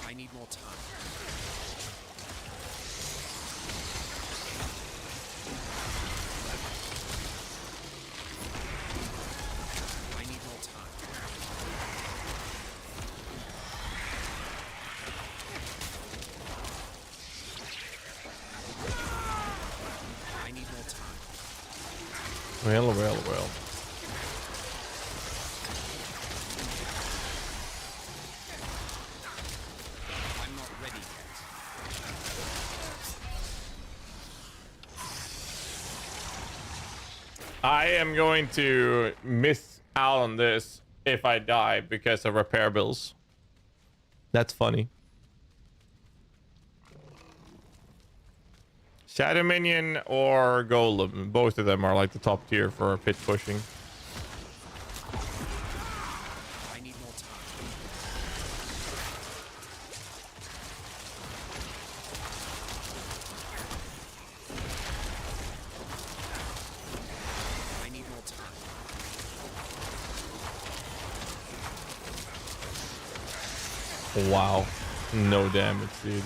Speaker 2: I need more time. I need more time. I need more time.
Speaker 1: Well.
Speaker 2: I'm not ready yet.
Speaker 1: I am going to miss out on this if I die because of repair bills. That's funny. Shadow Minion or Golem. Both of them are like the top tier for pit pushing.
Speaker 2: I need more time. I need more time.
Speaker 1: Wow. No damage, dude.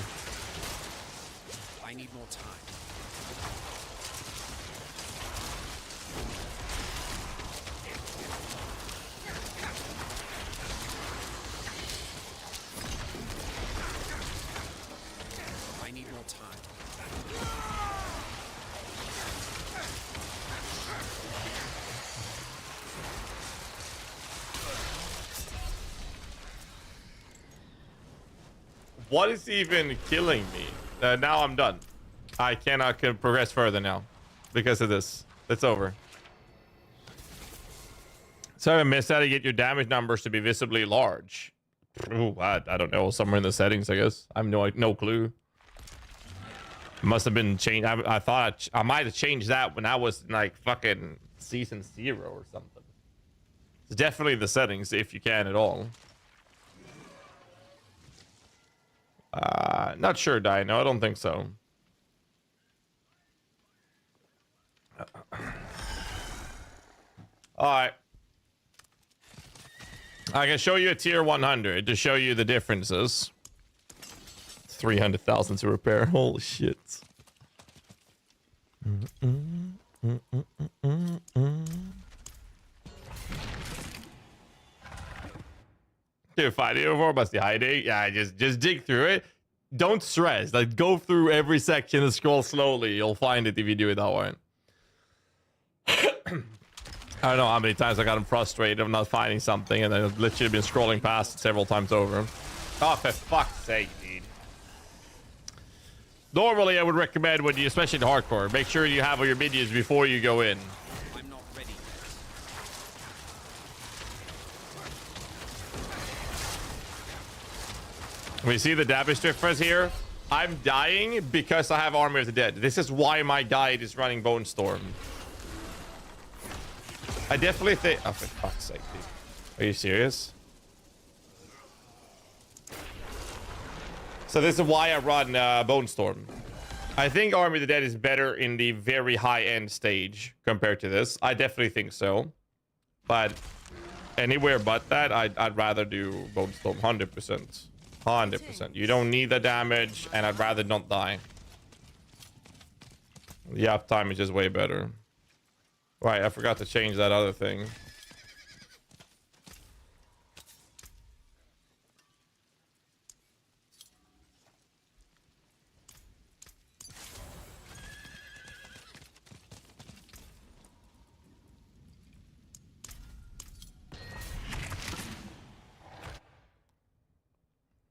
Speaker 2: I need more time. I need more time.
Speaker 1: What is even killing me? Now I'm done. I cannot progress further now because of this. It's over. So I missed how to get your damage numbers to be visibly large. Ooh, I don't know. Somewhere in the settings, I guess. I have no clue. Must have been changed. I thought I might have changed that when I was in like fucking season 0 or something. It's definitely the settings if you can at all. Not sure, Dino. I don't think so. All right. I can show you a tier 100 to show you the differences. 300,000 to repair. Holy shit. Dude, find it over must be hiding. Yeah, just dig through it. Don't stress. Like, go through every section and scroll slowly. You'll find it if you do it that way. I don't know how many times I got frustrated of not finding something, and I've literally been scrolling past it several times over. Oh, for fuck's sake, dude. Normally, I would recommend when you, especially in hardcore, make sure you have all your minions before you go in.
Speaker 2: I'm not ready yet.
Speaker 1: We see the damage difference here. I'm dying because I have Army of the Dead. This is why my guide is running Bone Storm. I definitely think... Oh, for fuck's sake, dude. Are you serious? So this is why I run Bone Storm. I think Army of the Dead is better in the very high-end stage compared to this. I definitely think so. But anywhere but that, I'd rather do Bone Storm 100%. 100%. You don't need the damage, and I'd rather not die. The uptime is just way better. Right, I forgot to change that other thing.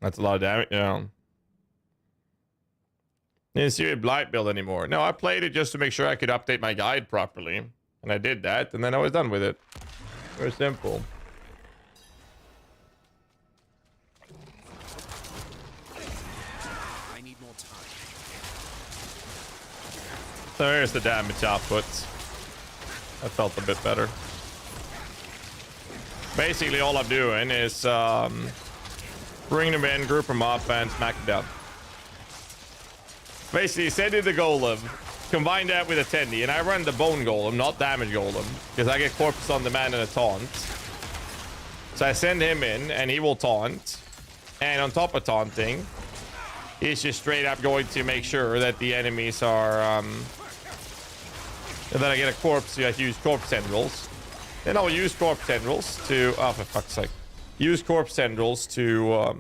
Speaker 1: That's a lot of damage. Yeah. Didn't see a blight build anymore. No, I played it just to make sure I could update my guide properly. And I did that, and then I was done with it. Very simple.
Speaker 2: I need more time.
Speaker 1: So here's the damage output. That felt a bit better. Basically, all I'm doing is bring them in, group them up, and smack them down. Basically, send in the golem, combine that with a tendy, and I run the bone golem, not damage golem, because I get corpse on demand and a taunt. So I send him in, and he will taunt. And on top of taunting, he's just straight up going to make sure that the enemies are... and then I get a corpse, so I use corpse tendrils. Then I'll use corpse tendrils to... oh, for fuck's sake. Use corpse tendrils to...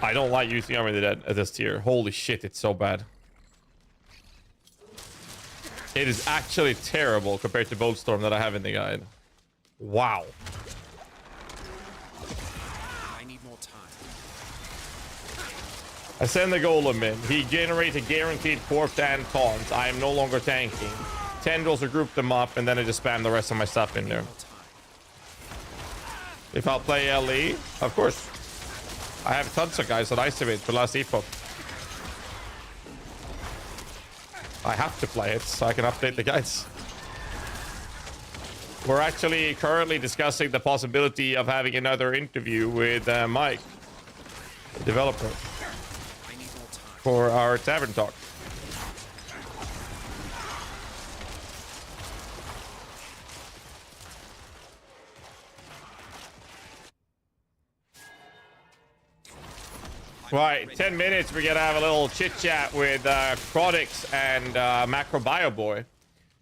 Speaker 1: I don't like using Army of the Dead at this tier. Holy shit, it's so bad. It is actually terrible compared to Boltstorm that I have in the guide. Wow.
Speaker 2: I need more time.
Speaker 1: I send the golem in. He generates a guaranteed corpse and taunt. I am no longer tanking. Tendrils will group them up, and then I just spam the rest of my stuff in there. If I'll play LE, of course. I have tons of guys that Itemization for Last Epoch. I have to play it so I can update the guides. We're actually currently discussing the possibility of having another interview with Mike, the developer, for our tavern talk. Right, 10 minutes, we're gonna have a little chit chat with Crodix and Macro Bio Boy.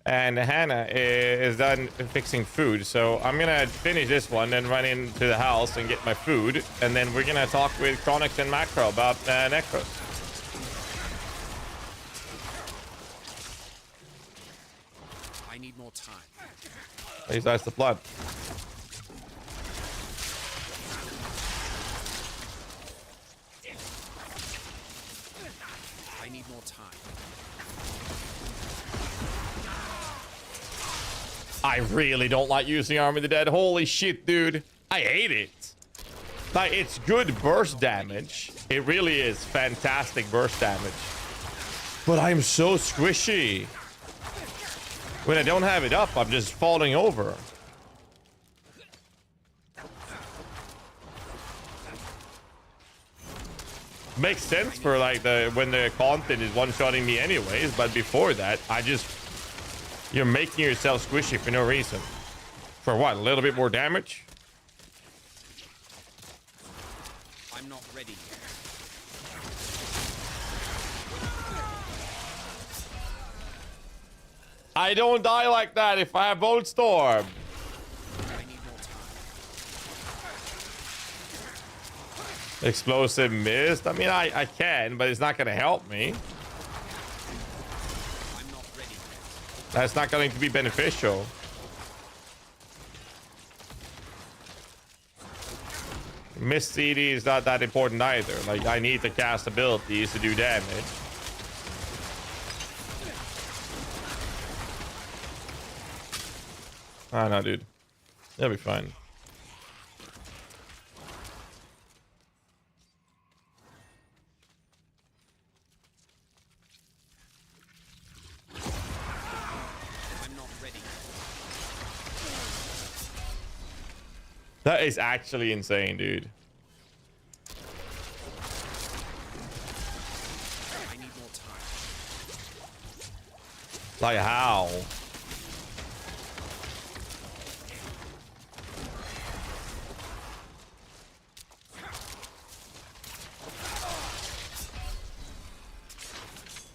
Speaker 1: And Hannah is done fixing food, so I'm gonna finish this one and run into the house and get my food. And then we're gonna talk with Crodix and Macro about Necros.
Speaker 2: I need more time.
Speaker 1: At least that's the plan.
Speaker 2: I need more time.
Speaker 1: I really don't like using Army of the Dead. Holy shit, dude. I hate it. Like, it's good burst damage. It really is fantastic burst damage. But I'm so squishy. When I don't have it up, I'm just falling over. Makes sense for like when the content is one-shotting me anyways, but before that, you're making yourself squishy for no reason. For what? A little bit more damage?
Speaker 2: I'm not ready yet.
Speaker 1: I don't die like that if I have Bolt Storm.
Speaker 2: I need more time.
Speaker 1: Explosive mist. I mean, I can, but it's not going to help me.
Speaker 2: I'm not ready yet.
Speaker 1: That's not going to be beneficial. Mist CD is not that important either. Like, I need the cast abilities to do damage. Ah, no, dude. That'll be fine.
Speaker 2: I'm not ready yet.
Speaker 1: That is actually insane, dude. Like how?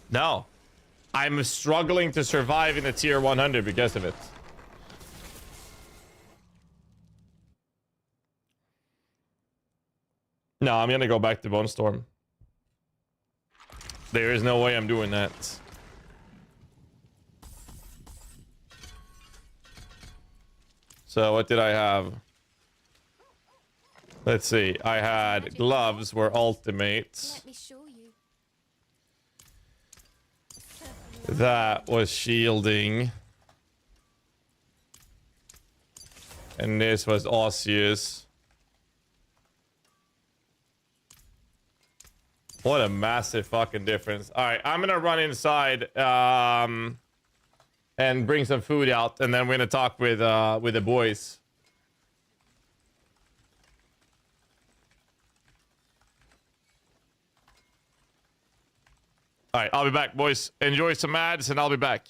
Speaker 1: No. I'm struggling to survive in a tier 100 because of it. No, I'm gonna go back to Bone Storm. There is no way I'm doing that. So what did I have? Let's see. I had gloves were ultimates.
Speaker 7: Let me show you.
Speaker 1: That was shielding. And this was osseous. What a massive fucking difference. All right, I'm gonna run inside and bring some food out, and then we're gonna talk with the boys. All right, I'll be back, boys. Enjoy some ads, and I'll be back.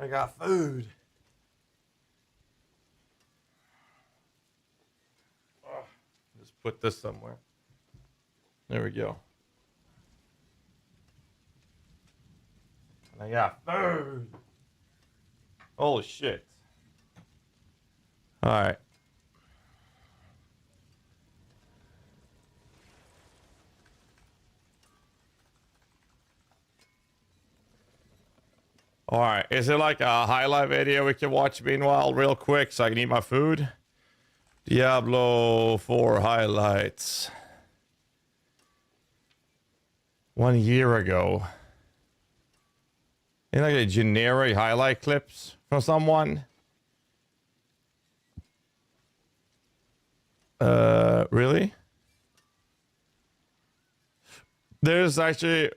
Speaker 1: I got food. Oh, just put this somewhere. There we go. And I got food. Holy shit. All right. All right. Is it like a highlight video we can watch meanwhile real quick so I can eat my food? Diablo 4 highlights. 1 year ago. In like a generic highlight clips from someone. Really? There's actually...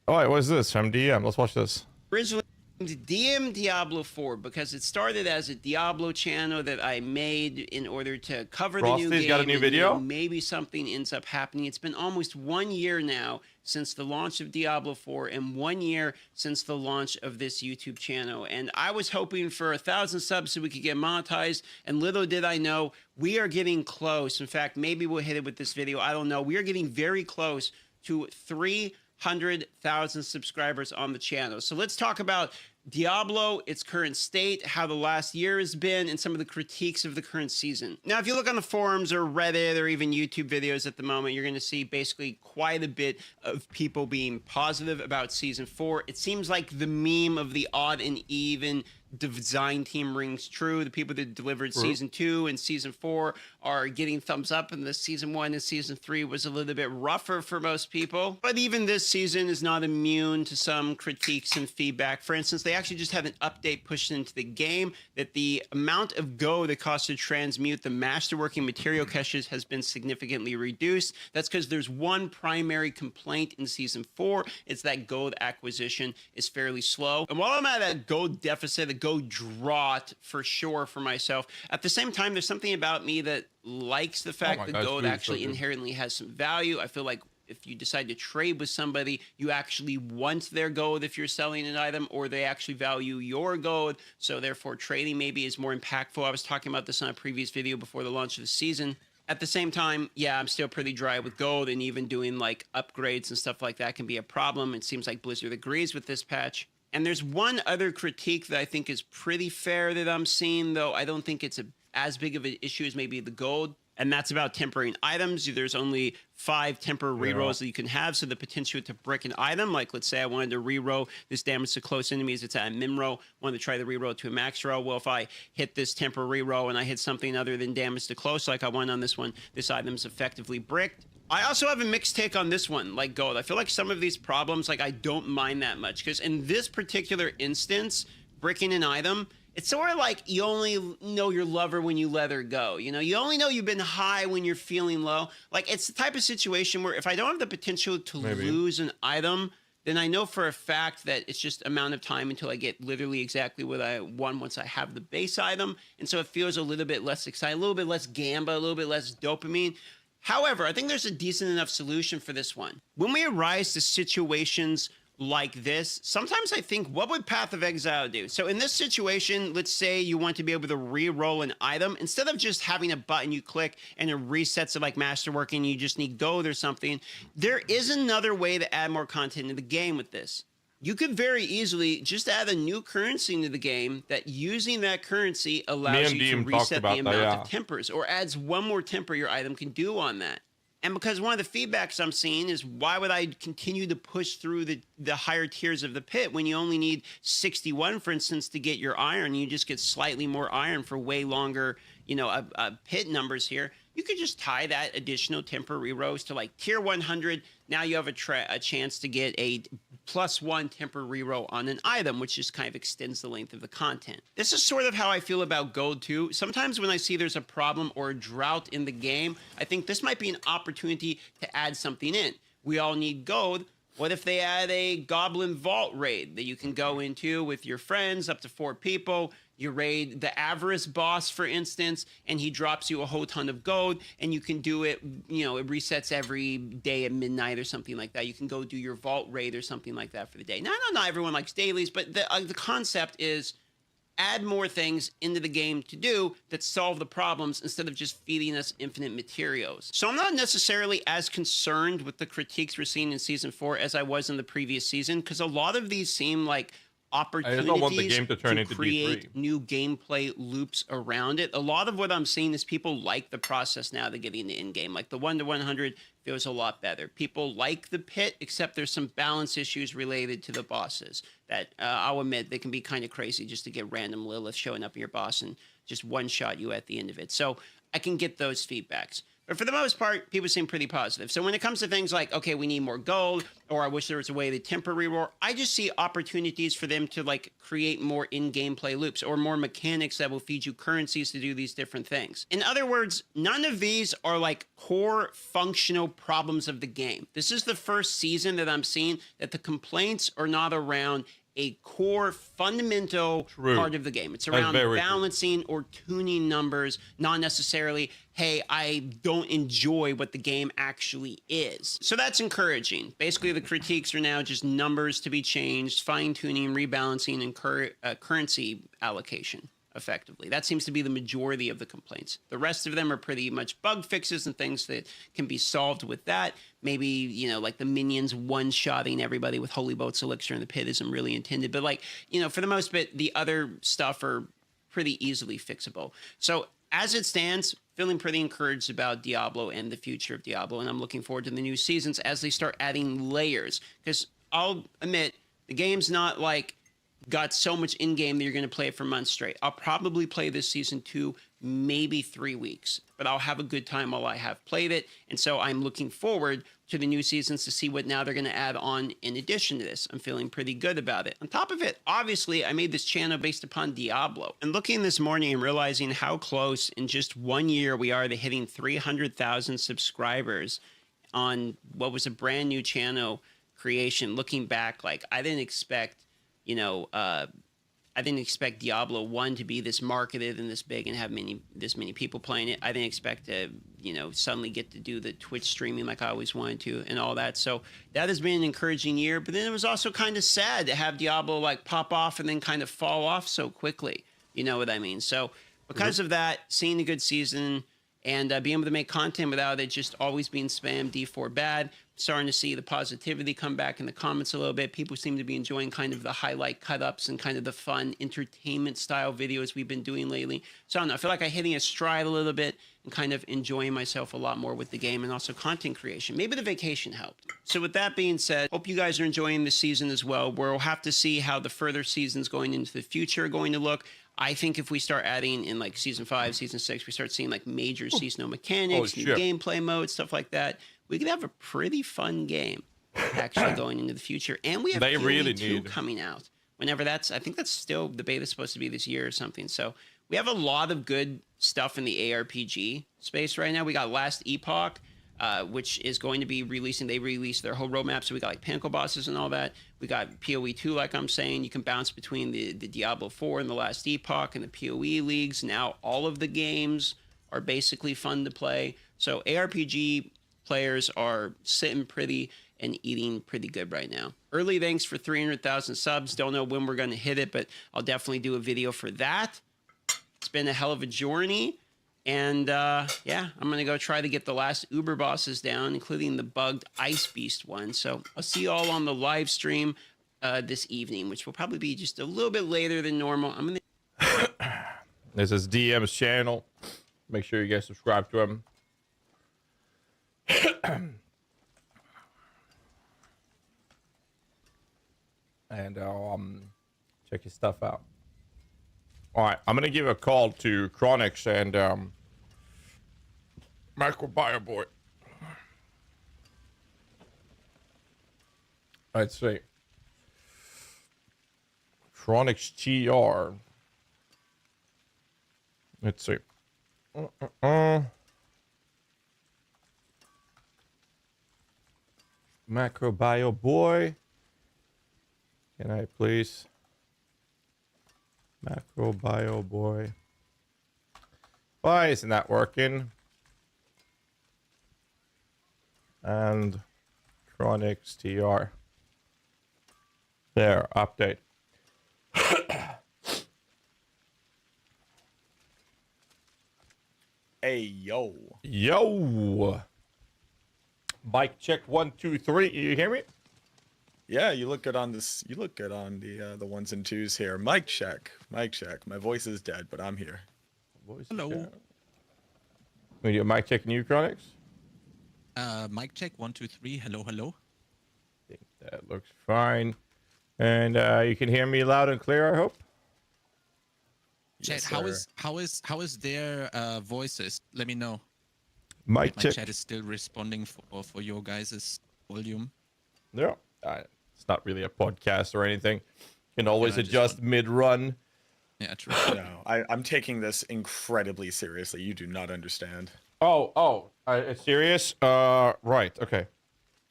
Speaker 1: Oh, wait, what is this? From DM. Let's watch this.
Speaker 7: Originally DM Diablo 4 because it started as a Diablo channel that I made in order to cover the new
Speaker 1: Frosty's
Speaker 7: game.
Speaker 1: got a new
Speaker 7: and
Speaker 1: video?
Speaker 7: then maybe something ends up happening. It's been almost 1 year now since the launch of Diablo 4 and 1 year since the launch of this YouTube channel. And I was hoping for 1,000 subs so we could get monetized. And little did I know, we are getting close. In fact, maybe we'll hit it with this video. I don't know. We are getting very close to 300,000 subscribers on the channel. So let's talk about Diablo, its current state, how the last year has been, and some of the critiques of the current season. Now, if you look on the forums or Reddit or even YouTube videos at the moment, you're going to see basically quite a bit of people being positive about Season 4. It seems like the meme of the odd and even design team rings true. The people that delivered Season 2 and Season 4 are getting thumbs up, and the Season 1 and Season 3 was a little bit rougher for most people. But even this season is not immune to some critiques and feedback. For instance, they actually just had an update pushed into the game that the amount of gold that costs to transmute the Masterworking material caches has been significantly reduced. That's because there's one primary complaint in Season 4. It's that gold acquisition is fairly slow. And while I'm at that gold deficit, a gold drought for sure for myself, at the same time, there's something about me that likes the fact that gold actually inherently has some value. I feel like if you decide to trade with somebody, you actually want their gold if you're selling an item, or they actually value your gold. So therefore, trading maybe is more impactful. I was talking about this on a previous video before the launch of the season. At the same time, yeah, I'm still pretty dry with gold, and even doing like upgrades and stuff like that can be a problem. It seems like Blizzard agrees with this patch. And there's one other critique that I think is pretty fair that I'm seeing, though I don't think it's as big of an issue as maybe the gold. And that's about tempering items. There's only 5 temper rerolls that you can have, so the potential to brick an item, like let's say I wanted to reroll this damage to close enemies, it's at a min roll, wanted to try the reroll to a max roll. Well, if I hit this temper reroll and I hit something other than damage to close, like I won on this one, this item's effectively bricked. I also have a mixed take on this one, like gold. I feel like some of these problems, like I don't mind that much, because in this particular instance, bricking an item, it's sort of like you only know your lover when you let her go. You know, you only know you've been high when you're feeling low. Like, it's the type of situation where if I don't have the potential to lose an item, then I know for a fact that it's just amount of time until I get literally exactly what I want once I have the base item. And so it feels a little bit less exciting, a little bit less gamba, a little bit less dopamine. However, I think there's a decent enough solution for this one. When we arise to situations like this, sometimes I think, what would Path of Exile do? So in this situation, let's say you want to be able to re-roll an item. Instead of just having a button you click and it resets it like Masterworking, you just need gold or something, there is another way to add more content into the game with this. You could very easily just add a new currency into the game that using that currency allows you to reset the amount of tempers, or adds one more temper your item can do on that. And because one of the feedbacks I'm seeing is, why would I continue to push through the higher tiers of the pit when you only need 61, for instance, to get your iron? You just get slightly more iron for way longer, you know, pit numbers here. You could just tie that additional temper rerolls to like tier 100. Now you have a chance to get a +1 temper reroll on an item, which just kind of extends the length of the content. This is sort of how I feel about gold too. Sometimes when I see there's a problem or a drought in the game, I think this might be an opportunity to add something in. We all need gold. What if they add a Goblin Vault raid that you can go into with your friends, up to 4 people? You raid the Avarice boss, for instance, and he drops you a whole ton of gold, and you can do it, you know, it resets every day at midnight or something like that. You can go do your vault raid or something like that for the day. Now, I know not everyone likes dailies, but the concept is add more things into the game to do that solve the problems instead of just feeding us infinite materials. So I'm not necessarily as concerned with the critiques we're seeing in Season 4 as I was in the previous season, because a lot of these seem like opportunities
Speaker 1: don't want the game to turn into
Speaker 7: create
Speaker 1: D3.
Speaker 7: new gameplay loops around it. A lot of what I'm seeing is people like the process now they're getting into in-game. Like the 1 to 100 feels a lot better. People like the pit, except there's some balance issues related to the bosses that I'll admit they can be kind of crazy just to get random Lilith showing up in your boss and just one-shot you at the end of it. So I can get those feedbacks. But for the most part, people seem pretty positive. So when it comes to things like, okay, we need more gold, or I wish there was a way to temper reroll, I just see opportunities for them to like create more in-game play loops or more mechanics that will feed you currencies to do these different things. In other words, none of these are like core functional problems of the game. This is the first season that I'm seeing that the complaints are not around a core fundamental part of the game. It's around balancing or tuning numbers, not necessarily, hey, I don't enjoy what the game actually is. So that's encouraging. Basically, the critiques are now just numbers to be changed, fine-tuning, rebalancing, and currency allocation. Effectively. That seems to be the majority of the complaints. The rest of them are pretty much bug fixes and things that can be solved with that. Maybe, you know, like the minions one-shotting everybody with Holy Boats Elixir in the pit isn't really intended. But like, you know, for the most part, the other stuff are pretty easily fixable. So as it stands, feeling pretty encouraged about Diablo and the future of Diablo. And I'm looking forward to the new seasons as they start adding layers. Because I'll admit, the game's not like got so much in-game that you're going to play it for months straight. I'll probably play this season 2, maybe 3 weeks, but I'll have a good time while I have played it. And so I'm looking forward to the new seasons to see what now they're going to add on in addition to this. I'm feeling pretty good about it. On top of it, obviously, I made this channel based upon Diablo. And looking this morning and realizing how close in just 1 year we are to hitting 300,000 subscribers on what was a brand new channel creation. Looking back, like I didn't expect, you know, I didn't expect Diablo 1 to be this marketed and this big and have this many people playing it. I didn't expect to, you know, suddenly get to do the Twitch streaming like I always wanted to and all that. So that has been an encouraging year. But then it was also kind of sad to have Diablo like pop off and then kind of fall off so quickly. You know what I mean? So because of that, seeing a good season and being able to make content without it just always being spam, D4 bad, starting to see the positivity come back in the comments a little bit. People seem to be enjoying kind of the highlight cut-ups and kind of the fun entertainment style videos we've been doing lately. So I don't know, I feel like I'm hitting a stride a little bit and kind of enjoying myself a lot more with the game and also content creation. Maybe the vacation helped. So with that being said, hope you guys are enjoying this season as well. We'll have to see how the further seasons going into the future are going to look. I think if we start adding in like season 5, season 6, we start seeing like major seasonal mechanics, new gameplay modes, stuff like that. We could have a pretty fun game actually going into the future. And we have PoE 2 coming out. Whenever that's, I think that's still, the beta's supposed to be this year or something. So we have a lot of good stuff in the ARPG space right now. We got Last Epoch, which is going to be releasing. They released their whole roadmap. So we got like pinnacle bosses and all that. We got PoE 2, like I'm saying. You can bounce between the Diablo 4 and the Last Epoch and the PoE leagues. Now all of the games are basically fun to play. So ARPG players are sitting pretty and eating pretty good right now. Early thanks for 300,000 subs. Don't know when we're going to hit it, but I'll definitely do a video for that. It's been a hell of a journey. And yeah, I'm going to go try to get the last Uber bosses down, including the bugged Ice Beast one. So I'll see you all on the live stream this evening, which will probably be just a little bit later than normal. I'm going to...
Speaker 1: This is DM's channel. Make sure you guys subscribe to him. And I'll check his stuff out. All right, I'm gonna give a call to Chronix and Microbiome Boy. Let's see. Chronix TR. Let's see. Microbiome Boy. Can I please? Microbiome Boy. Why isn't that working? And Chronix TR. There, update.
Speaker 8: Hey, yo.
Speaker 1: Yo. Mic check 1 2 3. You hear me?
Speaker 8: Yeah, you look good on this. You look good on the ones and twos here. Mic check. Mic check. My voice is dead, but I'm here.
Speaker 9: Hello.
Speaker 1: We do a mic check new Chronix?
Speaker 9: Mic check 1 2 3. Hello, hello.
Speaker 1: I think that looks fine. And you can hear me loud and clear, I hope.
Speaker 9: Chat,
Speaker 8: Yes,
Speaker 9: how is their voices? Let me know.
Speaker 1: Mic
Speaker 9: My
Speaker 1: check.
Speaker 9: chat is still responding for your guys' volume.
Speaker 1: Yeah. It's not really a podcast or anything. You can always
Speaker 9: I just
Speaker 1: adjust mid-run.
Speaker 9: Yeah, true.
Speaker 8: No, I'm taking this incredibly seriously. You do not understand.
Speaker 1: It's serious? Right, okay.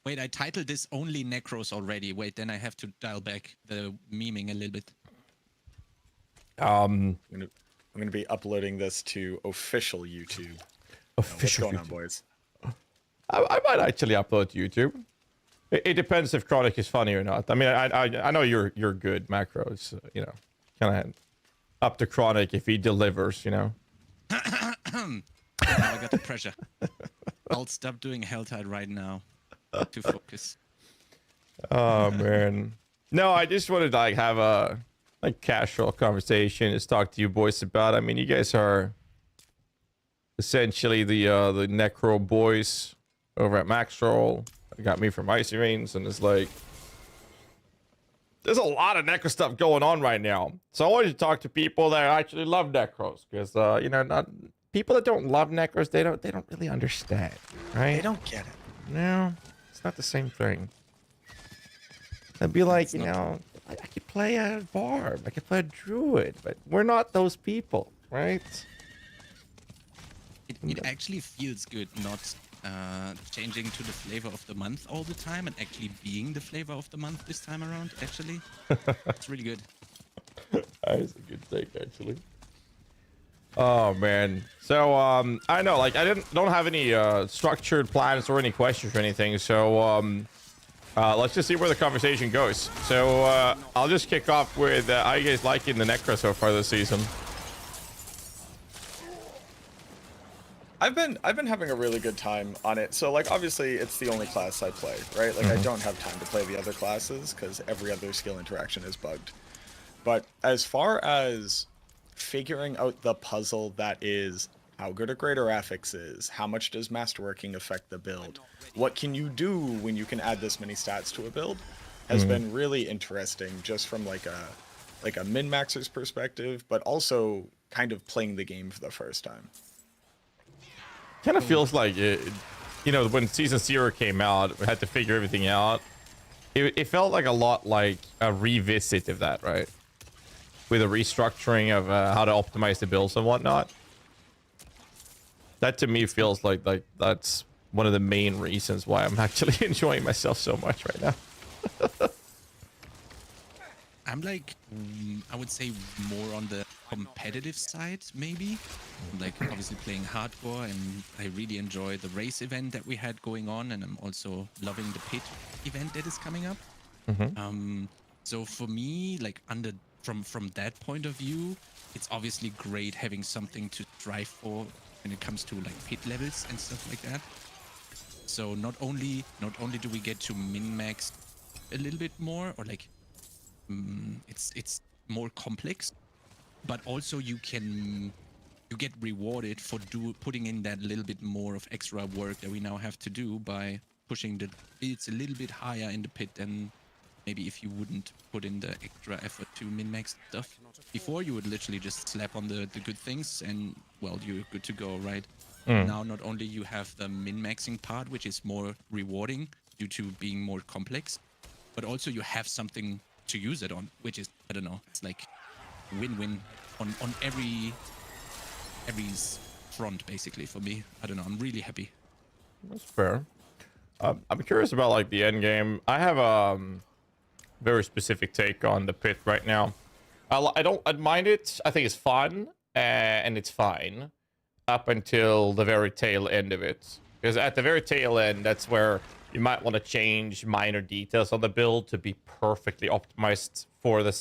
Speaker 9: Wait, I titled this only Necros already. Wait, then I have to dial back the memeing a little bit.
Speaker 8: I'm gonna be uploading this to official YouTube.
Speaker 1: Official
Speaker 8: What's going on,
Speaker 1: YouTube.
Speaker 8: boys?
Speaker 1: I might actually upload to YouTube. It depends if Chronic is funny or not. I mean, I know you're good macros, you know, kind of up to Chronic if he delivers, you know.
Speaker 9: Now I got the pressure. I'll stop doing Helltide right now to focus.
Speaker 1: Oh man, no, I just wanted to like have a casual conversation, just talk to you boys about. I mean, you guys are essentially the Necro boys over at Maxroll. Got me from Icy Reigns, and it's like there's a lot of Necro stuff going on right now. So I wanted to talk to people that actually love Necros, because you know, not people that don't love Necros, they don't really understand, right?
Speaker 8: They don't get it.
Speaker 1: No, it's not the same thing. It'd be like, you know, I could play a barb, I could play a druid, but we're not those people, right?
Speaker 9: It actually feels good not changing to the flavor of the month all the time and actually being the flavor of the month this time around, actually. It's really good.
Speaker 1: That is a good take, actually. Oh man, so I know, like, I don't have any structured plans or any questions or anything, so let's just see where the conversation goes. So I'll just kick off with how you guys liking the Necro so far this season?
Speaker 8: I've been having a really good time on it. So like obviously it's the only class I play, right? Like I don't have time to play the other classes because every other skill interaction is bugged. But as far as figuring out the puzzle that is how good a greater affix is, how much does Masterworking affect the build, what can you do when you can add this many stats to a build, has been really interesting just from like a min-maxer's perspective, but also kind of playing the game for the first time.
Speaker 1: Kind of feels like it, you know, when season 0 came out, we had to figure everything out. It felt like a lot like a revisit of that, right? With a restructuring of how to optimize the builds and whatnot. That to me feels like that's one of the main reasons why I'm actually enjoying myself so much right now.
Speaker 9: I'm like, I would say more on the competitive side, maybe. Like, obviously playing hardcore, and I really enjoy the race event that we had going on, and I'm also loving the pit event that is coming up. So for me, like, from that point of view, it's obviously great having something to strive for when it comes to like pit levels and stuff like that. So not only do we get to min-max a little bit more, or like it's more complex, but also you get rewarded for putting in that little bit more of extra work that we now have to do by pushing the builds a little bit higher in the pit than maybe if you wouldn't put in the extra effort to min-max stuff. Before, you would literally just slap on the good things and, well, you're good to go, right? Now, not only you have the min-maxing part, which is more rewarding due to being more complex, but also you have something to use it on, which is, I don't know, it's like win-win on every front, basically, for me. I don't know, I'm really happy.
Speaker 1: That's fair. I'm curious about like the end game. I have a very specific take on the pit right now. I'd mind it. I think it's fun and it's fine up until the very tail end of it. Because at the very tail end, that's where you might want to change minor details on the build to be perfectly optimized for the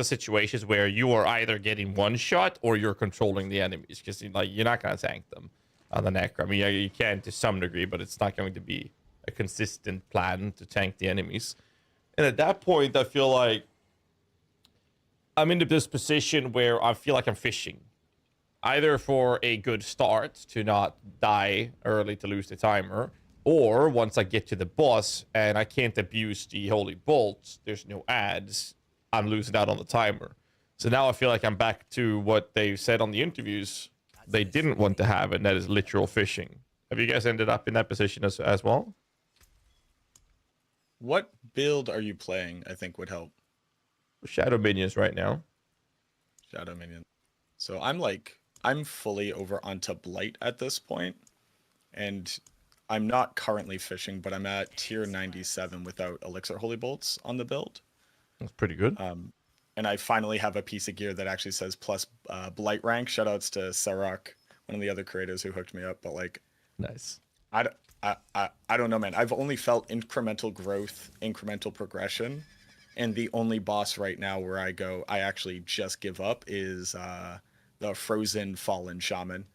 Speaker 1: situations where you are either getting one shot or you're controlling the enemies. Because like you're not gonna tank them on the Necro. I mean, you can to some degree, but it's not going to be a consistent plan to tank the enemies. And at that point, I feel like I'm into this position where I feel like I'm fishing. Either for a good start to not die early to lose the timer, or once I get to the boss and I can't abuse the holy bolts, there's no ads, I'm losing out on the timer. So now I feel like I'm back to what they said on the interviews they didn't want to have, and that is literal fishing. Have you guys ended up in that position as well?
Speaker 8: What build are you playing? I think would help.
Speaker 1: Shadow minions right now.
Speaker 8: Shadow Minion. So I'm fully over onto Blight at this point, and I'm not currently fishing, but I'm at tier 97 without Elixir Holy Bolts on the build.
Speaker 1: That's pretty good.
Speaker 8: And I finally have a piece of gear that actually says plus Blight rank. Shoutouts to Sarok, one of the other creators who hooked me up. But like,
Speaker 1: Nice.
Speaker 8: I don't know, man. I've only felt incremental growth, incremental progression. And the only boss right now where I actually just give up is the Frozen Fallen Shaman.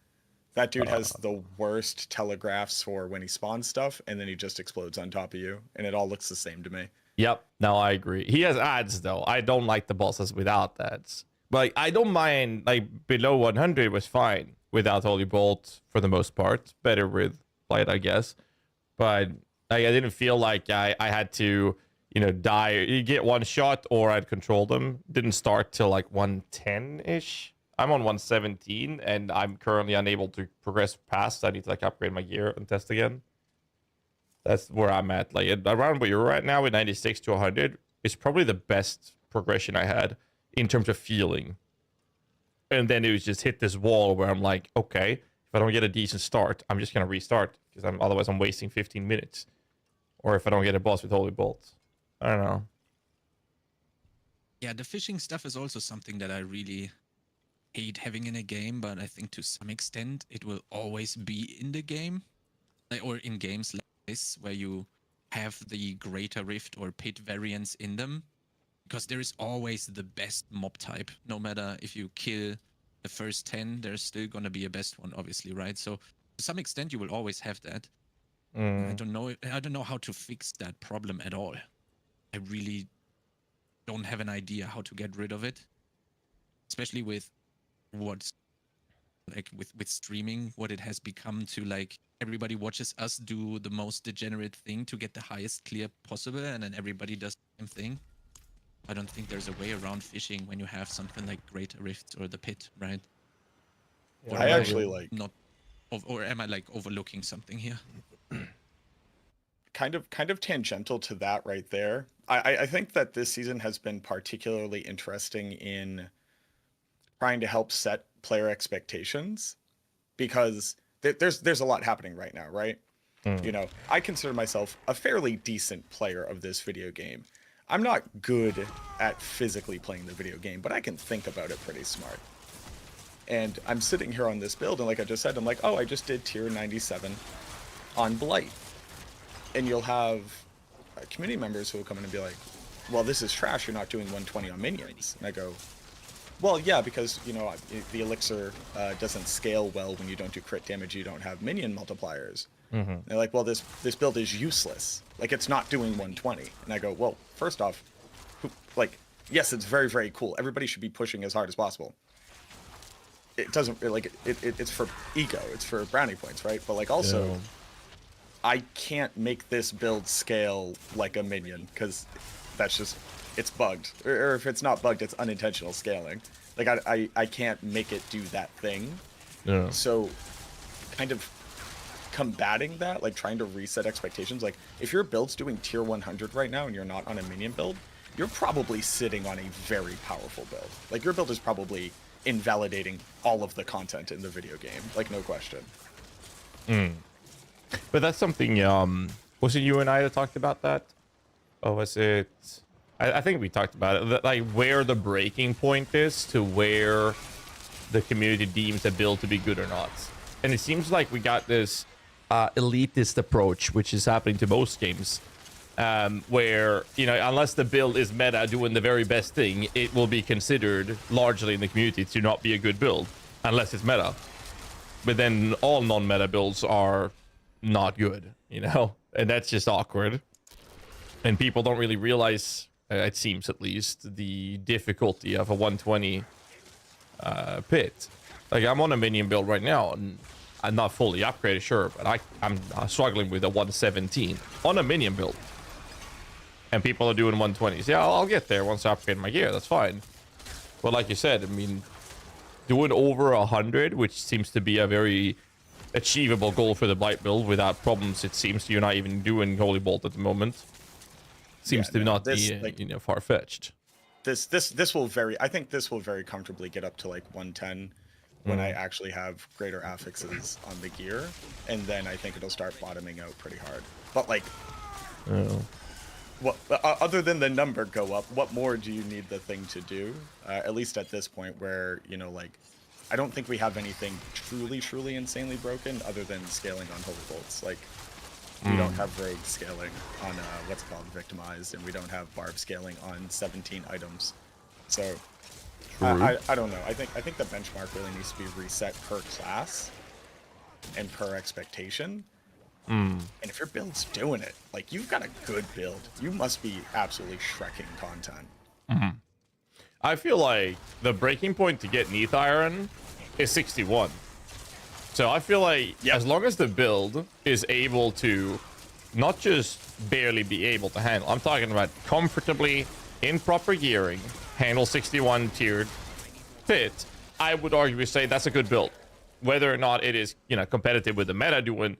Speaker 8: That dude has the worst telegraphs for when he spawns stuff, and then he just explodes on top of you, and it all looks the same to me.
Speaker 1: Yep. No, I agree. He has ads, though. I don't like the bosses without ads. Like, I don't mind, like, below 100 was fine without Holy Bolt for the most part. Better with Blight, I guess. But like, I didn't feel like I had to, you know, die. You get one shot or I'd control them. Didn't start till like 110-ish. I'm on 117 and I'm currently unable to progress past. I need to like upgrade my gear and test again. That's where I'm at. Like around where you're at now with 96 to 100 is probably the best progression I had in terms of feeling. And then it was just hit this wall where I'm like, okay, if I don't get a decent start, I'm just gonna restart because otherwise I'm wasting 15 minutes. Or if I don't get a boss with Holy Bolt. I don't know.
Speaker 9: Yeah, the fishing stuff is also something that I really hate having in a game, but I think to some extent it will always be in the game. Or in games like this, where you have the Greater Rift or Pit variants in them. Because there is always the best mob type. No matter if you kill the first 10, there's still going to be a best one, obviously, right? So to some extent you will always have that. I don't know how to fix that problem at all. I really don't have an idea how to get rid of it, especially with what's like with streaming, what it has become to like everybody watches us do the most degenerate thing to get the highest clear possible, and then everybody does the same thing. I don't think there's a way around fishing when you have something like Greater Rifts or the Pit, right?
Speaker 8: Yeah, I actually like
Speaker 9: not, or am I like overlooking something here?
Speaker 8: kind of tangential to that right there. I think that this season has been particularly interesting in trying to help set player expectations, because there's a lot happening right now, right? You know, I consider myself a fairly decent player of this video game. I'm not good at physically playing the video game, but I can think about it pretty smart. And I'm sitting here on this build, and like I just said, I'm like, oh, I just did tier 97 on Blight. And you'll have community members who will come in and be like, well, this is trash, you're not doing 120 on minions. And I go, well, yeah, because, you know, the elixir doesn't scale well when you don't do crit damage, you don't have minion multipliers. They're like, well, this build is useless. Like, it's not doing 120. And I go, well, first off, like, yes, it's very, very cool. Everybody should be pushing as hard as possible. It doesn't, like, it's for ego. It's for brownie points, right? But, like, also, yeah. I can't make this build scale like a minion, because that's just, it's bugged. Or if it's not bugged, it's unintentional scaling. Like, I can't make it do that thing.
Speaker 1: Yeah.
Speaker 8: So, kind of combating that, like trying to reset expectations. Like, if your build's doing tier 100 right now and you're not on a minion build, you're probably sitting on a very powerful build. Like, your build is probably invalidating all of the content in the video game, like, no question.
Speaker 1: But that's something, was it you and I that talked about that? Or was it, I think we talked about it, like where the breaking point is to where the community deems a build to be good or not. And it seems like we got this elitist approach, which is happening to most games, where, you know, unless the build is meta doing the very best thing, it will be considered largely in the community to not be a good build unless it's meta. But then all non-meta builds are not good, you know, and that's just awkward. And people don't really realize, it seems at least, the difficulty of a 120 pit. Like, I'm on a minion build right now, and I'm not fully upgraded, sure, but I'm struggling with a 117 on a minion build. And people are doing 120s. Yeah, I'll get there once I upgrade my gear, that's fine. But like you said, I mean, doing over 100, which seems to be a very achievable goal for the Blight build without problems, it seems. You're not even doing Holy Bolt at the moment. Seems to not be, like, you know, far-fetched.
Speaker 8: This will I think this will very comfortably get up to like 110 when I actually have greater affixes on the gear, and then I think it'll start bottoming out pretty hard. But like, what other than the number go up, what more do you need the thing to do? At least at this point, where, you know, like, I don't think we have anything truly insanely broken other than scaling on Holy Bolts. Like, we don't have rogue scaling on what's called victimized, and we don't have barb scaling on 17 items. So I don't know. I think the benchmark really needs to be reset per class and per expectation. And if your build's doing it, like, you've got a good build, you must be absolutely shrekking content.
Speaker 1: I feel like the breaking point to get Neath Iron is 61. So I feel like as long as the build is able to not just barely be able to handle, I'm talking about comfortably in proper gearing, handle 61 tiered pit, I would arguably say that's a good build. Whether or not it is, you know, competitive with the meta doing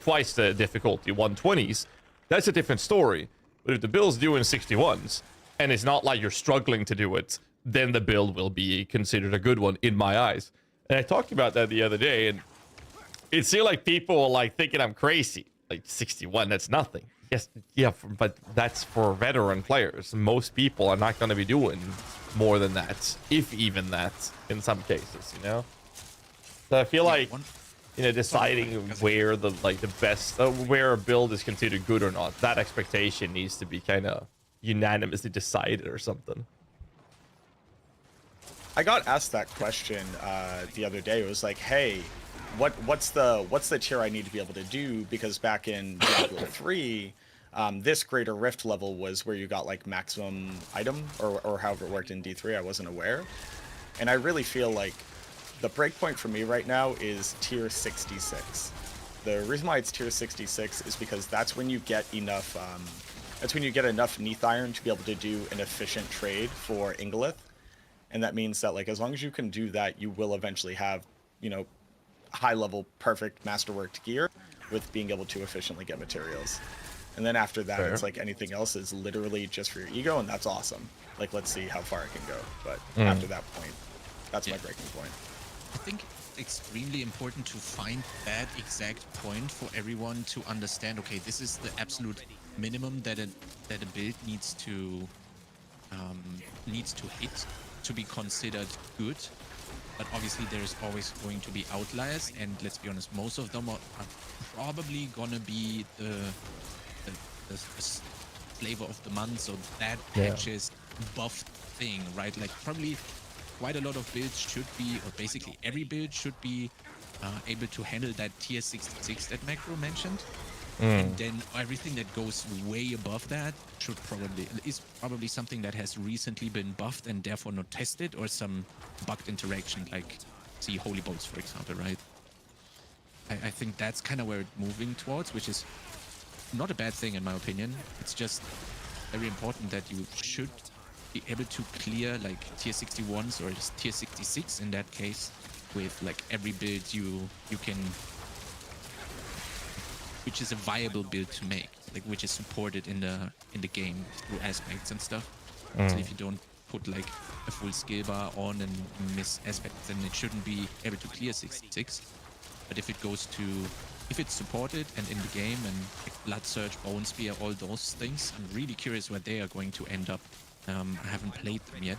Speaker 1: twice the difficulty 120s, that's a different story. But if the build's doing 61s and it's not like you're struggling to do it, then the build will be considered a good one in my eyes. And I talked about that the other day, and it seemed like people were like thinking I'm crazy. Like, 61, that's nothing. Yes, yeah, but that's for veteran players. Most people are not going to be doing more than that, if even that, in some cases, you know? So I feel like, you know, deciding where the best, where a build is considered good or not, that expectation needs to be kind of unanimously decided or something.
Speaker 8: I got asked that question the other day. It was like, hey, what's the tier I need to be able to do? Because back in Diablo 3, this greater rift level was where you got like maximum item, or however it worked in D3. I wasn't aware, and I really feel like the breakpoint for me right now is tier 66. The reason why it's tier 66 is because that's when you get enough. That's when you get enough Neath Iron to be able to do an efficient trade for Ingolith. And that means that, like, as long as you can do that, you will eventually have, you know, high-level, perfect masterworked gear with being able to efficiently get materials. And then after that, it's like anything else is literally just for your ego, and that's awesome. Like, let's see how far it can go. But after that point, that's my breaking point.
Speaker 9: I think it's extremely important to find that exact point for everyone to understand, okay, this is the absolute minimum that a build needs to hit to be considered good. But obviously there's always going to be outliers, and let's be honest, most of them are probably gonna be the flavor of the month, so that patches buff thing, right? Like, probably quite a lot of builds should be, or basically every build should be able to handle that tier 66 that Necro mentioned. And then everything that goes way above that is probably something that has recently been buffed and therefore not tested, or some bugged interaction, like see Holy Bolts, for example, right? I think that's kind of where it's moving towards, which is not a bad thing in my opinion. It's just very important that you should be able to clear like tier 61s or just tier 66 in that case with like every build you can, which is a viable build to make, like which is supported in the game through aspects and stuff. So if you don't put like a full skill bar on and miss aspects, then it shouldn't be able to clear 66. But if it's supported and in the game, and like Blood Surge, Bone Spear, all those things, I'm really curious where they are going to end up. I haven't played them yet,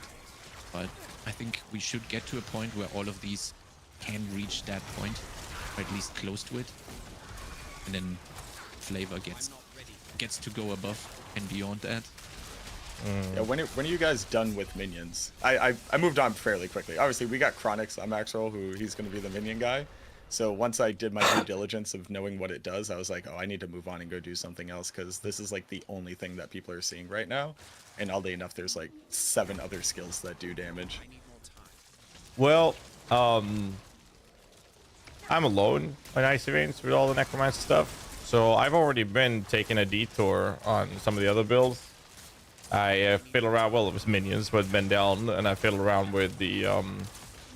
Speaker 9: but I think we should get to a point where all of these can reach that point, or at least close to it. And then flavor gets to go above and beyond that.
Speaker 8: Yeah, when are you guys done with minions? I moved on fairly quickly. Obviously, we got Chronix on Maxwell, who he's going to be the minion guy. So once I did my due diligence of knowing what it does, I was like, oh, I need to move on and go do something else because this is like the only thing that people are seeing right now. And oddly enough, there's like 7 other skills that do damage.
Speaker 1: Well, I'm alone on Ice Events with all the Necromancer stuff. So I've already been taking a detour on some of the other builds. I fiddle around, well, it was Minions, but been down, and I fiddle around with the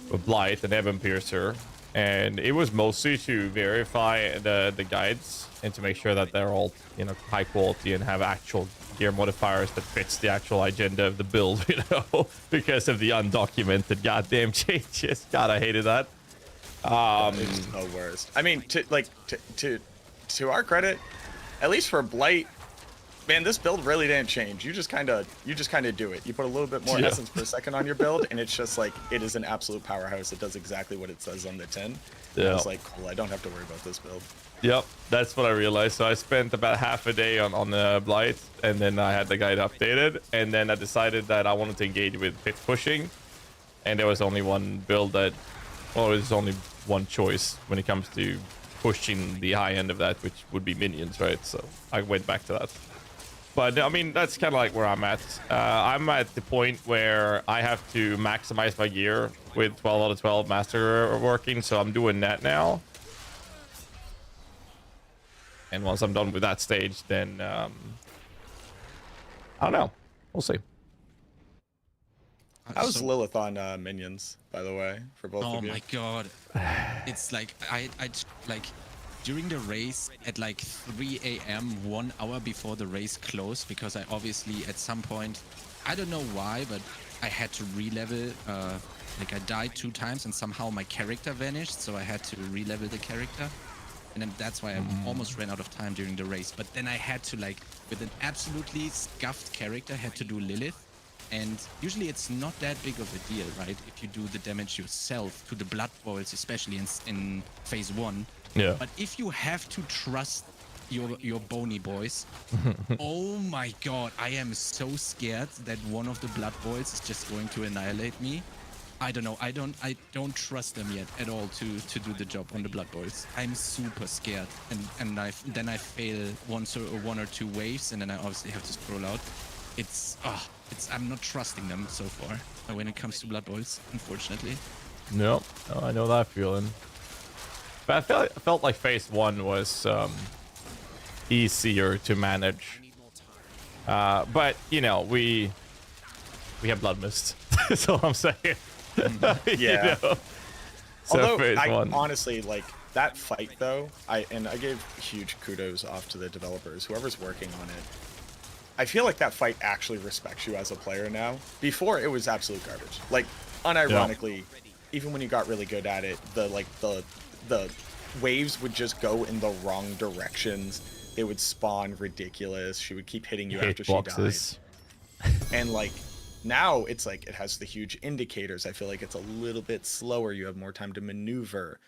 Speaker 1: with Blight and Ebon Piercer. And it was mostly to verify the guides and to make sure that they're all, you know, high quality and have actual gear modifiers that fits the actual agenda of the build, you know, because of the undocumented goddamn changes. God, I hated that.
Speaker 8: It's the worst. I mean, to our credit, at least for Blight, man, this build really didn't change. You just kind of do it. You put a little bit more essence per second on your build, and it's just like it is an absolute powerhouse. It does exactly what it says on the tin. Yeah. I was like, cool. I don't have to worry about this build.
Speaker 1: Yep, that's what I realized. So I spent about half a day on the Blight, and then I had the guide updated, and then I decided that I wanted to engage with pit pushing, and there was only one build that, well, there's only one choice when it comes to pushing the high end of that, which would be Minions, right? So I went back to that. But I mean, that's kind of like where I'm at. I'm at the point where I have to maximize my gear with 12 out of 12 Masterworking, so I'm doing that now. And once I'm done with that stage, then I don't know. We'll see.
Speaker 8: How's Lilith on Minions, by the way, for both of you?
Speaker 9: Oh my god. It's like, I like, during the race at like 3 a.m., 1 hour before the race closed, because I obviously at some point, I don't know why, but I had to re-level, like I died 2 times and somehow my character vanished, so I had to re-level the character. And then that's why I almost ran out of time during the race. But then I had to, like, with an absolutely scuffed character, had to do Lilith. And usually it's not that big of a deal, right? If you do the damage yourself to the blood boils, especially in phase 1.
Speaker 1: Yeah.
Speaker 9: But if you have to trust your bony boys, oh my god, I am so scared that one of the blood boils is just going to annihilate me. I don't know. I don't trust them yet at all to do the job on the blood boils. I'm super scared, and then I fail one or two waves, and then I obviously have to scroll out. I'm not trusting them so far when it comes to blood boils, unfortunately.
Speaker 1: No, I know that feeling. But I felt like phase 1 was easier to manage. But you know, we have blood mist. That's all I'm saying.
Speaker 8: Yeah.
Speaker 1: You know? So
Speaker 8: Although honestly, like that fight though, I gave huge kudos off to the developers, whoever's working on it. I feel like that fight actually respects you as a player now. Before it was absolute garbage. Like unironically, even when you got really good at it, the waves would just go in the wrong directions. They would spawn ridiculous. She would keep hitting you after she died. And like now it's like it has the huge indicators. I feel like it's a little bit slower. You have more time to maneuver.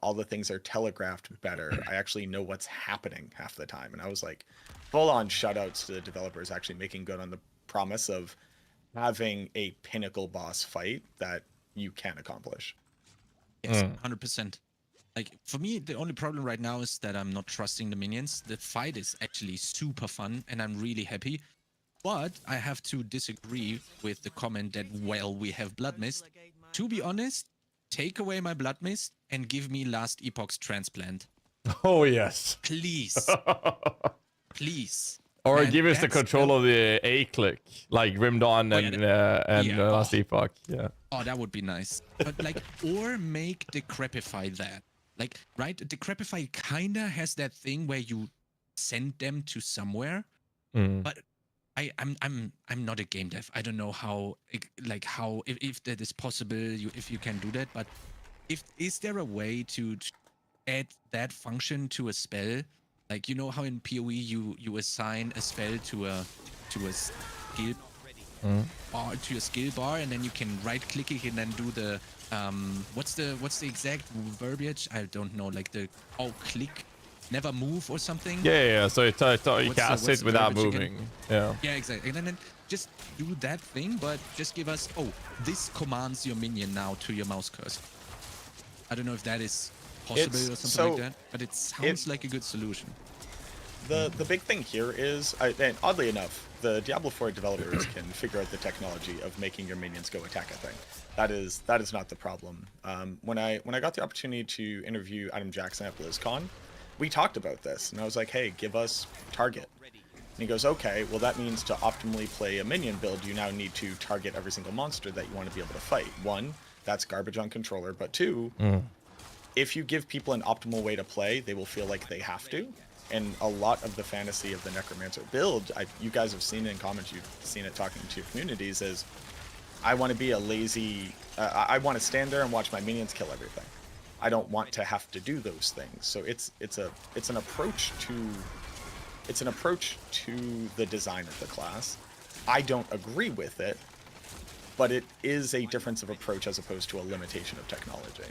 Speaker 8: All the things are telegraphed better. I actually know what's happening half the time. And I was like, full on shout outs to the developers actually making good on the promise of having a pinnacle boss fight that you can accomplish.
Speaker 9: Yes, 100%. Like, for me, the only problem right now is that I'm not trusting the minions. The fight is actually super fun, and I'm really happy. But I have to disagree with the comment that, well, we have Blood Mist. To be honest, take away my Blood Mist and give me Last Epoch's Transplant.
Speaker 1: Oh, yes.
Speaker 9: Please. Please.
Speaker 1: Or
Speaker 9: Man,
Speaker 1: give us the control of the A-click, like Rimdawn and Last Epoch. Yeah.
Speaker 9: Oh, that would be nice. But like, or make Decrepify that. Like, right? Decrepify kinda has that thing where you send them to somewhere. But I'm not a game dev. I don't know how, like, if that is possible, if you can do that. But is there a way to add that function to a spell? Like, you know how in PoE you assign a spell to a skill bar, to a skill bar, and then you can right click it and then do the what's the exact verbiage? I don't know, like the click, never move or something.
Speaker 1: Yeah. So you cast it without moving.
Speaker 9: Yeah, exactly. And then just do that thing, but just give us this commands your minion now to your mouse cursor. I don't know if that is possible
Speaker 8: It's-
Speaker 9: or something
Speaker 8: so
Speaker 9: like that. But it sounds like a good solution.
Speaker 8: The big thing here is, and oddly enough, the Diablo 4 developers can figure out the technology of making your minions go attack a thing. That is not the problem. When I got the opportunity to interview Adam Jackson at BlizzCon, we talked about this, and I was like, hey, give us target. And he goes, okay, well that means to optimally play a minion build, you now need to target every single monster that you want to be able to fight. One, that's garbage on controller, but two, if you give people an optimal way to play, they will feel like they have to. And a lot of the fantasy of the Necromancer build, you guys have seen it in comments, you've seen it talking to your communities, is I want to be a lazy, I want to stand there and watch my minions kill everything. I don't want to have to do those things. So it's an approach to the design of the class. I don't agree with it, but it is a difference of approach as opposed to a limitation of technology.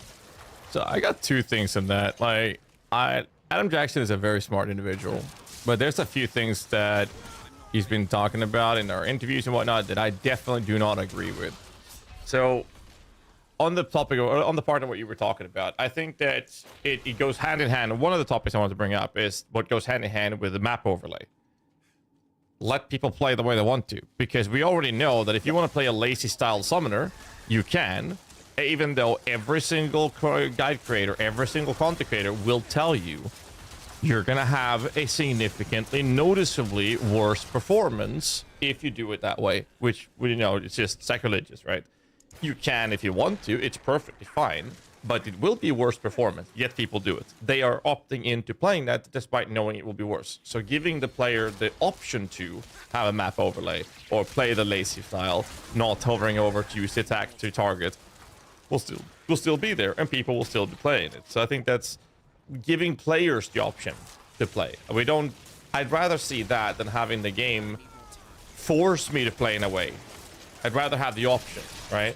Speaker 1: So I got two things in that. Like, Adam Jackson is a very smart individual, but there's a few things that he's been talking about in our interviews and whatnot that I definitely do not agree with. So on the topic, on the part of what you were talking about, I think that it goes hand in hand. One of the topics I want to bring up is what goes hand in hand with the map overlay. Let people play the way they want to, because we already know that if you want to play a lazy style summoner, you can, even though every single guide creator, every single content creator will tell you you're gonna have a significantly, noticeably worse performance if you do it that way, which, you know, it's just sacrilegious, right? You can if you want to, it's perfectly fine, but it will be worse performance, yet people do it. They are opting into playing that despite knowing it will be worse. So giving the player the option to have a map overlay or play the lazy style, not hovering over to use attack to target, will still be there, and people will still be playing it. So I think that's giving players the option to play. I'd rather see that than having the game force me to play in a way. I'd rather have the option, right?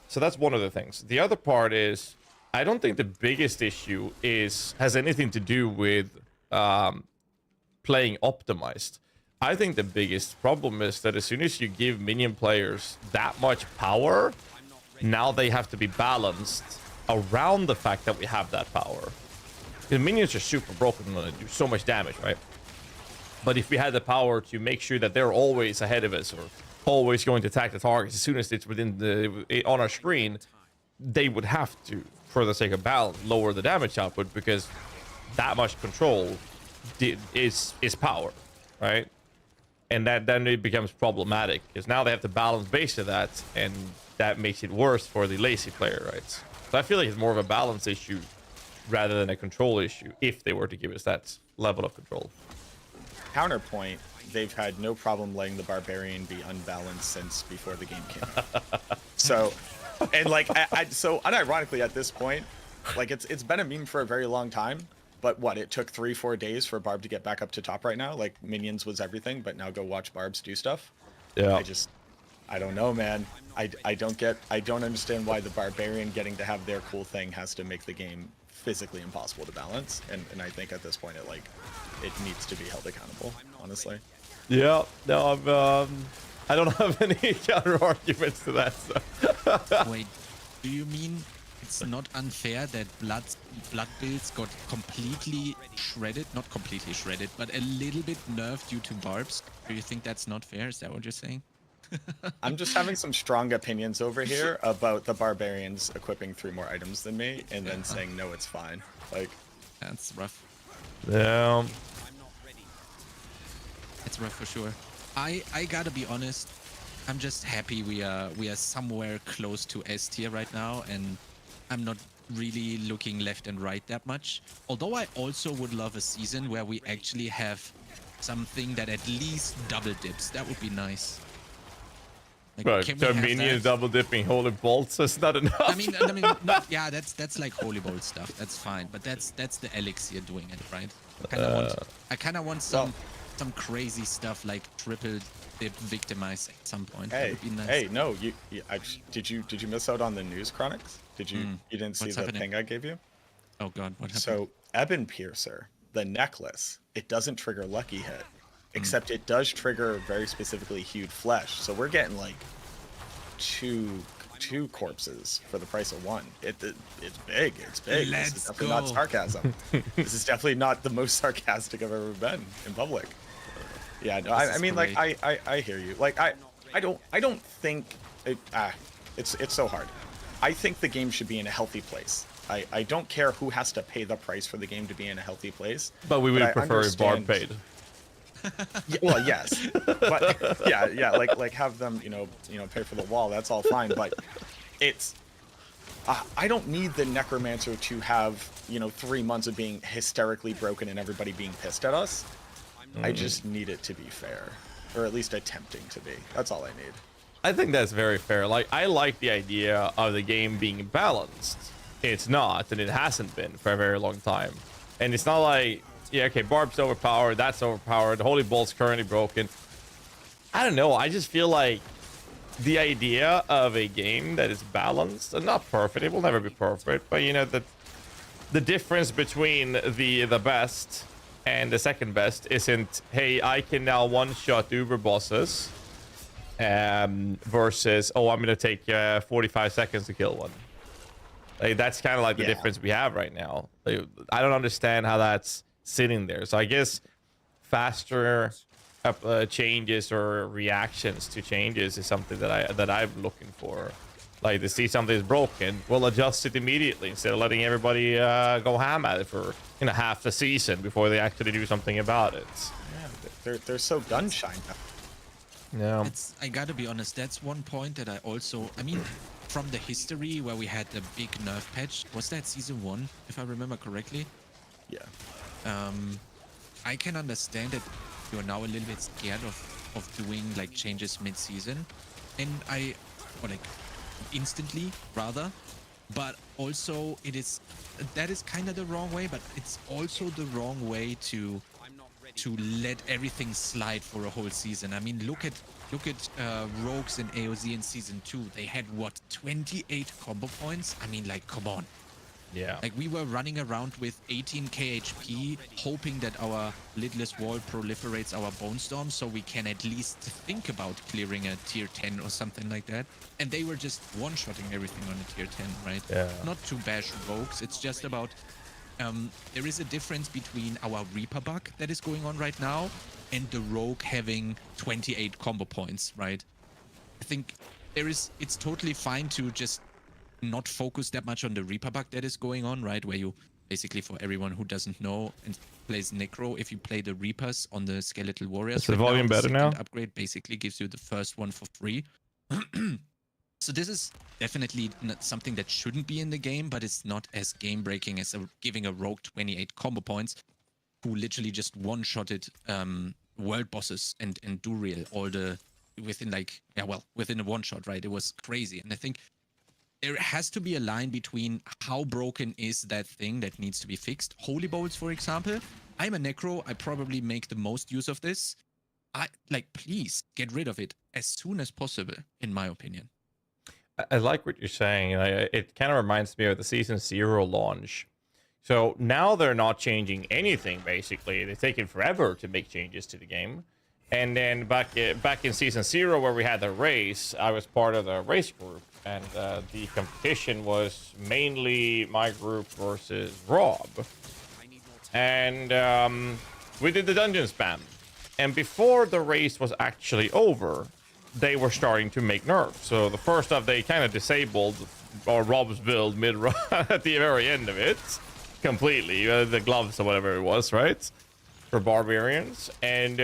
Speaker 1: So that's one of the things. The other part is, I don't think the biggest issue has anything to do with playing optimized. I think the biggest problem is that as soon as you give minion players that much power, now they have to be balanced around the fact that we have that power. The minions are super broken and they do so much damage, right? But if we had the power to make sure that they're always ahead of us or always going to attack the targets as soon as it's on our screen, they would have to, for the sake of balance, lower the damage output, because that much control is power, right? And then it becomes problematic, because now they have to balance base to that, and that makes it worse for the lazy player, right? So I feel like it's more of a balance issue rather than a control issue if they were to give us that level of control.
Speaker 8: Counterpoint, they've had no problem letting the barbarian be unbalanced since before the game came out. So, and like, so unironically at this point, like it's been a meme for a very long time, but what, it took 3-4 days for Barb to get back up to top right now? Like, minions was everything, but now go watch Barbs do stuff?
Speaker 1: Yeah.
Speaker 8: I don't know, man. I don't understand why the barbarian getting to have their cool thing has to make the game physically impossible to balance, and I think at this point it needs to be held accountable, honestly.
Speaker 1: Yeah, no, I don't have any counter arguments to that. So.
Speaker 9: Wait, do you mean it's not unfair that blood builds got completely shredded? Not completely shredded, but a little bit nerfed due to barbs. Do you think that's not fair? Is that what you're saying?
Speaker 8: I'm just having some strong opinions over here about the barbarians equipping 3 more items than me, and then saying no, it's fine. Like,
Speaker 9: That's rough.
Speaker 1: Yeah.
Speaker 9: It's rough for sure. I gotta be honest. I'm just happy we are somewhere close to S tier right now, and I'm not really looking left and right that much. Although I also would love a season where we actually have something that at least double dips. That would be nice. Like,
Speaker 1: Right,
Speaker 9: can we
Speaker 1: so
Speaker 9: have
Speaker 1: minions
Speaker 9: that?
Speaker 1: double dipping holy bolts is not enough.
Speaker 9: I mean, no, yeah, that's like holy bolt stuff. That's fine, but that's the elixir doing it, right? I kind of want some crazy stuff like triple dip victimize at some point. That would be nice.
Speaker 8: Hey, no, did you miss out on the news chronics? You didn't see
Speaker 9: What's
Speaker 8: the
Speaker 9: happening?
Speaker 8: thing I gave you?
Speaker 9: Oh god, what happened?
Speaker 8: So Ebon Piercer, the necklace, it doesn't trigger lucky hit, except it does trigger very specifically hued flesh. So we're getting like two 2 corpses for the price of 1. It's big. It's big. This is
Speaker 9: Let's
Speaker 8: definitely
Speaker 9: go.
Speaker 8: not sarcasm. This is definitely not the most sarcastic I've ever been in public. Yeah, no, I
Speaker 9: is
Speaker 8: mean, like,
Speaker 9: great.
Speaker 8: I hear you. Like, I don't think it's so hard. I think the game should be in a healthy place. I don't care who has to pay the price for the game to be in a healthy place.
Speaker 1: But we would
Speaker 8: I
Speaker 1: prefer if Barb
Speaker 8: understand-
Speaker 1: paid.
Speaker 8: Yeah, well, yes, but yeah, like have them, pay for the wall. That's all fine, but it's. I don't need the Necromancer to have 3 months of being hysterically broken and everybody being pissed at us. I just need it to be fair, or at least attempting to be. That's all I need.
Speaker 1: I think that's very fair. Like, I like the idea of the game being balanced. It's not, and it hasn't been for a very long time. And it's not like, yeah, okay, Barb's overpowered, that's overpowered, the Holy Bolt's currently broken. I don't know, I just feel like the idea of a game that is balanced, and not perfect, it will never be perfect, but the difference between the best and the second best isn't, hey, I can now one-shot Uber bosses, versus, oh, I'm gonna take 45 seconds to kill one. Like, that's kind of like the difference we have right now. Like, I don't understand how that's sitting there. So I guess faster changes or reactions to changes is something that I'm looking for. Like, to see something is broken, we'll adjust it immediately instead of letting everybody go ham at it for half the season before they actually do something about it.
Speaker 8: Yeah, they're so gun shy now.
Speaker 1: Yeah.
Speaker 9: I gotta be honest, that's one point that I mean, from the history where we had the big nerf patch, was that season 1, if I remember correctly?
Speaker 8: Yeah.
Speaker 9: I can understand that you're now a little bit scared of doing like changes mid-season, and instantly rather, but also that is kind of the wrong way, but it's also the wrong way to let everything slide for a whole season. I mean, look at Rogues and AOZ in season 2. They had what, 28 combo points? I mean, like, come on.
Speaker 1: Yeah.
Speaker 9: Like, we were running around with 18 KHP, hoping that our lidless wall proliferates our bone storm, so we can at least think about clearing a tier 10 or something like that. And they were just one-shotting everything on a tier 10, right?
Speaker 1: Yeah.
Speaker 9: Not to bash Rogues. It's just about there is a difference between our Reaper bug that is going on right now and the Rogue having 28 combo points, right? I think it's totally fine to just not focus that much on the Reaper bug that is going on, right? Where you basically, for everyone who doesn't know and plays Necro, if you play the Reapers on the Skeletal Warriors,
Speaker 1: Is the volume better now?
Speaker 9: Upgrade basically gives you the first one for free. So this is definitely not something that shouldn't be in the game, but it's not as game-breaking as giving a Rogue 28 combo points, who literally just one-shotted world bosses and Duriel within a one-shot, right? It was crazy. And I think there has to be a line between how broken is that thing that needs to be fixed. Holy Bolts, for example. I'm a Necro. I probably make the most use of this. Please get rid of it as soon as possible, in my opinion.
Speaker 1: I like what you're saying. It kind of reminds me of the Season 0 launch. So now they're not changing anything, basically. It's taken forever to make changes to the game. And then back in Season 0, where we had the race, I was part of the race group. And the competition was mainly my group versus Rob. And we did the dungeon spam. And before the race was actually over, they were starting to make nerfs. So the first off, they kind of disabled Rob's build mid-run at the very end of it. Completely. The gloves or whatever it was, right? For barbarians. And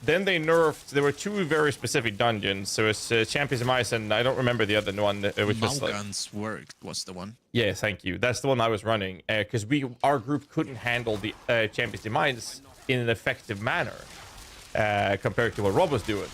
Speaker 1: then they nerfed. There were two very specific dungeons. So it's Champions of Mice, and I don't remember the other one. Which was
Speaker 9: Malgun's work was the one.
Speaker 1: Yeah, thank you. That's the one I was running. Because our group couldn't handle the Champions of Mice in an effective manner compared to what Rob was doing.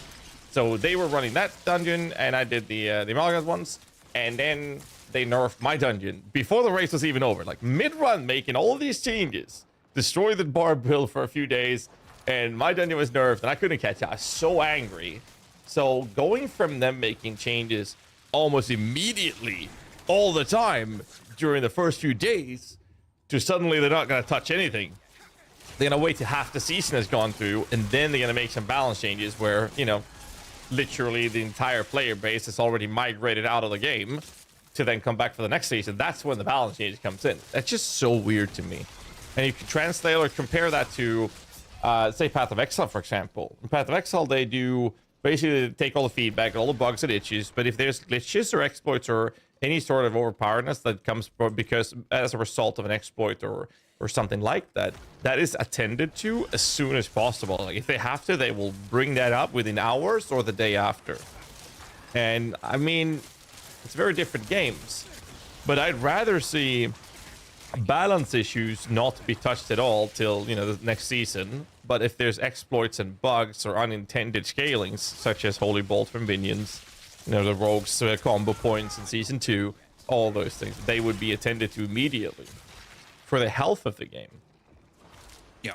Speaker 1: So they were running that dungeon, and I did the Malgun's ones. And then they nerfed my dungeon before the race was even over. Like mid-run, making all these changes. Destroyed the bar build for a few days, and my dungeon was nerfed, and I couldn't catch up. I was so angry. So going from them making changes almost immediately, all the time, during the first few days, to suddenly they're not going to touch anything. They're going to wait till half the season has gone through, and then they're going to make some balance changes where, literally the entire player base is already migrated out of the game to then come back for the next season, that's when the balance change comes in. That's just so weird to me. And you can translate or compare that to, say, Path of Exile, for example. In Path of Exile, they do basically take all the feedback, all the bugs and itches, but if there's glitches or exploits or any sort of overpowerness that comes because as a result of an exploit or something like that, that is attended to as soon as possible. Like if they have to, they will bring that up within hours or the day after. And I mean, it's very different games, but I'd rather see balance issues not be touched at all till, you know, the next season. But if there's exploits and bugs or unintended scalings, such as Holy Bolt from Minions, you know, the Rogue's combo points in Season 2, all those things, they would be attended to immediately for the health of the game.
Speaker 9: Yeah,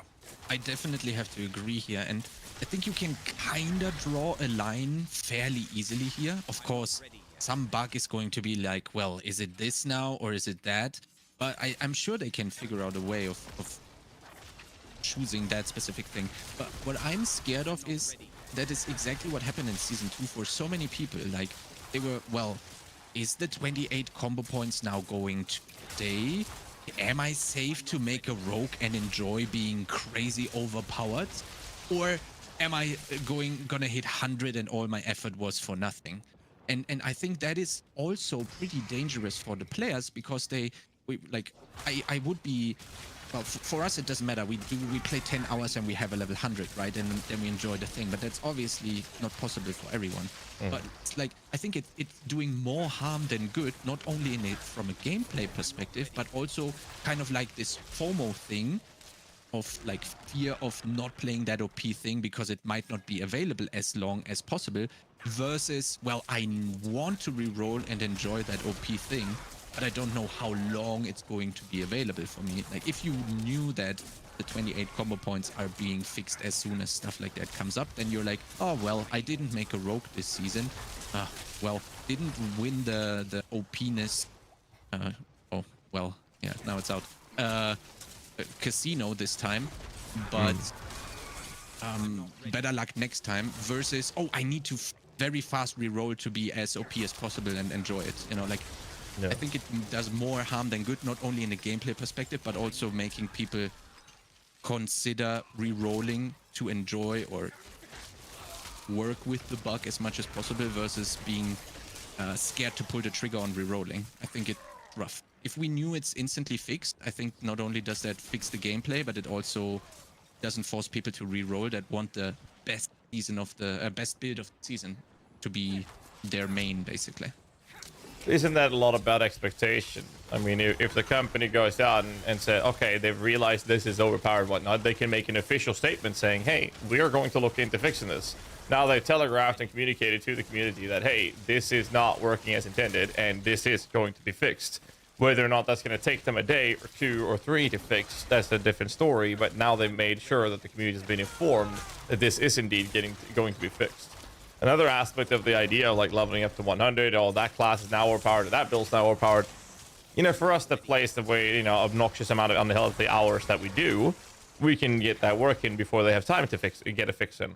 Speaker 9: I definitely have to agree here. And I think you can kind of draw a line fairly easily here. Of course, some bug is going to be like, well, is it this now or is it that? But I'm sure they can figure out a way of choosing that specific thing. But what I'm scared of is that is exactly what happened in Season 2 for so many people. Like, they were, well, is the 28 combo points now going to stay? Am I safe to make a rogue and enjoy being crazy overpowered? Or am I gonna hit 100 and all my effort was for nothing? And I think that is also pretty dangerous for the players, because I would be, well, for us it doesn't matter. We play 10 hours and we have a level 100, right? And then we enjoy the thing. But that's obviously not possible for everyone. But it's like, I think it's doing more harm than good, not only from a gameplay perspective, but also kind of like this FOMO thing of like fear of not playing that OP thing because it might not be available as long as possible, versus, well, I want to reroll and enjoy that OP thing, but I don't know how long it's going to be available for me. Like, if you knew that the 28 combo points are being fixed as soon as stuff like that comes up, then you're like, oh, well, I didn't make a rogue this season. Well, didn't win the OP-ness. Oh, well, yeah, now it's out. Casino this time, but better luck next time, versus, oh, I need to very fast reroll to be as OP as possible and enjoy it. You know, like, yeah. I think it does more harm than good, not only in a gameplay perspective, but also making people consider rerolling to enjoy or work with the bug as much as possible, versus being scared to pull the trigger on rerolling. I think it's rough. If we knew it's instantly fixed, I think not only does that fix the gameplay, but it also doesn't force people to reroll that want the best season of the best build of the season to be their main, basically.
Speaker 1: Isn't that a lot about expectation? I mean, if the company goes out and says, okay, they've realized this is overpowered and whatnot, they can make an official statement saying, hey, we are going to look into fixing this. Now they've telegraphed and communicated to the community that, hey, this is not working as intended and this is going to be fixed. Whether or not that's going to take them a day or 2 or 3 to fix, that's a different story. But now they've made sure that the community has been informed that this is indeed going to be fixed. Another aspect of the idea of like leveling up to 100, oh, that class is now overpowered, or that build's now overpowered. You know, for us that plays the way, you know, obnoxious amount of unhealthy hours that we do, we can get that working before they have time to get a fix in.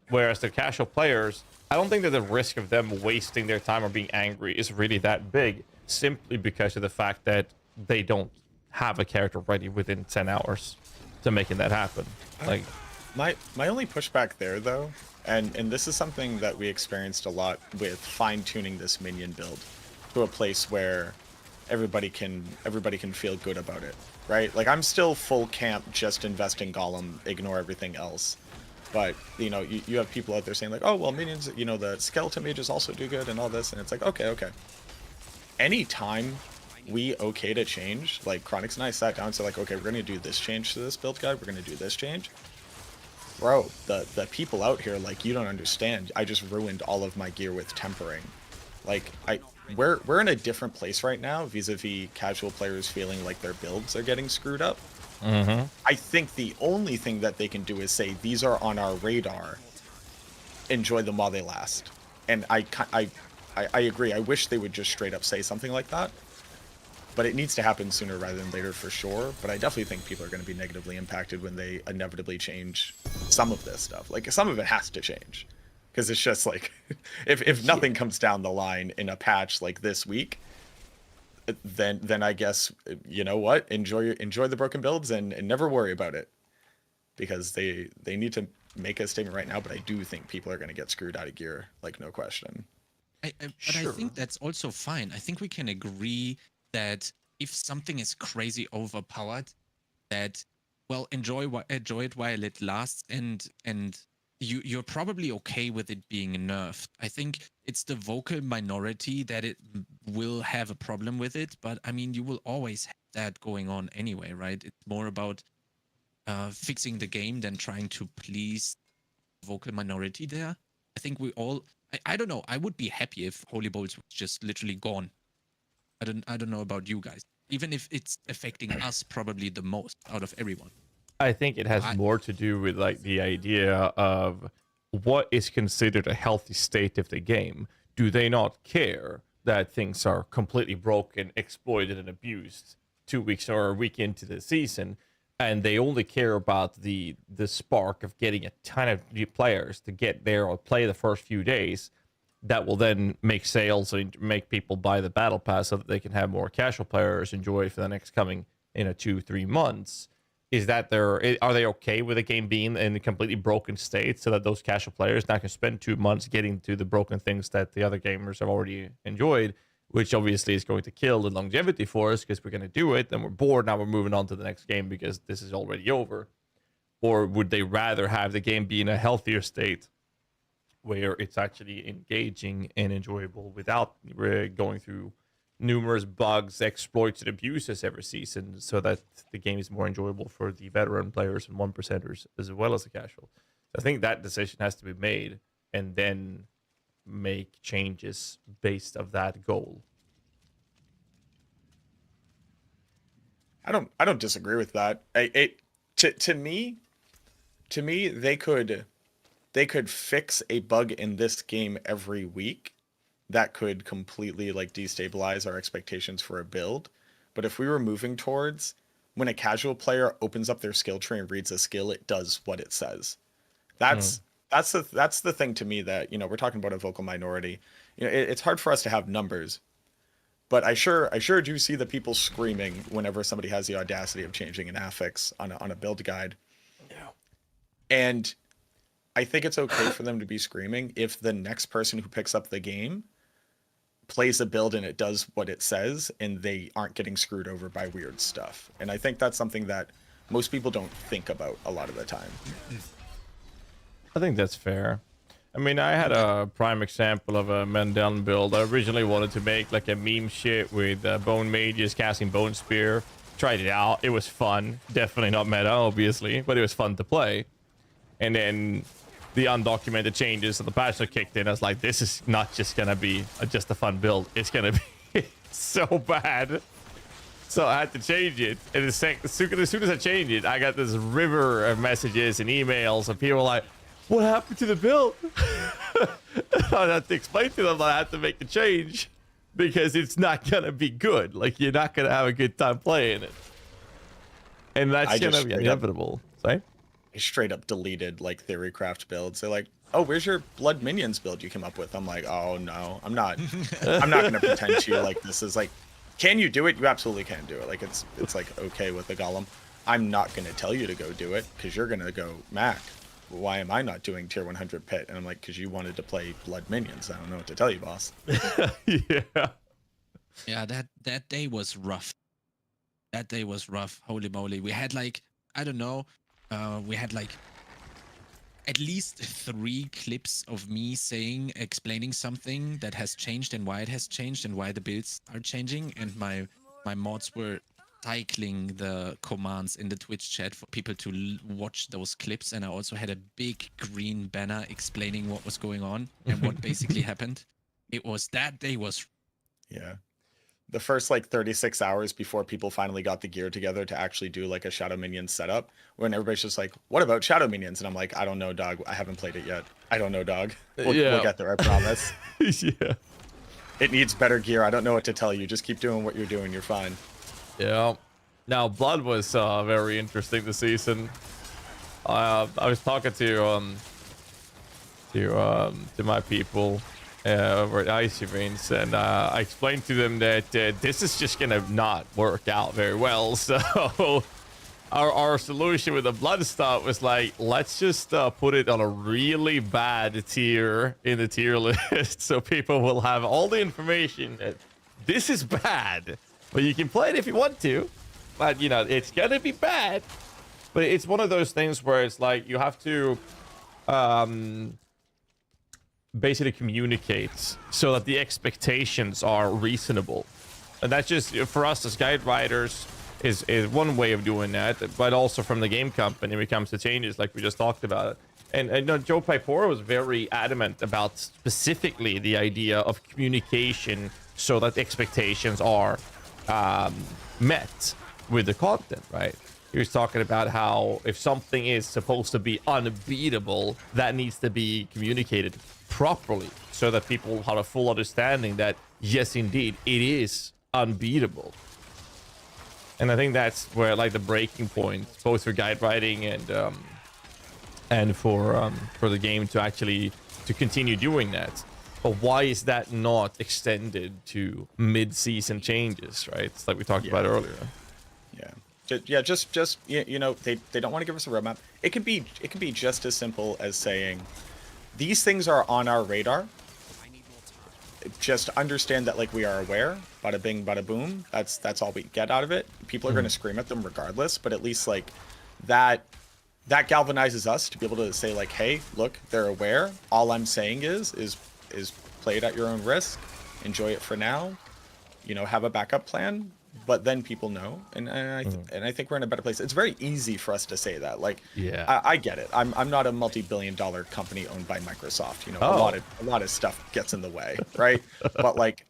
Speaker 1: Whereas the casual players, I don't think that the risk of them wasting their time or being angry is really that big, simply because of the fact that they don't have a character ready within 10 hours to making that happen. Like,
Speaker 8: my only pushback there, though, and this is something that we experienced a lot with fine-tuning this minion build to a place where everybody can feel good about it, right? Like, I'm still full camp, just invest in Golem, ignore everything else. But, you know, you have people out there saying like, oh, well, minions, you know, the skeleton mages also do good and all this, and it's like, okay. Anytime we okayed a change, like Chronix and I sat down and said like, okay, we're gonna do this change to this build guide, we're gonna do this change. Bro, the people out here, like, you don't understand. I just ruined all of my gear with tempering. Like, we're in a different place right now vis-a-vis casual players feeling like their builds are getting screwed up. I think the only thing that they can do is say, these are on our radar, enjoy them while they last. And I agree. I wish they would just straight up say something like that. But it needs to happen sooner rather than later for sure. But I definitely think people are going to be negatively impacted when they inevitably change some of this stuff. Like, some of it has to change. Because it's just like, if nothing comes down the line in a patch like this week, then I guess, you know what, enjoy the broken builds and never worry about it, because they need to make a statement right now. But I do think people are going to get screwed out of gear, like, no question.
Speaker 9: But I think that's also fine. I think we can agree that if something is crazy overpowered, that, well, enjoy it while it lasts, and you're probably okay with it being nerfed. I think it's the vocal minority that it will have a problem with it, but I mean, you will always have that going on anyway, right? It's more about fixing the game than trying to please the vocal minority there. I think we all, I don't know, I would be happy if Holy Bolts was just literally gone. I don't know about you guys. Even if it's affecting us probably the most out of everyone.
Speaker 1: I think it has more to do with like the idea of what is considered a healthy state of the game. Do they not care that things are completely broken, exploited, and abused 2 weeks or a week into the season, and they only care about the spark of getting a ton of new players to get there or play the first few days? That will then make sales and make people buy the battle pass so that they can have more casual players enjoy it for the next coming 2-3 months. Is that are they okay with the game being in a completely broken state so that those casual players now can spend 2 months getting to the broken things that the other gamers have already enjoyed, which obviously is going to kill the longevity for us because we're going to do it, then we're bored, now we're moving on to the next game because this is already over? Or would they rather have the game be in a healthier state where it's actually engaging and enjoyable without going through numerous bugs, exploits, and abuses every season, so that the game is more enjoyable for the veteran players and 1%ers as well as the casual? I think that decision has to be made, and then make changes based of that goal.
Speaker 8: I don't disagree with that. To me, they could fix a bug in this game every week that could completely like destabilize our expectations for a build. But if we were moving towards when a casual player opens up their skill tree and reads a skill, it does what it says. That's the thing to me that, you know, we're talking about a vocal minority. You know, it's hard for us to have numbers, but I sure do see the people screaming whenever somebody has the audacity of changing an affix on a build guide. Yeah. And I think it's okay for them to be screaming if the next person who picks up the game plays a build and it does what it says and they aren't getting screwed over by weird stuff. And I think that's something that most people don't think about a lot of the time.
Speaker 1: I think that's fair. I mean, I had a prime example of a Mendel build. I originally wanted to make like a meme shit with bone mages casting bone spear. Tried it out. It was fun. Definitely not meta, obviously, but it was fun to play. And then the undocumented changes of the patch that kicked in. I was like, this is not just gonna be just a fun build. It's gonna be so bad. So I had to change it. And as soon as I changed it, I got this river of messages and emails of people like, what happened to the build? I had to explain to them that I had to make the change because it's not gonna be good. Like, you're not gonna have a good time playing it. And that's gonna be inevitable. Sorry?
Speaker 8: I straight up deleted like Theorycraft builds. They're like, oh, where's your Blood Minions build you came up with? I'm like, oh no, I'm not gonna pretend to you like this is like, can you do it? You absolutely can do it. Like it's like okay with the golem. I'm not gonna tell you to go do it because you're gonna go, Mac, why am I not doing tier 100 pit? And I'm like, because you wanted to play Blood Minions. I don't know what to tell you, boss.
Speaker 9: Yeah, that day was rough. That day was rough. Holy moly. We had like, I don't know, we had like at least 3 clips of me explaining something that has changed and why it has changed and why the builds are changing. And my mods were cycling the commands in the Twitch chat for people to watch those clips. And I also had a big green banner explaining what was going on and what basically happened. That day was...
Speaker 8: Yeah. The first like 36 hours before people finally got the gear together to actually do like a Shadow Minion setup, when everybody's just like, what about Shadow Minions? And I'm like, I don't know, dog. I haven't played it yet. I don't know, dog. We'll get there, I promise.
Speaker 1: Yeah.
Speaker 8: It needs better gear. I don't know what to tell you. Just keep doing what you're doing. You're fine.
Speaker 1: Yeah. Now, Blood was very interesting this season. I was talking to to my people over at Icy Veins, and I explained to them that this is just gonna not work out very well. So our solution with the blood stuff was like, let's just put it on a really bad tier in the tier list, so people will have all the information that this is bad, but you can play it if you want to, but you know it's gonna be bad. But it's one of those things where it's like you have to basically communicate so that the expectations are reasonable, and that's just for us as guide writers is one way of doing that, but also from the game company when it comes to changes like we just talked about. And you know, Joe Pipora was very adamant about specifically the idea of communication so that expectations are met with the content, right? He was talking about how if something is supposed to be unbeatable, that needs to be communicated properly so that people have a full understanding that yes, indeed, it is unbeatable. And I think that's where like the breaking point, both for guide writing and for the game to actually to continue doing that. But why is that not extended to mid-season changes, right? It's like we talked about earlier.
Speaker 8: Just you know, they don't want to give us a roadmap. It could be just as simple as saying these things are on our radar. Just understand that like we are aware. Bada bing, bada boom. That's all we get out of it. People are going to scream at them regardless, but at least like that galvanizes us to be able to say like, hey, look, they're aware. All I'm saying is play it at your own risk. Enjoy it for now. You know, have a backup plan. But then people know, and I think we're in a better place. It's very easy for us to say that. Like, I get it. I'm not a multi-billion-dollar company owned by Microsoft. You know, a lot of stuff gets in the way, right? But like,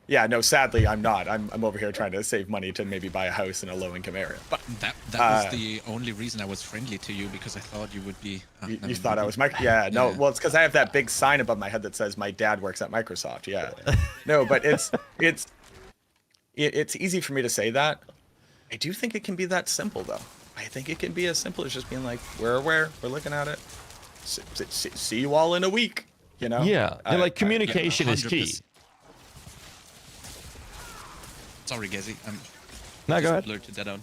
Speaker 8: yeah, no, sadly, I'm not. I'm over here trying to save money to maybe buy a house in a low-income area. But
Speaker 9: that was the only reason I was friendly to you, because I thought you would be.
Speaker 8: You thought I was Yeah, no. Well, it's because I have that big sign above my head that says my dad works at Microsoft. Yeah. No, but it's easy for me to say that. I do think it can be that simple, though. I think it can be as simple as just being like, we're aware, we're looking at it. See you all in a week, you know?
Speaker 1: Yeah, and like communication is key.
Speaker 9: Sorry, GHAZZY.
Speaker 1: No, go ahead.
Speaker 9: Blurted that out.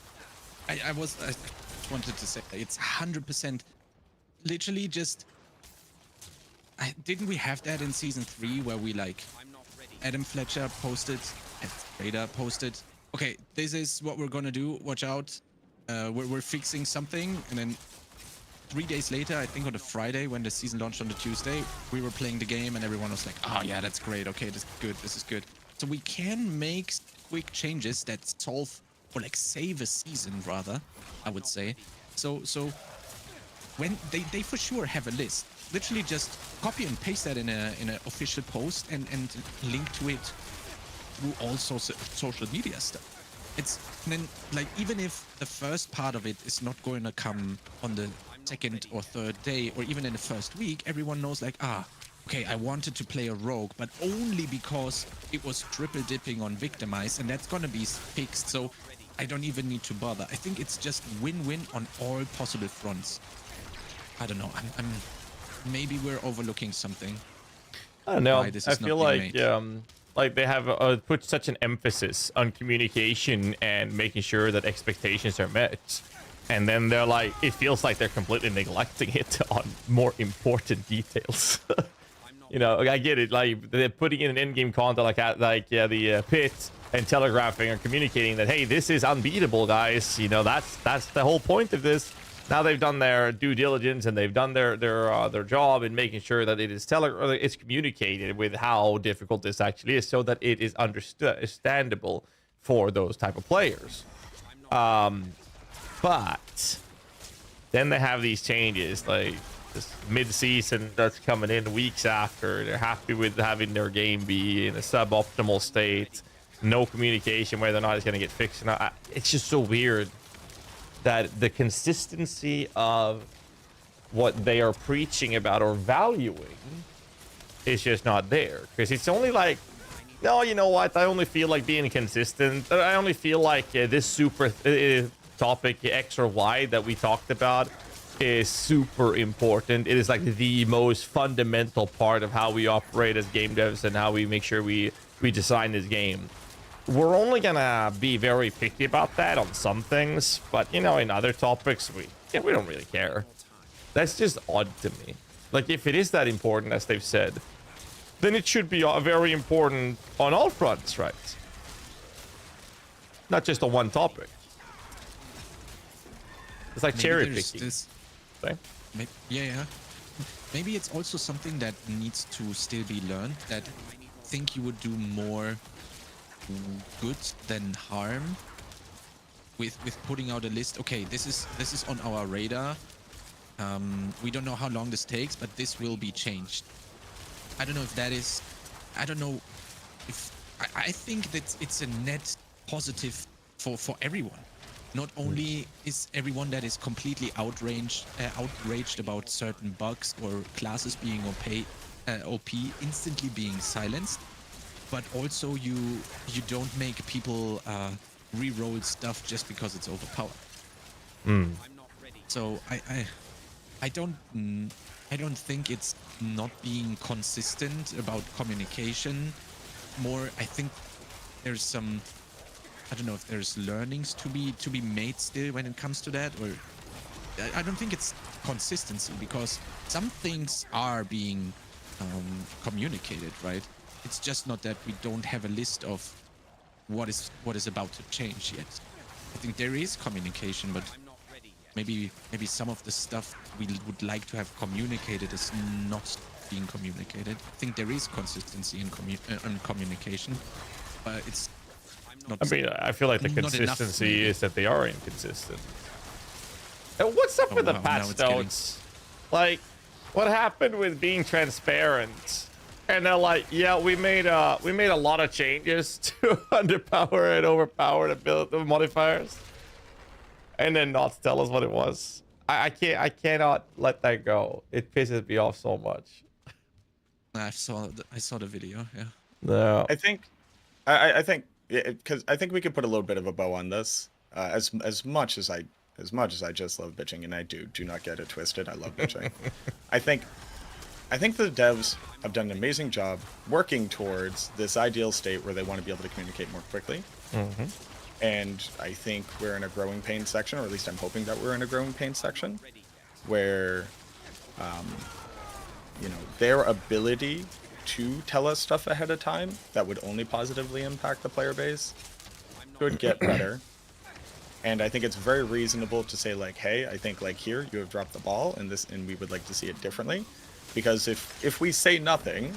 Speaker 9: I wanted to say it's 100% literally just. Didn't we have that in season 3 where we like Adam Fletcher posted and Radar posted, okay, this is what we're gonna do, watch out, we're fixing something, and then 3 days later, I think on a Friday when the season launched on the Tuesday, we were playing the game and everyone was like, oh yeah, that's great, okay, this is good. So we can make quick changes that solve or like save a season rather, I would say. So when they for sure have a list, literally just copy and paste that in an official post and link to it through all sorts of social media stuff. It's then like, even if the first part of it is not going to come on the second or third day or even in the first week, everyone knows like, okay, I wanted to play a rogue, but only because it was triple dipping on Victimize, and that's gonna be fixed, so I don't even need to bother. I think it's just win-win on all possible fronts. I don't know, I'm maybe we're overlooking something.
Speaker 1: I don't know. I feel like they have put such an emphasis on communication and making sure that expectations are met, and then they're like, it feels like they're completely neglecting it on more important details. You know, I get it. Like they're putting in an in-game content like the pit and telegraphing or communicating that, hey, this is unbeatable, guys. You know, that's the whole point of this. Now they've done their due diligence and they've done their job in making sure that it's communicated with how difficult this actually is, so that it is understandable for those type of players. But then they have these changes like this mid-season that's coming in weeks after. They're happy with having their game be in a suboptimal state, no communication whether or not it's going to get fixed or not. It's just so weird that the consistency of what they are preaching about or valuing is just not there, because it's only like, no, you know what, I only feel like being consistent. I only feel like this super topic X or Y that we talked about is super important. It is like the most fundamental part of how we operate as game devs and how we make sure we design this game. We're only gonna be very picky about that on some things, but you know, in other topics, we don't really care. That's just odd to me. Like, if it is that important, as they've said, then it should be very important on all fronts, right? Not just on one topic. It's like cherry picking. Right?
Speaker 9: Yeah. Maybe it's also something that needs to still be learned. That I think you would do more good than harm with putting out a list. Okay, this is on our radar. We don't know how long this takes, but this will be changed. I don't know if that is. I don't know if I think that it's a net positive for everyone. Not only is everyone that is completely outraged about certain bugs or classes being OP instantly being silenced, but also you don't make people re-roll stuff just because it's overpowered. So I don't think it's not being consistent about communication. More, I think there's some. I don't know if there's learnings to be made still when it comes to that, or I don't think it's consistency, because some things are being communicated, right? It's just not that we don't have a list of what is about to change yet. I think there is communication, but maybe some of the stuff we would like to have communicated is not being communicated. I think there is consistency in communication, but it's not.
Speaker 1: I mean, I feel like the consistency is that they are inconsistent. And what's up with the patch notes? Like, what happened with being transparent? And they're like, yeah, we made a lot of changes to underpower and overpower the modifiers, and then not tell us what it was. I cannot let that go. It pisses me off so much.
Speaker 9: I saw the video. Yeah.
Speaker 1: No.
Speaker 8: I think because I think we could put a little bit of a bow on this. As much as I just love bitching, and I do not get it twisted. I love bitching. I think the devs have done an amazing job working towards this ideal state where they want to be able to communicate more quickly. And I think we're in a growing pain section, or at least I'm hoping that we're in a growing pain section, where you know, their ability to tell us stuff ahead of time that would only positively impact the player base could get better. And I think it's very reasonable to say, like, hey, I think, like, here you have dropped the ball, and we would like to see it differently. Because if we say nothing,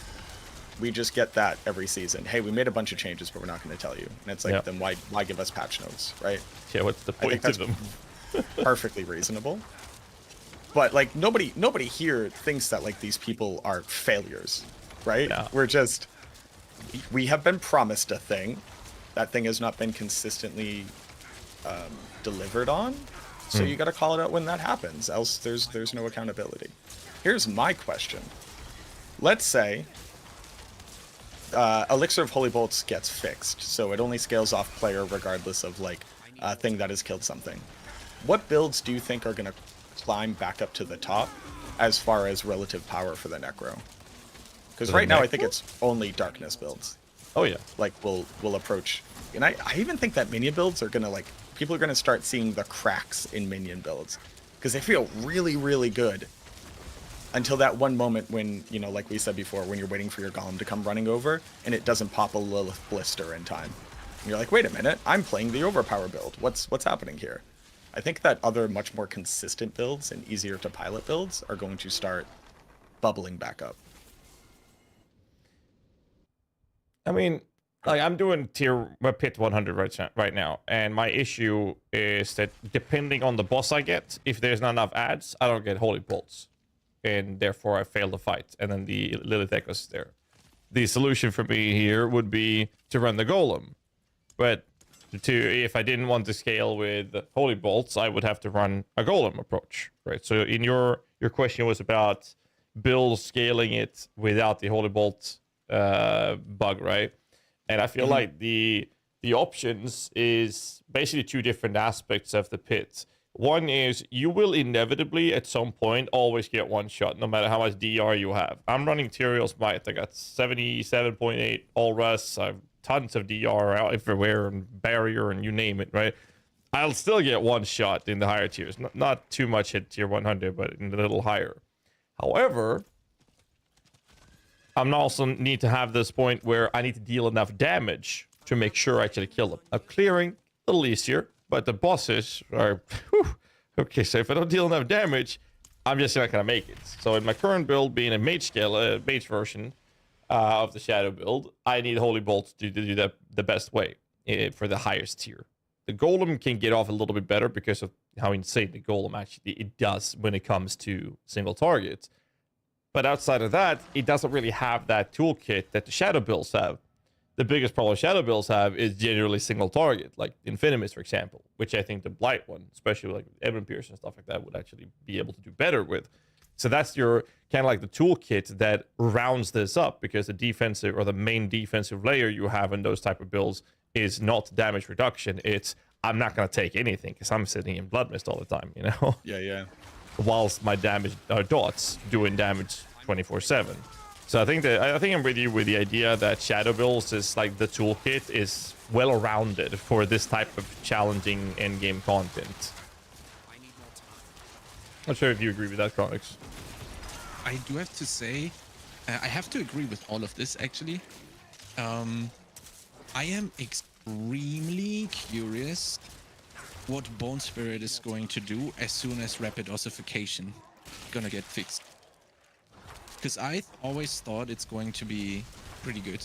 Speaker 8: we just get that every season. Hey, we made a bunch of changes, but we're not going to tell you. And it's like, then why give us patch notes, right?
Speaker 1: Yeah, what's the point of them?
Speaker 8: Perfectly reasonable. But like nobody here thinks that like these people are failures, right?
Speaker 1: Yeah.
Speaker 8: We have been promised a thing. That thing has not been consistently delivered on. So you got to call it out when that happens. Else there's no accountability. Here's my question. Let's say Elixir of Holy Bolts gets fixed, so it only scales off player regardless of like a thing that has killed something. What builds do you think are going to climb back up to the top as far as relative power for the Necro? Because right now I think it's only darkness builds.
Speaker 1: Oh yeah.
Speaker 8: Like we'll approach, and I even think that minion builds are gonna, like, people are gonna start seeing the cracks in minion builds because they feel really, really good until that one moment when, you know, like we said before, when you're waiting for your golem to come running over and it doesn't pop a Lilith blister in time. And you're like, wait a minute, I'm playing the overpower build. What's happening here? I think that other much more consistent builds and easier to pilot builds are going to start bubbling back up.
Speaker 1: I mean, like, I'm doing pit 100 right now, and my issue is that depending on the boss I get, if there's not enough ads, I don't get holy bolts, and therefore I fail the fight, and then the Lilith Echoes there. The solution for me here would be to run the golem, but if I didn't want to scale with holy bolts, I would have to run a golem approach, right? So in your question was about build scaling it without the holy bolt bug, right? And I feel like the options is basically two different aspects of the pit. One is you will inevitably at some point always get one shot, no matter how much DR you have. I'm running Tyrael's Might. I got 77.8 all Russ. I have tons of DR out everywhere and barrier and you name it, right? I'll still get one shot in the higher tiers. Not too much at tier 100, but a little higher. However, I'm also need to have this point where I need to deal enough damage to make sure I actually kill them. Now, clearing, a little easier, but the bosses are... Whew. Okay, so if I don't deal enough damage, I'm just not going to make it. So in my current build, being a mage scale, mage version of the shadow build, I need Holy Bolts to do that the best way for the highest tier. The Golem can get off a little bit better because of how insane the Golem actually it does when it comes to single targets. But outside of that, it doesn't really have that toolkit that the shadow builds have. The biggest problem shadow builds have is generally single target, like Infinimus, for example, which I think the Blight one, especially like Ebon Pierce and stuff like that, would actually be able to do better with. So that's your kind of like the toolkit that rounds this up, because the defensive or the main defensive layer you have in those type of builds is not damage reduction. It's I'm not going to take anything because I'm sitting in Blood Mist all the time, you know?
Speaker 8: Yeah.
Speaker 1: Whilst my damage dots doing damage 24/7. So I think I'm with you with the idea that shadow builds is like the toolkit is well rounded for this type of challenging endgame content. Not sure if you agree with that, Chronix.
Speaker 9: I do have to say, I have to agree with all of this actually. I am extremely curious what Bone Spirit is going to do as soon as Rapid Ossification gonna get fixed. Because I always thought it's going to be pretty good.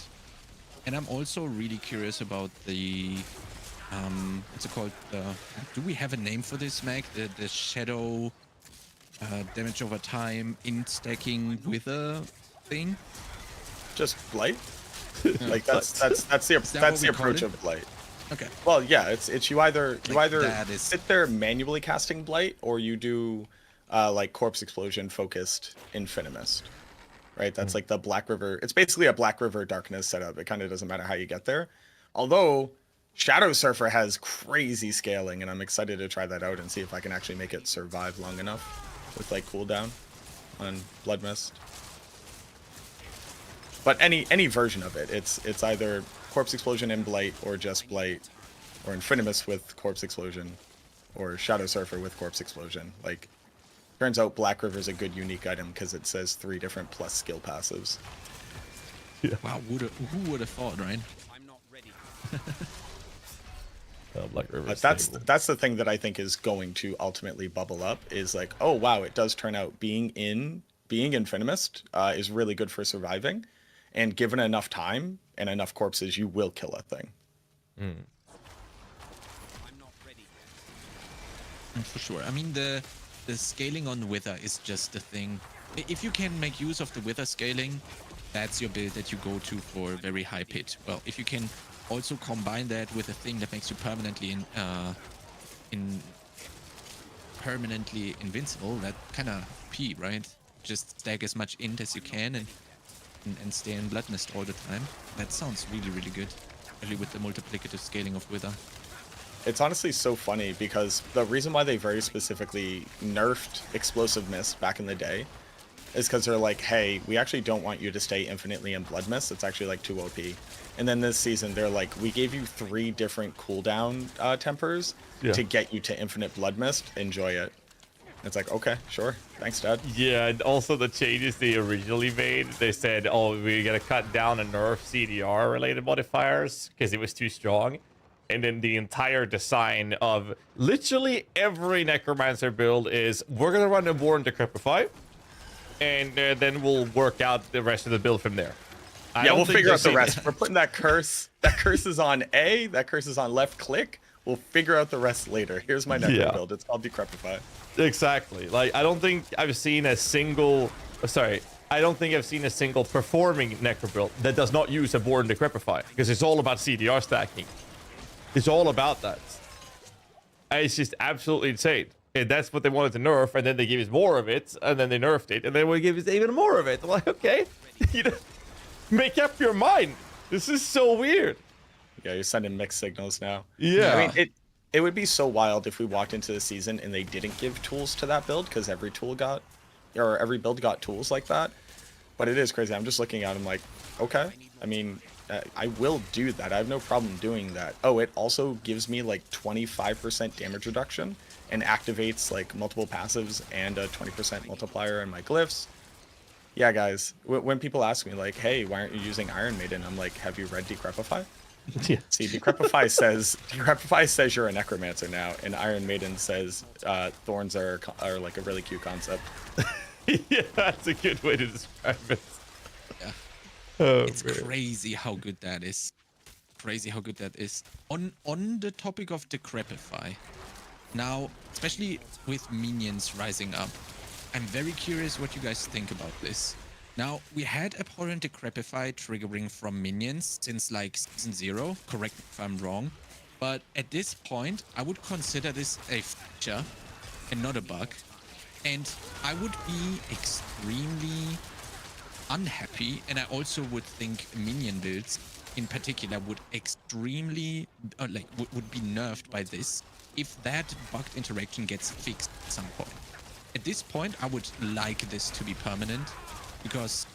Speaker 9: And I'm also really curious about the, what's it called? Do we have a name for this, Mac? The shadow damage over time in stacking wither thing?
Speaker 8: Just Blight? Like that's the approach of Blight.
Speaker 9: Okay.
Speaker 8: Well, yeah, it's you either
Speaker 9: that is...
Speaker 8: sit there manually casting Blight, or you do like Corpse Explosion focused Infinimist. Right? That's like the Black River. It's basically a Black River Darkness setup. It kind of doesn't matter how you get there. Although Shadow Surfer has crazy scaling, and I'm excited to try that out and see if I can actually make it survive long enough with like cooldown on Blood Mist. But any version of it, it's either Corpse Explosion and Blight, or just Blight, or Infinimus with Corpse Explosion, or Shadow Surfer with Corpse Explosion. Like, turns out Black River is a good unique item because it says 3 different plus skill passives.
Speaker 1: Yeah.
Speaker 9: Wow, who would have thought, right?
Speaker 2: I'm not ready.
Speaker 1: Black River.
Speaker 8: But that's the thing that I think is going to ultimately bubble up, is like, oh wow, it does turn out being Infinimist is really good for surviving, and given enough time and enough corpses, you will kill a thing.
Speaker 2: I'm not ready yet.
Speaker 9: For sure. I mean, the scaling on Wither is just the thing. If you can make use of the Wither scaling, that's your build that you go to for very high pit. Well, if you can also combine that with a thing that makes you permanently permanently invincible, that kind of P, right? Just stack as much int as you can and stay in Blood Mist all the time. That sounds really, really good, especially with the multiplicative scaling of Wither.
Speaker 8: It's honestly so funny because the reason why they very specifically nerfed Explosive Mist back in the day is because they're like, hey, we actually don't want you to stay infinitely in Blood Mist. It's actually like too OP. And then this season, they're like, we gave you 3 different cooldown tempers to get you to infinite Blood Mist. Enjoy it. It's like, okay, sure. Thanks, Dad.
Speaker 1: Yeah, and also the changes they originally made, they said, oh, we're going to cut down and nerf CDR-related modifiers because it was too strong. And then the entire design of literally every Necromancer build is, we're going to run a Born Decrepify, and then we'll work out the rest of the build from there.
Speaker 8: Yeah, we'll figure out the rest. We're putting that curse. That curse is on A. That curse is on left click. We'll figure out the rest later. Here's my Necro build. It's called Decrepify.
Speaker 1: Exactly. Like, I don't think I've seen a single... I don't think I've seen a single performing Necro build that does not use a Born Decrepify, because it's all about CDR stacking. It's all about that. It's just absolutely insane. And that's what they wanted to nerf, and then they gave us more of it, and then they nerfed it, and then we give us even more of it. I'm like, okay, make up your mind. This is so weird.
Speaker 8: Yeah, you're sending mixed signals now.
Speaker 1: Yeah.
Speaker 8: I mean, it would be so wild if we walked into the season and they didn't give tools to that build, because every build got tools like that. But it is crazy. I'm just looking at them like, okay. I mean, I will do that. I have no problem doing that. Oh, it also gives me like 25% damage reduction and activates like multiple passives and a 20% multiplier in my glyphs. Yeah, guys, when people ask me like, hey, why aren't you using Iron Maiden? I'm like, have you read Decrepify?
Speaker 1: Yeah.
Speaker 8: See, Decrepify says you're a Necromancer now, and Iron Maiden says thorns are like a really cute concept.
Speaker 1: Yeah, that's a good way to describe it.
Speaker 9: Yeah.
Speaker 1: Oh,
Speaker 9: It's
Speaker 1: man.
Speaker 9: crazy how good that is. Crazy how good that is. On the topic of Decrepify, now, especially with minions rising up, I'm very curious what you guys think about this. Now, we had Abhorrent Decrepify triggering from minions since like Season 0, correct me if I'm wrong, but at this point, I would consider this a feature and not a bug, and I would be extremely unhappy, and I also would think minion builds in particular would extremely would be nerfed by this if that bugged interaction gets fixed at some point. At this point, I would like this to be permanent, because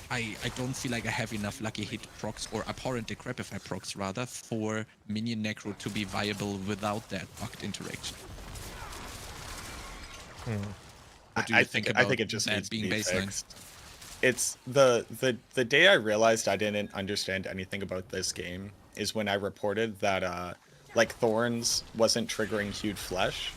Speaker 9: I don't feel like I have enough lucky hit procs or abhorrent decrepify procs rather for minion necro to be viable without that bugged interaction. What do you think about
Speaker 8: I think it just
Speaker 9: that
Speaker 8: needs
Speaker 9: being
Speaker 8: to be
Speaker 9: baseline?
Speaker 8: fixed. It's the day I realized I didn't understand anything about this game is when I reported that like Thorns wasn't triggering Hued Flesh,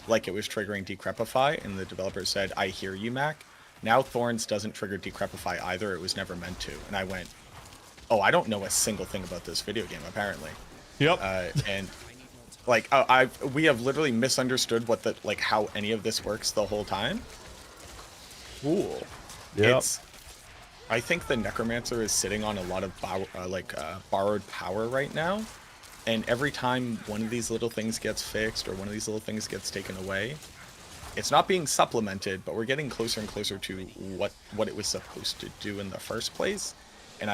Speaker 8: like it was triggering Decrepify, and the developer said, I hear you, Mac. Now Thorns doesn't trigger Decrepify either, it was never meant to. And I went, oh, I don't know a single thing about this video game, apparently.
Speaker 1: Yep.
Speaker 8: And like, we have literally misunderstood what how any of this works the whole time. Cool.
Speaker 1: Yep.
Speaker 8: I think the Necromancer is sitting on a lot of borrowed power right now, and every time one of these little things gets fixed or one of these little things gets taken away, it's not being supplemented, but we're getting closer and closer to what it was supposed to do in the first place. And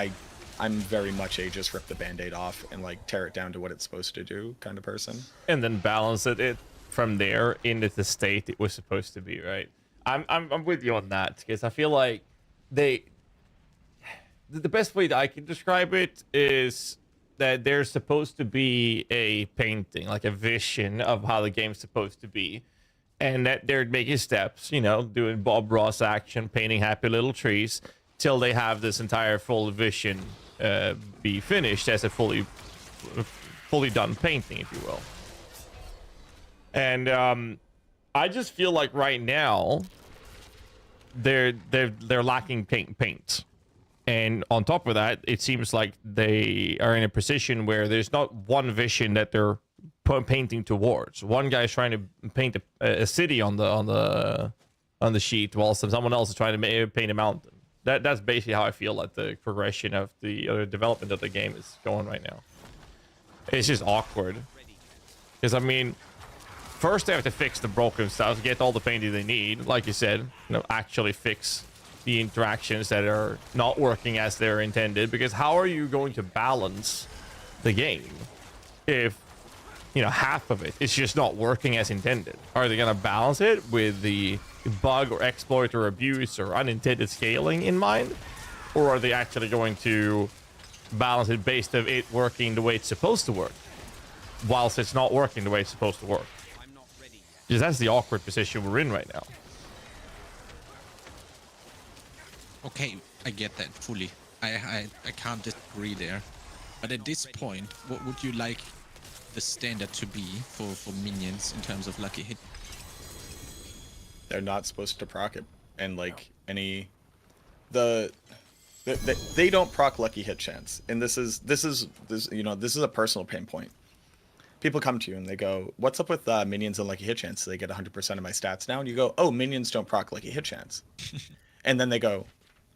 Speaker 8: I'm very much a just rip the band-aid off and like tear it down to what it's supposed to do kind of person.
Speaker 1: And then balance it from there into the state it was supposed to be, right? I'm with you on that, because I feel like the best way that I can describe it is that there's supposed to be a painting, like a vision of how the game's supposed to be, and that they're making steps, you know, doing Bob Ross action, painting happy little trees, till they have this entire full vision be finished as a fully done painting, if you will. And I just feel like right now they're lacking paint. And on top of that, it seems like they are in a position where there's not one vision that they're painting towards. One guy's trying to paint a city on the sheet, while someone else is trying to paint a mountain. That's basically how I feel like the progression of the development of the game is going right now. It's just awkward, because I mean, first they have to fix the broken stuff, get all the painting they need, like you said, you know, actually fix the interactions that are not working as they're intended. Because how are you going to balance the game if, you know, half of it is just not working as intended? Are they going to balance it with the bug or exploit or abuse or unintended scaling in mind, or are they actually going to balance it based on it working the way it's supposed to work, whilst it's not working the way it's supposed to work? Because that's the awkward position we're in right now.
Speaker 9: Okay, I get that fully. I can't disagree there. But at this point, what would you like the standard to be for minions in terms of lucky hit?
Speaker 8: They're not supposed to proc it, and like they don't proc lucky hit chance. And this is you know, this is a personal pain point. People come to you and they go, what's up with minions and lucky hit chance? They get 100% of my stats now. And you go, oh, minions don't proc lucky hit chance. And then they go,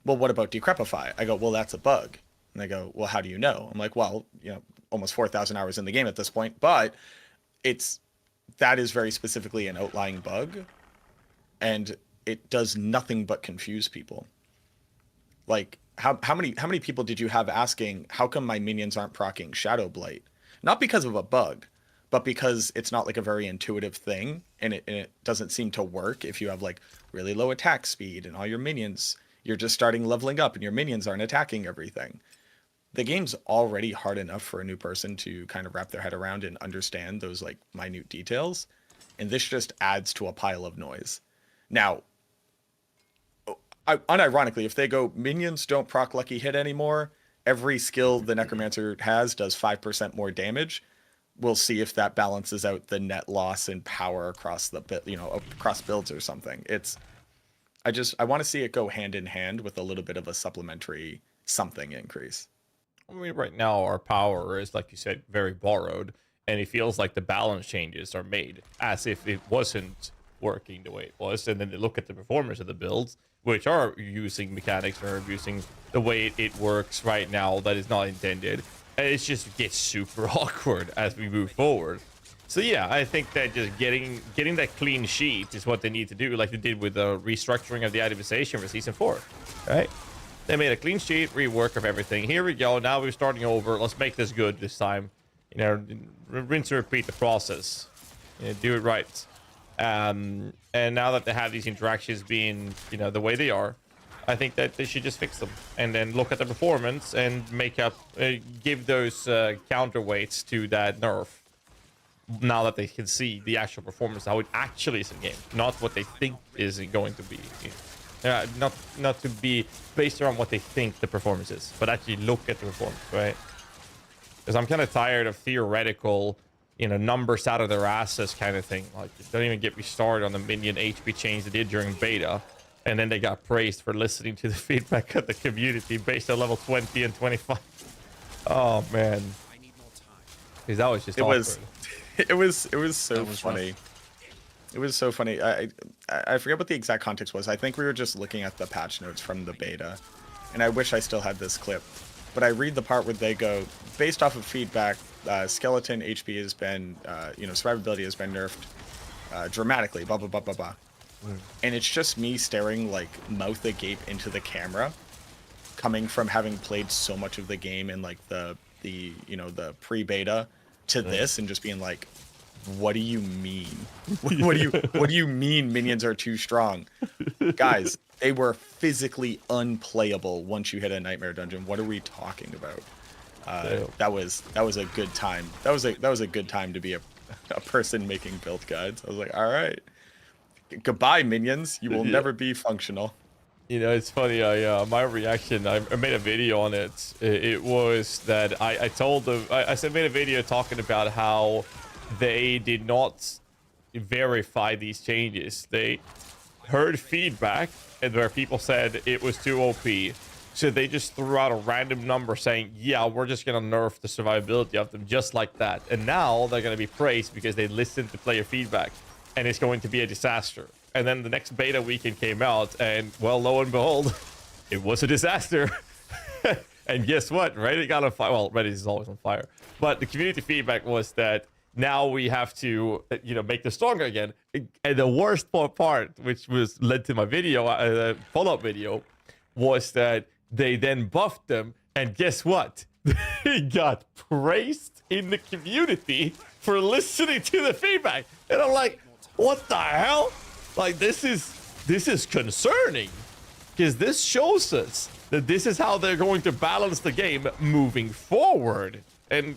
Speaker 8: well, what about Decrepify? I go, well, that's a bug. And they go, well, how do you know? I'm like, well, you know, almost 4,000 hours in the game at this point, but that is very specifically an outlying bug, and it does nothing but confuse people. Like, how many people did you have asking, how come my minions aren't proccing Shadow Blight? Not because of a bug, but because it's not like a very intuitive thing, and it doesn't seem to work if you have like really low attack speed and all your minions, you're just starting leveling up and your minions aren't attacking everything. The game's already hard enough for a new person to kind of wrap their head around and understand those like minute details, and this just adds to a pile of noise. Now, unironically, if they go minions don't proc lucky hit anymore, every skill the Necromancer has does 5% more damage, we'll see if that balances out the net loss in power across the across builds or something. I want to see it go hand in hand with a little bit of a supplementary something increase.
Speaker 1: I mean, right now our power is, like you said, very borrowed, and it feels like the balance changes are made as if it wasn't working the way it was. And then they look at the performance of the builds, which are using mechanics or using the way it works right now that is not intended. And it just gets super awkward as we move forward. So yeah, I think that just getting that clean sheet is what they need to do, like they did with the restructuring of the itemization for season 4, right? They made a clean sheet, rework of everything. Here we go. Now we're starting over. Let's make this good this time. You know, rinse and repeat the process. You know, do it right. And now that they have these interactions being, you know, the way they are, I think that they should just fix them and then look at the performance and make up, give those counterweights to that nerf. Now that they can see the actual performance, how it actually is in game, not what they think is going to be. Not to be based around what they think the performance is, but actually look at the performance, right? Because I'm kind of tired of theoretical, you know, numbers out of their asses kind of thing. Like, don't even get me started on the Minion HP change they did during beta, and then they got praised for listening to the feedback of the community based on level 20 and 25. Oh man, because that was just awkward.
Speaker 8: It was so
Speaker 9: was
Speaker 8: funny.
Speaker 9: rough.
Speaker 8: It was so funny. I forget what the exact context was. I think we were just looking at the patch notes from the beta, and I wish I still had this clip. But I read the part where they go, based off of feedback, skeleton HP has been, survivability has been nerfed dramatically. Blah blah blah blah blah. And it's just me staring like mouth agape into the camera, coming from having played so much of the game in like the pre-beta to this, and just being like, what do you mean? What do you mean minions are too strong? Guys, they were physically unplayable once you hit a nightmare dungeon. What are we talking about? That was a good time. That was a good time to be a person making build guides. I was like, all right, goodbye minions. You will never be functional.
Speaker 1: You know, it's funny. My reaction, I made a video on it. It was that I told them, I made a video talking about how they did not verify these changes. They heard feedback and where people said it was too OP. So they just threw out a random number saying, yeah, we're just going to nerf the survivability of them just like that. And now they're going to be praised because they listened to player feedback, and it's going to be a disaster. And then the next beta weekend came out, and well, lo and behold, it was a disaster. And guess what? Reddit got on fire. Well, Reddit is always on fire. But the community feedback was that now we have to, make this stronger again. And the worst part, which was led to my video, follow-up video, was that they then buffed them. And guess what? They got praised in the community for listening to the feedback. And I'm like, what the hell? Like, this is concerning, because this shows us that this is how they're going to balance the game moving forward. And,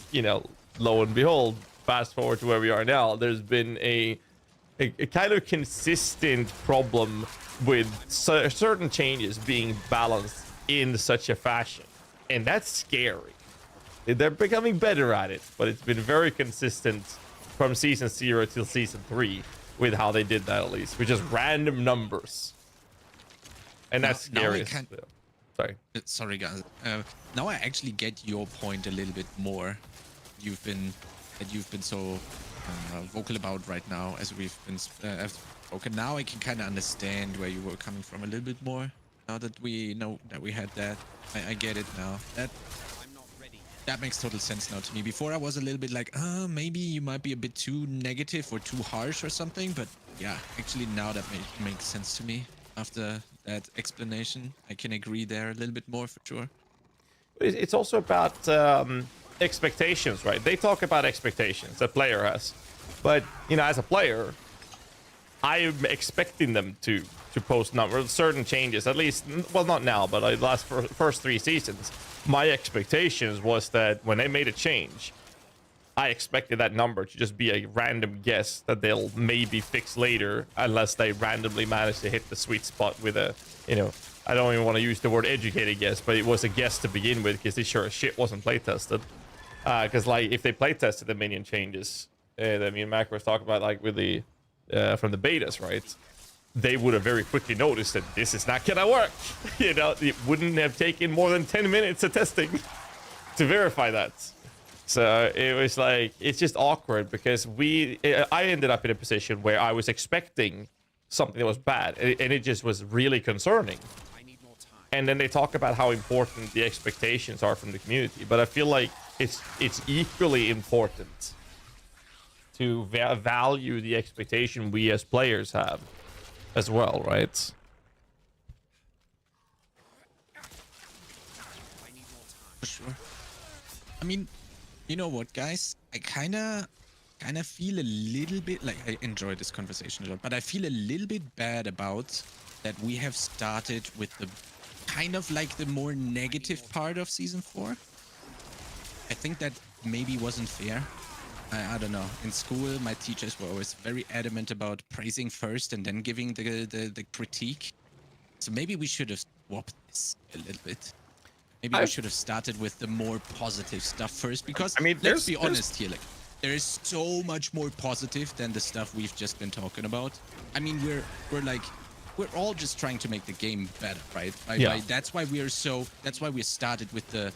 Speaker 1: lo and behold, fast forward to where we are now, there's been a kind of consistent problem with certain changes being balanced in such a fashion. And that's scary. They're becoming better at it, but it's been very consistent from season 0 till season 3 with how they did that, at least, with just random numbers. And that's scary. Sorry.
Speaker 9: Sorry, guys. Now I actually get your point a little bit more. You've been so vocal about right now, as we've been spoken. Now I can kind of understand where you were coming from a little bit more. Now that we know that we had that, I get it now. That makes total sense now to me. Before I was a little bit like, maybe you might be a bit too negative or too harsh or something. But yeah, actually now that makes sense to me. After that explanation, I can agree there a little bit more for sure.
Speaker 1: It's also about expectations, right? They talk about expectations that player has, but you know, as a player, I'm expecting them to post certain changes, at least, well, not now, but like last first 3 seasons. My expectations was that when they made a change, I expected that number to just be a random guess that they'll maybe fix later, unless they randomly manage to hit the sweet spot with a, you know, I don't even want to use the word educated guess, but it was a guess to begin with, because they sure as shit wasn't playtested. Because like if they playtested the minion changes that me and Mac was talking about, like with the from the betas, right? They would have very quickly noticed that this is not gonna work. You know, it wouldn't have taken more than 10 minutes of testing to verify that. So it was like, it's just awkward because I ended up in a position where I was expecting something that was bad, and it just was really concerning. And then they talk about how important the expectations are from the community, but I feel like it's equally important to value the expectation we as players have as well, right?
Speaker 9: For sure. I mean, you know what, guys? I kind of feel a little bit like, I enjoy this conversation a lot, but I feel a little bit bad about that we have started with the kind of like the more negative part of season 4. I think that maybe wasn't fair. I don't know. In school, my teachers were always very adamant about praising first and then giving the critique. So maybe we should have swapped this a little bit. Maybe we should have started with the more positive stuff first, because
Speaker 8: I mean,
Speaker 9: let's be honest here, like there is so much more positive than the stuff we've just been talking about. I mean, we're all just trying to make the game better, right? That's why we started with the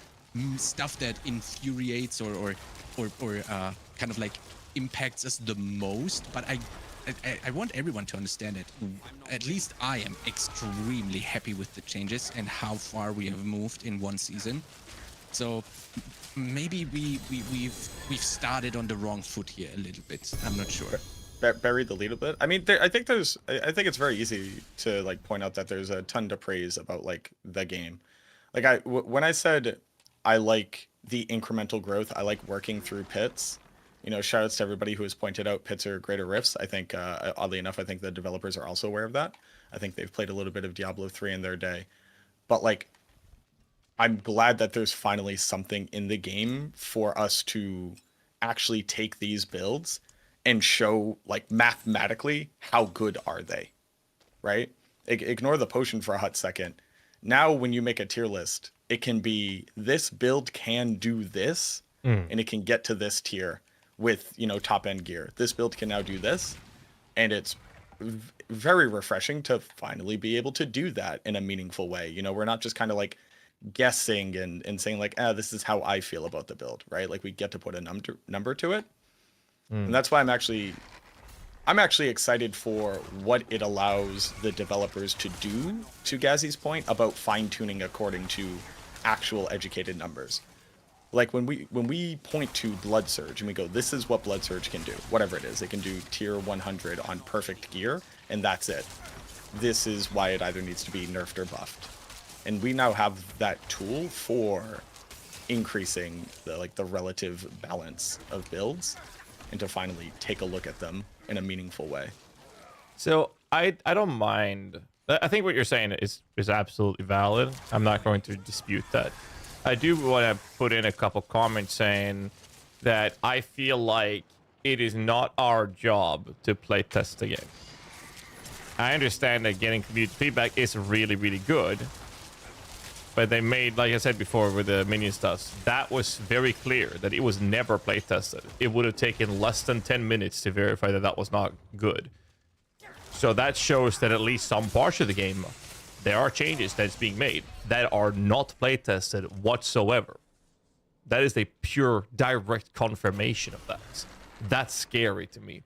Speaker 9: stuff that infuriates or kind of like impacts us the most. But I want everyone to understand it. At least I am extremely happy with the changes and how far we have moved in 1 season. So maybe we've started on the wrong foot here a little bit. I'm not sure.
Speaker 8: Buried the lead a bit. I mean, I think it's very easy to like point out that there's a ton to praise about like the game. Like when I said I like the incremental growth, I like working through pits. You know, shout outs to everybody who has pointed out pits are greater rifts. I think, oddly enough, I think the developers are also aware of that. I think they've played a little bit of Diablo 3 in their day. But, like, I'm glad that there's finally something in the game for us to actually take these builds and show, like, mathematically how good are they, right? Ignore the potion for a hot second. Now, when you make a tier list, it can be, this build can do this, and it can get to this tier with, you know, top end gear. This build can now do this, and it's very refreshing to finally be able to do that in a meaningful way. You know, we're not just kind of like guessing and saying like, this is how I feel about the build, right? Like we get to put a number to it. And that's why I'm actually excited for what it allows the developers to do, to GHAZZY's point, about fine-tuning according to actual educated numbers. Like when we point to Blood Surge and we go, this is what Blood Surge can do, whatever it is. It can do tier 100 on perfect gear, and that's it. This is why it either needs to be nerfed or buffed. And we now have that tool for increasing the relative balance of builds, and to finally take a look at them in a meaningful way.
Speaker 1: So I don't mind. I think what you're saying is absolutely valid. I'm not going to dispute that. I do want to put in a couple comments saying that I feel like it is not our job to play test the game. I understand that getting community feedback is really, really good. But they made, like I said before with the Minion stuff, that was very clear that it was never play tested. It would have taken less than 10 minutes to verify that that was not good. So that shows that at least some parts of the game, there are changes that's being made that are not play tested whatsoever. That is a pure direct confirmation of that. That's scary to me.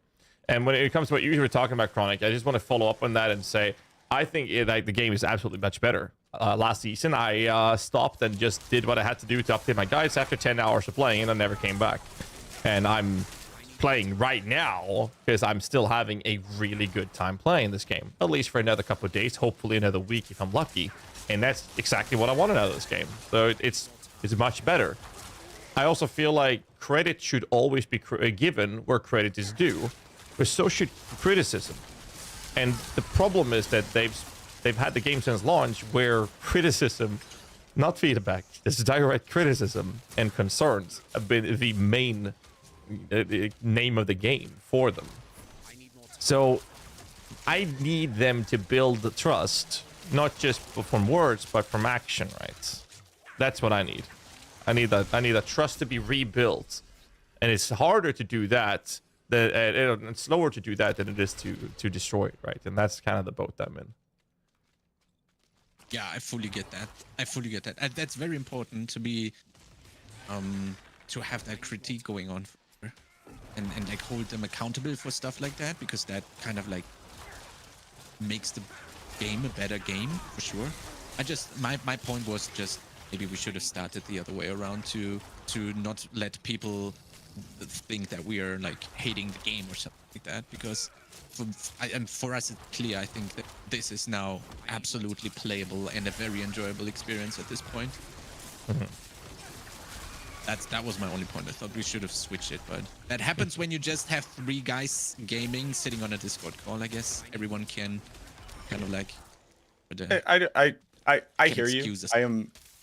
Speaker 1: And when it comes to what you were talking about, Chronic, I just want to follow up on that and say, I think the game is absolutely much better. Last season, I stopped and just did what I had to do to update my guides after 10 hours of playing, and I never came back. And I'm playing right now because I'm still having a really good time playing this game, at least for another couple of days, hopefully another week if I'm lucky. And that's exactly what I wanted out of this game. So it's much better. I also feel like credit should always be given where credit is due, but so should criticism. And the problem is that they've had the game since launch where criticism, not feedback, this direct criticism and concerns have been the main name of the game for them. So I need them to build the trust, not just from words, but from action, right? That's what I need. I need that trust to be rebuilt, and it's harder to do that. It's slower to do that than it is to destroy it, right? And that's kind of the boat I'm in.
Speaker 9: Yeah, I fully get that. I fully get that. And that's very important to be, to have that critique going on, and like hold them accountable for stuff like that, because that kind of like makes the game a better game for sure. My point was just maybe we should have started the other way around to not let people think that we are like hating the game or something like that, because for us it's clear. I think that this is now absolutely playable and a very enjoyable experience at this point. That was my only point. I thought we should have switched it, but that happens when you just have 3 guys gaming sitting on a Discord call. I guess everyone can kind of like. But,
Speaker 8: I hear you.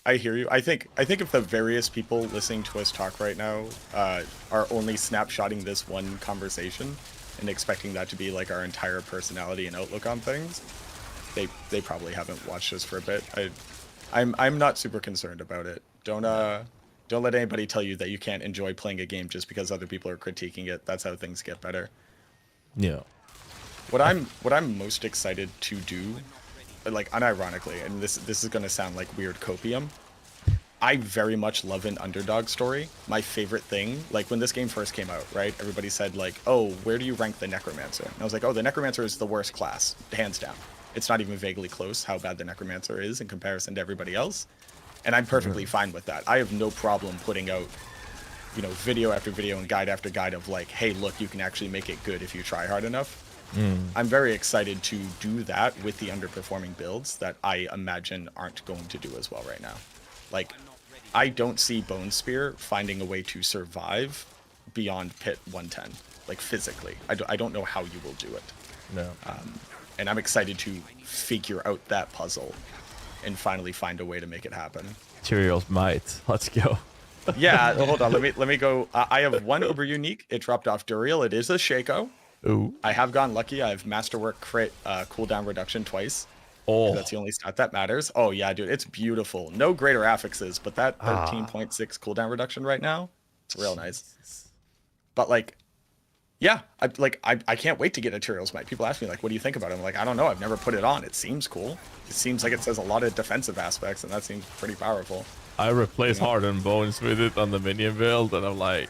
Speaker 8: I hear you. I think if the various people listening to us talk right now are only snapshotting this one conversation and expecting that to be like our entire personality and outlook on things, they probably haven't watched us for a bit. I'm not super concerned about it. Don't let anybody tell you that you can't enjoy playing a game just because other people are critiquing it. That's how things get better.
Speaker 1: Yeah.
Speaker 8: What I'm most excited to do, like unironically, and this is gonna sound like weird copium, I very much love an underdog story. My favorite thing, like when this game first came out, right? Everybody said like, oh, where do you rank the Necromancer? And I was like, oh, the Necromancer is the worst class, hands down. It's not even vaguely close how bad the Necromancer is in comparison to everybody else. And I'm perfectly fine with that. I have no problem putting out, you know, video after video and guide after guide of like, hey, look, you can actually make it good if you try hard enough. I'm very excited to do that with the underperforming builds that I imagine aren't going to do as well right now. Like, I don't see Bone Spear finding a way to survive beyond Pit 110, like physically. I don't know how you will do it.
Speaker 1: No.
Speaker 8: And I'm excited to figure out that puzzle and finally find a way to make it happen.
Speaker 1: Materials might. Let's go.
Speaker 8: Yeah, hold on. Let me go. I have one uber unique. It dropped off Duriel. It is a Shaco.
Speaker 1: Ooh.
Speaker 8: I have gone lucky. I have Masterwork crit cooldown reduction twice.
Speaker 1: Oh.
Speaker 8: That's the only stat that matters. Oh yeah, dude, it's beautiful. No greater affixes, but that 13.6 cooldown reduction right now, it's real nice. But like, yeah, I can't wait to get Materials Might. People ask me like, what do you think about it? I'm like, I don't know. I've never put it on. It seems cool. It seems like it says a lot of defensive aspects, and that seems pretty powerful.
Speaker 1: I replaced Heart and Bones with it on the Minion build, and I'm like,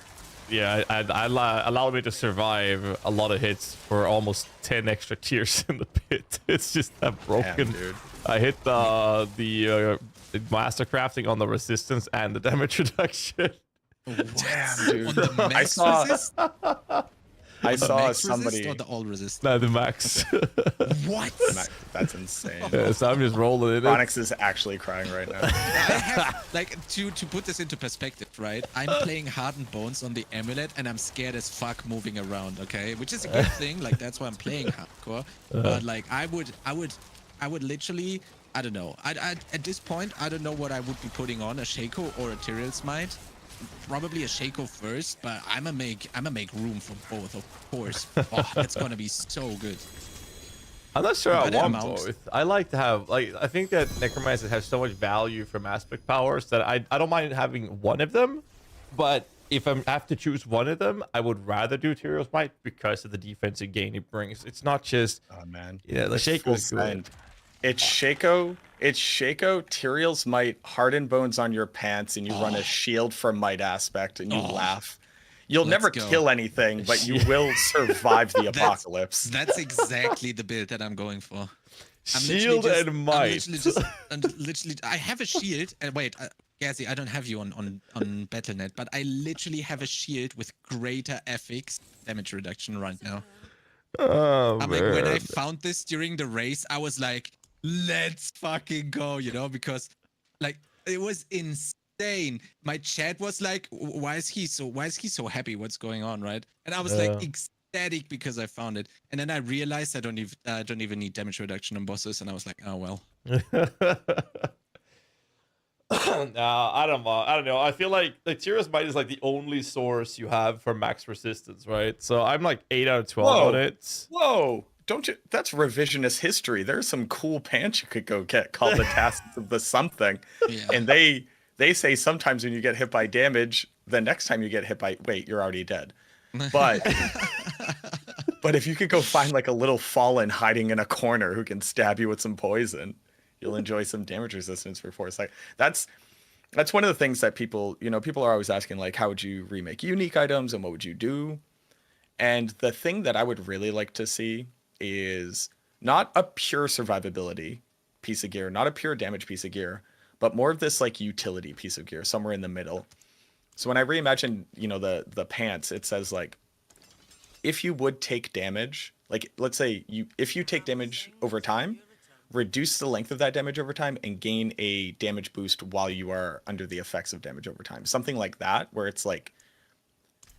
Speaker 1: yeah, I allowed me to survive a lot of hits for almost 10 extra tiers in the pit. It's just that broken.
Speaker 8: Damn, dude.
Speaker 1: I hit the master crafting on the resistance and the damage reduction.
Speaker 8: Damn, dude.
Speaker 9: On the max resist?
Speaker 8: I saw
Speaker 9: max
Speaker 8: somebody.
Speaker 9: resist or the all resist?
Speaker 1: No, the max.
Speaker 9: What?
Speaker 8: That's insane.
Speaker 1: Yeah, so I'm just rolling it.
Speaker 8: Onyx is actually crying right now.
Speaker 9: I have, like, to put this into perspective, right? I'm playing Hardened Bones on the Amulet, and I'm scared as fuck moving around, okay? Which is a good thing, like, that's why I'm playing hardcore. But, like, I would literally, I don't know. At this point, I don't know what I would be putting on, a Shaco or a Tyrael Smite. Probably a Shaco first, but I'ma make room for both, of course. Oh, that's gonna be so good.
Speaker 1: I'm not sure I want
Speaker 9: amounts.
Speaker 1: both. I like to have, like, I think that Necromancer has so much value from aspect powers that I don't mind having one of them, but if I have to choose one of them, I would rather do Tyrael Might because of the defensive gain it brings. It's not just,
Speaker 8: Oh man.
Speaker 1: yeah, the Shaco is good.
Speaker 8: It's Shaco, Tyrael's Might, Hardened Bones on your pants, and you run a shield for Might aspect, and you laugh. You'll never kill anything, but you will survive the apocalypse.
Speaker 9: That's exactly the build that I'm going for.
Speaker 1: Shield and Might.
Speaker 9: I'm literally, I have a shield, and wait, GHAZZY, I don't have you on Battle.net, but I literally have a shield with greater FX damage reduction right now.
Speaker 1: Oh,
Speaker 9: I'm
Speaker 1: man.
Speaker 9: like, when I found this during the race, I was like, let's fucking go, you know, because like it was insane insane. My chat was like, why is he so happy? What's going on, right? And I was like ecstatic because I found it. And then I realized I don't even need damage reduction on bosses, and I was like, oh well.
Speaker 1: Nah, I don't know. I don't know. I feel like Tears Might is like the only source you have for max resistance, right? So I'm like 8 out of 12 on it.
Speaker 8: Whoa! Don't you? That's revisionist history. There's some cool pants you could go get called the Tasks of the Something,
Speaker 9: Yeah.
Speaker 8: and they say sometimes when you get hit by damage, the next time you get hit by you're already dead. But but if you could go find like a little fallen hiding in a corner who can stab you with some poison, you'll enjoy some damage resistance for 4 seconds. That's one of the things that people are always asking, like, how would you remake unique items and what would you do? And the thing that I would really like to see is not a pure survivability piece of gear, not a pure damage piece of gear, but more of this like utility piece of gear, somewhere in the middle. So when I reimagine, the pants, it says like, if you would take damage, like let's say if you take damage over time, reduce the length of that damage over time and gain a damage boost while you are under the effects of damage over time. Something like that, where it's like,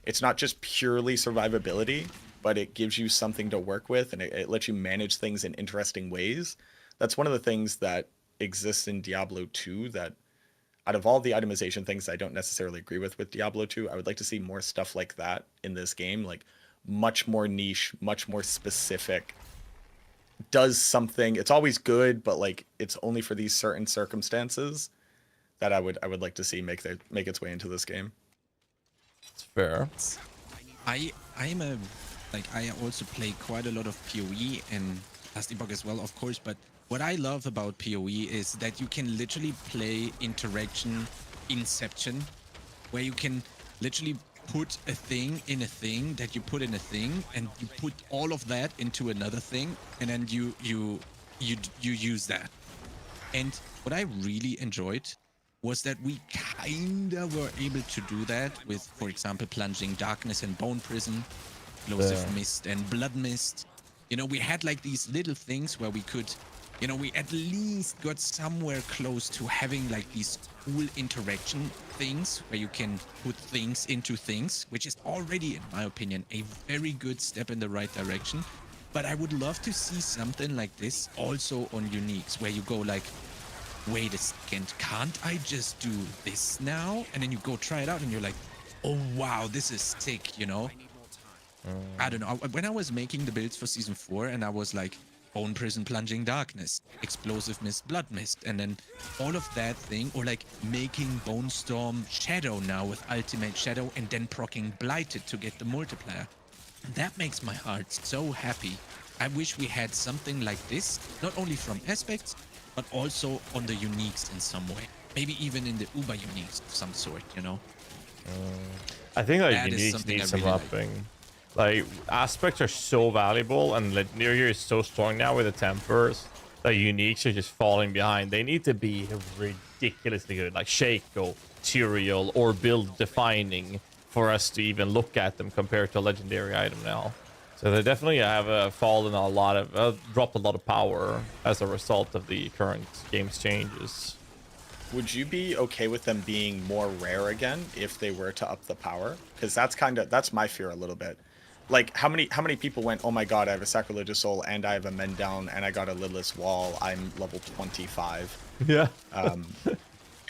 Speaker 8: it's not just purely survivability, but it gives you something to work with, and it lets you manage things in interesting ways. That's one of the things that exists in Diablo 2 that, out of all the itemization things I don't necessarily agree with Diablo 2, I would like to see more stuff like that in this game, like much more niche, much more specific, does something. It's always good, but like it's only for these certain circumstances that I would like to see make its way into this game.
Speaker 1: It's fair.
Speaker 9: I also play quite a lot of PoE and Last Epoch as well, of course, but what I love about PoE is that you can literally play interaction inception, where you can literally put a thing in a thing that you put in a thing, and you put all of that into another thing, and then you use that. And what I really enjoyed was that we kinda were able to do that with, for example, plunging darkness and bone prison, explosive mist and blood mist. We had like these little things where we could, we at least got somewhere close to having like these cool interaction things where you can put things into things, which is already, in my opinion, a very good step in the right direction. But I would love to see something like this also on uniques, where you go like, wait a second, can't I just do this now? And then you go try it out and you're like, oh wow, this is sick, I don't know. When I was making the builds for season 4 and I was like, bone prison, plunging darkness, explosive mist, blood mist, and then all of that thing, or like making bone storm shadow now with ultimate shadow and then proccing blighted to get the multiplier. That makes my heart so happy. I wish we had something like this, not only from aspects, but also on the uniques in some way. Maybe even in the Uber uniques of some sort,
Speaker 1: I think that
Speaker 9: That is
Speaker 1: uniques
Speaker 9: something
Speaker 1: need
Speaker 9: I
Speaker 1: some
Speaker 9: really like.
Speaker 1: upping. Like, aspects are so valuable, and like New Year is so strong now with the tempers that uniques are just falling behind. They need to be ridiculously good, like Shaco, Tyrael, or build defining for us to even look at them compared to a legendary item now. So they definitely have fallen a lot of, dropped a lot of power as a result of the current game's changes.
Speaker 8: Would you be okay with them being more rare again if they were to up the power? Because that's my fear a little bit. Like, how many people went, oh my god, I have a sacrilegious soul and I have a men down and I got a lidless wall, I'm level 25.
Speaker 1: Yeah.
Speaker 8: And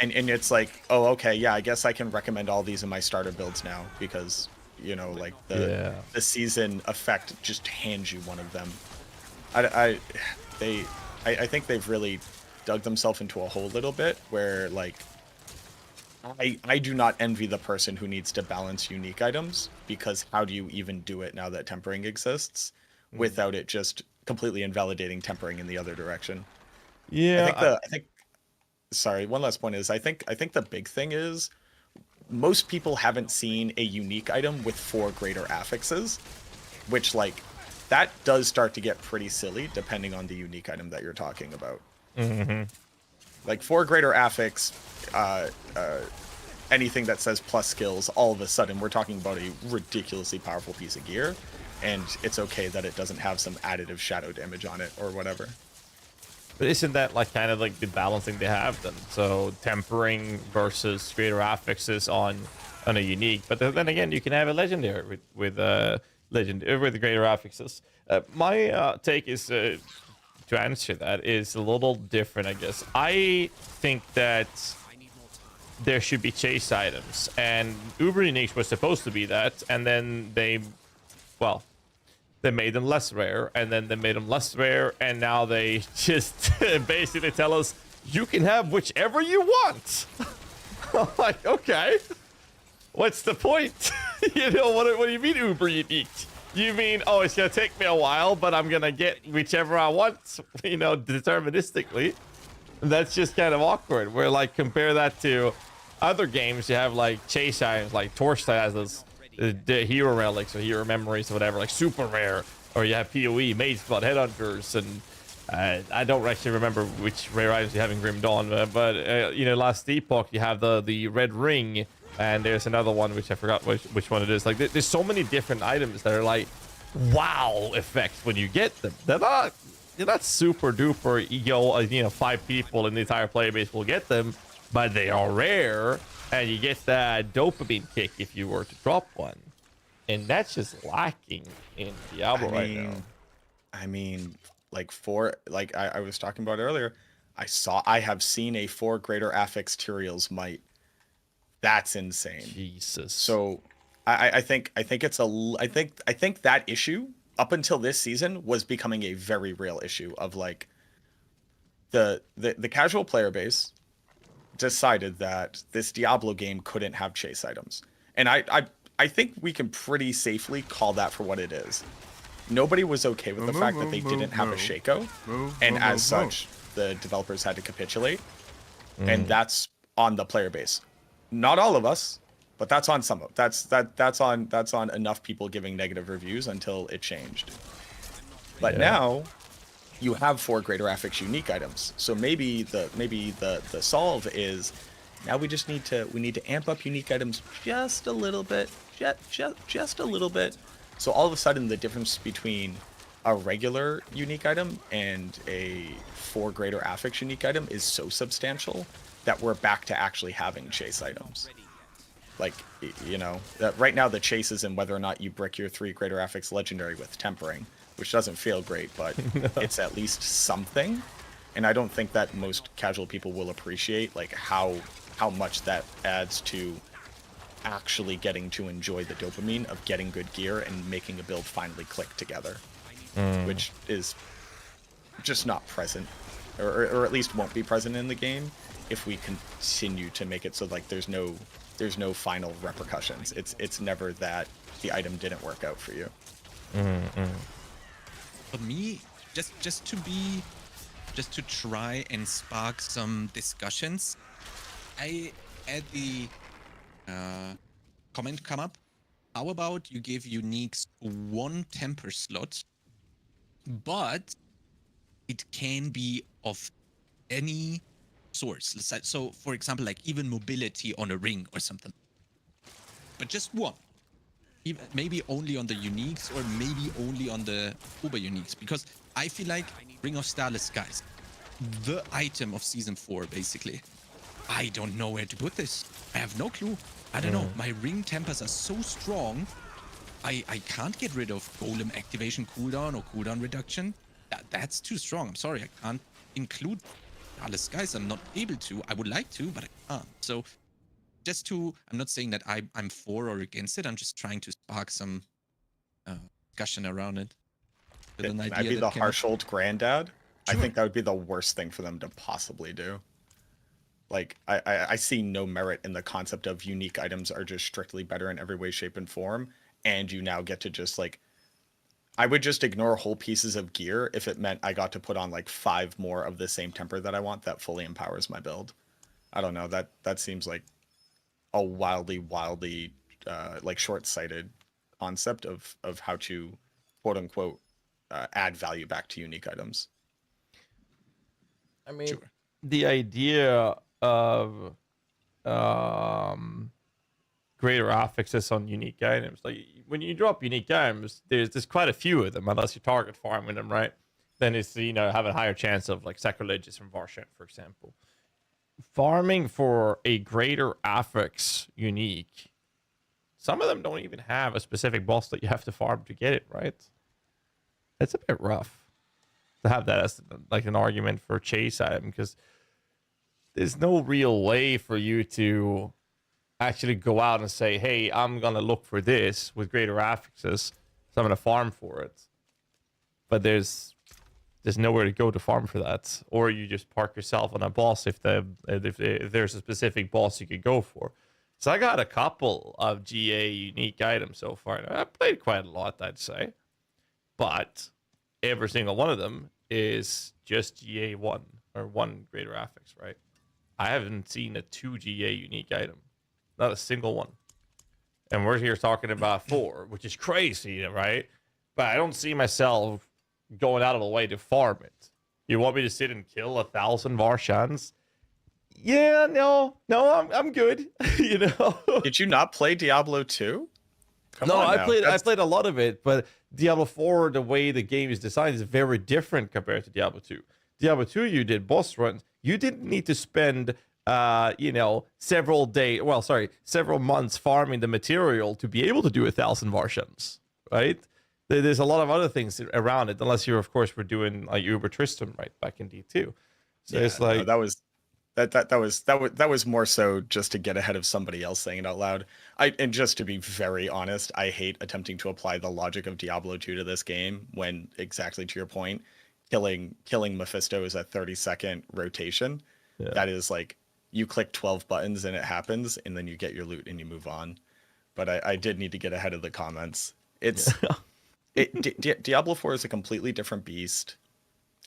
Speaker 8: it's like, oh, okay, yeah, I guess I can recommend all these in my starter builds now because, like the season effect just hands you one of them. I think they've really dug themselves into a hole a little bit where, like, I do not envy the person who needs to balance unique items, because how do you even do it now that tempering exists without it just completely invalidating tempering in the other direction?
Speaker 1: Yeah.
Speaker 8: I think sorry, one last point is I think the big thing is most people haven't seen a unique item with 4 greater affixes, which, like, that does start to get pretty silly depending on the unique item that you're talking about. Like 4 greater affix, anything that says plus skills, all of a sudden we're talking about a ridiculously powerful piece of gear, and it's okay that it doesn't have some additive shadow damage on it or whatever.
Speaker 1: But isn't that like kind of like the balancing they have then? So tempering versus greater affixes on a unique, but then again, you can have a legendary with the greater affixes. My take is to answer that is a little different, I guess. I think that there should be chase items, and Uber Uniques was supposed to be that, and then they made them less rare, and then they made them less rare, and now they just basically tell us you can have whichever you want. I'm like, okay, what's the point? You know, what do you mean Uber Unique? You mean, oh, it's gonna take me a while, but I'm gonna get whichever I want, you know, deterministically. That's just kind of awkward. Where like compare that to other games, you have like chase items, like Torch has this, the hero relics or hero memories or whatever, like super rare, or you have PoE, Mage Blood, Headhunters, and I don't actually remember which rare items you have in Grim Dawn, but you know, Last Epoch, you have the red ring, and there's another one which I forgot which one it is. Like there's so many different items that are like wow effects when you get them. They're not super duper you know 5 people in the entire player base will get them, but they are rare, and you get that dopamine kick if you were to drop one, and that's just lacking in Diablo right now.
Speaker 8: I mean, like I was talking about earlier, I have seen a 4 greater affix Tyrael's Might. That's insane.
Speaker 1: Jesus.
Speaker 8: So I think that issue up until this season was becoming a very real issue of like the casual player base decided that this Diablo game couldn't have chase items. And I think we can pretty safely call that for what it is. Nobody was okay with the fact that they didn't have a Shaco, and as such, the developers had to capitulate. And that's on the player base. Not all of us, but that's on some of that's on enough people giving negative reviews until it changed. But now you have 4 greater affix unique items. So maybe the solve is now we need to amp up unique items just a little bit, just a little bit. So all of a sudden the difference between a regular unique item and a 4 greater affix unique item is so substantial that we're back to actually having chase items. Like, you know, right now the chase is in whether or not you brick your 3 greater affix legendary with tempering, which doesn't feel great, but it's at least something. And I don't think that most casual people will appreciate like how much that adds to actually getting to enjoy the dopamine of getting good gear and making a build finally click together, which is just not present, or at least won't be present in the game if we continue to make it so like there's no final repercussions. It's never that the item didn't work out for you.
Speaker 9: For me, just to try and spark some discussions, I had the comment come up. How about you give uniques 1 temper slot, but it can be of any source. So, for example, like even mobility on a ring or something, but just 1. Even, maybe only on the uniques, or maybe only on the uber uniques, because I feel like Ring of Starless Skies, the item of season 4, basically. I don't know where to put this. I have no clue. I don't know. My ring tempers are so strong. I can't get rid of golem activation cooldown or cooldown reduction. That's too strong. I'm sorry. I can't include Starless Skies. I'm not able to. I would like to, but I can't. So I'm not saying that I'm for or against it. I'm just trying to spark some discussion around it.
Speaker 8: I'd be the harsh old granddad. Sure. I think that would be the worst thing for them to possibly do. Like, I see no merit in the concept of unique items are just strictly better in every way, shape, and form, and you now get to just, like... I would just ignore whole pieces of gear if it meant I got to put on, like, 5 more of the same temper that I want that fully empowers my build. I don't know, that seems like a wildly, like, short-sighted concept of how to, quote-unquote, add value back to unique items.
Speaker 1: I mean, sure. The idea of greater affixes on unique items, like when you drop unique items, there's quite a few of them, unless you target farming them, right? then it's, you know, have a higher chance of like sacrileges from Varshan, for example. Farming for a greater affix unique, some of them don't even have a specific boss that you have to farm to get it, right? It's a bit rough to have that as like an argument for chase item, because there's no real way for you to actually go out and say, hey, I'm gonna look for this with greater affixes, so I'm gonna farm for it. But there's nowhere to go to farm for that, or you just park yourself on a boss if there's a specific boss you could go for. So I got a couple of GA unique items so far, and I played quite a lot, I'd say, but every single one of them is just GA 1 or 1 greater affix, right? I haven't seen a 2 GA unique item, not a single one. And we're here talking about 4, which is crazy, right? But I don't see myself going out of the way to farm it. You want me to sit and kill 1,000 Varshans? Yeah, no, I'm good. You know.
Speaker 8: Did you not play Diablo 2?
Speaker 1: I played a lot of it, but Diablo 4, the way the game is designed, is very different compared to Diablo 2. Diablo 2, you did boss runs. You didn't need to spend several months farming the material to be able to do 1,000 Varshans, right? There's a lot of other things around it, unless you're, of course, we're doing like Uber Tristan right back in D2. So it's like
Speaker 8: no, that was more so just to get ahead of somebody else saying it out loud. And just to be very honest, I hate attempting to apply the logic of Diablo 2 to this game when, exactly to your point, killing Mephisto is a 30-second rotation. Yeah. That is like you click 12 buttons and it happens, and then you get your loot and you move on. But I did need to get ahead of the comments. It's Diablo 4 is a completely different beast,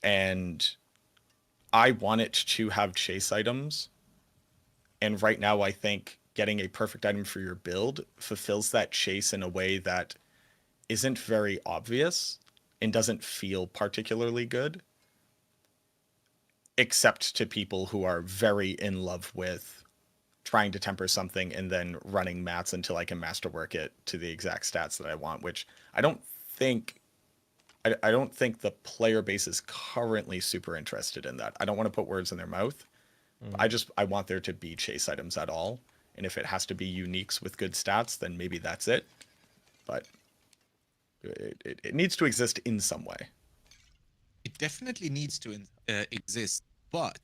Speaker 8: and I want it to have chase items. And right now, I think getting a perfect item for your build fulfills that chase in a way that isn't very obvious and doesn't feel particularly good, except to people who are very in love with trying to temper something and then running mats until I can masterwork it to the exact stats that I want, which I don't think the player base is currently super interested in that. I don't want to put words in their mouth. I want there to be chase items at all. And if it has to be uniques with good stats, then maybe that's it. But it needs to exist in some way.
Speaker 9: It definitely needs to exist, but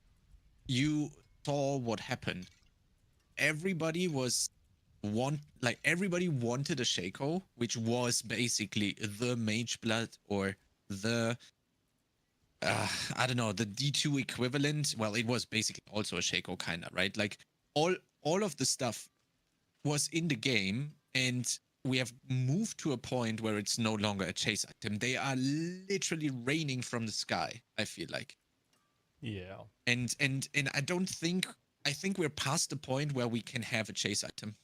Speaker 9: you saw what happened. Everybody wanted a Shaco, which was basically the Mage Blood or the I don't know, the D2 equivalent. Well, it was basically also a Shaco kinda, right? Like all of the stuff was in the game, and we have moved to a point where it's no longer a chase item. They are literally raining from the sky, I feel like.
Speaker 1: Yeah.
Speaker 9: And I think we're past the point where we can have a chase item.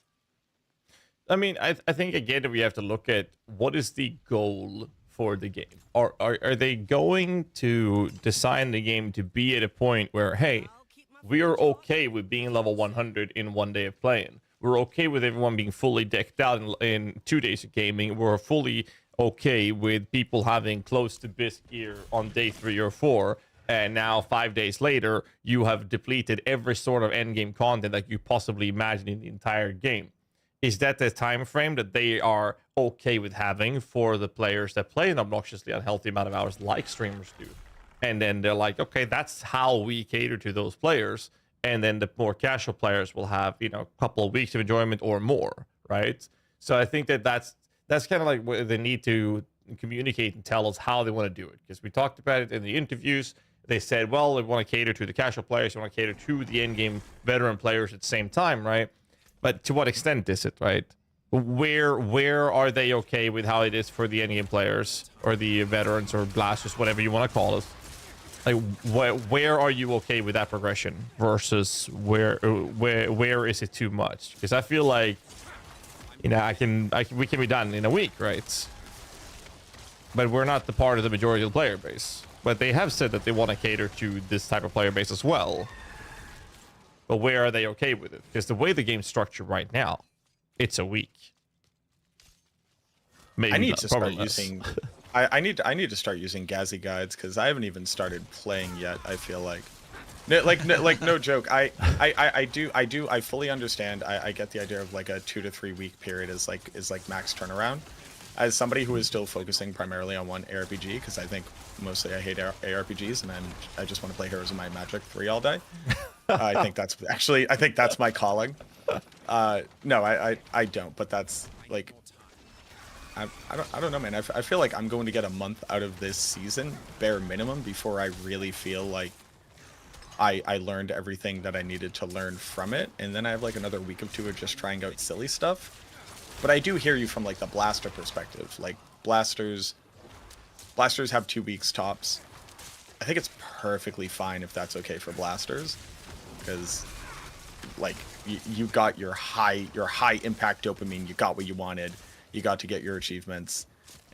Speaker 1: I mean, I think again we have to look at what is the goal for the game. Are they going to design the game to be at a point where, hey, we are okay with being level 100 in 1 day of playing. We're okay with everyone being fully decked out in 2 days of gaming. We're fully okay with people having close to bisque gear on day 3 or 4. And now 5 days later, you have depleted every sort of endgame content that you possibly imagine in the entire game. Is that the time frame that they are okay with having for the players that play an obnoxiously unhealthy amount of hours like streamers do? And then they're like, okay, that's how we cater to those players. And then the more casual players will have, you know, a couple of weeks of enjoyment or more, right? So I think that's kind of like what they need to communicate and tell us how they want to do it. Because we talked about it in the interviews. They said, well, they want to cater to the casual players. They want to cater to the endgame veteran players at the same time, right? But to what extent is it, right? Where are they okay with how it is for the endgame players or the veterans or blasters, whatever you want to call it? Like, where are you okay with that progression versus where is it too much? Because I feel like, you know, we can be done in a week, right? But we're not the part of the majority of the player base. But they have said that they want to cater to this type of player base as well. But where are they okay with it? Because the way the game's structured right now, it's a week. Maybe
Speaker 8: I need to start
Speaker 1: less.
Speaker 8: I need to start using GHAZZY guides because I haven't even started playing yet. I feel like, no joke. I fully understand. I get the idea of like a 2 to 3 week period is like max turnaround. As somebody who is still focusing primarily on one ARPG, because I think mostly I hate ARPGs and I just want to play Heroes of Might and Magic 3 all day. I think that's my calling. No, I don't. But that's like. I don't know, man. I feel like I'm going to get a month out of this season, bare minimum, before I really feel like I learned everything that I needed to learn from it. And then I have like another week or two of just trying out silly stuff. But I do hear you from like the blaster perspective. Like blasters have 2 weeks tops. I think it's perfectly fine if that's okay for blasters, because like you got your high impact dopamine. You got what you wanted. You got to get your achievements,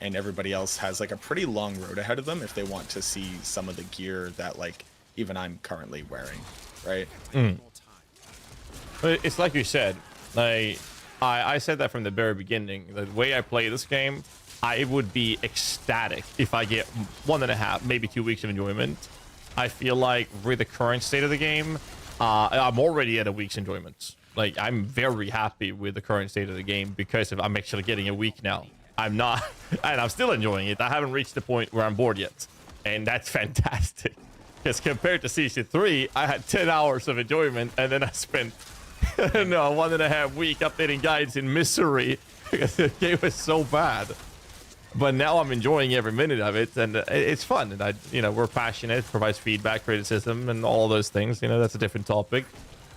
Speaker 8: and everybody else has like a pretty long road ahead of them if they want to see some of the gear that like even I'm currently wearing, right?
Speaker 1: But it's like you said, like I said that from the very beginning. The way I play this game, I would be ecstatic if I get 1.5, maybe 2 weeks of enjoyment. I feel like with the current state of the game, I'm already at a week's enjoyment. Like, I'm very happy with the current state of the game because I'm actually getting a week now. I'm not, and I'm still enjoying it. I haven't reached the point where I'm bored yet. And that's fantastic. Because compared to Season 3, I had 10 hours of enjoyment, and then I spent, I don't know, 1.5 weeks updating guides in misery because the game was so bad. But now I'm enjoying every minute of it, and it's fun. And we're passionate, provides feedback, criticism, and all those things. That's a different topic.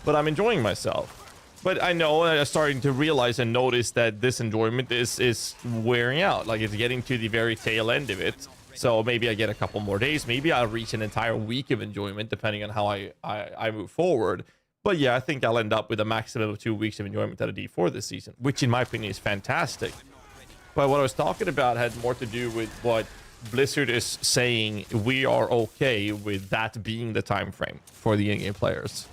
Speaker 1: But I'm enjoying myself. But I know I'm starting to realize and notice that this enjoyment is wearing out. Like, it's getting to the very tail end of it. So maybe I get a couple more days. Maybe I'll reach an entire week of enjoyment, depending on how I move forward. But yeah, I think I'll end up with a maximum of 2 weeks of enjoyment out of D4 this season, which in my opinion is fantastic. But what I was talking about had more to do with what Blizzard is saying. We are okay with that being the time frame for the in-game players.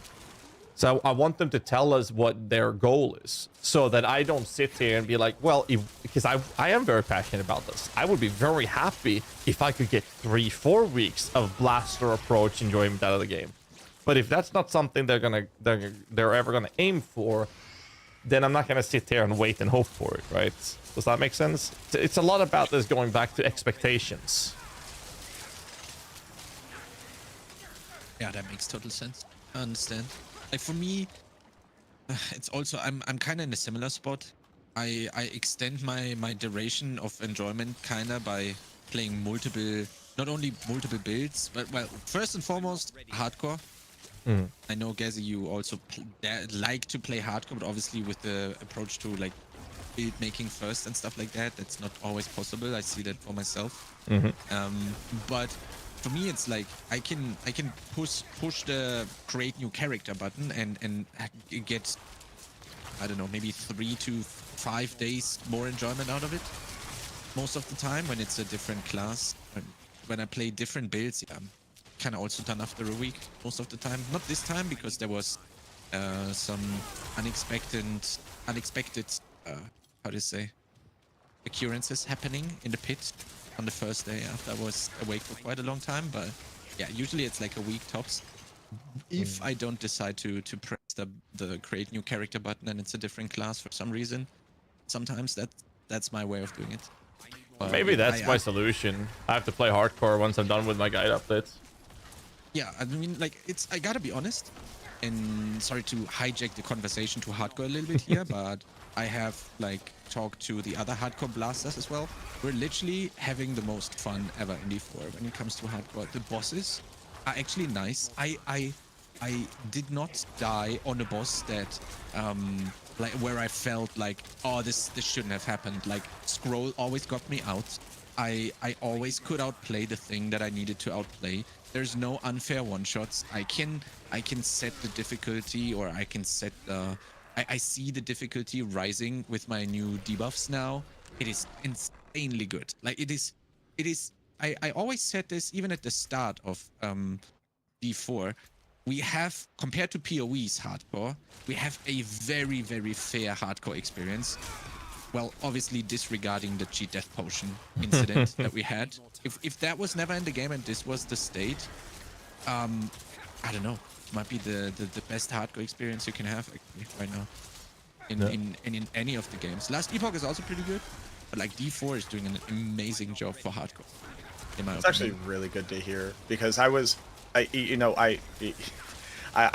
Speaker 1: So I want them to tell us what their goal is, so that I don't sit here and be like, well, because I am very passionate about this. I would be very happy if I could get 3-4 weeks of blaster approach enjoyment out of the game. But if that's not something they're ever gonna aim for, then I'm not gonna sit here and wait and hope for it, right? Does that make sense? It's a lot about this going back to expectations.
Speaker 9: Yeah, that makes total sense. I understand. Like, for me, it's also, I'm kind of in a similar spot. I extend my duration of enjoyment kind of by playing not only multiple builds, but, well, first and foremost, hardcore. I know, GHAZZY, you also like to play hardcore, but obviously with the approach to like build making first and stuff like that, that's not always possible. I see that for myself. But for me, it's like I can push the create new character button and get, I don't know, maybe 3 to 5 days more enjoyment out of it most of the time when it's a different class. When I play different builds, yeah, I'm kind of also done after a week most of the time. Not this time, because there was some unexpected how do you say, occurrences happening in the pit on the first day after I was awake for quite a long time. But yeah, usually it's like a week tops. If I don't decide to press the create new character button and it's a different class for some reason, sometimes that's my way of doing it. But
Speaker 1: maybe that's my solution. I have to play hardcore once I'm done with my guide updates.
Speaker 9: Yeah, I mean, like, I gotta be honest, and sorry to hijack the conversation to hardcore a little bit here, but I have like talked to the other hardcore blasters as well. We're literally having the most fun ever in D4 when it comes to hardcore. The bosses are actually nice. I did not die on a boss that like where I felt like, oh, this shouldn't have happened. Like, scroll always got me out. I always could outplay the thing that I needed to outplay. There's no unfair one-shots. I can set the difficulty, or I can set the... I see the difficulty rising with my new debuffs now. It is insanely good. Like, it is... I always said this, even at the start of D4. We have, compared to PoE's hardcore, we have a very, very fair hardcore experience. well, obviously disregarding the cheat death potion incident that we had. If that was never in the game and this was the state, I don't know. It might be the best hardcore experience you can have actually right now in any of the games. Last Epoch is also pretty good, but like D4 is doing an amazing job for hardcore. In my
Speaker 8: It's
Speaker 9: opinion.
Speaker 8: actually really good to hear because I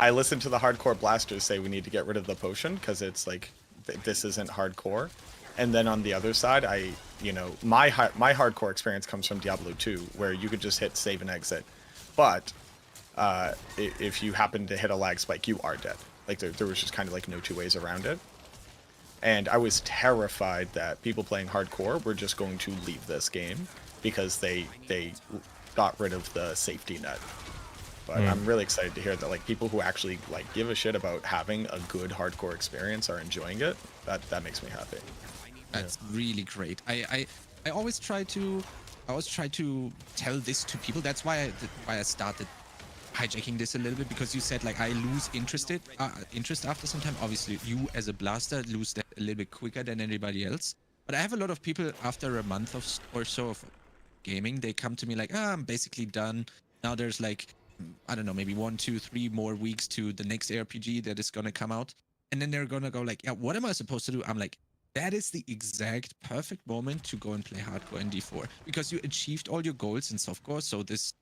Speaker 8: listened to the hardcore blasters say we need to get rid of the potion because it's like this isn't hardcore, and then on the other side, my hardcore experience comes from Diablo 2 where you could just hit save and exit, but if you happen to hit a lag spike, you are dead. Like there was just kind of like no two ways around it. And I was terrified that people playing hardcore were just going to leave this game because they got rid of the safety net. But I'm really excited to hear that like people who actually like give a shit about having a good hardcore experience are enjoying it. That makes me happy.
Speaker 9: That's really great. I always try to tell this to people. That's why I started hijacking this a little bit, because you said like I lose interest after some time. Obviously, you as a blaster lose that a little bit quicker than anybody else. But I have a lot of people after a month or so of gaming, they come to me like, I'm basically done. Now there's like, I don't know, maybe 1, 2, 3 more weeks to the next ARPG that is gonna come out, and then they're gonna go like, yeah, what am I supposed to do? I'm like, that is the exact perfect moment to go and play hardcore in D4, because you achieved all your goals in softcore. So this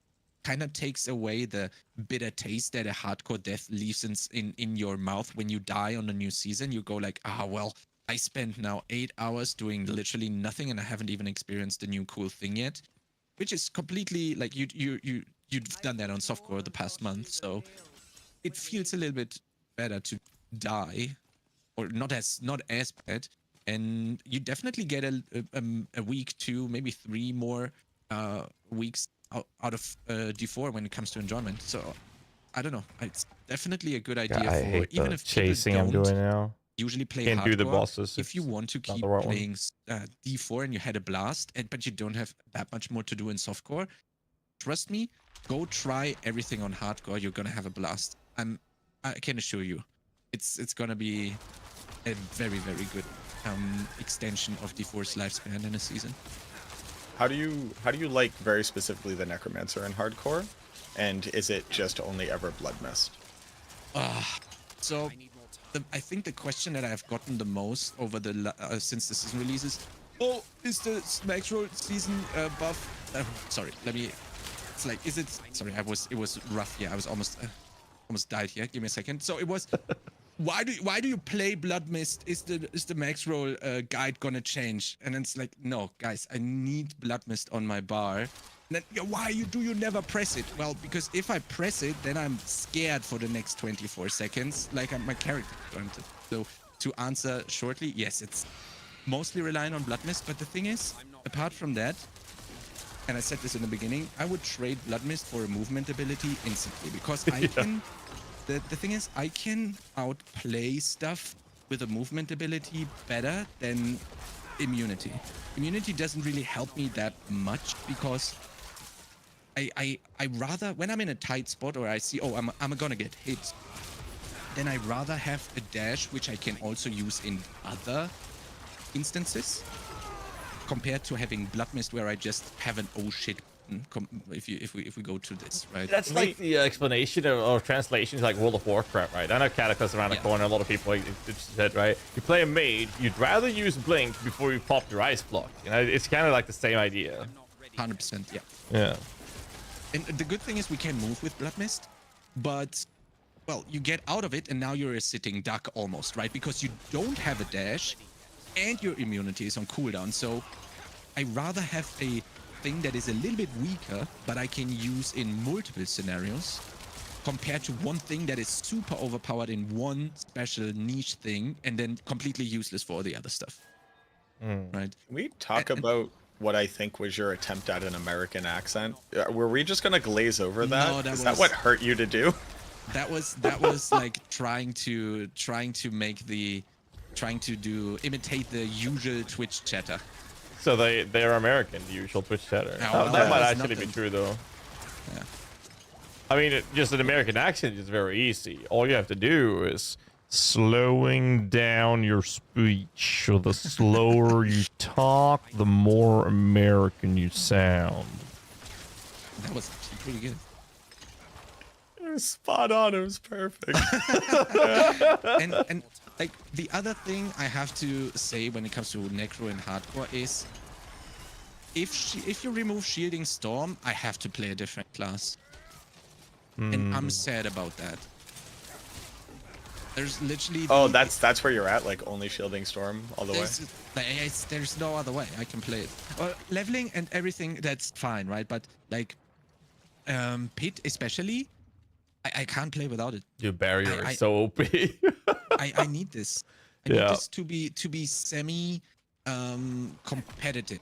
Speaker 9: kind of takes away the bitter taste that a hardcore death leaves in your mouth when you die on a new season. You go like, well, I spent now 8 hours doing literally nothing and I haven't even experienced the new cool thing yet, which is completely like you've done that on softcore the past month. So it feels a little bit better to die, or not as bad. And you definitely get a week, 2, maybe 3 more weeks out of D4 when it comes to enjoyment. So I don't know. It's definitely a good idea
Speaker 1: I
Speaker 9: for
Speaker 1: hate
Speaker 9: even
Speaker 1: the
Speaker 9: if people
Speaker 1: chasing I'm
Speaker 9: don't
Speaker 1: doing now.
Speaker 9: usually play
Speaker 1: Can't
Speaker 9: hardcore.
Speaker 1: do the bosses.
Speaker 9: If you
Speaker 1: It's
Speaker 9: want to
Speaker 1: not
Speaker 9: keep
Speaker 1: the right one.
Speaker 9: playing D4 and you had a blast, but you don't have that much more to do in softcore, trust me, go try everything on hardcore. You're gonna have a blast. I can assure you, it's gonna be a very, very good extension of D4's lifespan in a season.
Speaker 8: How do you like very specifically the Necromancer in hardcore, and is it just only ever Blood Mist?
Speaker 9: So I think the question that I've gotten the most over the since the season releases, is the Necro season buff? Sorry, it's like, is it? Sorry, it was rough. Yeah, I was almost died here. Give me a second. So it was. Why do you play Blood Mist? Is the max roll guide gonna change? And it's like, no, guys, I need Blood Mist on my bar. And then, why do you never press it? Well, because if I press it, then I'm scared for the next 24 seconds, like my character is going to. So to answer shortly, yes, it's mostly relying on Blood Mist. But the thing is, apart from that, and I said this in the beginning, I would trade Blood Mist for a movement ability instantly, because I can. The thing is, I can outplay stuff with a movement ability better than immunity. Immunity doesn't really help me that much, because I rather, when I'm in a tight spot or I see, I'm gonna get hit, then I rather have a dash, which I can also use in other instances, compared to having Blood Mist where I just have an oh shit. If we go to this, right?
Speaker 1: That's like the explanation or translation to like World of Warcraft, right? I know Cataclysm around the corner. A lot of people like, said, right? You play a mage, you'd rather use Blink before you pop your ice block. You know, it's kind of like the same idea.
Speaker 9: 100%, yeah.
Speaker 1: Yeah.
Speaker 9: And the good thing is we can move with Blood Mist, but well, you get out of it and now you're a sitting duck almost, right? Because you don't have a dash and your immunity is on cooldown. So I rather have a thing that is a little bit weaker, but I can use in multiple scenarios, compared to one thing that is super overpowered in one special niche thing and then completely useless for all the other stuff. Right?
Speaker 8: Can we talk about what I think was your attempt at an American accent? Were we just gonna glaze over that?
Speaker 9: No,
Speaker 8: Is that what hurt you to do?
Speaker 9: That was like trying to imitate the usual Twitch chatter.
Speaker 1: So they're American, the usual Twitch chatter.
Speaker 9: well,
Speaker 1: that might
Speaker 9: was
Speaker 1: actually
Speaker 9: nothing.
Speaker 1: be true, though.
Speaker 9: Yeah.
Speaker 1: I mean, just an American accent is very easy. All you have to do is Slowing down your speech. So the slower you talk, the more American you sound.
Speaker 9: That was actually pretty good.
Speaker 8: It was spot on. It was perfect.
Speaker 9: And like the other thing I have to say when it comes to Necro and Hardcore is, if you remove Shielding Storm, I have to play a different class, and I'm sad about that. There's literally
Speaker 8: that's where you're at, like only Shielding Storm all the way.
Speaker 9: There's no other way I can play it. Leveling and everything, that's fine, right? But like Pit especially, I can't play without it.
Speaker 1: Your barrier is so OP.
Speaker 9: I need this. I need this to be semi competitive.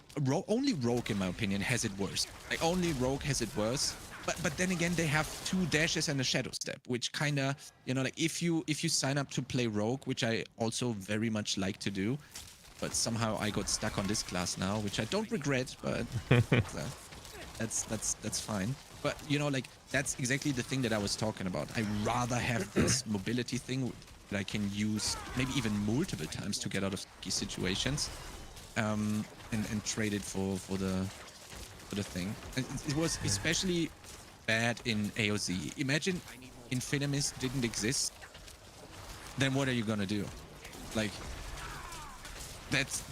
Speaker 9: Only Rogue, in my opinion, has it worse. Like only Rogue has it worse. But then again, they have 2 dashes and a shadow step, which kind of, you know, like if you sign up to play Rogue, which I also very much like to do, but somehow I got stuck on this class now, which I don't regret, but that's fine. But you know, like that's exactly the thing that I was talking about. I rather have this mobility thing that I can use maybe even multiple times to get out of sticky situations, and trade it for the thing. And it was especially bad in AOZ. Imagine Infinimus didn't exist, then what are you gonna do? Like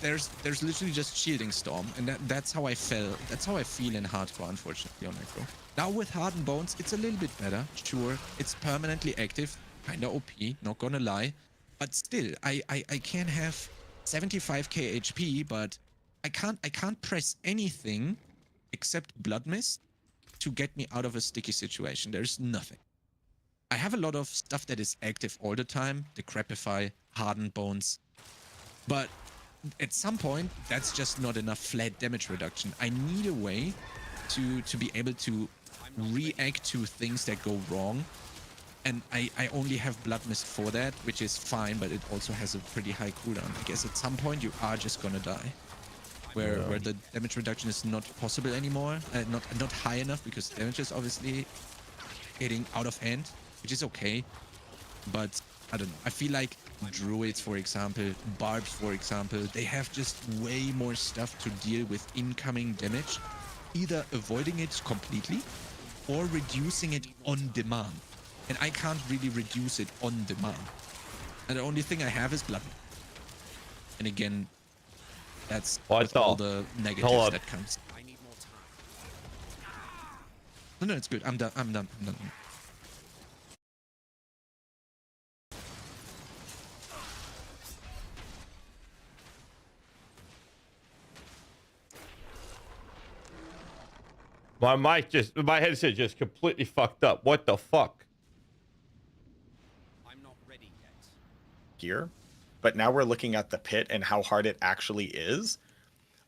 Speaker 9: there's literally just Shielding Storm, and that's how I feel in Hardcore, unfortunately, on Necro. Now with Hardened Bones, it's a little bit better. Sure, it's permanently active, kinda OP, not gonna lie, but still, I can have 75k HP, but I can't press anything except Blood Mist to get me out of a sticky situation. There's nothing. I have a lot of stuff that is active all the time, Decrepify, Hardened Bones, but at some point, that's just not enough flat damage reduction. I need a way to be able to react to things that go wrong, and I only have Blood Mist for that, which is fine, but it also has a pretty high cooldown. I guess at some point you are just gonna die. Where the damage reduction is not possible anymore, not high enough, because damage is obviously getting out of hand, which is okay, but I don't know. I feel like Druids, for example, Barbs, for example, they have just way more stuff to deal with incoming damage, either avoiding it completely or reducing it on demand. And I can't really reduce it on demand. And the only thing I have is Blood. And again, that's all the negatives that comes.
Speaker 2: I need more time.
Speaker 9: No, it's good. I'm done.
Speaker 1: My headset just completely fucked up. What the fuck?
Speaker 2: I'm not ready yet.
Speaker 8: Gear, but now we're looking at the pit and how hard it actually is.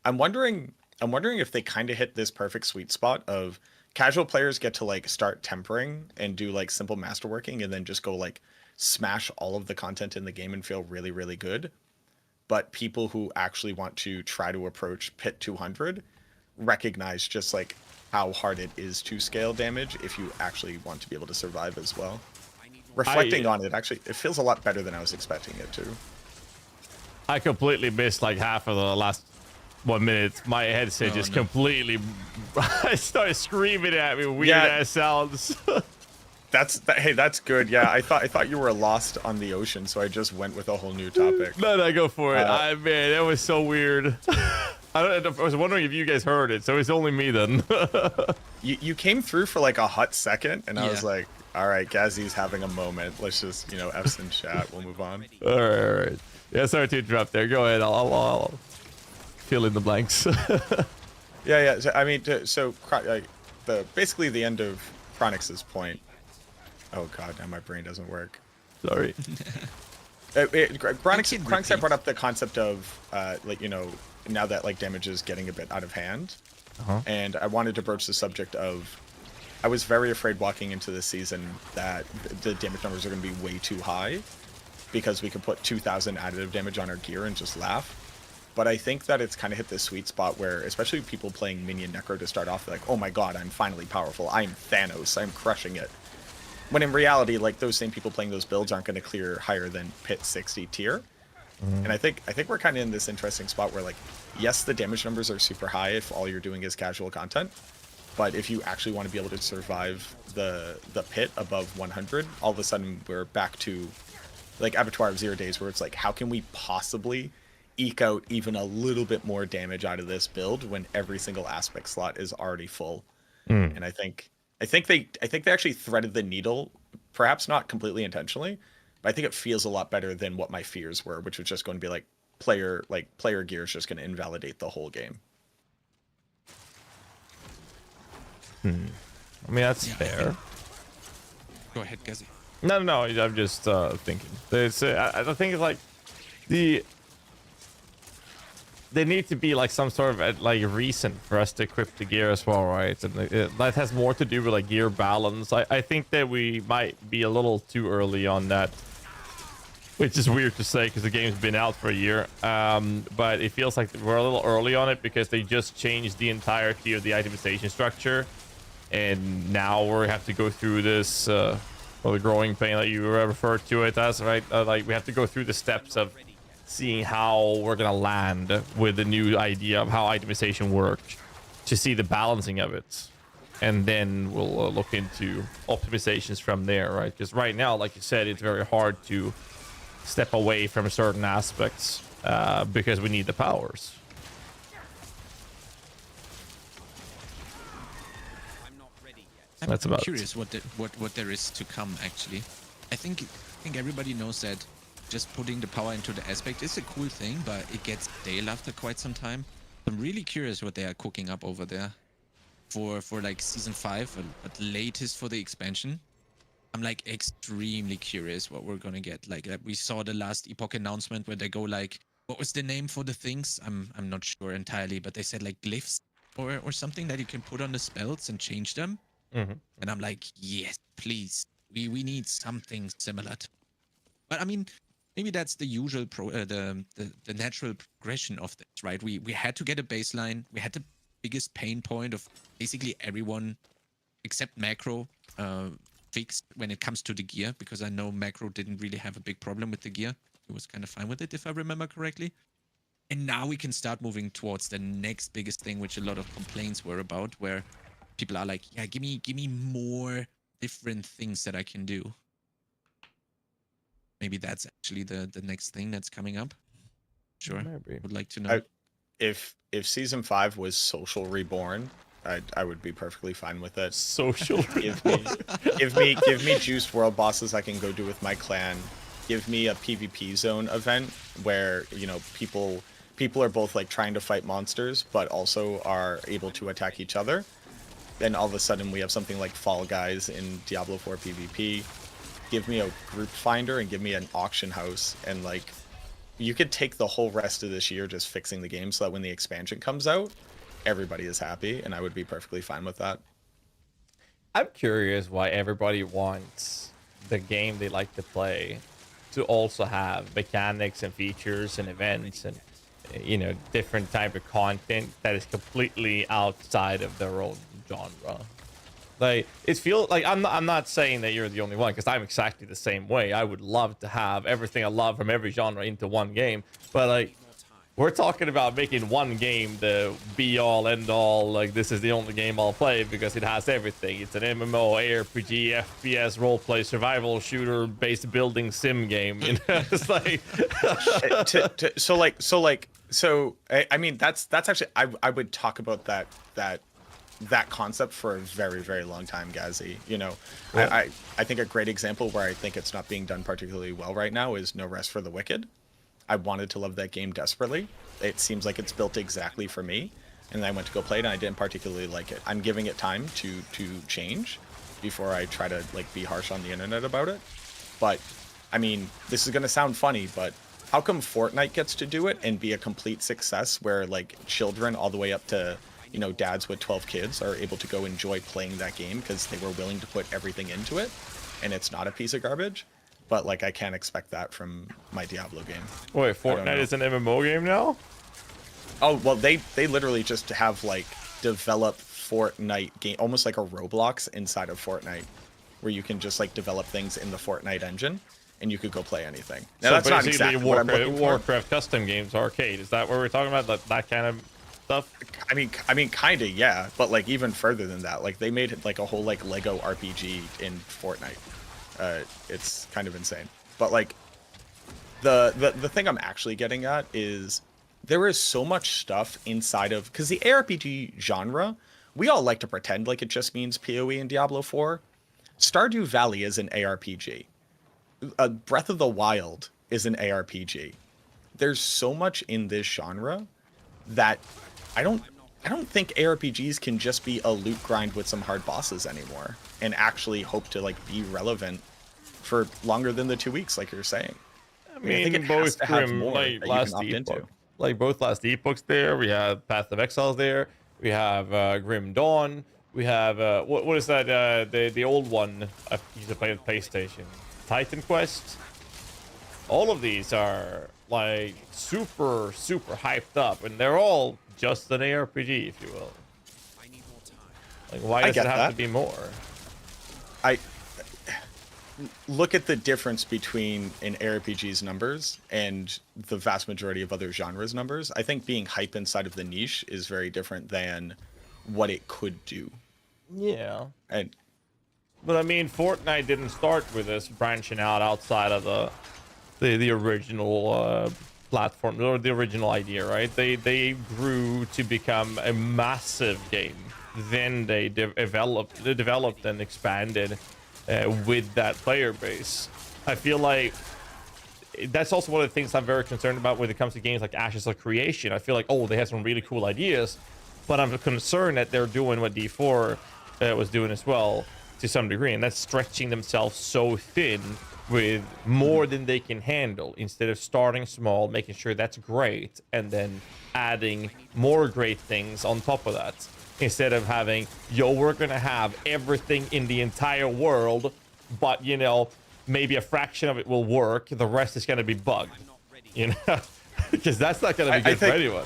Speaker 8: I'm wondering if they kind of hit this perfect sweet spot of casual players get to like start tempering and do like simple masterworking and then just go like smash all of the content in the game and feel really, really good. But people who actually want to try to approach pit 200 recognize just like how hard it is to scale damage if you actually want to be able to survive as well. Reflecting on it, actually, it feels a lot better than I was expecting it to.
Speaker 1: I completely missed like half of the last 1 minute. My headset completely I started screaming at me weird ass sounds.
Speaker 8: Hey, that's good. Yeah, I thought you were lost on the ocean, so I just went with a whole new topic.
Speaker 1: No, go for it. Man, that was so weird. I was wondering if you guys heard it, so it's only me then.
Speaker 8: you came through for like a hot second, and I was like, all right, GHAZZY's having a moment. Let's just, F's in chat. We'll move on.
Speaker 1: All right. Yeah, sorry to interrupt there. Go ahead. I'll fill in the blanks.
Speaker 8: Yeah. So, I mean, basically the end of Chronix's point. Oh god, now my brain doesn't work.
Speaker 1: Sorry.
Speaker 8: Chronix brought up the concept of now that like damage is getting a bit out of hand, and I wanted to broach the subject of I was very afraid walking into this season that the damage numbers are going to be way too high because we could put 2,000 additive damage on our gear and just laugh. But I think that it's kind of hit this sweet spot where, especially people playing Minion Necro to start off, like, oh my god, I'm finally powerful. I'm Thanos. I'm crushing it. when in reality, like those same people playing those builds aren't going to clear higher than pit 60 tier. And I think we're kind of in this interesting spot where like, yes, the damage numbers are super high if all you're doing is casual content, but if you actually want to be able to survive the pit above 100, all of a sudden we're back to like Abattoir of Zero Days, where it's like, how can we possibly eke out even a little bit more damage out of this build when every single aspect slot is already full? And I think they actually threaded the needle, perhaps not completely intentionally, but I think it feels a lot better than what my fears were, which was just going to be like player gear is just going to invalidate the whole game.
Speaker 1: I mean, that's fair.
Speaker 9: Go ahead, GHAZZY.
Speaker 1: No, I'm just thinking. There's, I think it's like there need to be like some sort of like reason for us to equip the gear as well, right? And that has more to do with like gear balance. I think that we might be a little too early on that, which is weird to say because the game's been out for a year. But it feels like we're a little early on it because they just changed the entirety of the itemization structure, and now we have to go through this. Well, the growing pain that you referred to it as, right? Like we have to go through the steps of seeing how we're gonna land with the new idea of how itemization works to see the balancing of it, and then we'll look into optimizations from there, right? Because right now, like you said, it's very hard to step away from certain aspects because we need the powers. That's
Speaker 9: I'm
Speaker 1: about
Speaker 9: curious what there is to come. Actually, I think everybody knows that just putting the power into the aspect is a cool thing, but it gets stale after quite some time. I'm really curious what they are cooking up over there for like season 5, at latest for the expansion. I'm like extremely curious what we're gonna get. Like we saw the Last Epoch announcement where they go like, what was the name for the things? I'm not sure entirely, but they said like glyphs or something that you can put on the spells and change them. And I'm like, yes, please. We need something similar. But I mean, maybe that's the usual the natural progression of this, right? We had to get a baseline. We had the biggest pain point of basically everyone except Macro fixed when it comes to the gear, because I know Macro didn't really have a big problem with the gear. He was kind of fine with it, if I remember correctly. And now we can start moving towards the next biggest thing, which a lot of complaints were about, where people are like, yeah, give me more different things that I can do. Maybe that's actually the next thing that's coming up. Sure.
Speaker 1: Maybe.
Speaker 9: Would like to know.
Speaker 8: If season 5 was social reborn, I would be perfectly fine with it.
Speaker 1: Social.
Speaker 8: Give me juiced world bosses I can go do with my clan. Give me a PvP zone event where, you know, people are both like trying to fight monsters but also are able to attack each other. Then all of a sudden we have something like Fall Guys in Diablo 4 PvP. Give me a group finder and give me an auction house, and like you could take the whole rest of this year just fixing the game so that when the expansion comes out, everybody is happy, and I would be perfectly fine with that.
Speaker 1: I'm curious why everybody wants the game they like to play to also have mechanics and features and events and, you know, different type of content that is completely outside of their own genre. Like, it feels like I'm not saying that you're the only one, because I'm exactly the same way. I would love to have everything I love from every genre into one game, but like, we're talking about making one game the be all end all. Like, this is the only game I'll play because it has everything. It's an MMO, ARPG, FPS, roleplay, survival shooter based building sim game. You know, it's like
Speaker 8: so I mean that's actually I would talk about that concept for a very, very long time, GHAZZY. You know, I think a great example where I think it's not being done particularly well right now is No Rest for the Wicked. I wanted to love that game desperately. It seems like it's built exactly for me, and I went to go play it, and I didn't particularly like it. I'm giving it time to change before I try to like be harsh on the internet about it. But I mean, this is gonna sound funny, but how come Fortnite gets to do it and be a complete success, where like children all the way up to, you know, dads with 12 kids are able to go enjoy playing that game because they were willing to put everything into it, and it's not a piece of garbage? But like, I can't expect that from my Diablo game.
Speaker 1: Wait, Fortnite is an MMO game now?
Speaker 8: Oh, well, they literally just have like developed Fortnite game, almost like a Roblox inside of Fortnite. where you can just like develop things in the Fortnite engine, and you could go play anything. Now
Speaker 1: So
Speaker 8: that's not
Speaker 1: basically
Speaker 8: exactly what I'm looking for.
Speaker 1: Warcraft custom games arcade. Is that what we're talking about? That kind of stuff?
Speaker 8: I mean, kind of, yeah. But like even further than that, like they made it like a whole like Lego RPG in Fortnite. It's kind of insane. But like the thing I'm actually getting at is there is so much stuff inside of, because the ARPG genre, we all like to pretend like it just means PoE and Diablo 4. Stardew Valley is an ARPG. Breath of the Wild is an ARPG. There's so much in this genre that I don't think ARPGs can just be a loot grind with some hard bosses anymore and actually hope to like be relevant for longer than the 2 weeks, like you're saying.
Speaker 1: I mean,
Speaker 8: think it has
Speaker 1: both
Speaker 8: to have
Speaker 1: Grim,
Speaker 8: more
Speaker 1: like
Speaker 8: that you
Speaker 1: Last
Speaker 8: can opt into.
Speaker 1: Epoch, like both Last Epochs there. We have Path of Exiles there. We have Grim Dawn. We have what is that? The old one I used to play on PlayStation, Titan Quest. All of these are like super hyped up, and they're all just an ARPG, if you will.
Speaker 2: I need more time.
Speaker 1: Like, why
Speaker 8: I
Speaker 1: does it
Speaker 8: get
Speaker 1: have
Speaker 8: that.
Speaker 1: to be more?
Speaker 8: I look at the difference between an ARPG's numbers and the vast majority of other genres numbers. I think being hype inside of the niche is very different than what it could do.
Speaker 1: Yeah.
Speaker 8: And
Speaker 1: But I mean, Fortnite didn't start with this branching out outside of the original platform or the original idea, right? They grew to become a massive game. Then they developed and expanded with that player base. I feel like that's also one of the things I'm very concerned about when it comes to games like Ashes of Creation. I feel like, oh, they have some really cool ideas, but I'm concerned that they're doing what D4 was doing as well to some degree, and that's stretching themselves so thin with more than they can handle instead of starting small, making sure that's great, and then adding more great things on top of that. Instead of having, yo, we're gonna have everything in the entire world, but you know, maybe a fraction of it will work, the rest is gonna be bugged, you know, because that's not gonna be good for anyone.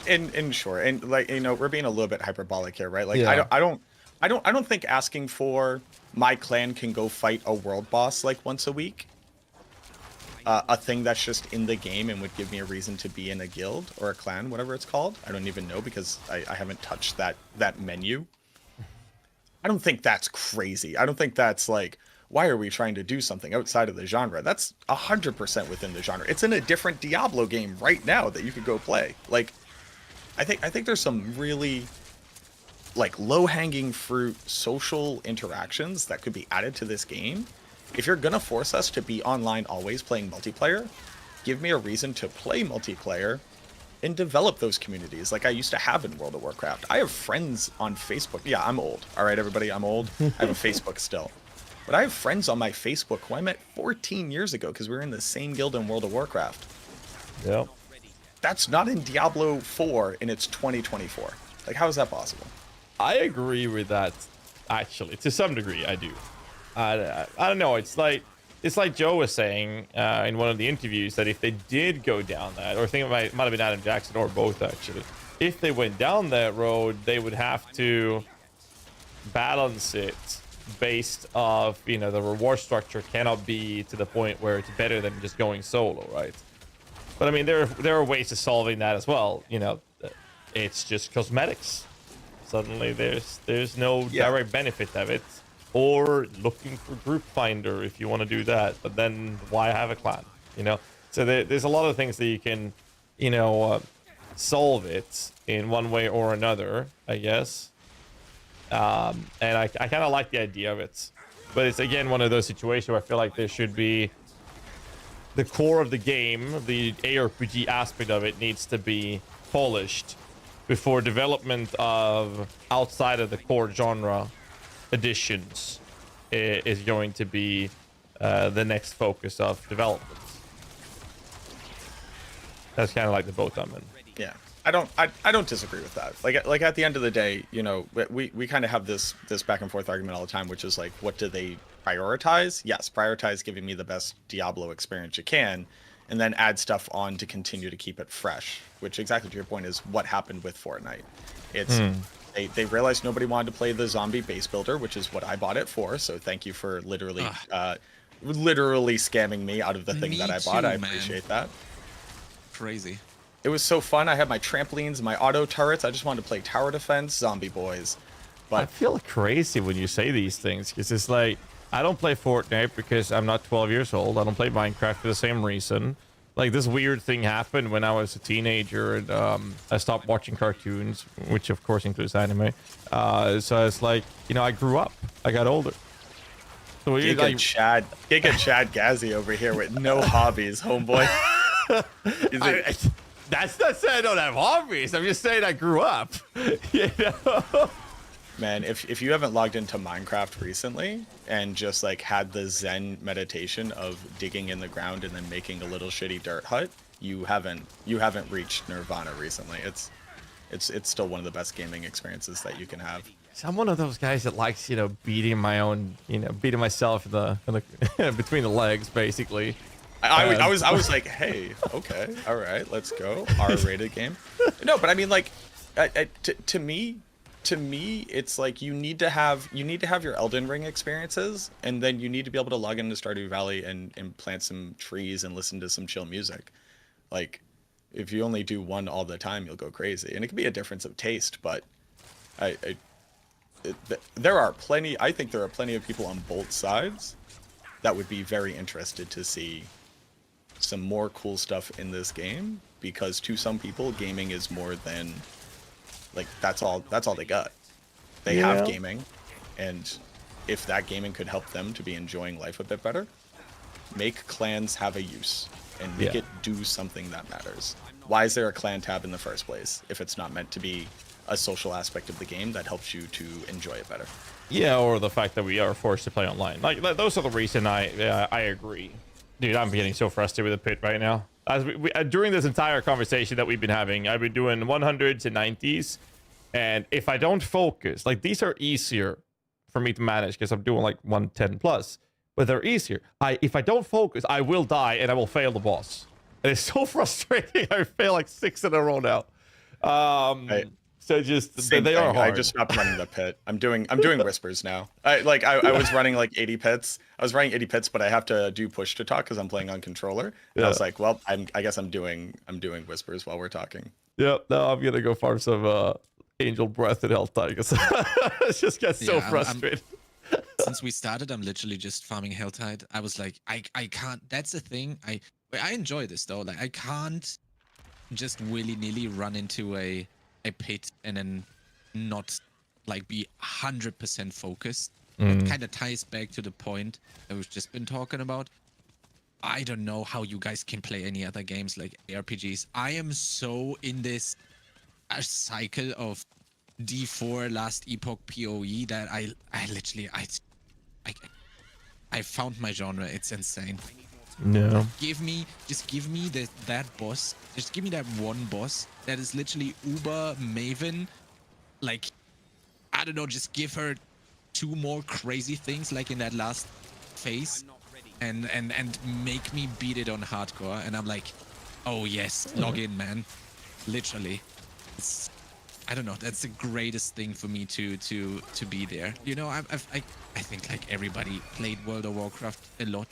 Speaker 8: and sure, and like, you know, we're being a little bit hyperbolic here, right? Like,
Speaker 1: Yeah.
Speaker 8: I don't think asking for my clan can go fight a world boss like once a week, a thing that's just in the game and would give me a reason to be in a guild or a clan, whatever it's called. I don't even know because I haven't touched that menu. I don't think that's crazy. I don't think that's like, why are we trying to do something outside of the genre? That's 100% within the genre. It's in a different Diablo game right now that you could go play. Like, I think there's some really like low-hanging fruit social interactions that could be added to this game. If you're gonna force us to be online always playing multiplayer, give me a reason to play multiplayer and develop those communities like I used to have in World of Warcraft. I have friends on Facebook. Yeah, I'm old. All right, everybody, I'm old. I have a Facebook still. But I have friends on my Facebook who I met 14 years ago because we were in the same guild in World of Warcraft.
Speaker 1: Yep.
Speaker 8: That's not in Diablo 4 and it's 2024. Like, how is that possible?
Speaker 1: I agree with that, actually, to some degree. I do. I don't know. It's like Joe was saying in one of the interviews that if they did go down that, or I think it might have been Adam Jackson or both actually, if they went down that road, they would have to balance it based off, you know, the reward structure cannot be to the point where it's better than just going solo, right? But I mean, there are ways of solving that as well. You know, it's just cosmetics. Suddenly there's no direct benefit of it, or looking for group finder if you want to do that, but then why have a clan, you know? So there's a lot of things that you can, you know, solve it in one way or another, I guess. And I kind of like the idea of it, but it's again one of those situations where I feel like there should be the core of the game, the ARPG aspect of it needs to be polished before development of outside of the core genre additions is going to be the next focus of development. That's kind of like the boat I'm in.
Speaker 8: Yeah, I don't disagree with that. Like at the end of the day, you know, we kind of have this back and forth argument all the time, which is like, what do they prioritize? Yes, prioritize giving me the best Diablo experience you can, and then add stuff on to continue to keep it fresh. Which, exactly to your point, is what happened with Fortnite. It's They realized nobody wanted to play the zombie base builder, which is what I bought it for. So thank you for literally scamming me out of the thing
Speaker 9: Me
Speaker 8: that I bought.
Speaker 9: too,
Speaker 8: I
Speaker 9: man.
Speaker 8: appreciate that.
Speaker 9: Crazy.
Speaker 8: It was so fun. I had my trampolines, my auto turrets. I just wanted to play tower defense, zombie boys.
Speaker 1: I
Speaker 8: But
Speaker 1: feel crazy when you say these things because it's like I don't play Fortnite because I'm not 12 years old. I don't play Minecraft for the same reason. Like this weird thing happened when I was a teenager and I stopped watching cartoons, which of course includes anime. So it's like, you know, I grew up. I got older. So you like
Speaker 8: Chad GHAZZY over here with no hobbies, homeboy.
Speaker 1: that's not saying I don't have hobbies. I'm just saying I grew up. You know?
Speaker 8: Man, if you haven't logged into Minecraft recently and just like had the Zen meditation of digging in the ground and then making a little shitty dirt hut, you haven't reached nirvana recently. It's still one of the best gaming experiences that you can have.
Speaker 1: So I'm one of those guys that likes, you know, beating myself in the between the legs, basically.
Speaker 8: I was like, hey, okay, all right, let's go. R-rated game. No, but I mean, like, to me, it's like you need to have your Elden Ring experiences, and then you need to be able to log into Stardew Valley and plant some trees and listen to some chill music. Like, if you only do one all the time, you'll go crazy, and it can be a difference of taste. But I think there are plenty of people on both sides that would be very interested to see some more cool stuff in this game, because to some people, gaming is more than, like, that's all they got. They have gaming, and if that gaming could help them to be enjoying life a bit better, make clans have a use and make it do something that matters. Why is there a clan tab in the first place if it's not meant to be a social aspect of the game that helps you to enjoy it better?
Speaker 1: Yeah, or the fact that we are forced to play online. Like those are the reason I agree. Dude, I'm getting so frustrated with the pit right now. As during this entire conversation that we've been having, I've been doing 100s and 90s, and if I don't focus, like these are easier for me to manage because I'm doing like 110 plus, but they're easier. If I don't focus, I will die and I will fail the boss. And it's so frustrating. I fail like 6 in a row now. So just they are hard.
Speaker 8: I just stopped running the pit. I'm doing whispers now. I was running like 80 pits. I was running 80 pits, but I have to do push to talk because I'm playing on controller. And I was like, well, I guess I'm doing whispers while we're talking.
Speaker 1: Yep. No, I'm gonna go farm some angel breath and health tigers. It just gets so frustrated.
Speaker 9: Since we started, I'm literally just farming Helltide. I was like, I can't. That's the thing. I enjoy this though. Like I can't just willy-nilly run into a pit and then not like be 100% focused. It kind of ties back to the point that we've just been talking about. I don't know how you guys can play any other games like ARPGs. I am so in this cycle of D4 Last Epoch PoE that I literally I found my genre. It's insane.
Speaker 1: No.
Speaker 9: Just give me that boss. Just give me that one boss that is literally Uber Maven. Like, I don't know, just give her 2 more crazy things like in that last phase and make me beat it on hardcore. And I'm like, oh yes, log in, man. Literally. I don't know, that's the greatest thing for me to be there. You know, I think like everybody played World of Warcraft a lot.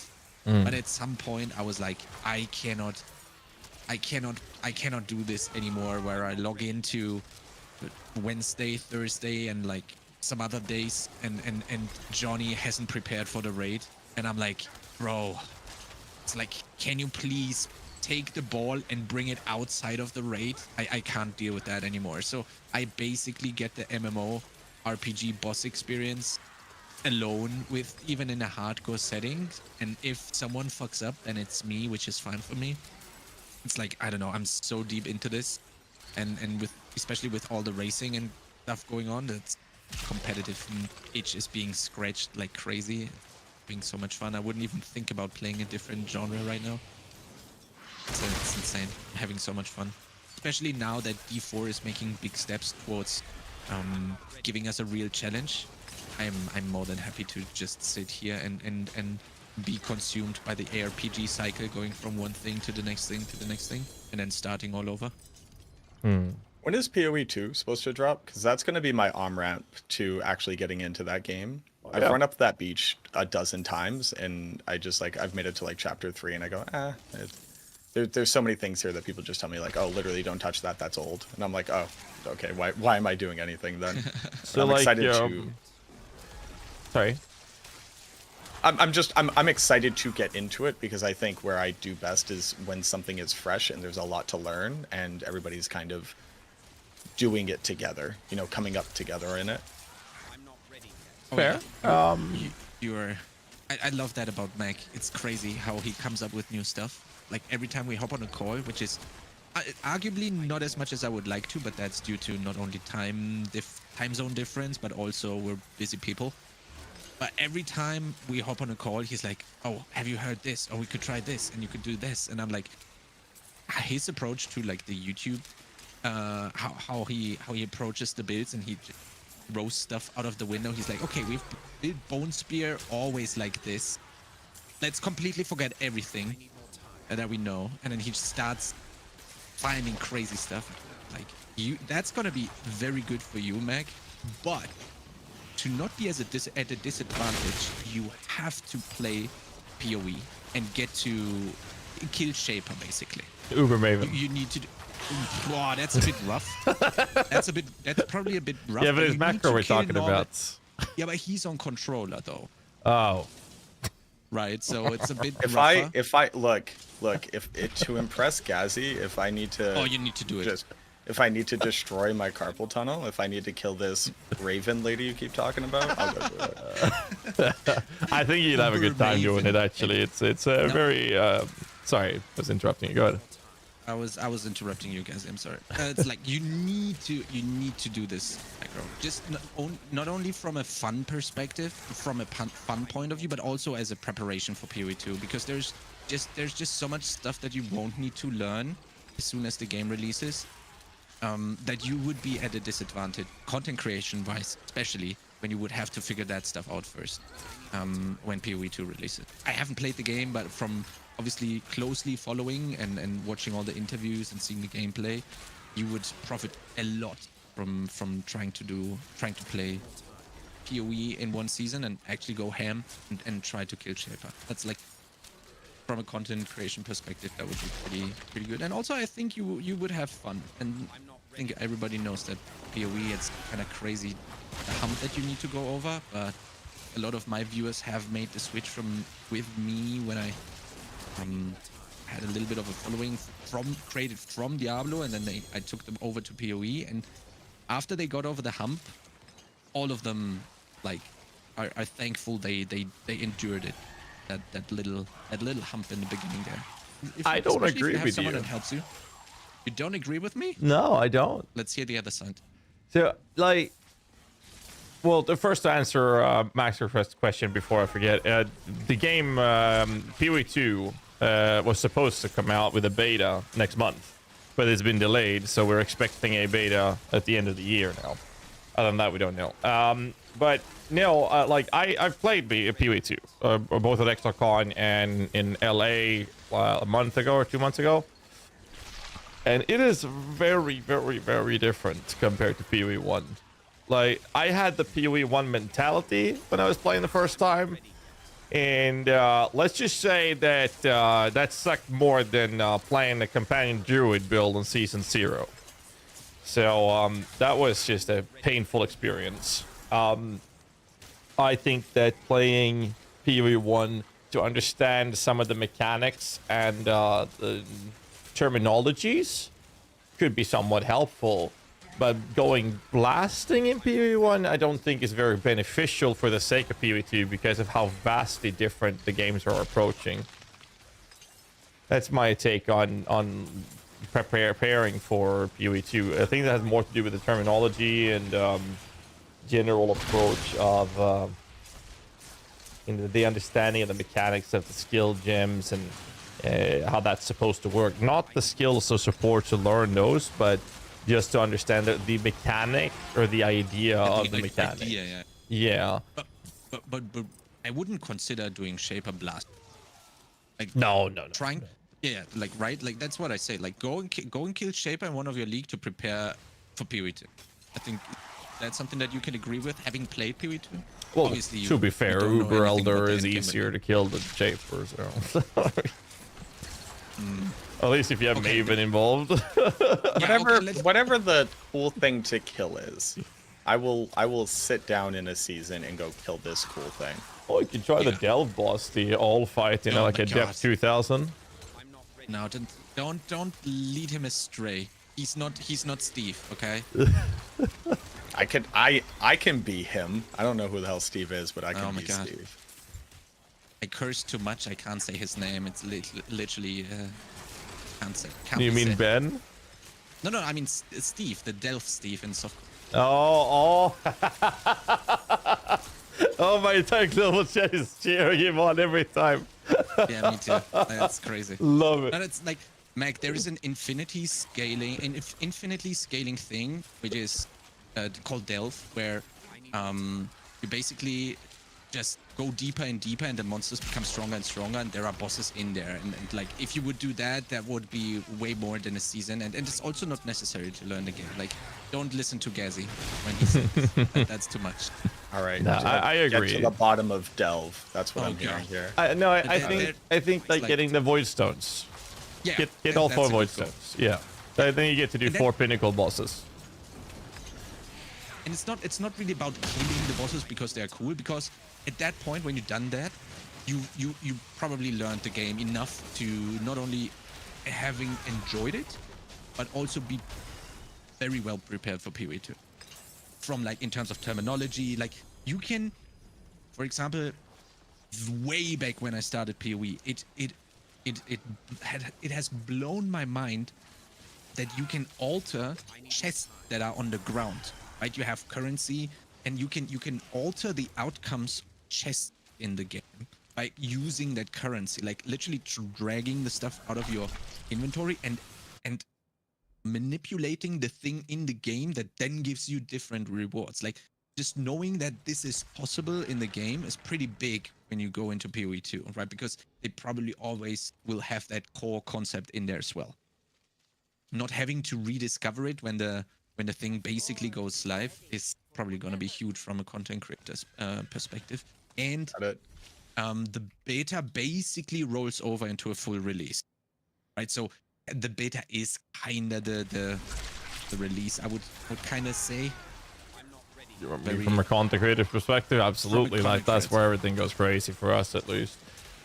Speaker 9: But at some point I was like, I cannot do this anymore, where I log into Wednesday, Thursday, and like some other days, and Johnny hasn't prepared for the raid, and I'm like, bro, it's like, can you please take the ball and bring it outside of the raid? I can't deal with that anymore. So I basically get the MMO RPG boss experience alone, with even in a hardcore setting, and if someone fucks up, then it's me, which is fine for me. It's like, I don't know, I'm so deep into this, and with especially with all the racing and stuff going on, that's competitive itch is being scratched like crazy. Being so much fun. I wouldn't even think about playing a different genre right now. It's insane. I'm having so much fun, especially now that D4 is making big steps towards giving us a real challenge. I'm more than happy to just sit here and be consumed by the ARPG cycle, going from one thing to the next thing to the next thing, and then starting all over.
Speaker 8: When is PoE 2 supposed to drop? Because that's going to be my on-ramp to actually getting into that game. I've run up that beach a dozen times, and I just, like, I've made it to, like, chapter 3, and I go, there's so many things here that people just tell me, like, oh, literally don't touch that, that's old. And I'm like, oh, okay, why am I doing anything then?
Speaker 1: So
Speaker 8: I'm
Speaker 1: like,
Speaker 8: excited to...
Speaker 1: Sorry.
Speaker 8: I'm excited to get into it, because I think where I do best is when something is fresh and there's a lot to learn and everybody's kind of doing it together, you know, coming up together in it.
Speaker 1: Fair.
Speaker 9: I love that about Mac. It's crazy how he comes up with new stuff. Like every time we hop on a call, which is arguably not as much as I would like to, but that's due to not only time zone difference, but also we're busy people. But every time we hop on a call, he's like, "Oh, have you heard this? Oh, we could try this, and you could do this." And I'm like, his approach to like the YouTube, how he approaches the builds, and he roast stuff out of the window. He's like, okay, we've built Bone Spear always like this. Let's completely forget everything that we know. And then he just starts finding crazy stuff. Like, that's going to be very good for you, Mac. But to not be at a disadvantage, you have to play PoE and get to kill Shaper, basically.
Speaker 1: Uber Maven.
Speaker 9: You need to do... Wow, that's a bit rough. That's probably a bit rough.
Speaker 1: Yeah, but it's Macro we're talking about.
Speaker 9: Yeah, but he's on controller though.
Speaker 1: Oh.
Speaker 9: Right, so it's a bit
Speaker 8: to impress GHAZZY, if I need to...
Speaker 9: Oh, you need to do it.
Speaker 8: If I need to destroy my carpal tunnel, if I need to kill this Raven lady you keep talking about, I'll go do it.
Speaker 1: I think you'd have a good time doing it, actually. It's a very... sorry, I was interrupting you. Go ahead.
Speaker 9: I was interrupting you guys. I'm sorry. It's like you need to do this, Necro. Just not only from a fun perspective, from a fun point of view, but also as a preparation for PoE 2, because there's just so much stuff that you won't need to learn as soon as the game releases, that you would be at a disadvantage, content creation wise, especially when you would have to figure that stuff out first, when PoE 2 releases. I haven't played the game, but from obviously closely following and watching all the interviews and seeing the gameplay, you would profit a lot from trying to play PoE in one season and actually go ham and try to kill Shaper. That's like, from a content creation perspective, that would be pretty good. And also I think you would have fun. And I think everybody knows that PoE, it's kind of crazy, the hump that you need to go over, but a lot of my viewers have made the switch with me when I had a little bit of a following created from Diablo, and then I took them over to PoE, and after they got over the hump, all of them like are thankful they endured it, that little hump in the beginning there.
Speaker 1: I don't agree with
Speaker 9: someone
Speaker 1: you.
Speaker 9: that helps you. You don't agree with me?
Speaker 1: No, I don't.
Speaker 9: Let's hear the other side.
Speaker 1: So, like, well, the first to answer Max's first question before I forget, the game PoE 2 was supposed to come out with a beta next month, but it's been delayed, so we're expecting a beta at the end of the year now. Other than that, we don't know. But no, like I've played PoE 2, both at XLCon and in LA a month ago or 2 months ago. And it is very, very, very different compared to PoE 1. Like, I had the PoE 1 mentality when I was playing the first time. And let's just say that that sucked more than playing the companion druid build on Season 0. So that was just a painful experience. I think that playing PoE 1 to understand some of the mechanics and the terminologies could be somewhat helpful, but going blasting in PoE 1 I don't think is very beneficial for the sake of PoE 2 because of how vastly different the games are approaching. That's my take on preparing for PoE 2. I think that has more to do with the terminology and general approach of the understanding of the mechanics of the skill gems and how that's supposed to work. Not the skills or support to learn those, but just to understand the mechanic or the idea of the mechanic.
Speaker 9: Idea,
Speaker 1: yeah.
Speaker 9: But I wouldn't consider doing Shaper Blast. Like
Speaker 1: no.
Speaker 9: Trying, yeah, like right, like that's what I say. Like go and kill Shaper in one of your league to prepare for PoE2. I think that's something that you can agree with, having played PoE2.
Speaker 1: Well,
Speaker 9: Obviously,
Speaker 1: to be
Speaker 9: you
Speaker 1: fair,
Speaker 9: don't know
Speaker 1: Uber
Speaker 9: anything about
Speaker 1: Elder
Speaker 9: the
Speaker 1: is
Speaker 9: endgame,
Speaker 1: easier
Speaker 9: but-
Speaker 1: to kill than Shaper, so. At least if you have
Speaker 9: Okay,
Speaker 1: Maven involved.
Speaker 8: Whatever,
Speaker 9: okay, let's-
Speaker 8: whatever the cool thing to kill is, I will sit down in a season and go kill this cool thing.
Speaker 1: Oh, you can try the
Speaker 9: Yeah.
Speaker 1: Delve boss, the all fight in
Speaker 9: Oh
Speaker 1: like
Speaker 9: my
Speaker 1: a
Speaker 9: God.
Speaker 1: depth 2000.
Speaker 9: No, don't lead him astray. He's not Steve, okay?
Speaker 8: I can be him. I don't know who the hell Steve is, but I can
Speaker 9: Oh my
Speaker 8: be
Speaker 9: God.
Speaker 8: Steve.
Speaker 9: I curse too much. I can't say his name. It's literally can't say. Can't
Speaker 1: You
Speaker 9: be
Speaker 1: mean
Speaker 9: said.
Speaker 1: Ben?
Speaker 9: No, I mean Steve, the Delph Steve in softcore.
Speaker 1: Oh. Oh, my tank level chat is cheering him on every time.
Speaker 9: Yeah, me too. That's crazy.
Speaker 1: Love it.
Speaker 9: And it's like, Mac, there is an infinitely scaling thing, which is called Delph, where you basically just go deeper and deeper, and the monsters become stronger and stronger, and there are bosses in there. And like, if you would do that, that would be way more than a season. And it's also not necessary to learn the game. Like, don't listen to GHAZZY when he says that's too much.
Speaker 8: All right.
Speaker 1: No, I agree.
Speaker 8: Get to the bottom of Delve. That's what
Speaker 9: Oh,
Speaker 8: I'm hearing
Speaker 9: God.
Speaker 8: here.
Speaker 1: I think like
Speaker 9: like-
Speaker 1: getting the void stones.
Speaker 9: Yeah,
Speaker 1: Get all
Speaker 9: that's
Speaker 1: 4
Speaker 9: a
Speaker 1: void
Speaker 9: good goal.
Speaker 1: stones. Yeah. Then you get to do
Speaker 9: And then-
Speaker 1: 4 pinnacle bosses.
Speaker 9: And it's not really about killing the bosses because they're cool, because at that point when you've done that, you probably learned the game enough to not only having enjoyed it, but also be very well prepared for PoE2. From like in terms of terminology, like you can, for example, way back when I started PoE, it has blown my mind that you can alter chests that are on the ground, right? You have currency, and you can alter the outcomes chests in the game by using that currency, like literally dragging the stuff out of your inventory and manipulating the thing in the game that then gives you different rewards. Like, just knowing that this is possible in the game is pretty big when you go into PoE2, right? Because they probably always will have that core concept in there as well. Not having to rediscover it when the thing basically goes live is probably going to be huge from a content creator's perspective. And
Speaker 8: Got it.
Speaker 9: the beta basically rolls over into a full release, right? So the beta is kind of the release, I would kind of say.
Speaker 1: From a content creative perspective, absolutely.
Speaker 9: content
Speaker 1: Like that's
Speaker 9: creator.
Speaker 1: where everything goes crazy for us, at least.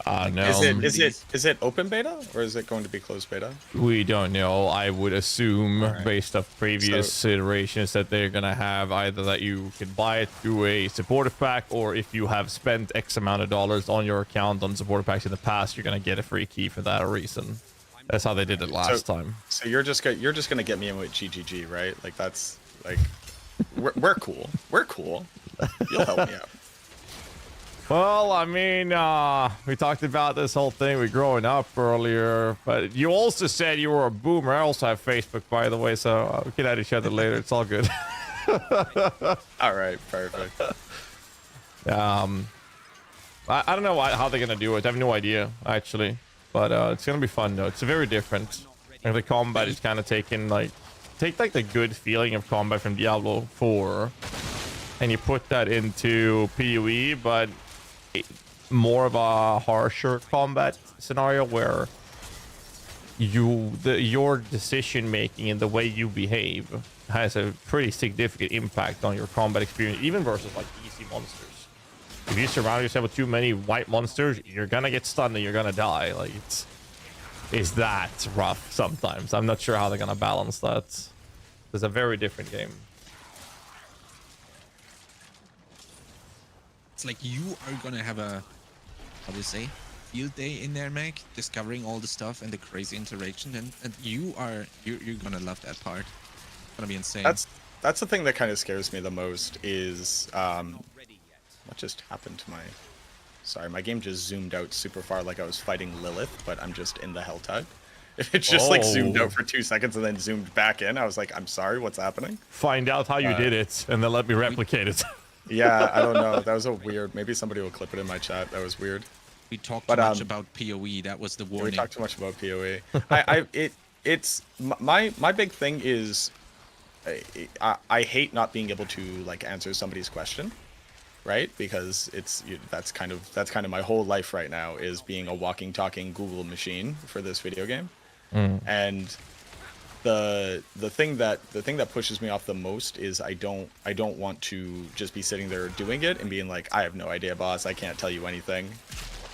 Speaker 1: No,
Speaker 8: Is it open beta or is it going to be closed beta?
Speaker 1: we don't know. I would assume,
Speaker 8: Alright.
Speaker 1: based off previous iterations, that they're gonna have either that you can buy it through a supporter pack, or if you have spent X amount of dollars on your account on supporter packs in the past, you're gonna get a free key for that reason. That's how they did it last time.
Speaker 8: So you're just gonna get me in with GGG, right? Like that's like we're cool. We're cool. You'll help me out.
Speaker 1: Well, I mean, we talked about this whole thing with growing up earlier, but you also said you were a boomer. I also have Facebook, by the way, so we can add each other later. It's all good.
Speaker 8: All right, perfect.
Speaker 1: I don't know how they're gonna do it. I have no idea, actually, but it's gonna be fun though. It's very different. And the combat is kind of take like the good feeling of combat from Diablo 4, and you put that into PoE, but more of a harsher combat scenario where your decision making and the way you behave has a pretty significant impact on your combat experience, even versus like easy monsters. If you surround yourself with too many white monsters, you're gonna get stunned and you're gonna die. Like it's that rough sometimes. I'm not sure how they're gonna balance that. It's a very different game.
Speaker 9: It's like you are gonna have a, how do you say, field day in there, Meg, discovering all the stuff and the crazy interaction, and you're gonna love that part. It's gonna be insane.
Speaker 8: That's the thing that kind of scares me the most is what just happened to my. Sorry, my game just zoomed out super far like I was fighting Lilith, but I'm just in the hell tug. It just like zoomed out for 2 seconds and then zoomed back in. I was like, I'm sorry, what's happening?
Speaker 1: Find out how you did it, and then let me replicate it.
Speaker 8: Yeah, I don't know. That was a weird. Maybe somebody will clip it in my chat. That was weird.
Speaker 9: We talked too much about PoE. That was the
Speaker 8: We
Speaker 9: warning.
Speaker 8: talked too much about PoE. It's my big thing is I hate not being able to like answer somebody's question, right? Because that's kind of my whole life right now is being a walking, talking Google machine for this video game. And the thing that pushes me off the most is I don't want to just be sitting there doing it and being like, I have no idea, boss. I can't tell you anything.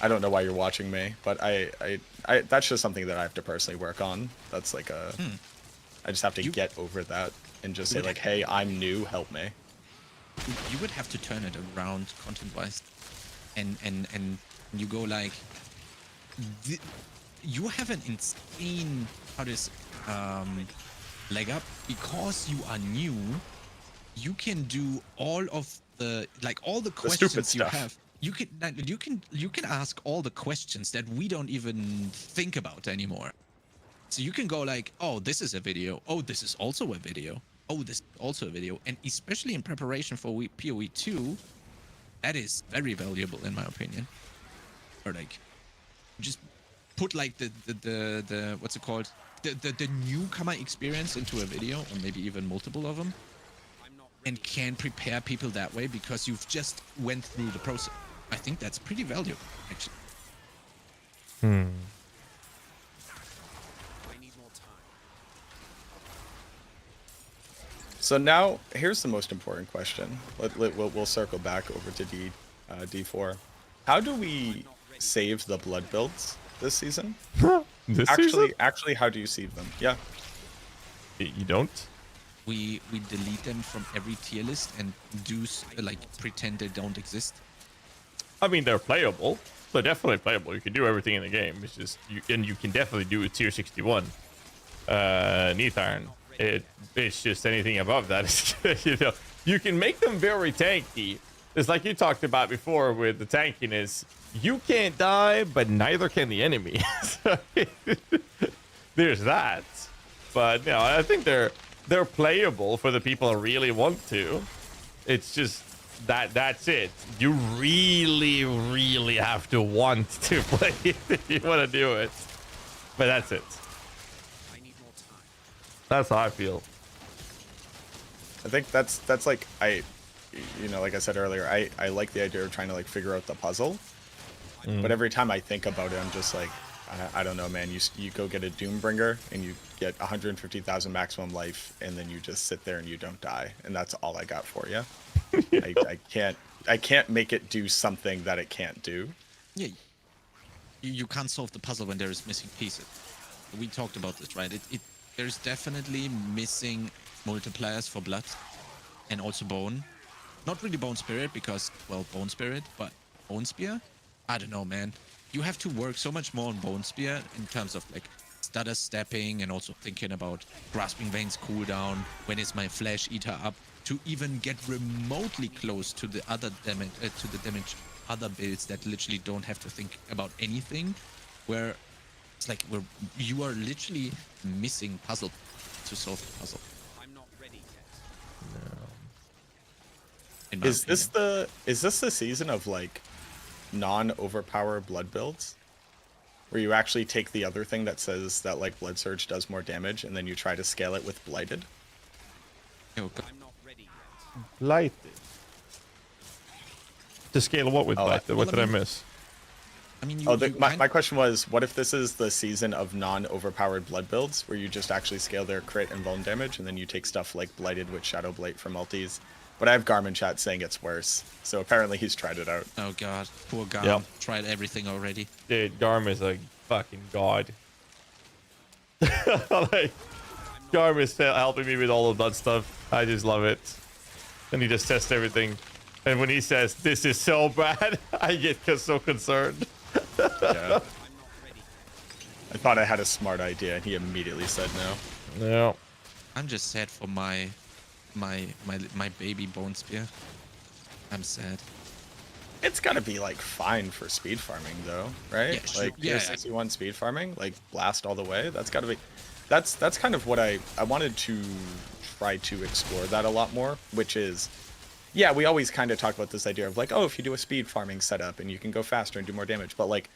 Speaker 8: I don't know why you're watching me. But I that's just something that I have to personally work on. That's like I just have to get over that and just say like, hey, I'm new, help me.
Speaker 9: You would have to turn it around content-wise, and you go like, you have an insane leg up because you are new. You can do all of the questions you have. You can ask all the questions that we don't even think about anymore. So you can go like, oh, this is a video. Oh, this is also a video. Oh, this is also a video. And especially in preparation for PoE 2, that is very valuable in my opinion. Or like, just put like the what's it called? The newcomer experience into a video, or maybe even multiple of them, and can prepare people that way because you've just went through the process. I think that's pretty valuable, actually.
Speaker 2: I need more time.
Speaker 8: So now here's the most important question. We'll circle back over to D4. How do we save the blood builds this season? Actually, how do you save them? Yeah.
Speaker 1: You don't?
Speaker 9: We delete them from every tier list and do like pretend they don't exist.
Speaker 1: I mean, they're playable. They're definitely playable. You can do everything in the game. It's just and you can definitely do a tier 61. Neath Iron. It's just anything above that. You know, you can make them very tanky. It's like you talked about before with the tankiness. You can't die, but neither can the enemy. So, there's that. But no, I think they're playable for the people who really want to. It's just that's it. You really have to want to play it if you want to do it. But that's it.
Speaker 2: I need more time.
Speaker 1: That's how I feel.
Speaker 8: I think that's like like I said earlier, I like the idea of trying to like figure out the puzzle. But every time I think about it, I'm just like, I don't know, man. You go get a Doombringer and you get 150,000 maximum life, and then you just sit there and you don't die, and that's all I got for you. I can't make it do something that it can't do.
Speaker 9: Yeah, you can't solve the puzzle when there is missing pieces. We talked about this, right? There's definitely missing multipliers for blood, and also bone. Not really bone spirit because, well, bone spirit, but bone spear. I don't know, man. You have to work so much more on bone spear in terms of like stutter stepping and also thinking about grasping veins cooldown. When is my flesh eater up? To even get remotely close to the other damage, other builds that literally don't have to think about anything, where it's like you are literally missing puzzle to solve the puzzle.
Speaker 2: I'm not ready yet.
Speaker 9: No.
Speaker 8: Is this the season of like non-overpower blood builds, where you actually take the other thing that says that like blood surge does more damage and then you try to scale it with blighted?
Speaker 9: Oh, God.
Speaker 2: I'm not ready yet.
Speaker 1: Blighted. To scale what with Blighted? What did I
Speaker 9: mean-
Speaker 1: miss?
Speaker 9: I mean,
Speaker 8: My question was, what if this is the season of non-overpowered blood builds, where you just actually scale their crit and bone damage, and then you take stuff like blighted with Shadow Blight for multis? But I have Garmin chat saying it's worse, so apparently he's tried it out.
Speaker 9: Oh God, poor Garm.
Speaker 1: Yep.
Speaker 9: Tried everything already.
Speaker 1: Dude, Garm is a fucking god. Like, Garm is helping me with all of that stuff. I just love it. And he just tests everything. And when he says, this is so bad, I get so concerned.
Speaker 8: Yeah. I thought I had a smart idea, and he immediately said no.
Speaker 1: No.
Speaker 9: I'm just sad for my baby bone spear. I'm sad.
Speaker 8: It's gotta be like fine for speed farming though, right?
Speaker 9: Yeah, sure.
Speaker 8: Like
Speaker 9: Yeah.
Speaker 8: 61 speed farming, like blast all the way. That's gotta be. That's kind of what I wanted to try to explore that a lot more, which is, yeah, we always kind of talk about this idea of like, oh, if you do a speed farming setup and you can go faster and do more damage, but like,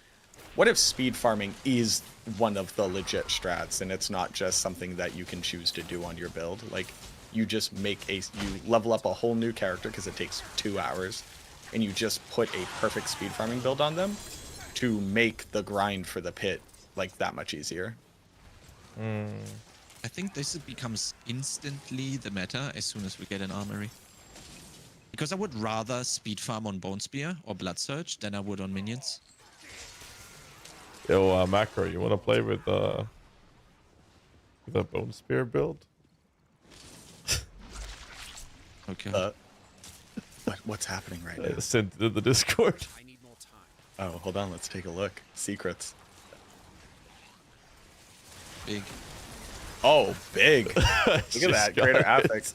Speaker 8: what if speed farming is one of the legit strats and it's not just something that you can choose to do on your build? Like, you just you level up a whole new character because it takes 2 hours, and you just put a perfect speed farming build on them to make the grind for the pit like that much easier.
Speaker 9: I think this becomes instantly the meta as soon as we get an armory. Because I would rather speed farm on Bone Spear or Blood Surge than I would on minions.
Speaker 1: Yo, Macro, you want to play with the Bone Spear build?
Speaker 9: Okay.
Speaker 8: What's happening right now?
Speaker 1: Sent it to the Discord.
Speaker 2: I need more time.
Speaker 8: Oh, hold on. Let's take a look. Secrets.
Speaker 9: Big.
Speaker 8: Oh, big. Look at that. Greater Affix.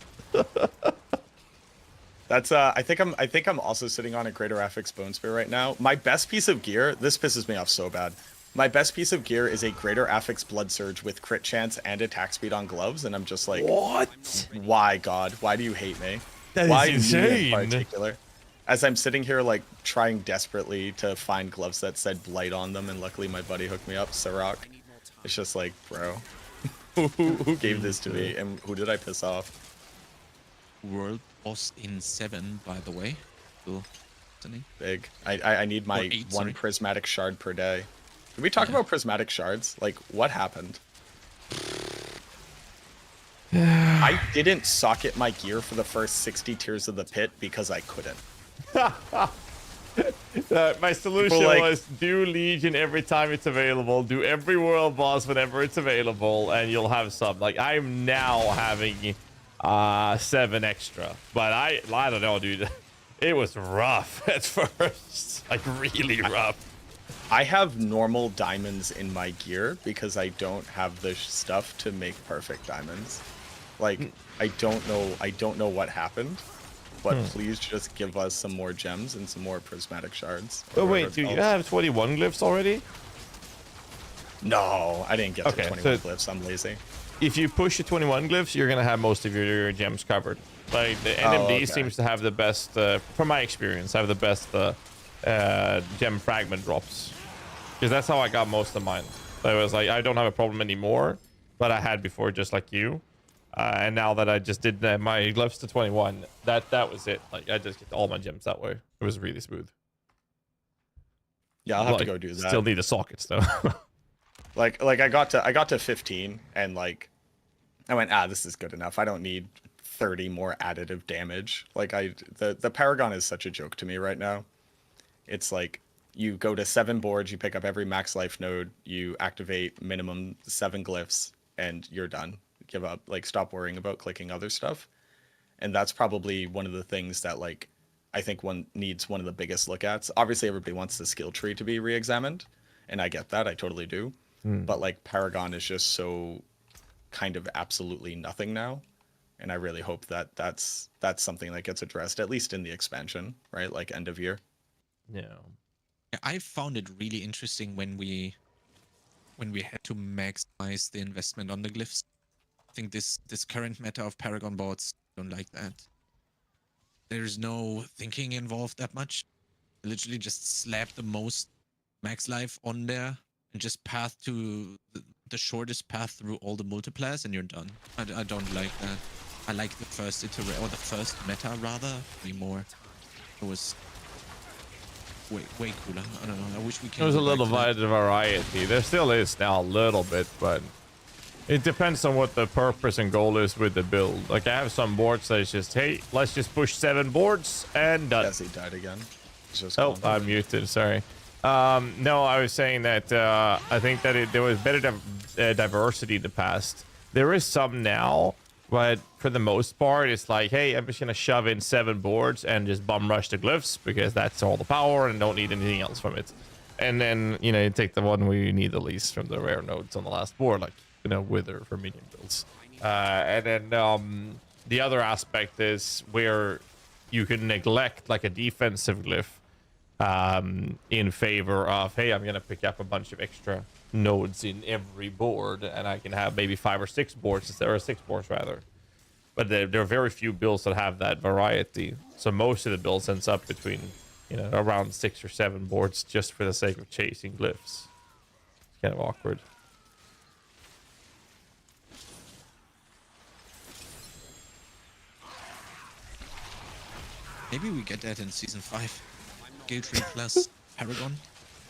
Speaker 8: That's I think I'm also sitting on a Greater Affix Bone Spear right now. My best piece of gear, this pisses me off so bad. My best piece of gear is a Greater Affix Blood Surge with crit chance and attack speed on gloves, and I'm just like,
Speaker 1: What?
Speaker 8: Why, God? Why do you hate me?
Speaker 1: That
Speaker 8: Why
Speaker 1: is
Speaker 8: me in
Speaker 1: insane.
Speaker 8: particular? As I'm sitting here like trying desperately to find gloves that said Blight on them, and luckily my buddy hooked me up, Sirach. It's just like, bro, who gave this to me, and who did I piss off?
Speaker 9: World boss in 7, by the way. Cool.
Speaker 8: Big. I need my
Speaker 9: 8,
Speaker 8: one
Speaker 9: sorry.
Speaker 8: prismatic shard per day. Did we talk about prismatic shards? Like, what happened? I didn't socket my gear for the first 60 tiers of the pit because I couldn't.
Speaker 1: My solution
Speaker 8: like-
Speaker 1: was do Legion every time it's available, do every world boss whenever it's available, and you'll have some. Like, I'm now having 7 extra, but I don't know, dude. It was rough at first, like really rough.
Speaker 8: I have normal diamonds in my gear because I don't have the stuff to make perfect diamonds. Like, I don't know what happened, but please just give us some more gems and some more prismatic shards.
Speaker 1: Oh
Speaker 8: or whatever
Speaker 1: wait,
Speaker 8: it's
Speaker 1: do you
Speaker 8: called.
Speaker 1: have 21 glyphs already?
Speaker 8: No, I didn't get
Speaker 1: Okay,
Speaker 8: to 21
Speaker 1: so-
Speaker 8: glyphs. I'm lazy.
Speaker 1: If you push the 21 glyphs, you're gonna have most of your gems covered. Like the NMD
Speaker 8: okay.
Speaker 1: seems to have the best, from my experience, have the best gem fragment drops. Because that's how I got most of mine. So I was like, I don't have a problem anymore, but I had before, just like you. And now that I just did my glyphs to 21, that was it. Like I just get all my gems that way. It was really smooth.
Speaker 8: Yeah, I'll have to
Speaker 1: Like,
Speaker 8: go do that.
Speaker 1: Still need the sockets though.
Speaker 8: Like I got to 15 and like I went, this is good enough. I don't need 30 more additive damage. Like the Paragon is such a joke to me right now. It's like you go to 7 boards, you pick up every max life node, you activate minimum 7 glyphs, and you're done. Give up. Like, stop worrying about clicking other stuff. And that's probably one of the things that, like, I think one needs one of the biggest look ats. Obviously, everybody wants the skill tree to be re-examined, and I get that. I totally do. But, like, Paragon is just so kind of absolutely nothing now. And I really hope that that's something that gets addressed, at least in the expansion, right? Like, end of year.
Speaker 1: Yeah.
Speaker 9: Yeah, I found it really interesting when we had to maximize the investment on the glyphs. I think this current meta of Paragon boards don't like that. There's no thinking involved that much. Literally just slap the most max life on there and just path to the shortest path through all the multipliers and you're done. I don't like that. I like the first iteration, or the first meta rather, be more. It was way cooler. I don't know. I wish we could.
Speaker 1: There was a
Speaker 9: go back
Speaker 1: little
Speaker 9: to that.
Speaker 1: variety. There still is now a little bit, but it depends on what the purpose and goal is with the build. Like I have some boards that is just, hey, let's just push 7 boards and done.
Speaker 8: Yes, he died again. He's just
Speaker 1: Oh,
Speaker 8: gone.
Speaker 1: I'm muted. Sorry. No, I was saying that I think that there was better diversity in the past. There is some now, but for the most part, it's like, hey, I'm just gonna shove in 7 boards and just bum rush the glyphs because that's all the power and don't need anything else from it. And then you take the one we need the least from the rare nodes on the last board, like Wither for minion builds. And then the other aspect is where you can neglect like a defensive glyph in favor of, hey, I'm gonna pick up a bunch of extra nodes in every board and I can have maybe 5 or 6 boards instead, or 6 boards rather. But there are very few builds that have that variety, so most of the builds ends up between around 6 or 7 boards just for the sake of chasing glyphs. It's kind of awkward.
Speaker 9: Maybe we get that in season 5. Skill tree plus Paragon.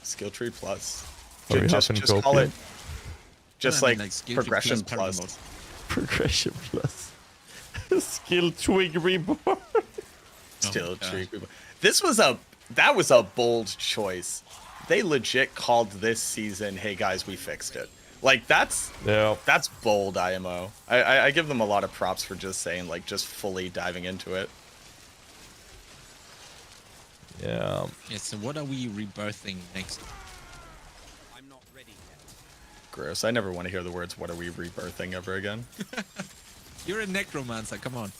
Speaker 8: Skill tree plus.
Speaker 1: Hurry
Speaker 8: Just
Speaker 1: up and
Speaker 8: call
Speaker 1: copy.
Speaker 8: it. Just
Speaker 9: I mean,
Speaker 8: like
Speaker 9: skill tree
Speaker 8: progression
Speaker 9: Paragon
Speaker 8: plus.
Speaker 9: mode.
Speaker 1: Progression plus. Skill twig reborn.
Speaker 8: Still
Speaker 9: God.
Speaker 8: tree. That was a bold choice. They legit called this season, "Hey guys, we fixed it." Like that's bold, IMO. I give them a lot of props for just saying, like, just fully diving into it.
Speaker 1: Yeah.
Speaker 9: Yeah, so what are we rebirthing next?
Speaker 2: I'm not ready yet.
Speaker 8: Gross. I never want to hear the words "What are we rebirthing" ever again.
Speaker 9: You're a necromancer, come on.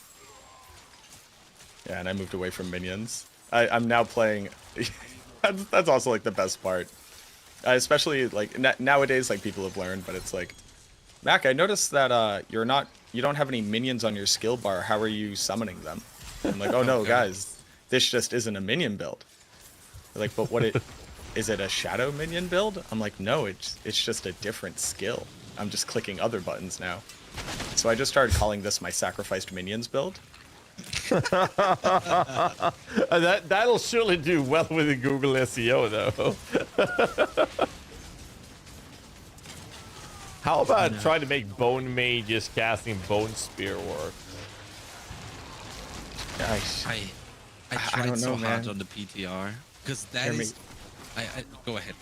Speaker 8: Yeah, and I moved away from minions. I'm now playing. That's also like the best part. Especially like nowadays, like people have learned, but it's like, Mac, I noticed that you don't have any minions on your skill bar. How are you summoning them? I'm like, oh no, guys, this just isn't a minion build. They're like, but is it a shadow minion build? I'm like, no, it's just a different skill. I'm just clicking other buttons now. So I just started calling this my sacrificed minions build.
Speaker 1: That'll surely do well with the Google SEO though. How about trying to make bone mages casting bone spear work?
Speaker 8: Nice.
Speaker 9: I tried
Speaker 8: don't
Speaker 9: so
Speaker 8: know,
Speaker 9: hard
Speaker 8: man.
Speaker 9: on the PTR because that
Speaker 8: Hear me.
Speaker 9: is. I go ahead.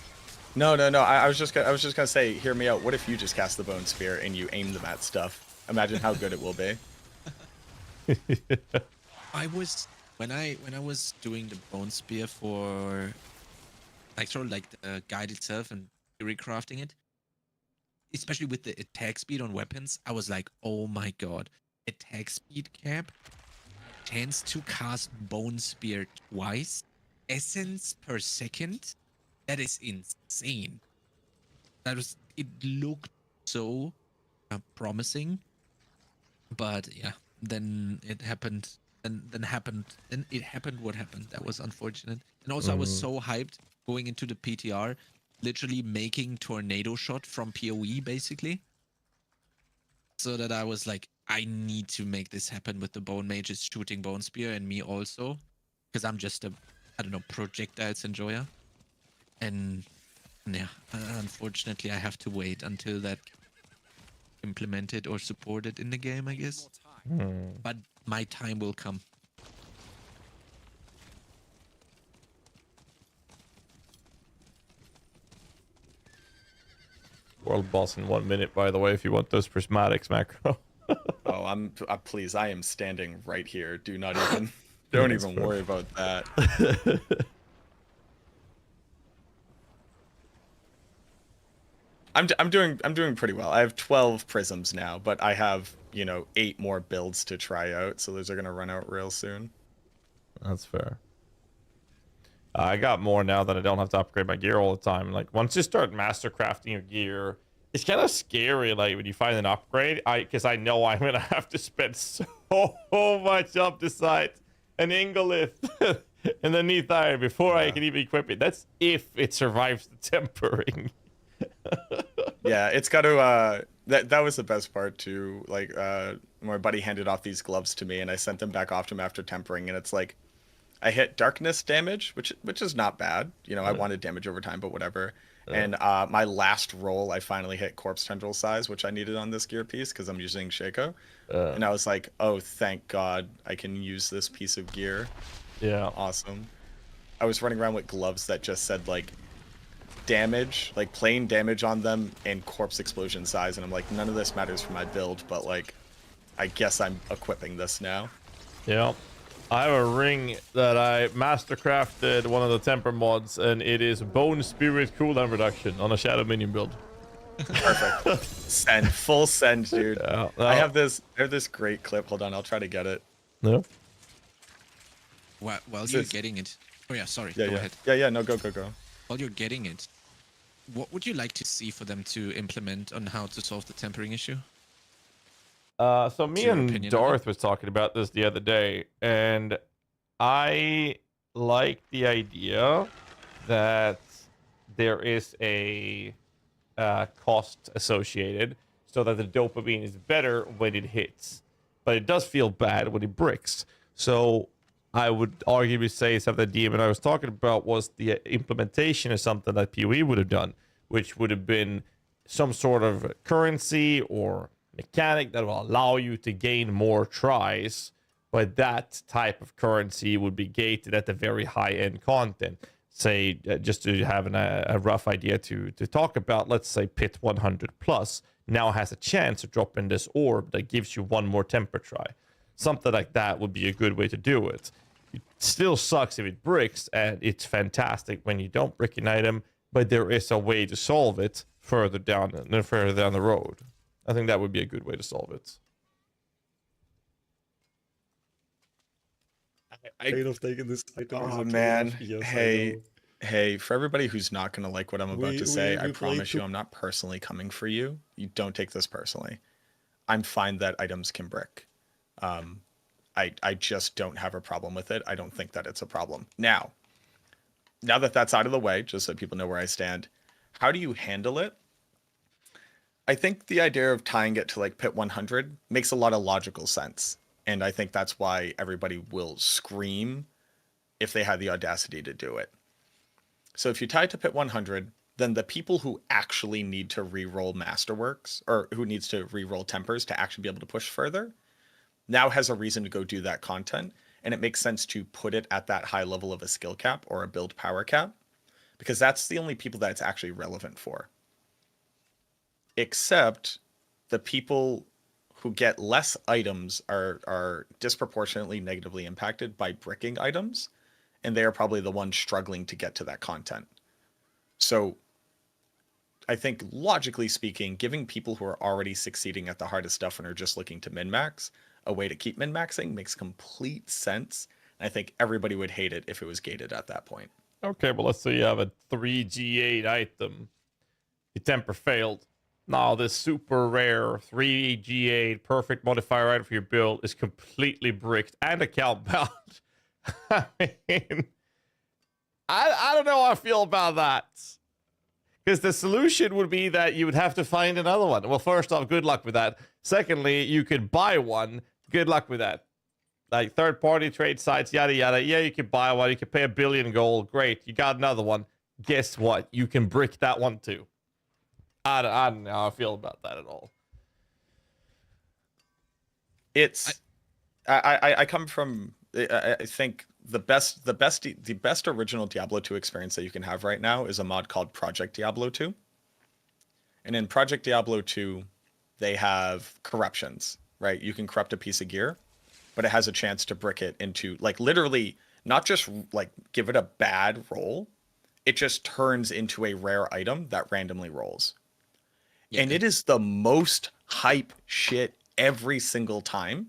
Speaker 8: No. I was just gonna say, hear me out. What if you just cast the bone spear and you aim them at stuff? Imagine how good it will be.
Speaker 9: I was when I was doing the bone spear for like sort of like the guide itself and recrafting it, especially with the attack speed on weapons, I was like, oh my god, attack speed cap, chance to cast bone spear twice, essence per second. That is insane. It looked so promising, but yeah, then it happened. Then it happened what happened. That was unfortunate. And also I was so hyped going into the PTR, literally making tornado shot from PoE basically. So that I was like, I need to make this happen with the bone mages shooting bone spear and me also. Because I'm just a, I don't know, projectiles enjoyer. And yeah, unfortunately I have to wait until that implemented or supported in the game, I guess. But my time will come.
Speaker 1: World boss in 1 minute, by the way, if you want those prismatics, Macro.
Speaker 8: Oh, please, I am standing right here. Do not even, don't even worry about that. I'm doing pretty well. I have 12 prisms now, but I have, 8 more builds to try out, so those are gonna run out real soon.
Speaker 1: That's fair. I got more now that I don't have to upgrade my gear all the time. Like, once you start master crafting your gear, it's kind of scary, like, when you find an upgrade, because I know I'm gonna have to spend so much up the site, an ingolith, and then neath iron before I can even equip it. That's if it survives the tempering.
Speaker 8: Yeah, it's got to, that was the best part too. Like, my buddy handed off these gloves to me and I sent them back off to him after tempering, and it's like, I hit darkness damage, which is not bad. I wanted damage over time, but whatever. And my last roll, I finally hit corpse tendril size, which I needed on this gear piece because I'm using Shaco. And I was like, oh, thank God I can use this piece of gear.
Speaker 1: Yeah.
Speaker 8: Awesome. I was running around with gloves that just said, like, damage, like plain damage on them and corpse explosion size. And I'm like, none of this matters for my build, but, like, I guess I'm equipping this now.
Speaker 1: Yeah. I have a ring that I mastercrafted one of the temper mods, and it is bone spirit cooldown reduction on a shadow minion build.
Speaker 8: Perfect. Send, full send, dude.
Speaker 1: Yeah, no.
Speaker 8: I have this great clip. Hold on, I'll try to get it.
Speaker 1: No.
Speaker 9: While you're getting it. Oh yeah, sorry.
Speaker 8: Yeah,
Speaker 9: go
Speaker 8: yeah.
Speaker 9: ahead.
Speaker 8: Yeah, no, go.
Speaker 9: While you're getting it, what would you like to see for them to implement on how to solve the tempering issue?
Speaker 1: So me
Speaker 9: your
Speaker 1: and
Speaker 9: opinion of
Speaker 1: Darth was talking about this the other day, and I like the idea that there is a cost associated so that the dopamine is better when it hits, but it does feel bad when it bricks. So I would arguably say something the demon I was talking about was the implementation of something that PoE would have done, which would have been some sort of currency or mechanic that will allow you to gain more tries, but that type of currency would be gated at the very high-end content. Say, just to have a rough idea to talk about, let's say Pit 100 plus now has a chance of dropping this orb that gives you one more temper try. Something like that would be a good way to do it. It still sucks if it bricks, and it's fantastic when you don't brick an item, but there is a way to solve it further down the road. I think that would be a good way to solve it.
Speaker 8: I
Speaker 10: Of taking this item as
Speaker 8: Oh
Speaker 10: a
Speaker 8: man,
Speaker 10: trade-off. Yes, I
Speaker 8: hey,
Speaker 10: know.
Speaker 8: hey, for everybody who's not gonna like what I'm about to say, I
Speaker 10: we played
Speaker 8: promise you
Speaker 10: two-
Speaker 8: I'm not personally coming for you. You don't take this personally. I'm fine that items can brick. I just don't have a problem with it. I don't think that it's a problem. Now that that's out of the way, just so people know where I stand, how do you handle it? I think the idea of tying it to like Pit 100 makes a lot of logical sense. And I think that's why everybody will scream if they had the audacity to do it. So if you tie it to Pit 100, then the people who actually need to reroll Masterworks, or who needs to reroll Tempers to actually be able to push further, now has a reason to go do that content. And it makes sense to put it at that high level of a skill cap or a build power cap, because that's the only people that it's actually relevant for. Except the people who get less items are disproportionately negatively impacted by bricking items, and they are probably the ones struggling to get to that content. So I think logically speaking, giving people who are already succeeding at the hardest stuff and are just looking to min-max a way to keep min-maxing makes complete sense. And I think everybody would hate it if it was gated at that point.
Speaker 1: Okay, but let's say you have a 3G8 item. Your temper failed. Now this super rare 3G8 perfect modifier item for your build is completely bricked and account bound. I mean, I don't know how I feel about that. Because the solution would be that you would have to find another one. Well, first off, good luck with that. Secondly, you could buy one. Good luck with that. Like third-party trade sites, yada, yada. Yeah, you can buy one. You can pay $1 billion gold. Great. You got another one. Guess what? You can brick that one too. I don't know how I feel about that at all.
Speaker 8: It's... I come from... I think the best original Diablo 2 experience that you can have right now is a mod called Project Diablo 2. And in Project Diablo 2, they have corruptions, right? You can corrupt a piece of gear, but it has a chance to brick it into, like, literally not just like give it a bad roll, it just turns into a rare item that randomly rolls. Yeah. And it is the most hype shit every single time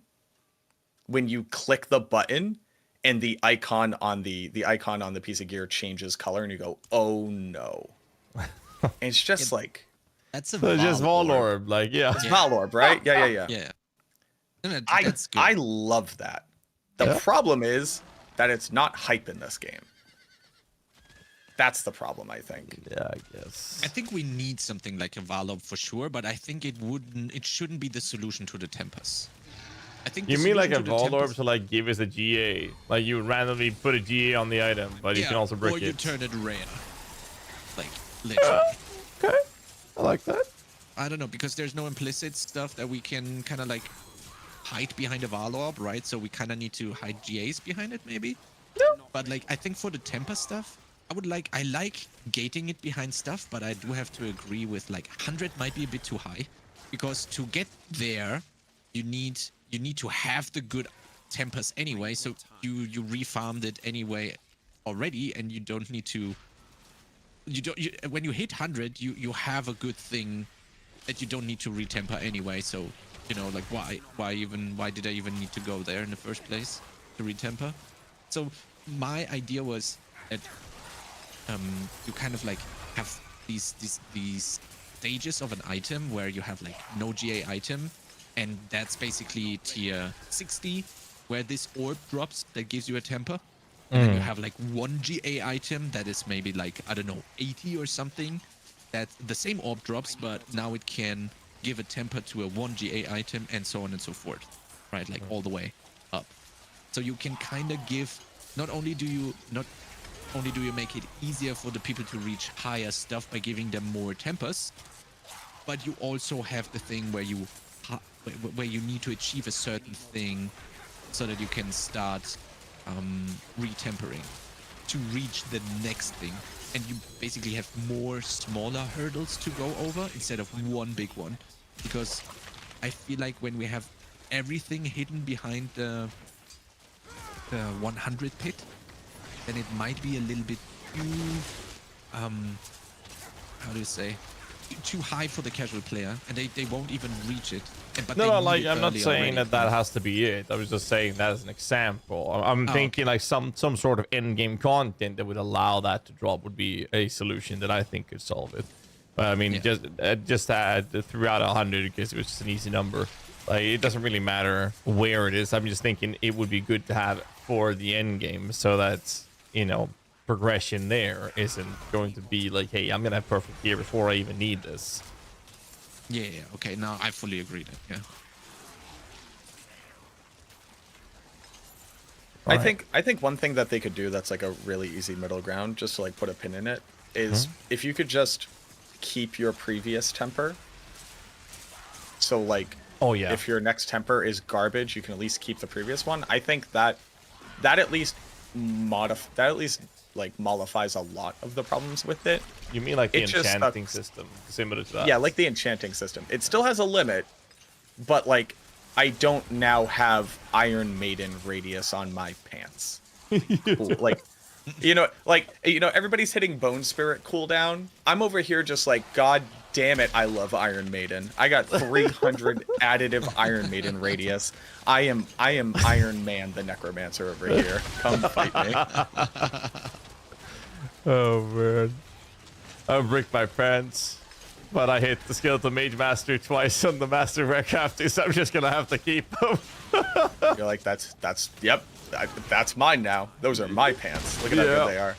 Speaker 8: when you click the button and the icon on the piece of gear changes color and you go, oh no. And it's just like,
Speaker 9: that's a
Speaker 1: so just Vol Orb, like, yeah.
Speaker 8: It's Vol Orb, right? Yeah.
Speaker 9: Yeah. No,
Speaker 8: I love that. The problem is that it's not hype in this game. That's the problem, I think.
Speaker 1: Yeah, I guess.
Speaker 9: I think we need something like a Valorb for sure, but I think it shouldn't be the solution to the Tempest. I think
Speaker 1: you mean like a Volorb to like give us a GA? Like you would randomly put a GA on the item, but you can also brick it.
Speaker 9: Or you turn it rare. Like, literally.
Speaker 1: Okay. I like that.
Speaker 9: I don't know, because there's no implicit stuff that we can kind of like hide behind a Valorb, right? So we kind of need to hide GAs behind it, maybe?
Speaker 1: No.
Speaker 9: But like, I think for the Temper stuff, I like gating it behind stuff, but I do have to agree with like 100 might be a bit too high, because to get there, you need to have the good Tempers anyway, so you refarmed it anyway already, and you don't need to. When you hit 100, you have a good thing that you don't need to retemper anyway. So, you know, like why did I even need to go there in the first place to retemper? So my idea was that you kind of like have these stages of an item where you have like no GA item, and that's basically tier 60 where this orb drops that gives you a temper. And then you have like one GA item that is maybe like, I don't know, 80 or something, that the same orb drops, but now it can give a temper to a 1 GA item and so on and so forth, right? Like all the way up. So you can kind of give, not only do you make it easier for the people to reach higher stuff by giving them more tempers, but you also have the thing where you need to achieve a certain thing so that you can start retempering to reach the next thing. And you basically have more smaller hurdles to go over instead of one big one. Because I feel like when we have everything hidden behind the 100 pit, then it might be a little bit too, how do you say, too high for the casual player, and they won't even reach it. But
Speaker 1: No,
Speaker 9: they
Speaker 1: no,
Speaker 9: need
Speaker 1: like
Speaker 9: it
Speaker 1: I'm not
Speaker 9: early
Speaker 1: saying
Speaker 9: already.
Speaker 1: that has to be it. I was just saying that as an example. I'm
Speaker 9: Oh,
Speaker 1: thinking like some sort of in-game content that would allow that to drop would be a solution that I think could solve it. But I mean,
Speaker 9: Yeah.
Speaker 1: just add throughout 100 because it was just an easy number. Like it doesn't really matter where it is. I'm just thinking it would be good to have for the end game so that, you know, progression there isn't going to be like, hey, I'm gonna have perfect gear before I even need this.
Speaker 9: Yeah, okay, now I fully agree that, yeah.
Speaker 8: I think one thing that they could do that's like a really easy middle ground, just to like put a pin in it, is if you could just keep your previous temper. So like,
Speaker 1: oh yeah,
Speaker 8: if your next temper is garbage, you can at least keep the previous one. I think that at least like mollifies a lot of the problems with it.
Speaker 1: You mean like the
Speaker 8: It just
Speaker 1: enchanting
Speaker 8: sucks.
Speaker 1: system, similar to that?
Speaker 8: Yeah, like the enchanting system. It still has a limit, but like I don't now have Iron Maiden radius on my pants. Cool. Like everybody's hitting Bone Spirit cooldown. I'm over here just like, God damn it, I love Iron Maiden. I got 300 additive Iron Maiden radius. I am Iron Man, the Necromancer over here. Come fight me.
Speaker 1: Oh man, I break my pants, but I hit the Skeleton Mage Master twice on the Master Warcraft, so I'm just gonna have to keep them.
Speaker 8: You're like, that's mine now. Those are my pants. Look at how good they are.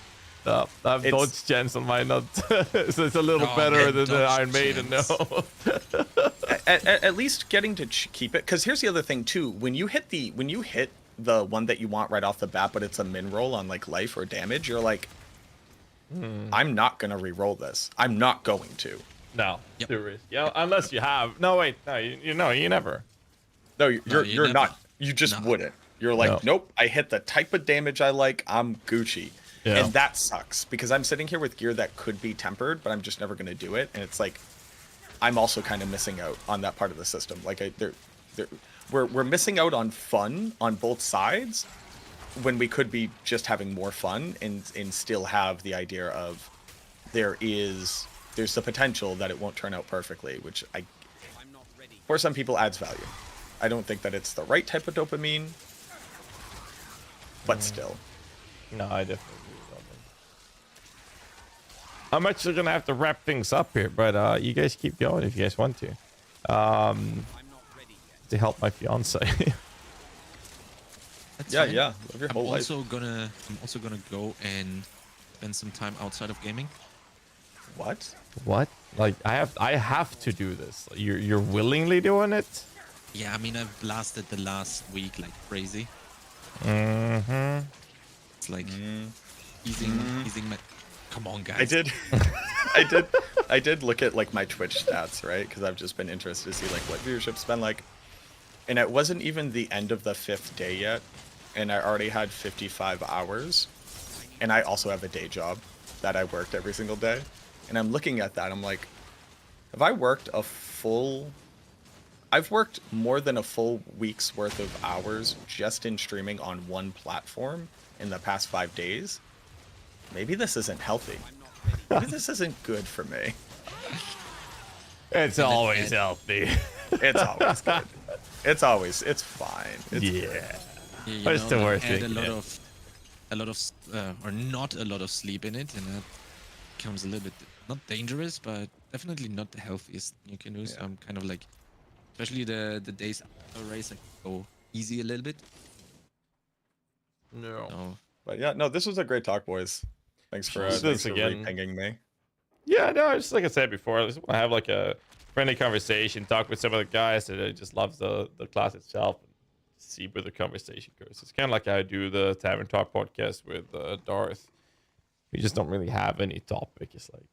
Speaker 1: I have
Speaker 8: It's-
Speaker 1: dodge chance on mine, not so it's a little
Speaker 9: Oh,
Speaker 1: better
Speaker 9: man,
Speaker 1: than the
Speaker 9: dodge
Speaker 1: Iron Maiden.
Speaker 9: chance.
Speaker 1: No.
Speaker 8: At least getting to keep it, because here's the other thing too. When you hit the one that you want right off the bat, but it's a min roll on like life or damage, you're like, I'm not gonna re-roll this. I'm not going to.
Speaker 1: No,
Speaker 9: Yep.
Speaker 1: too risky. Yeah, unless you have. No, wait, no, you never.
Speaker 8: No,
Speaker 9: you
Speaker 8: you're
Speaker 9: never.
Speaker 8: not. You just
Speaker 9: No.
Speaker 8: wouldn't. You're like,
Speaker 1: No.
Speaker 8: nope. I hit the type of damage I like. I'm Gucci.
Speaker 1: Yeah.
Speaker 8: And that sucks because I'm sitting here with gear that could be tempered, but I'm just never gonna do it. And it's like, I'm also kind of missing out on that part of the system. Like, we're missing out on fun on both sides when we could be just having more fun and still have the idea of there's the potential that it won't turn out perfectly, which for some people adds value. I don't think that it's the right type of dopamine, but still.
Speaker 1: No, I definitely agree with that. I'm actually gonna have to wrap things up here, but you guys keep going if you guys want to. To help my fiance.
Speaker 9: That's
Speaker 8: Yeah,
Speaker 9: fine.
Speaker 8: yeah. Live your
Speaker 9: I'm
Speaker 8: whole life.
Speaker 9: also gonna go and spend some time outside of gaming.
Speaker 8: What?
Speaker 1: What? Like I have to do this. You're willingly doing it?
Speaker 9: Yeah, I mean, I've blasted the last week like crazy.
Speaker 1: Mm-hmm.
Speaker 9: It's like easing my. Come on, guys.
Speaker 8: I did. I did look at like my Twitch stats, right? Because I've just been interested to see like what viewership's been like. And it wasn't even the end of the 5th day yet, and I already had 55 hours. And I also have a day job that I worked every single day. And I'm looking at that, I'm like, have I worked I've worked more than a full week's worth of hours just in streaming on one platform in the past 5 days. Maybe this isn't healthy. Maybe this isn't good for me.
Speaker 1: It's always healthy.
Speaker 8: It's always good. It's fine. It's
Speaker 1: Yeah.
Speaker 8: good.
Speaker 9: Yeah, you
Speaker 1: But it's
Speaker 9: know,
Speaker 1: the
Speaker 9: like,
Speaker 1: worst
Speaker 9: add
Speaker 1: thing, yeah.
Speaker 9: or not a lot of sleep in it, and that becomes a little bit not dangerous, but definitely not the healthiest you can do. So I'm kind of like, especially the days after a race, I go easy a little bit.
Speaker 1: No.
Speaker 9: So,
Speaker 8: But yeah, no, this was a great talk, boys. Thanks for
Speaker 1: again.
Speaker 8: pinging me.
Speaker 1: Yeah, no, just like I said before, I just want to have like a friendly conversation, talk with some of the guys that just loves the class itself, see where the conversation goes. It's kind of like I do the Tavern Talk podcast with Darth. We just don't really have any topic. It's like,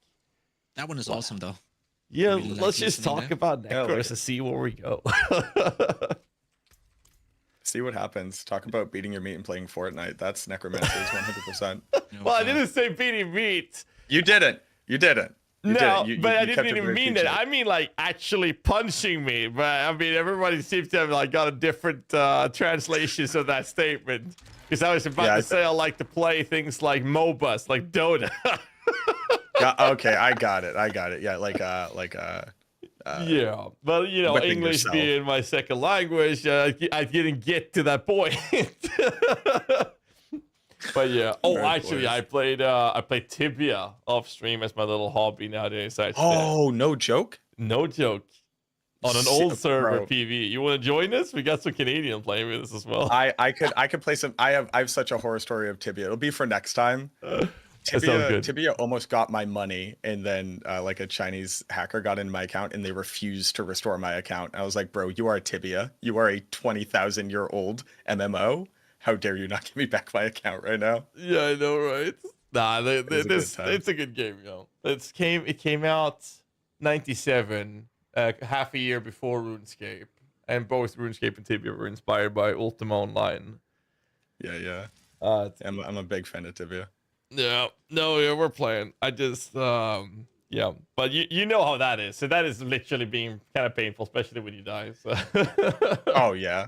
Speaker 9: That one is awesome though.
Speaker 1: yeah,
Speaker 9: really like
Speaker 1: let's just
Speaker 9: listening
Speaker 1: talk
Speaker 9: there.
Speaker 1: about
Speaker 8: Yeah,
Speaker 1: Necros
Speaker 8: like-
Speaker 1: and see where we go.
Speaker 8: See what happens. Talk about beating your meat and playing Fortnite. That's Necromancer's 100%.
Speaker 9: No,
Speaker 1: Well, I didn't say beating meat.
Speaker 8: You didn't. You didn't. You
Speaker 1: No,
Speaker 8: didn't. You,
Speaker 1: but
Speaker 8: you
Speaker 1: I
Speaker 8: kept
Speaker 1: didn't
Speaker 8: it
Speaker 1: even
Speaker 8: very
Speaker 1: mean it.
Speaker 8: PG.
Speaker 1: I mean like actually punching me. But I mean everybody seems to have like got a different translations of that statement. Because I was about
Speaker 8: Yeah,
Speaker 1: to say I like to play things like MOBAs, like Dota.
Speaker 8: Okay, I got it. Yeah,
Speaker 1: yeah, but you know,
Speaker 8: whipping
Speaker 1: English
Speaker 8: yourself.
Speaker 1: being my second language, I didn't get to that point. But yeah. Oh,
Speaker 8: Very
Speaker 1: actually, I played Tibia off stream as my little hobby nowadays. Actually.
Speaker 8: Oh, no joke.
Speaker 1: No joke. On an
Speaker 8: Shit,
Speaker 1: old server
Speaker 8: bro.
Speaker 1: PV. You want to join us? We got some Canadian playing with us as well.
Speaker 8: I could play some. I have such a horror story of Tibia. It'll be for next time.
Speaker 1: That sounds good.
Speaker 8: Tibia almost got my money, and then like a Chinese hacker got into my account, and they refused to restore my account. I was like, bro, you are a Tibia. You are a 20,000-year-old MMO. How dare you not give me back my account right now?
Speaker 1: Yeah, I know, right? Nah,
Speaker 8: was a good
Speaker 1: this
Speaker 8: time.
Speaker 1: it's a good game, yo. It came out 97, half a year before RuneScape, and both RuneScape and Tibia were inspired by Ultima Online.
Speaker 8: Yeah. I'm a big fan of Tibia.
Speaker 1: Yeah, no, yeah, we're playing. I just, yeah, but you know how that is. So that is literally being kind of painful, especially when you die. So.
Speaker 8: Oh yeah,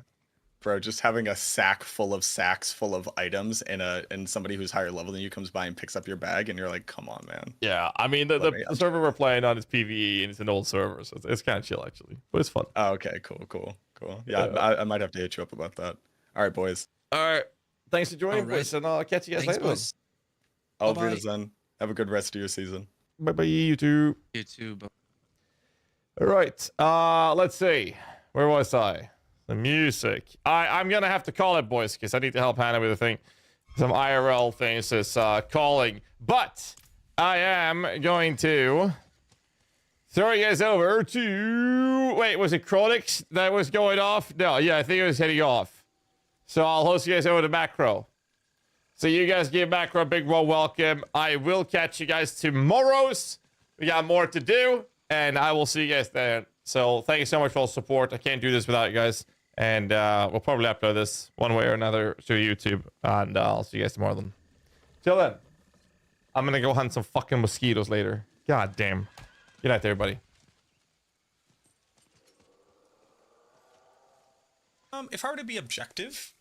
Speaker 8: bro, just having a sack full of sacks full of items and somebody who's higher level than you comes by and picks up your bag, and you're like, come on, man.
Speaker 1: Yeah, I mean the server we're playing on is PvE and it's an old server, so it's kind of chill actually, but it's fun.
Speaker 8: Oh, okay, cool. Yeah, I might have to hit you up about that. All right, boys.
Speaker 1: All right, thanks for joining,
Speaker 9: All right.
Speaker 1: boys, and I'll catch you guys
Speaker 9: Thanks,
Speaker 1: later.
Speaker 9: boys.
Speaker 8: Auf
Speaker 9: Bye-bye.
Speaker 8: Wiedersehen. Have a good rest of your season.
Speaker 1: Bye bye, you too.
Speaker 9: You too, but
Speaker 1: All right, let's see. Where was I? The music. I'm gonna have to call it, boys, because I need to help Hannah with a thing. Some IRL things is calling, but I am going to throw you guys over to. Wait, was it Chronix that was going off? No, yeah, I think it was heading off. So I'll host you guys over to Macro. So you guys give Macro a big warm welcome. I will catch you guys tomorrow's. We got more to do, and I will see you guys then. So thank you so much for all the support. I can't do this without you guys. And we'll probably upload this one way or another to YouTube. And I'll see you guys tomorrow then. Till then, I'm going to go hunt some fucking mosquitoes later. God damn. Good night, everybody.
Speaker 10: If I were to be objective,